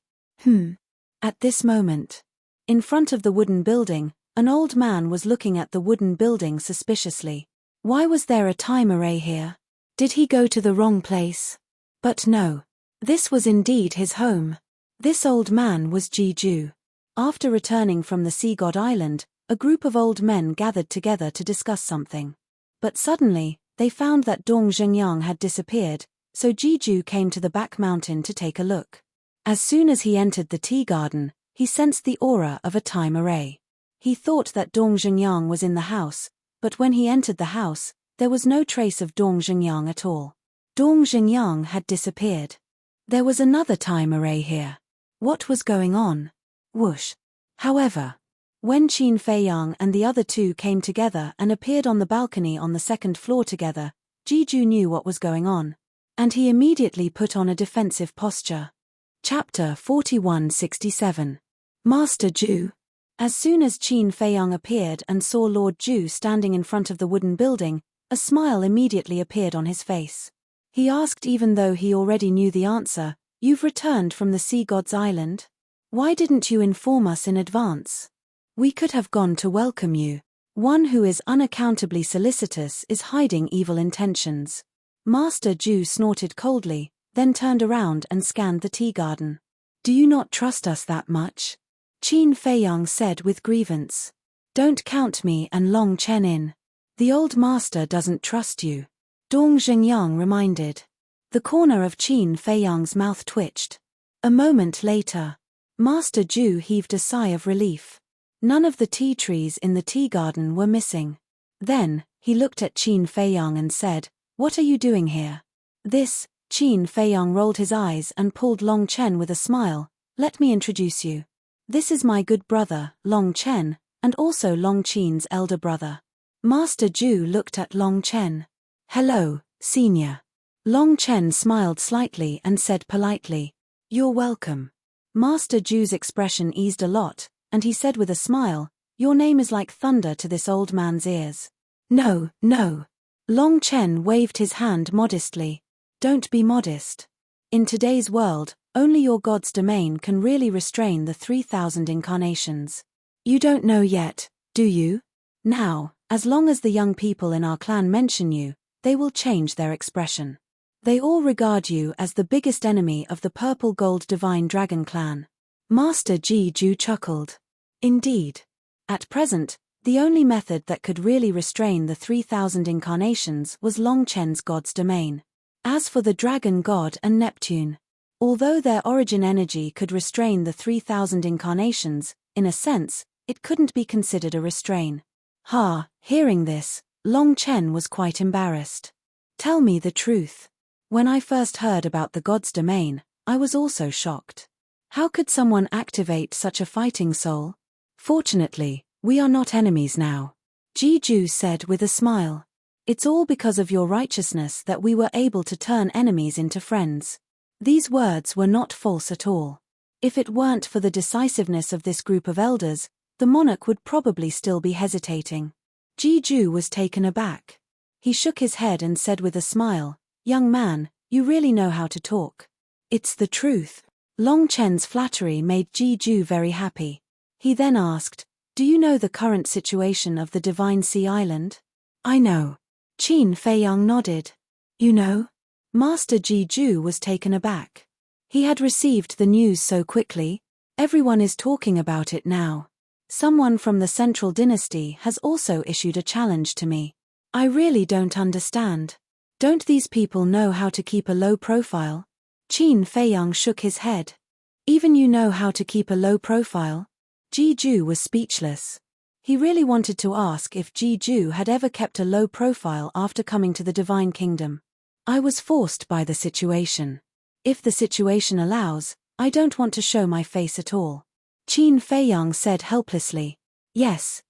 At this moment, in front of the wooden building, an old man was looking at the wooden building suspiciously. Why was there a time array here? Did he go to the wrong place? But no. This was indeed his home. This old man was Jiju. After returning from the Sea God Island, a group of old men gathered together to discuss something. But suddenly, they found that Dong Zhengyang had disappeared, so Jiju came to the back mountain to take a look. As soon as he entered the tea garden, he sensed the aura of a time array. He thought that Dong Zhengyang was in the house, but when he entered the house, there was no trace of Dong Zhengyang at all. Dong Zhengyang had disappeared. There was another time array here. What was going on? Whoosh. However, when Qin Feiyang and the other two came together and appeared on the balcony on the second floor together, Jiju knew what was going on. And he immediately put on a defensive posture. Chapter 4167. Master Ju. As soon as Qin Feiyang appeared and saw Lord Ju standing in front of the wooden building, a smile immediately appeared on his face. He asked, even though he already knew the answer, "You've returned from the Sea God's Island? Why didn't you inform us in advance? We could have gone to welcome you. One who is unaccountably solicitous is hiding evil intentions." Master Ju snorted coldly, then turned around and scanned the tea garden. "Do you not trust us that much?" Qin Feiyang said with grievance. "Don't count me and Long Chen in. The old master doesn't trust you," Dong Zhengyang reminded. The corner of Qin Feiyang's mouth twitched. A moment later, Master Ju heaved a sigh of relief. None of the tea trees in the tea garden were missing. Then, he looked at Qin Feiyang and said, "What are you doing here?" Qin Feiyang rolled his eyes and pulled Long Chen with a smile. "Let me introduce you. This is my good brother, Long Chen, and also Long Qin's elder brother." Master Ju looked at Long Chen. "Hello, senior." Long Chen smiled slightly and said politely, "You're welcome." Master Ju's expression eased a lot, and he said with a smile, "Your name is like thunder to this old man's ears." "No, no." Long Chen waved his hand modestly. "Don't be modest. In today's world, only your god's domain can really restrain the 3,000 incarnations. You don't know yet, do you? Now, as long as the young people in our clan mention you, they will change their expression. They all regard you as the biggest enemy of the Purple Gold Divine Dragon clan." Master Ji Ju chuckled. Indeed. At present, the only method that could really restrain the 3,000 incarnations was Long Chen's god's domain. As for the dragon god and Neptune, although their origin energy could restrain the 3,000 incarnations, in a sense, it couldn't be considered a restrain. Hearing this, Long Chen was quite embarrassed. "Tell me the truth. When I first heard about the god's domain, I was also shocked. How could someone activate such a fighting soul? Fortunately, we are not enemies now," Ji Ju said with a smile. "It's all because of your righteousness that we were able to turn enemies into friends." These words were not false at all. If it weren't for the decisiveness of this group of elders, the monarch would probably still be hesitating. Ji Ju was taken aback. He shook his head and said with a smile, "Young man, you really know how to talk. It's the truth." Long Chen's flattery made Ji Ju very happy. He then asked, "Do you know the current situation of the Divine Sea Island?" "I know." Qin Feiyang nodded. "You know?" Master Ji Ju was taken aback. He had received the news so quickly. "Everyone is talking about it now. Someone from the Central Dynasty has also issued a challenge to me. I really don't understand. Don't these people know how to keep a low profile?" Qin Feiyang shook his head. "Even you know how to keep a low profile?" Ji Ju was speechless. He really wanted to ask if Ji Ju had ever kept a low profile after coming to the Divine Kingdom. "I was forced by the situation. If the situation allows, I don't want to show my face at all." Qin Feiyang said helplessly. Yes.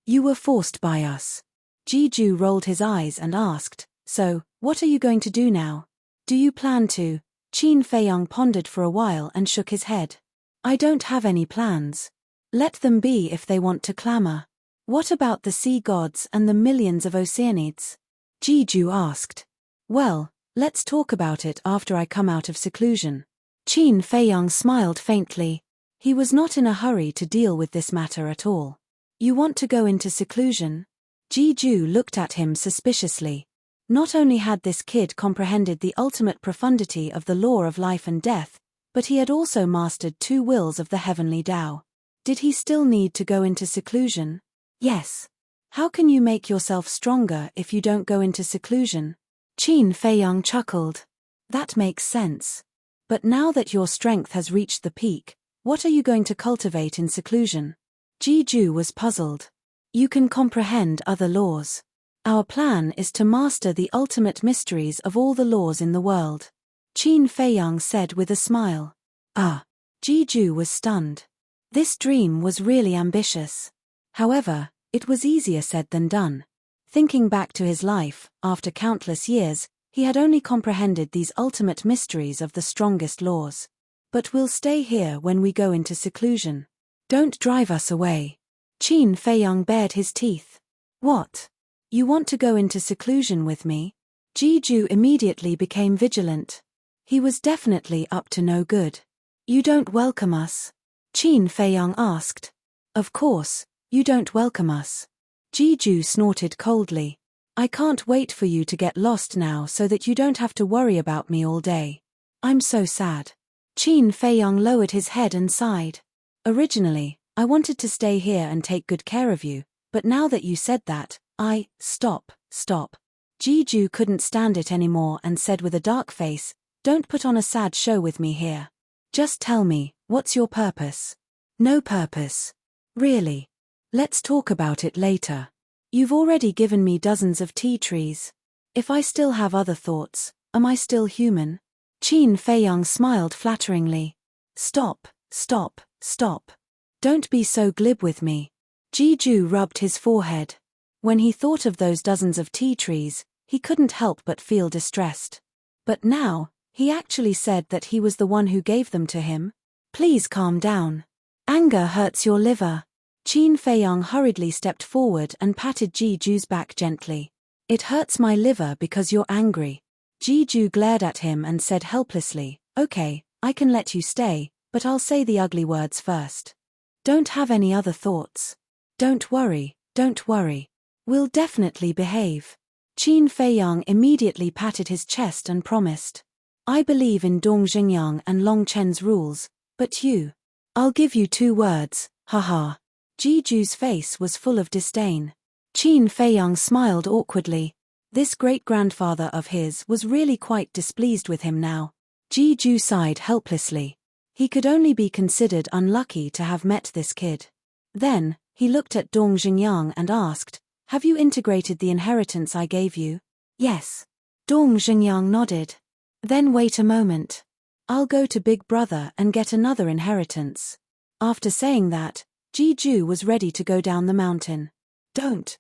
You were forced by us." Ji Ju rolled his eyes and asked, "So, what are you going to do now? Do you plan to?" Qin Feiyang pondered for a while and shook his head. "I don't have any plans. Let them be if they want to clamor." "What about the sea gods and the millions of Oceanids?" Ji Ju asked. "Well, let's talk about it after I come out of seclusion." Qin Feiyang smiled faintly. He was not in a hurry to deal with this matter at all. "You want to go into seclusion?" Ji Ju looked at him suspiciously. Not only had this kid comprehended the ultimate profundity of the law of life and death, but he had also mastered 2 wills of the heavenly Tao. Did he still need to go into seclusion? Yes. How can you make yourself stronger if you don't go into seclusion? Qin Feiyang chuckled. That makes sense. But now that your strength has reached the peak, what are you going to cultivate in seclusion? Ji Ju was puzzled. You can comprehend other laws. Our plan is to master the ultimate mysteries of all the laws in the world. Qin Feiyang said with a smile. Ji Ju was stunned. This dream was really ambitious. However, it was easier said than done. Thinking back to his life, after countless years, he had only comprehended these ultimate mysteries of the strongest laws. But we'll stay here when we go into seclusion. Don't drive us away. Qin Feiyang bared his teeth. What? You want to go into seclusion with me? Ji Ju immediately became vigilant. He was definitely up to no good. You don't welcome us? Qin Feiyang asked. Of course, you don't welcome us. Ji Ju snorted coldly. I can't wait for you to get lost now so that you don't have to worry about me all day. I'm so sad. Qin Feiyang lowered his head and sighed. Originally, I wanted to stay here and take good care of you, but now that you said that, Stop. Ji Ju couldn't stand it anymore and said with a dark face, Don't put on a sad show with me here. Just tell me, what's your purpose? No purpose. Really. Let's talk about it later. You've already given me dozens of tea trees. If I still have other thoughts, am I still human? Qin Feiyang smiled flatteringly. Stop, stop, stop. Don't be so glib with me. Jiju rubbed his forehead. When he thought of those dozens of tea trees, he couldn't help but feel distressed. But now, he actually said that he was the one who gave them to him. Please calm down. Anger hurts your liver. Qin Feiyang hurriedly stepped forward and patted Jiju's back gently. It hurts my liver because you're angry. Jiju glared at him and said helplessly, okay, I can let you stay, but I'll say the ugly words first. Don't have any other thoughts. Don't worry, don't worry. We'll definitely behave. Qin Feiyang immediately patted his chest and promised. I believe in Dong Xingyang and Long Chen's rules, but you. I'll give you 2 words, haha. Jiju's face was full of disdain. Qin Feiyang smiled awkwardly. This great-grandfather of his was really quite displeased with him now. Jiju sighed helplessly. He could only be considered unlucky to have met this kid. Then, he looked at Dong Xingyang and asked, have you integrated the inheritance I gave you? Yes. Dong Xingyang nodded. Then wait a moment. I'll go to Big Brother and get another inheritance. After saying that, Jiju was ready to go down the mountain. Don't.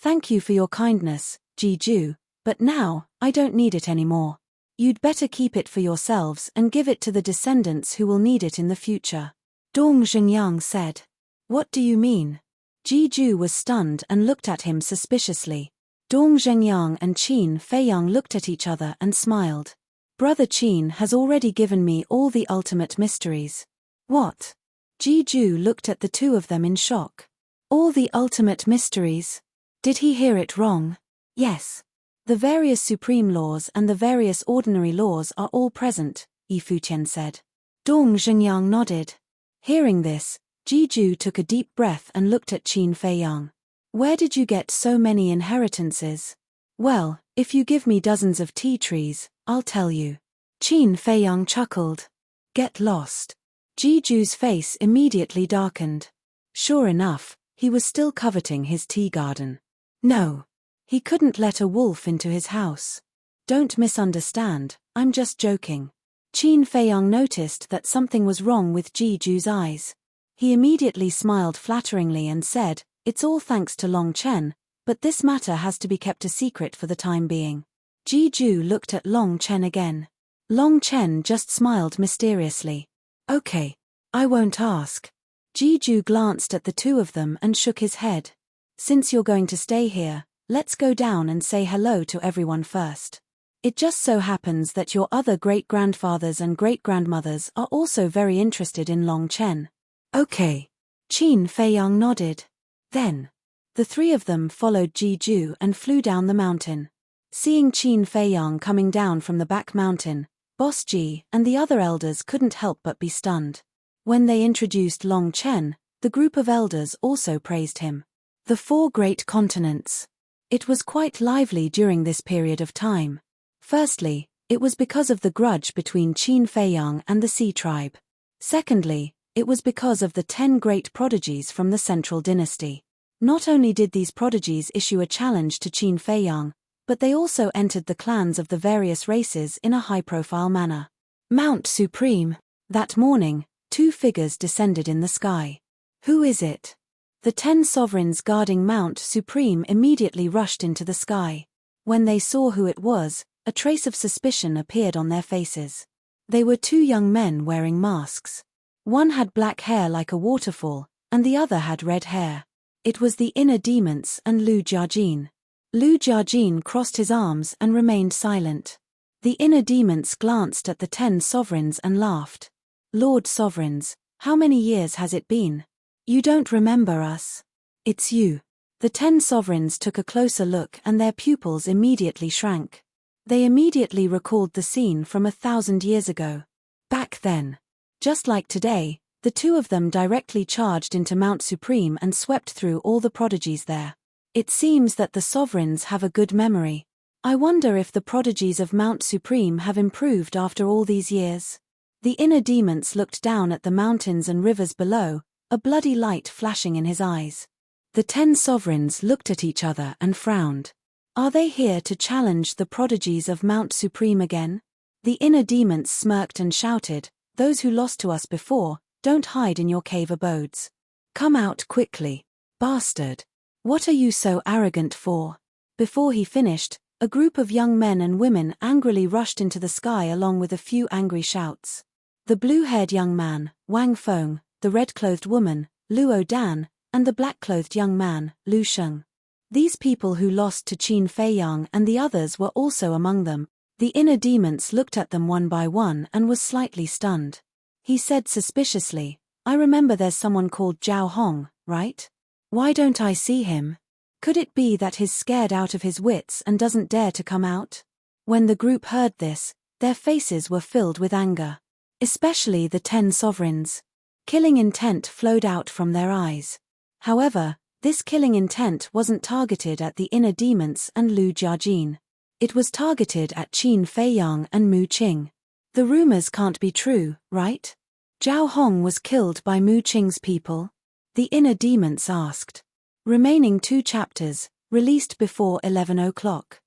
Thank you for your kindness, Jiju, but now, I don't need it anymore. You'd better keep it for yourselves and give it to the descendants who will need it in the future. Dong Xingyang said. What do you mean? Jiju was stunned and looked at him suspiciously. Dong Xingyang and Qin Feiyang looked at each other and smiled. Brother Qin has already given me all the ultimate mysteries. What? Jiju looked at the 2 of them in shock. All the ultimate mysteries? Did he hear it wrong? Yes. The various supreme laws and the various ordinary laws are all present, Yi Fuqian said. Dong Xingyang nodded. Hearing this, Jiju took a deep breath and looked at Qin Feiyang. Where did you get so many inheritances? Well, if you give me dozens of tea trees, I'll tell you. Qin Feiyang chuckled. Get lost. Jiju's face immediately darkened. Sure enough, he was still coveting his tea garden. No. He couldn't let a wolf into his house. Don't misunderstand, I'm just joking. Qin Feiyang noticed that something was wrong with Jiju's eyes. He immediately smiled flatteringly and said, it's all thanks to Long Chen, but this matter has to be kept a secret for the time being. Jiju looked at Long Chen again. Long Chen just smiled mysteriously. Okay. I won't ask. Jiju glanced at the 2 of them and shook his head. Since you're going to stay here, let's go down and say hello to everyone first. It just so happens that your other great-grandfathers and great-grandmothers are also very interested in Long Chen. Okay. Qin Feiyang nodded. Then, the 3 of them followed Jiju and flew down the mountain. Seeing Qin Feiyang coming down from the back mountain, Boss Ji and the other elders couldn't help but be stunned. When they introduced Long Chen, the group of elders also praised him. The 4 great continents. It was quite lively during this period of time. Firstly, it was because of the grudge between Qin Feiyang and the Sea Tribe. Secondly, it was because of the 10 great prodigies from the Central Dynasty. Not only did these prodigies issue a challenge to Qin Feiyang, but they also entered the clans of the various races in a high-profile manner. Mount Supreme. That morning, 2 figures descended in the sky. Who is it? The 10 sovereigns guarding Mount Supreme immediately rushed into the sky. When they saw who it was, a trace of suspicion appeared on their faces. They were 2 young men wearing masks. One had black hair like a waterfall, and the other had red hair. It was the inner demons and Lu Jiajin. Lu Jiajin crossed his arms and remained silent. The inner demons glanced at the 10 sovereigns and laughed. Lord Sovereigns, how many years has it been? You don't remember us? It's you. The 10 sovereigns took a closer look and their pupils immediately shrank. They immediately recalled the scene from 1,000 years ago. Back then. Just like today, the 2 of them directly charged into Mount Supreme and swept through all the prodigies there. It seems that the sovereigns have a good memory. I wonder if the prodigies of Mount Supreme have improved after all these years. The inner demons looked down at the mountains and rivers below, a bloody light flashing in his eyes. The 10 sovereigns looked at each other and frowned. Are they here to challenge the prodigies of Mount Supreme again? The inner demons smirked and shouted, "Those who lost to us before, don't hide in your cave abodes. Come out quickly, bastard. What are you so arrogant for?" Before he finished, a group of young men and women angrily rushed into the sky along with a few angry shouts. The blue-haired young man, Wang Feng, the red-clothed woman, Luo Dan, and the black-clothed young man, Lu Sheng. These people who lost to Qin Feiyang and the others were also among them. The inner demons looked at them one by one and was slightly stunned. He said suspiciously, "I remember there's someone called Zhao Hong, right? Why don't I see him? Could it be that he's scared out of his wits and doesn't dare to come out?" When the group heard this, their faces were filled with anger. Especially the 10 sovereigns. Killing intent flowed out from their eyes. However, this killing intent wasn't targeted at the inner demons and Lu Jiajin. It was targeted at Qin Feiyang and Mu Qing. The rumors can't be true, right? Zhao Hong was killed by Mu Qing's people? The inner demons asked. Remaining 2 chapters, released before 11 o'clock.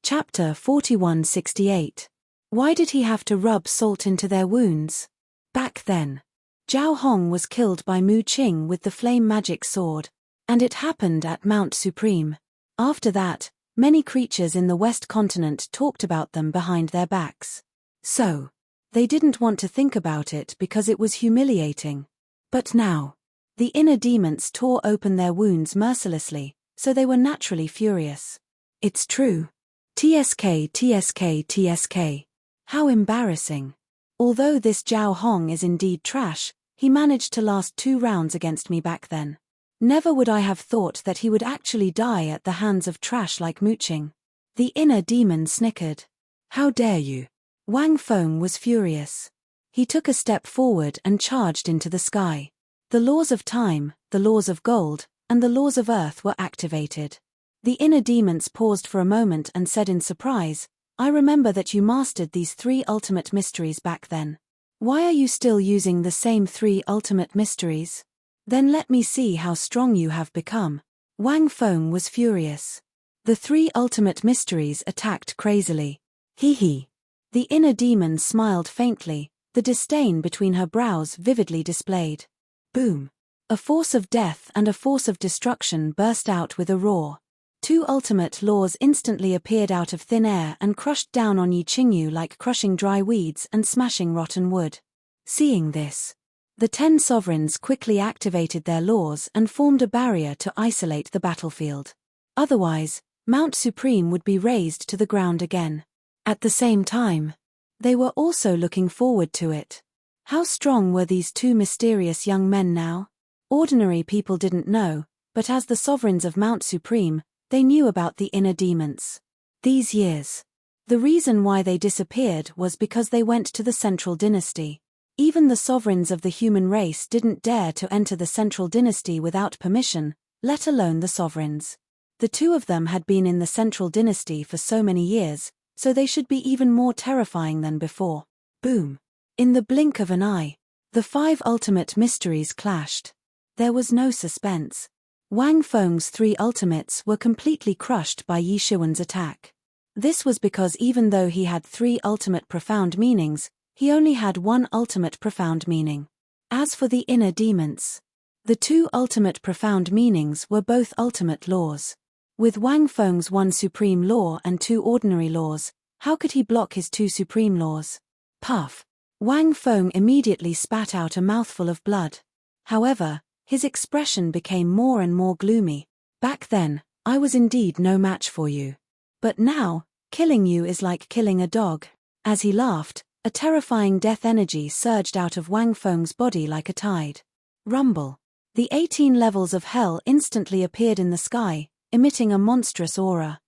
Chapter 4168. Why did he have to rub salt into their wounds? Back then, Zhao Hong was killed by Mu Qing with the flame magic sword, and it happened at Mount Supreme. After that, many creatures in the West Continent talked about them behind their backs. So, they didn't want to think about it because it was humiliating. But now, the inner demons tore open their wounds mercilessly, so they were naturally furious. It's true. TSK, TSK, TSK. How embarrassing. Although this Zhao Hong is indeed trash, he managed to last 2 rounds against me back then. Never would I have thought that he would actually die at the hands of trash like Mu Qing. The inner demon snickered. How dare you? Wang Feng was furious. He took a step forward and charged into the sky. The laws of time, the laws of gold, and the laws of earth were activated. The inner demons paused for a moment and said in surprise, "I remember that you mastered these 3 ultimate mysteries back then. Why are you still using the same 3 ultimate mysteries? Then let me see how strong you have become." Wang Feng was furious. The 3 ultimate mysteries attacked crazily. Hee. The inner demon smiled faintly, the disdain between her brows vividly displayed. Boom. A force of death and a force of destruction burst out with a roar. 2 ultimate laws instantly appeared out of thin air and crushed down on Yi Qingyu like crushing dry weeds and smashing rotten wood. Seeing this, the 10 sovereigns quickly activated their laws and formed a barrier to isolate the battlefield. Otherwise, Mount Supreme would be razed to the ground again. At the same time, they were also looking forward to it. How strong were these 2 mysterious young men now? Ordinary people didn't know, but as the sovereigns of Mount Supreme, they knew about the inner demons. These years. The reason why they disappeared was because they went to the Central Dynasty. Even the sovereigns of the human race didn't dare to enter the Central Dynasty without permission, let alone the sovereigns. The 2 of them had been in the Central Dynasty for so many years, so they should be even more terrifying than before. Boom. In the blink of an eye, the 5 ultimate mysteries clashed. There was no suspense. Wang Feng's 3 ultimates were completely crushed by Yi Shiwen's attack. This was because even though he had 3 ultimate profound meanings, he only had 1 ultimate profound meaning. As for the inner demons, the 2 ultimate profound meanings were both ultimate laws. With Wang Feng's 1 supreme law and 2 ordinary laws, how could he block his 2 supreme laws? Puff. Wang Feng immediately spat out a mouthful of blood. However, his expression became more and more gloomy. Back then, I was indeed no match for you. But now, killing you is like killing a dog. As he laughed, a terrifying death energy surged out of Wang Feng's body like a tide. Rumble. The 18 levels of hell instantly appeared in the sky, emitting a monstrous aura.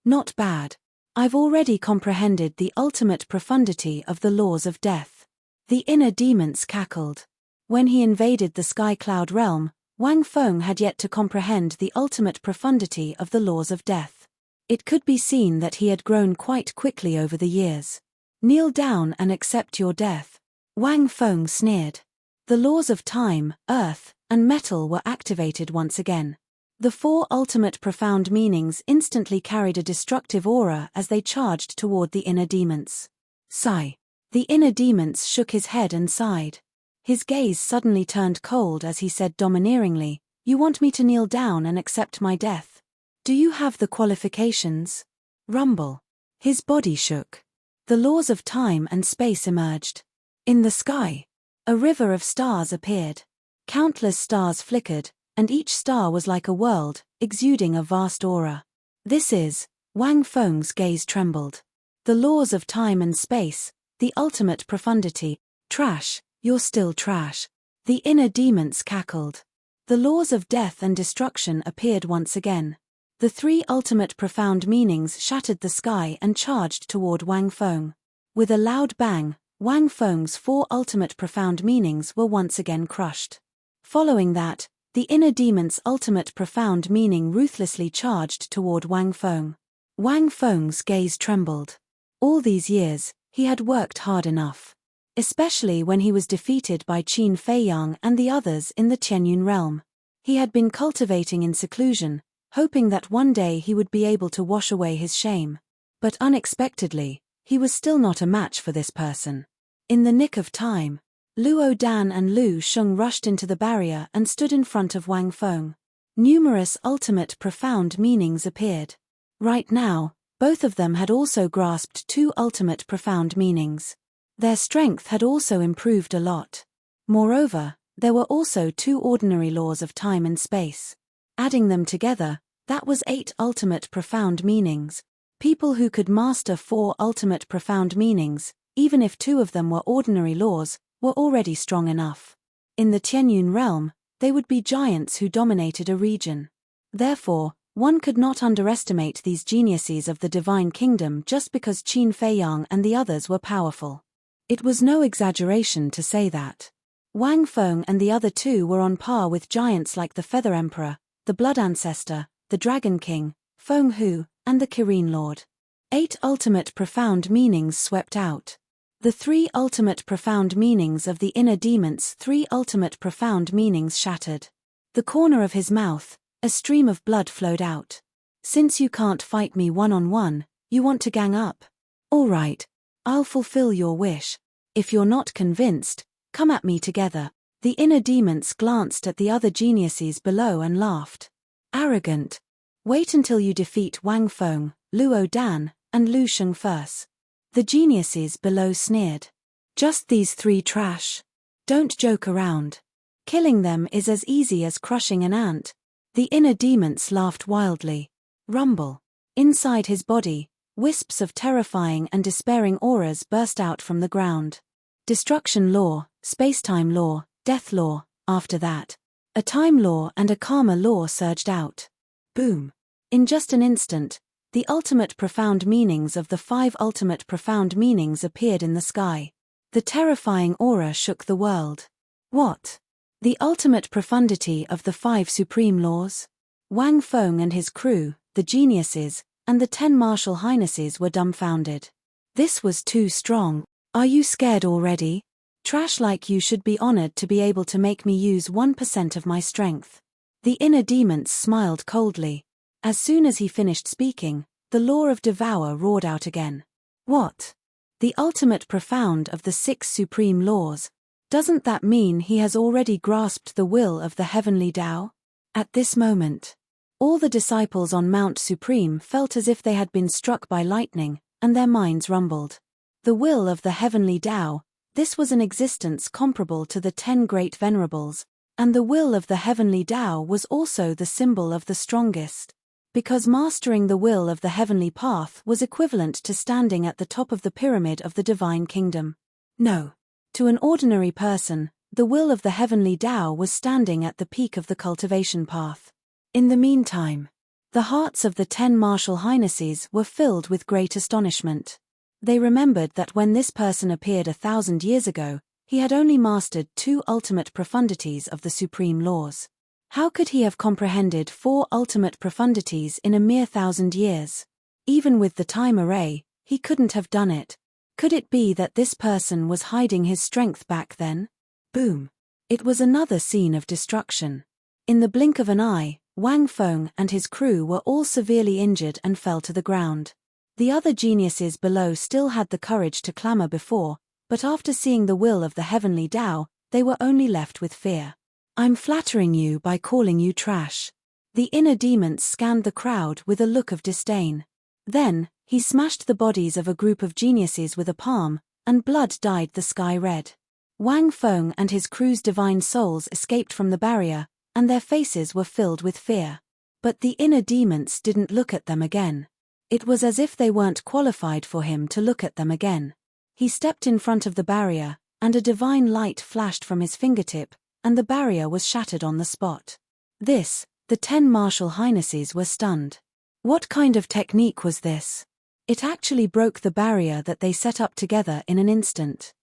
Not bad. I've already comprehended the ultimate profundity of the laws of death. The inner demons cackled. When he invaded the sky cloud realm, Wang Feng had yet to comprehend the ultimate profundity of the laws of death. It could be seen that he had grown quite quickly over the years. Kneel down and accept your death. Wang Feng sneered. The laws of time, earth, and metal were activated once again. The four ultimate profound meanings instantly carried a destructive aura as they charged toward the inner demons. Sigh. The inner demons shook his head and sighed. His gaze suddenly turned cold as he said domineeringly, "You want me to kneel down and accept my death? Do you have the qualifications?" Rumble. His body shook. The laws of time and space emerged. In the sky, a river of stars appeared. Countless stars flickered, and each star was like a world, exuding a vast aura. This is, Wang Feng's gaze trembled. The laws of time and space, the ultimate profundity. Trash, you're still trash. The inner demons cackled. The laws of death and destruction appeared once again. The three ultimate profound meanings shattered the sky and charged toward Wang Feng. With a loud bang, Wang Feng's four ultimate profound meanings were once again crushed. Following that, the inner demon's ultimate profound meaning ruthlessly charged toward Wang Feng. Wang Feng's gaze trembled. All these years, he had worked hard enough. Especially when he was defeated by Qin Feiyang and the others in the Tianyun realm. He had been cultivating in seclusion, hoping that one day he would be able to wash away his shame. But unexpectedly, he was still not a match for this person. In the nick of time, Luo Dan and Lu Sheng rushed into the barrier and stood in front of Wang Feng. Numerous ultimate profound meanings appeared. Right now, both of them had also grasped two ultimate profound meanings. Their strength had also improved a lot. Moreover, there were also two ordinary laws of time and space. Adding them together, that was 8 ultimate profound meanings. People who could master 4 ultimate profound meanings, even if 2 of them were ordinary laws, were already strong enough. In the Tianyun realm, they would be giants who dominated a region. Therefore, one could not underestimate these geniuses of the Divine Kingdom just because Qin Feiyang and the others were powerful. It was no exaggeration to say that. Wang Feng and the other 2 were on par with giants like the Feather Emperor, the Blood Ancestor, the Dragon King, Feng Hu, and the Kirin Lord. 8 ultimate profound meanings swept out. The 3 ultimate profound meanings of the inner demon's 3 ultimate profound meanings shattered. The corner of his mouth, a stream of blood flowed out. "Since you can't fight me one-on-one, you want to gang up? All right, I'll fulfill your wish. If you're not convinced, come at me together." The inner demons glanced at the other geniuses below and laughed. Arrogant. Wait until you defeat Wang Feng, Luo Dan, and Lu Sheng first. The geniuses below sneered. Just these 3 trash? Don't joke around. Killing them is as easy as crushing an ant. The inner demons laughed wildly. Rumble. Inside his body, wisps of terrifying and despairing auras burst out from the ground. Destruction law, space-time law, death law. After that, a time law and a karma law surged out. Boom. In just an instant, the ultimate profound meanings of the 5 ultimate profound meanings appeared in the sky. The terrifying aura shook the world. What? The ultimate profundity of the 5 supreme laws? Wang Feng and his crew, the geniuses, and the 10 martial highnesses were dumbfounded. This was too strong. Are you scared already? Trash like you should be honored to be able to make me use 1% of my strength. The inner demons smiled coldly. As soon as he finished speaking, the law of devour roared out again. What? The ultimate profound of the 6 supreme laws? Doesn't that mean he has already grasped the will of the heavenly Tao? At this moment, all the disciples on Mount Supreme felt as if they had been struck by lightning, and their minds rumbled. The will of the heavenly Tao, this was an existence comparable to the 10 great venerables, and the will of the heavenly Tao was also the symbol of the strongest. Because mastering the will of the heavenly path was equivalent to standing at the top of the pyramid of the divine kingdom. No. To an ordinary person, the will of the heavenly Tao was standing at the peak of the cultivation path. In the meantime, the hearts of the 10 martial highnesses were filled with great astonishment. They remembered that when this person appeared 1,000 years ago, he had only mastered 2 ultimate profundities of the supreme laws. How could he have comprehended 4 ultimate profundities in a mere 1,000 years? Even with the time array, he couldn't have done it. Could it be that this person was hiding his strength back then? Boom! It was another scene of destruction. In the blink of an eye, Wang Feng and his crew were all severely injured and fell to the ground. The other geniuses below still had the courage to clamor before, but after seeing the will of the heavenly Tao, they were only left with fear. I'm flattering you by calling you trash. The inner demon scanned the crowd with a look of disdain. Then, he smashed the bodies of a group of geniuses with a palm, and blood dyed the sky red. Wang Feng and his crew's divine souls escaped from the barrier, and their faces were filled with fear. But the inner demons didn't look at them again. It was as if they weren't qualified for him to look at them again. He stepped in front of the barrier, and a divine light flashed from his fingertip, and the barrier was shattered on the spot. The 10 martial highnesses were stunned. What kind of technique was this? It actually broke the barrier that they set up together in an instant.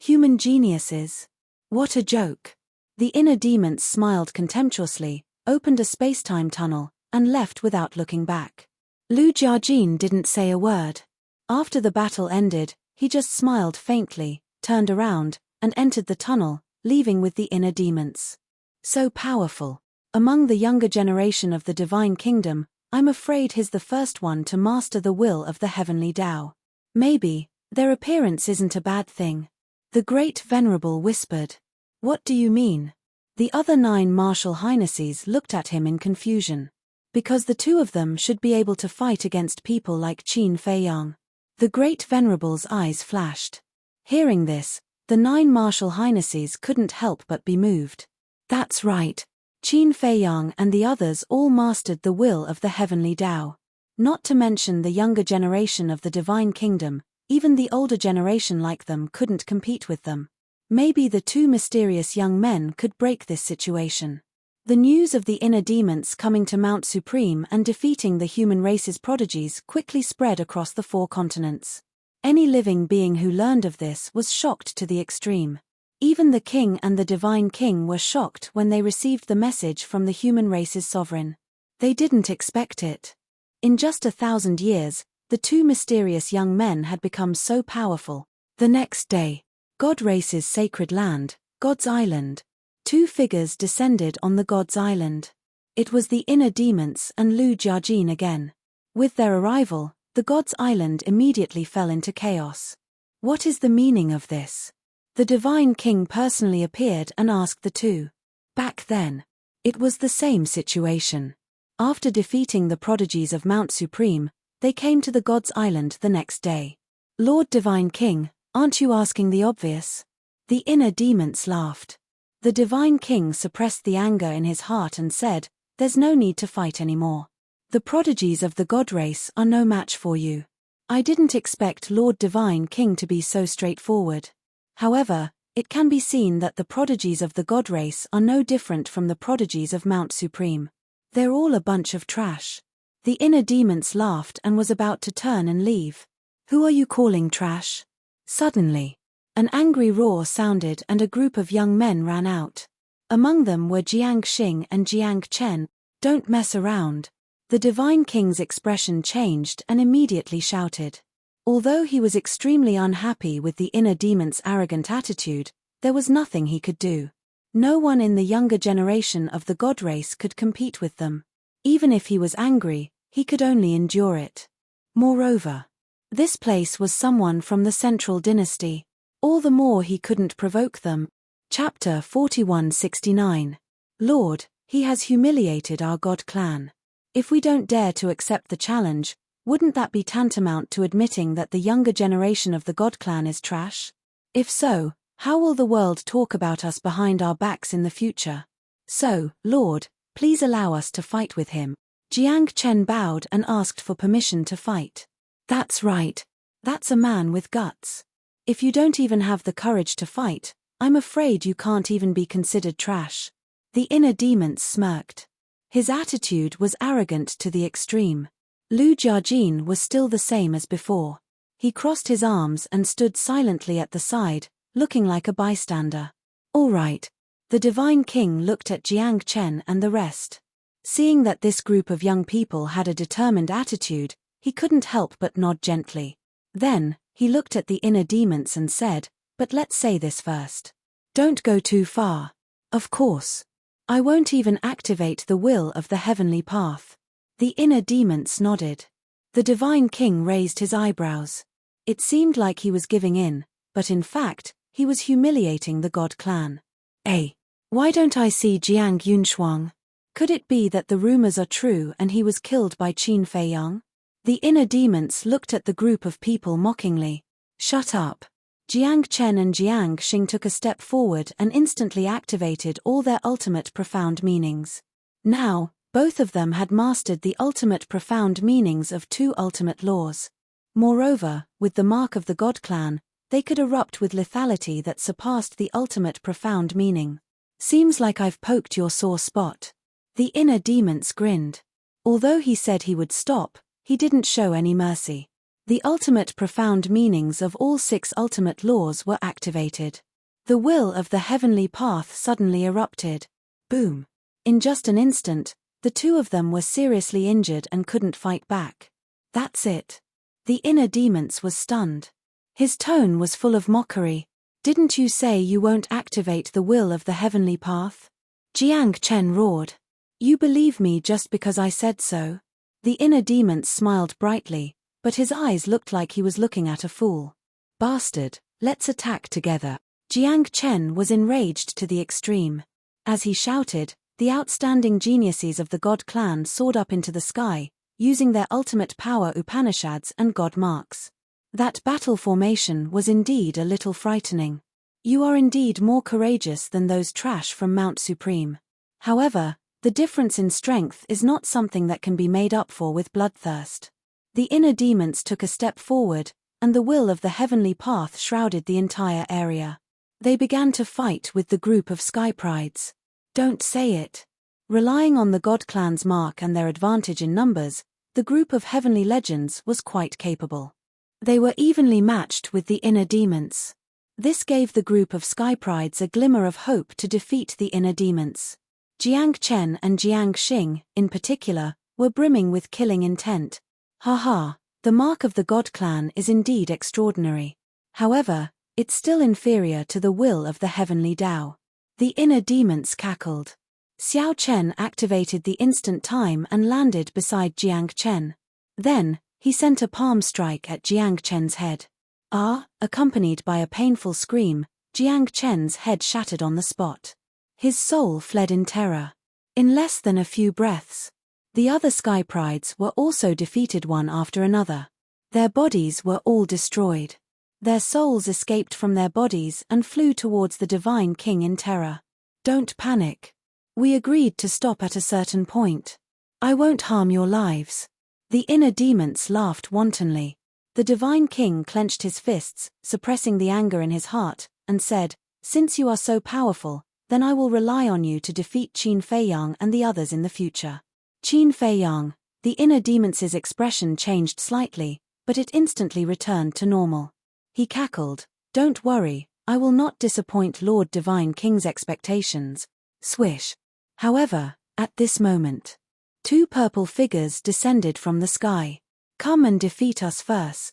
Human geniuses. What a joke. The inner demons smiled contemptuously, opened a space-time tunnel, and left without looking back. Lu Jiajin didn't say a word. After the battle ended, he just smiled faintly, turned around, and entered the tunnel, leaving with the inner demons. So powerful. Among the younger generation of the Divine Kingdom, I'm afraid he's the first one to master the will of the heavenly Tao. Maybe, their appearance isn't a bad thing. The Great Venerable whispered. What do you mean? The other 9 martial highnesses looked at him in confusion. Because the 2 of them should be able to fight against people like Qin Feiyang. The Great Venerable's eyes flashed. Hearing this, the 9 martial highnesses couldn't help but be moved. That's right. Qin Feiyang and the others all mastered the will of the heavenly Tao. Not to mention the younger generation of the Divine Kingdom, even the older generation like them couldn't compete with them. Maybe the 2 mysterious young men could break this situation. The news of the inner demons coming to Mount Supreme and defeating the human race's prodigies quickly spread across the 4 continents. Any living being who learned of this was shocked to the extreme. Even the king and the divine king were shocked when they received the message from the human race's sovereign. They didn't expect it. In just 1,000 years, the 2 mysterious young men had become so powerful. The next day, God Race's sacred land, God's Island. 2 figures descended on the God's Island. It was the inner demons and Lu Jiajin again. With their arrival, the God's Island immediately fell into chaos. What is the meaning of this? The Divine King personally appeared and asked the 2. Back then, it was the same situation. After defeating the prodigies of Mount Supreme, they came to the God's Island the next day. Lord Divine King, aren't you asking the obvious? The inner demons laughed. The Divine King suppressed the anger in his heart and said, there's no need to fight anymore. The prodigies of the God race are no match for you. I didn't expect Lord Divine King to be so straightforward. However, it can be seen that the prodigies of the God race are no different from the prodigies of Mount Supreme. They're all a bunch of trash. The inner demons laughed and was about to turn and leave. Who are you calling trash? Suddenly, an angry roar sounded and a group of young men ran out. Among them were Jiang Xing and Jiang Chen. Don't mess around. The Divine King's expression changed and immediately shouted. Although he was extremely unhappy with the inner demon's arrogant attitude, there was nothing he could do. No one in the younger generation of the God race could compete with them. Even if he was angry, he could only endure it. Moreover, this place was someone from the Central Dynasty. All the more he couldn't provoke them. Chapter 4169. Lord, he has humiliated our God clan. If we don't dare to accept the challenge, wouldn't that be tantamount to admitting that the younger generation of the God clan is trash? If so, how will the world talk about us behind our backs in the future? So, Lord, please allow us to fight with him. Jiang Chen bowed and asked for permission to fight. That's right. That's a man with guts. If you don't even have the courage to fight, I'm afraid you can't even be considered trash. The inner demon smirked. His attitude was arrogant to the extreme. Lu Jiajin was still the same as before. He crossed his arms and stood silently at the side, looking like a bystander. All right. The Divine King looked at Jiang Chen and the rest. Seeing that this group of young people had a determined attitude, he couldn't help but nod gently. Then, He looked at the inner demons and said, "But let's say this first. Don't go too far. Of course. I won't even activate the will of the heavenly path." The inner demons nodded. The Divine King raised his eyebrows. It seemed like he was giving in, but in fact, he was humiliating the God clan. Why don't I see Jiang Yunshuang? Could it be that the rumors are true and he was killed by Qin Feiyang? The inner demons looked at the group of people mockingly. Shut up. Jiang Chen and Jiang Xing took a step forward and instantly activated all their ultimate profound meanings. Now, both of them had mastered the ultimate profound meanings of 2 ultimate laws. Moreover, with the mark of the God clan, they could erupt with lethality that surpassed the ultimate profound meaning. Seems like I've poked your sore spot. The inner demons grinned. Although he said he would stop, he didn't show any mercy. The ultimate profound meanings of all 6 ultimate laws were activated. The will of the heavenly path suddenly erupted. Boom. In just an instant, the 2 of them were seriously injured and couldn't fight back. That's it. The inner demons was stunned. His tone was full of mockery. Didn't you say you won't activate the will of the heavenly path? Jiang Chen roared. You believe me just because I said so? The inner demons smiled brightly, but his eyes looked like he was looking at a fool. Bastard, let's attack together. Jiang Chen was enraged to the extreme. As he shouted, the outstanding geniuses of the God clan soared up into the sky, using their ultimate power Upanishads and God marks. That battle formation was indeed a little frightening. You are indeed more courageous than those trash from Mount Supreme. However, the difference in strength is not something that can be made up for with bloodthirst. The inner demons took a step forward, and the will of the heavenly path shrouded the entire area. They began to fight with the group of sky prides. Don't say it. Relying on the God clan's mark and their advantage in numbers, the group of heavenly legends was quite capable. They were evenly matched with the inner demons. This gave the group of sky prides a glimmer of hope to defeat the inner demons. Jiang Chen and Jiang Xing, in particular, were brimming with killing intent. Haha, the mark of the God clan is indeed extraordinary. However, it's still inferior to the will of the heavenly Tao. The inner demons cackled. Xiao Chen activated the instant time and landed beside Jiang Chen. Then, he sent a palm strike at Jiang Chen's head. Accompanied by a painful scream, Jiang Chen's head shattered on the spot. His soul fled in terror. In less than a few breaths, the other sky prides were also defeated one after another. Their bodies were all destroyed. Their souls escaped from their bodies and flew towards the Divine King in terror. Don't panic. We agreed to stop at a certain point. I won't harm your lives. The inner demons laughed wantonly. The Divine King clenched his fists, suppressing the anger in his heart, and said, "Since you are so powerful, then I will rely on you to defeat Qin Feiyang and the others in the future." Qin Feiyang, the inner demons' expression changed slightly, but it instantly returned to normal. He cackled, "Don't worry, I will not disappoint Lord Divine King's expectations." Swish. However, at this moment, 2 purple figures descended from the sky. Come and defeat us first.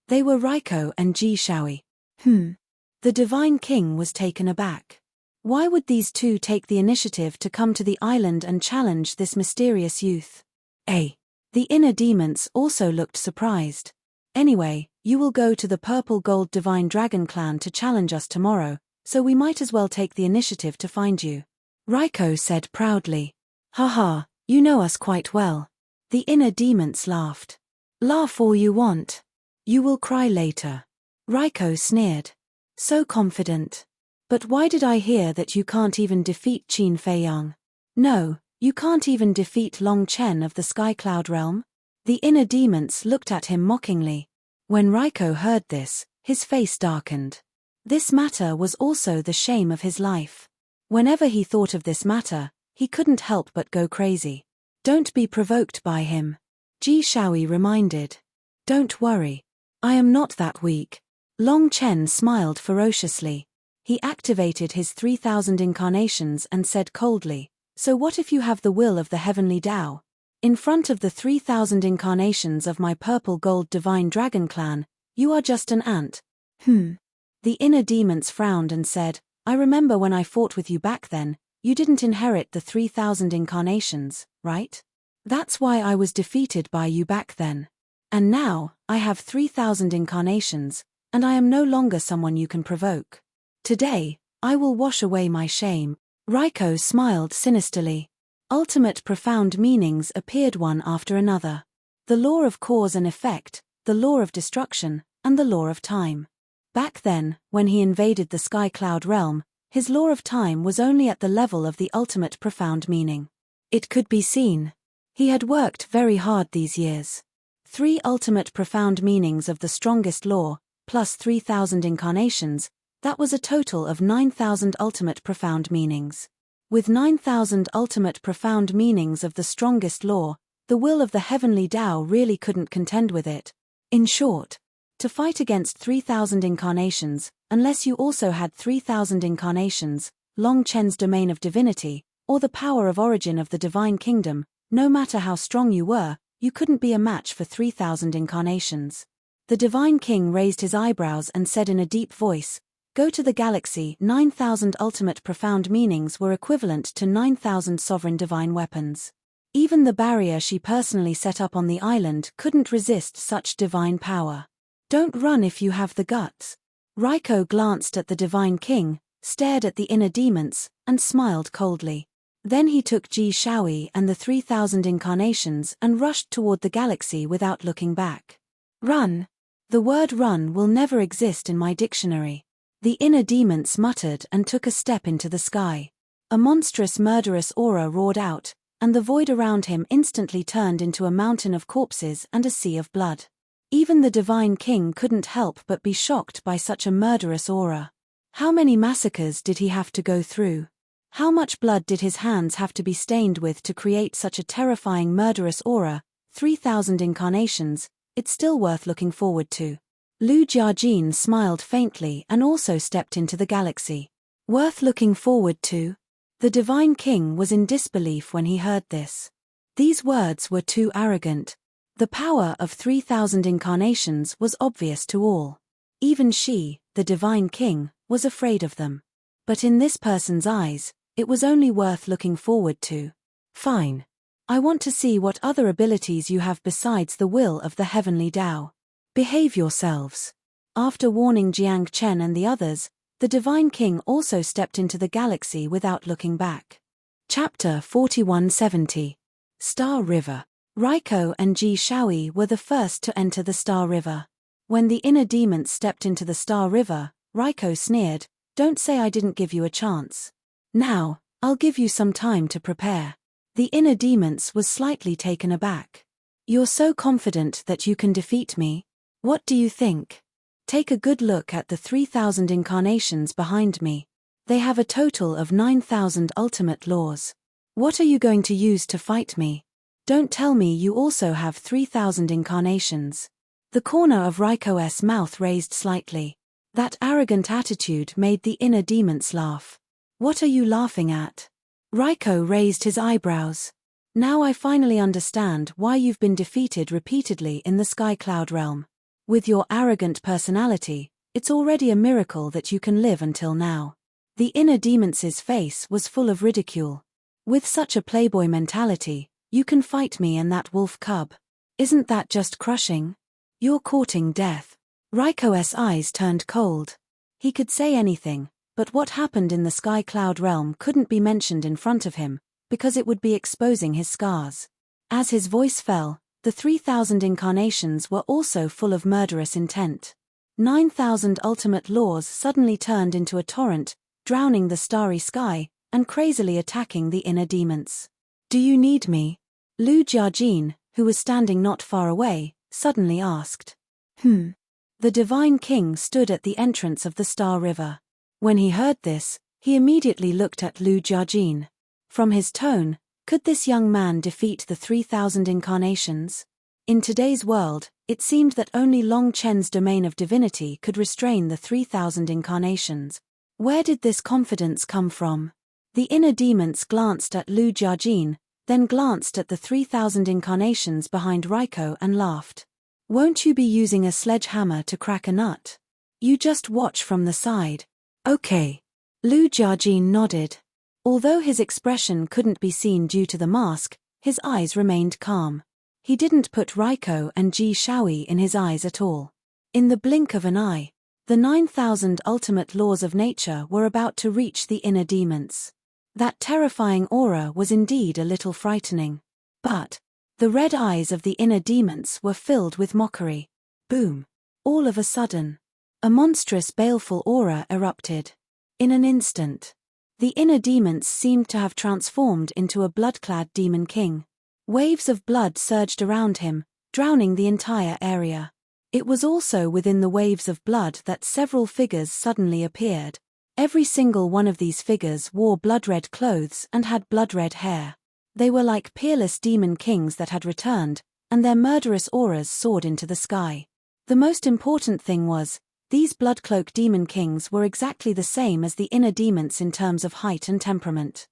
They were Raiko and Ji Shaoi. The Divine King was taken aback. Why would these 2 take the initiative to come to the island and challenge this mysterious youth? The inner demons also looked surprised. Anyway, you will go to the Purple Gold Divine Dragon Clan to challenge us tomorrow, so we might as well take the initiative to find you. Raiko said proudly. Haha, you know us quite well. The inner demons laughed. Laugh all you want. You will cry later. Raiko sneered. So confident. But why did I hear that you can't even defeat Qin Feiyang? No, you can't even defeat Long Chen of the Sky Cloud Realm? The inner demons looked at him mockingly. When Raiko heard this, his face darkened. This matter was also the shame of his life. Whenever he thought of this matter, he couldn't help but go crazy. Don't be provoked by him. Ji Shaoi reminded. Don't worry. I am not that weak. Long Chen smiled ferociously. He activated his 3,000 incarnations and said coldly, "So what if you have the will of the heavenly Tao? In front of the 3,000 incarnations of my purple gold divine dragon clan, You are just an ant. The inner demons frowned and said, I remember when I fought with you back then, you didn't inherit the 3,000 incarnations, right? That's why I was defeated by you back then. And now, I have 3,000 incarnations, and I am no longer someone you can provoke. Today, I will wash away my shame. Raiko smiled sinisterly. Ultimate profound meanings appeared one after another. The law of cause and effect, the law of destruction, and the law of time. Back then, when he invaded the Sky Cloud realm, his law of time was only at the level of the ultimate profound meaning. It could be seen. He had worked very hard these years. 3 ultimate profound meanings of the strongest law, plus 3,000 incarnations, that was a total of 9,000 ultimate profound meanings. With 9,000 ultimate profound meanings of the strongest law, the will of the heavenly Tao really couldn't contend with it. In short, to fight against 3,000 incarnations, unless you also had 3,000 incarnations, Long Chen's domain of divinity, or the power of origin of the divine kingdom, no matter how strong you were, you couldn't be a match for 3,000 incarnations. The divine king raised his eyebrows and said in a deep voice, Go to the galaxy. 9,000 ultimate profound meanings were equivalent to 9,000 sovereign divine weapons. Even the barrier she personally set up on the island couldn't resist such divine power. Don't run if you have the guts. Raiko glanced at the divine king, stared at the inner demons, and smiled coldly. Then he took Ji Shaoi and the 3,000 incarnations and rushed toward the galaxy without looking back. Run. The word run will never exist in my dictionary. The inner demons muttered and took a step into the sky. A monstrous murderous aura roared out, and the void around him instantly turned into a mountain of corpses and a sea of blood. Even the divine king couldn't help but be shocked by such a murderous aura. How many massacres did he have to go through? How much blood did his hands have to be stained with to create such a terrifying murderous aura? 3,000 incarnations, it's still worth looking forward to. Lu Jiajin smiled faintly and also stepped into the galaxy. Worth looking forward to? The divine king was in disbelief when he heard this. These words were too arrogant. The power of 3,000 incarnations was obvious to all. Even she, the divine king, was afraid of them. But in this person's eyes, it was only worth looking forward to. Fine. I want to see what other abilities you have besides the will of the heavenly Tao. Behave yourselves. After warning Jiang Chen and the others, the divine king also stepped into the galaxy without looking back. Chapter 4170. Star River. Raiko and Ji Shaoi were the first to enter the Star River. When the inner demons stepped into the Star River, Raiko sneered, Don't say I didn't give you a chance. Now, I'll give you some time to prepare. The inner demons was slightly taken aback. You're so confident that you can defeat me? What do you think? Take a good look at the 3,000 incarnations behind me. They have a total of 9,000 ultimate laws. What are you going to use to fight me? Don't tell me you also have 3,000 incarnations. The corner of Raiko's mouth raised slightly. That arrogant attitude made the inner demons laugh. What are you laughing at? Raiko raised his eyebrows. Now I finally understand why you've been defeated repeatedly in the Sky Cloud realm. With your arrogant personality, it's already a miracle that you can live until now. The inner demons' face was full of ridicule. With such a playboy mentality, you can fight me and that wolf cub. Isn't that just crushing? You're courting death. Raiko's eyes turned cold. He could say anything, but what happened in the Sky Cloud realm couldn't be mentioned in front of him, because it would be exposing his scars. As his voice fell, the 3,000 incarnations were also full of murderous intent. 9,000 ultimate laws suddenly turned into a torrent, drowning the starry sky, and crazily attacking the inner demons. Do you need me? Lu Jiajin, who was standing not far away, suddenly asked. The divine king stood at the entrance of the Star River. When he heard this, he immediately looked at Lu Jiajin. From his tone, could this young man defeat the 3,000 incarnations? In today's world, it seemed that only Long Chen's domain of divinity could restrain the 3,000 incarnations. Where did this confidence come from? The inner demons glanced at Lu Jiajin, then glanced at the 3,000 incarnations behind Raiko and laughed. Won't you be using a sledgehammer to crack a nut? You just watch from the side. Okay. Lu Jiajin nodded. Although his expression couldn't be seen due to the mask, his eyes remained calm. He didn't put Raiko and Ji Shaoi in his eyes at all. In the blink of an eye, the 9,000 ultimate laws of nature were about to reach the inner demons. That terrifying aura was indeed a little frightening. But the red eyes of the inner demons were filled with mockery. Boom! All of a sudden, a monstrous baleful aura erupted. In an instant, the inner demons seemed to have transformed into a blood-clad demon king. Waves of blood surged around him, drowning the entire area. It was also within the waves of blood that several figures suddenly appeared. Every single one of these figures wore blood-red clothes and had blood-red hair. They were like peerless demon kings that had returned, and their murderous auras soared into the sky. The most important thing was, these blood-cloaked demon kings were exactly the same as the inner demons in terms of height and temperament.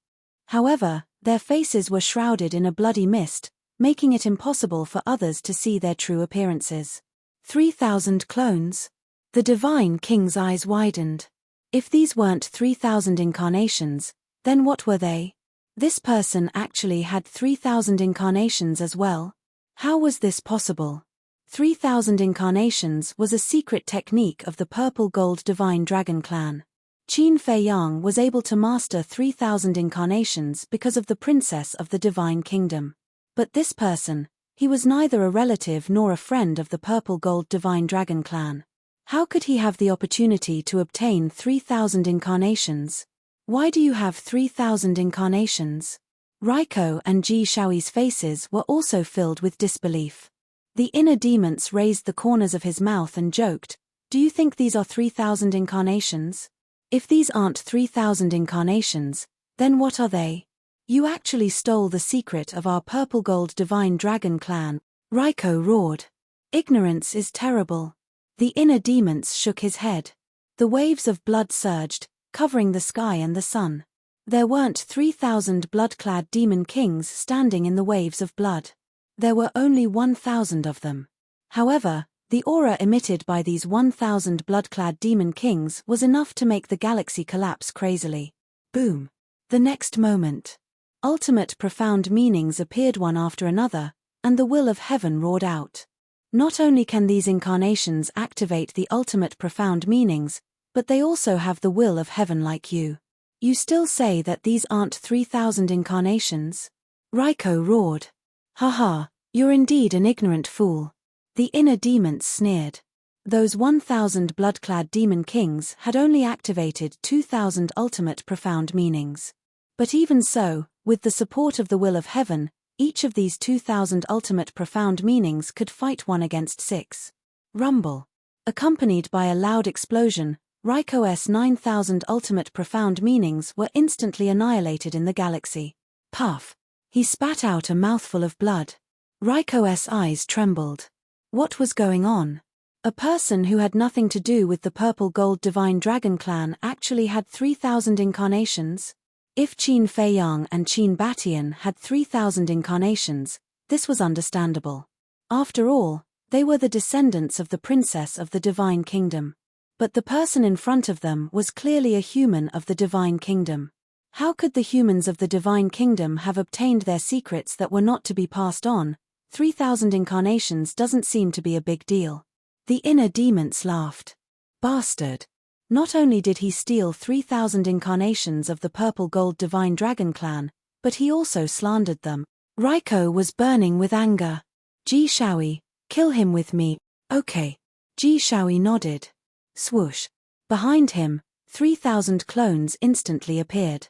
However, their faces were shrouded in a bloody mist, making it impossible for others to see their true appearances. 3,000 clones? The divine king's eyes widened. If these weren't 3,000 incarnations, then what were they? This person actually had 3,000 incarnations as well? How was this possible? 3,000 incarnations was a secret technique of the Purple Gold Divine Dragon clan. Qin Feiyang was able to master 3,000 incarnations because of the princess of the Divine Kingdom. But this person, he was neither a relative nor a friend of the Purple Gold Divine Dragon clan. How could he have the opportunity to obtain 3,000 incarnations? Why do you have 3,000 incarnations? Raiko and Ji Shaoi's faces were also filled with disbelief. The inner demons raised the corners of his mouth and joked, "Do you think these are 3,000 incarnations? If these aren't 3,000 incarnations, then what are they? You actually stole the secret of our Purple Gold Divine Dragon clan," Raiko roared. "Ignorance is terrible." The inner demons shook his head. The waves of blood surged, covering the sky and the sun. There weren't 3,000 blood-clad demon kings standing in the waves of blood. There were only 1,000 of them. However, the aura emitted by these 1,000 blood-clad demon kings was enough to make the galaxy collapse crazily. Boom! The next moment, ultimate profound meanings appeared one after another, and the will of heaven roared out. Not only can these incarnations activate the ultimate profound meanings, but they also have the will of heaven like you. You still say that these aren't 3,000 incarnations? Raiko roared. Haha, you're indeed an ignorant fool. The inner demons sneered. Those 1,000 blood-clad demon kings had only activated 2,000 ultimate profound meanings. But even so, with the support of the will of heaven, each of these 2,000 ultimate profound meanings could fight one against 6. Rumble. Accompanied by a loud explosion, Raiko's 9,000 ultimate profound meanings were instantly annihilated in the galaxy. Puff. He spat out a mouthful of blood. Raiko's eyes trembled. What was going on? A person who had nothing to do with the Purple Gold Divine Dragon clan actually had 3,000 incarnations? If Qin Feiyang and Qin Batian had 3,000 incarnations, this was understandable. After all, they were the descendants of the princess of the Divine Kingdom. But the person in front of them was clearly a human of the Divine Kingdom. How could the humans of the Divine Kingdom have obtained their secrets that were not to be passed on? 3,000 incarnations doesn't seem to be a big deal. The inner demons laughed. Bastard. Not only did he steal 3,000 incarnations of the Purple Gold Divine Dragon clan, but he also slandered them. Raiko was burning with anger. Ji Shaoi, kill him with me. Okay. Ji Shaoi nodded. Swoosh. Behind him, 3,000 clones instantly appeared.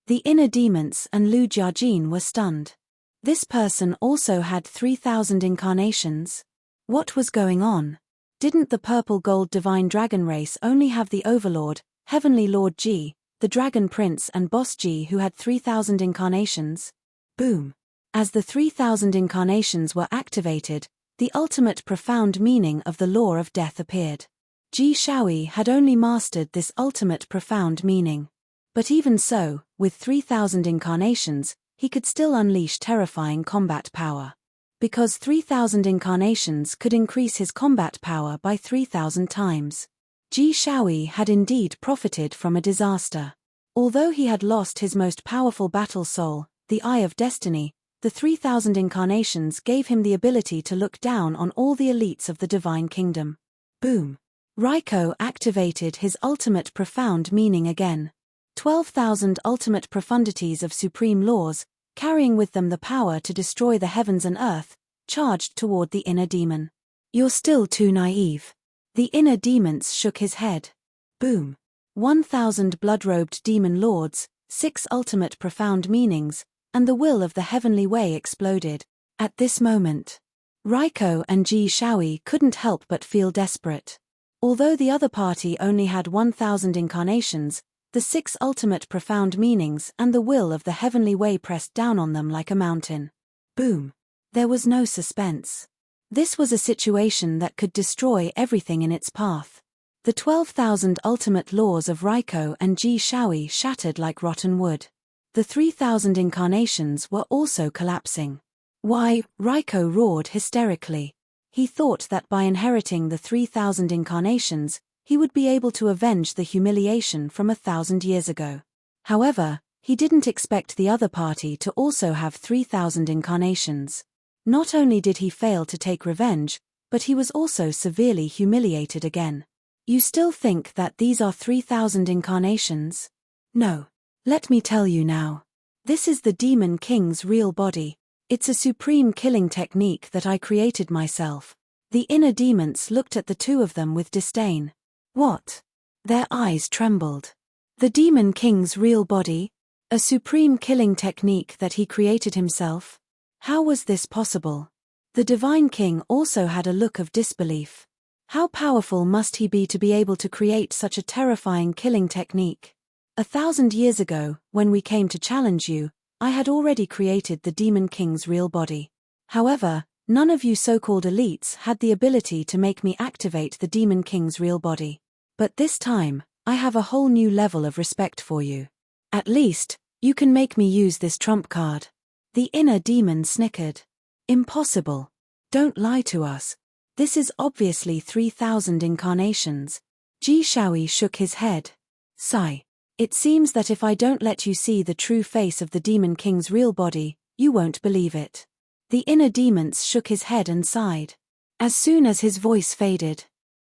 The inner demons and Lu Jiajin were stunned. This person also had 3,000 incarnations. What was going on? Didn't the Purple Gold Divine Dragon race only have the Overlord, Heavenly Lord Ji, the Dragon Prince and Boss Ji who had 3,000 incarnations? Boom. As the 3,000 incarnations were activated, the ultimate profound meaning of the law of death appeared. Ji Shaoi had only mastered this ultimate profound meaning. But even so, with 3,000 incarnations, he could still unleash terrifying combat power. because 3,000 incarnations could increase his combat power by 3,000 times. Ji Shaoyi had indeed profited from a disaster. Although he had lost his most powerful battle soul, the Eye of Destiny, the 3,000 incarnations gave him the ability to look down on all the elites of the Divine Kingdom. Boom! Raiko activated his ultimate profound meaning again. 12,000 ultimate profundities of supreme laws, carrying with them the power to destroy the heavens and earth, charged toward the inner demon. You're still too naive. The inner demons shook his head. Boom! 1,000 blood-robed demon lords, 6 ultimate profound meanings, and the will of the heavenly way exploded. At this moment, Raiko and Ji Shaoyi couldn't help but feel desperate. Although the other party only had 1,000 incarnations, the 6 ultimate profound meanings and the will of the heavenly way pressed down on them like a mountain. Boom! There was no suspense. This was a situation that could destroy everything in its path. The 12,000 ultimate laws of Raiko and Ji Shaoyi shattered like rotten wood. The 3,000 incarnations were also collapsing. Why, Raiko roared hysterically. He thought that by inheriting the 3,000 incarnations, he would be able to avenge the humiliation from 1,000 years ago. However, he didn't expect the other party to also have 3,000 incarnations. Not only did he fail to take revenge, but he was also severely humiliated again. You still think that these are 3,000 incarnations? No. Let me tell you now. This is the Demon King's real body. It's a supreme killing technique that I created myself. The inner demons looked at the two of them with disdain. What? Their eyes trembled. The Demon King's real body? A supreme killing technique that he created himself? How was this possible? The Divine King also had a look of disbelief. How powerful must he be to be able to create such a terrifying killing technique? 1,000 years ago, when we came to challenge you, I had already created the Demon King's real body. However, none of you so-called elites had the ability to make me activate the Demon King's real body. But this time, I have a whole new level of respect for you. At least, you can make me use this trump card. The inner demon snickered. Impossible. Don't lie to us. This is obviously 3,000 incarnations. Ji Shaoyi shook his head. Sigh. It seems that if I don't let you see the true face of the Demon King's real body, you won't believe it. The inner demons shook his head and sighed. As soon as his voice faded,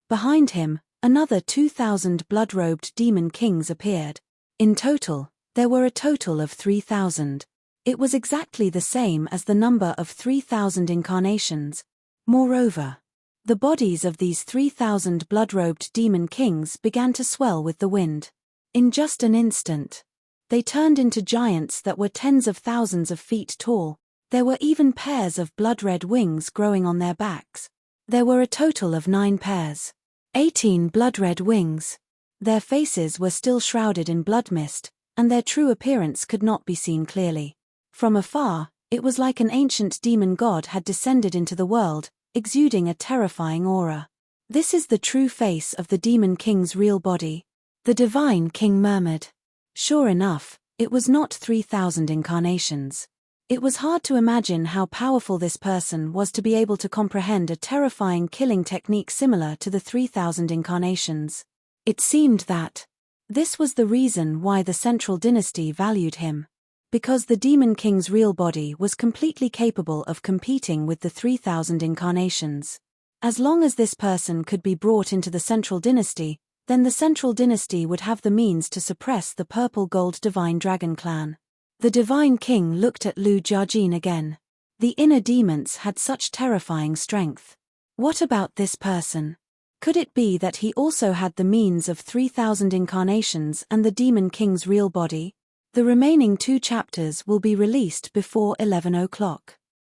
behind him, another 2,000 blood-robed demon kings appeared. In total, there were a total of 3,000. It was exactly the same as the number of 3,000 incarnations. Moreover, the bodies of these 3,000 blood-robed demon kings began to swell with the wind. In just an instant, they turned into giants that were tens of thousands of feet tall. There were even pairs of blood-red wings growing on their backs. There were a total of 9 pairs. 18 blood-red wings. Their faces were still shrouded in blood mist, and their true appearance could not be seen clearly. From afar, it was like an ancient demon god had descended into the world, exuding a terrifying aura. This is the true face of the Demon King's real body. The Divine King murmured. Sure enough, it was not 3,000 incarnations. It was hard to imagine how powerful this person was to be able to comprehend a terrifying killing technique similar to the 3,000 incarnations. It seemed that this was the reason why the Central Dynasty valued him. Because the Demon King's real body was completely capable of competing with the 3,000 incarnations. As long as this person could be brought into the Central Dynasty, then the Central Dynasty would have the means to suppress the Purple Gold Divine Dragon clan. The Divine King looked at Lu Jiajin again. The inner demons had such terrifying strength. What about this person? Could it be that he also had the means of 3,000 incarnations and the Demon King's real body? The remaining 2 chapters will be released before 11 o'clock.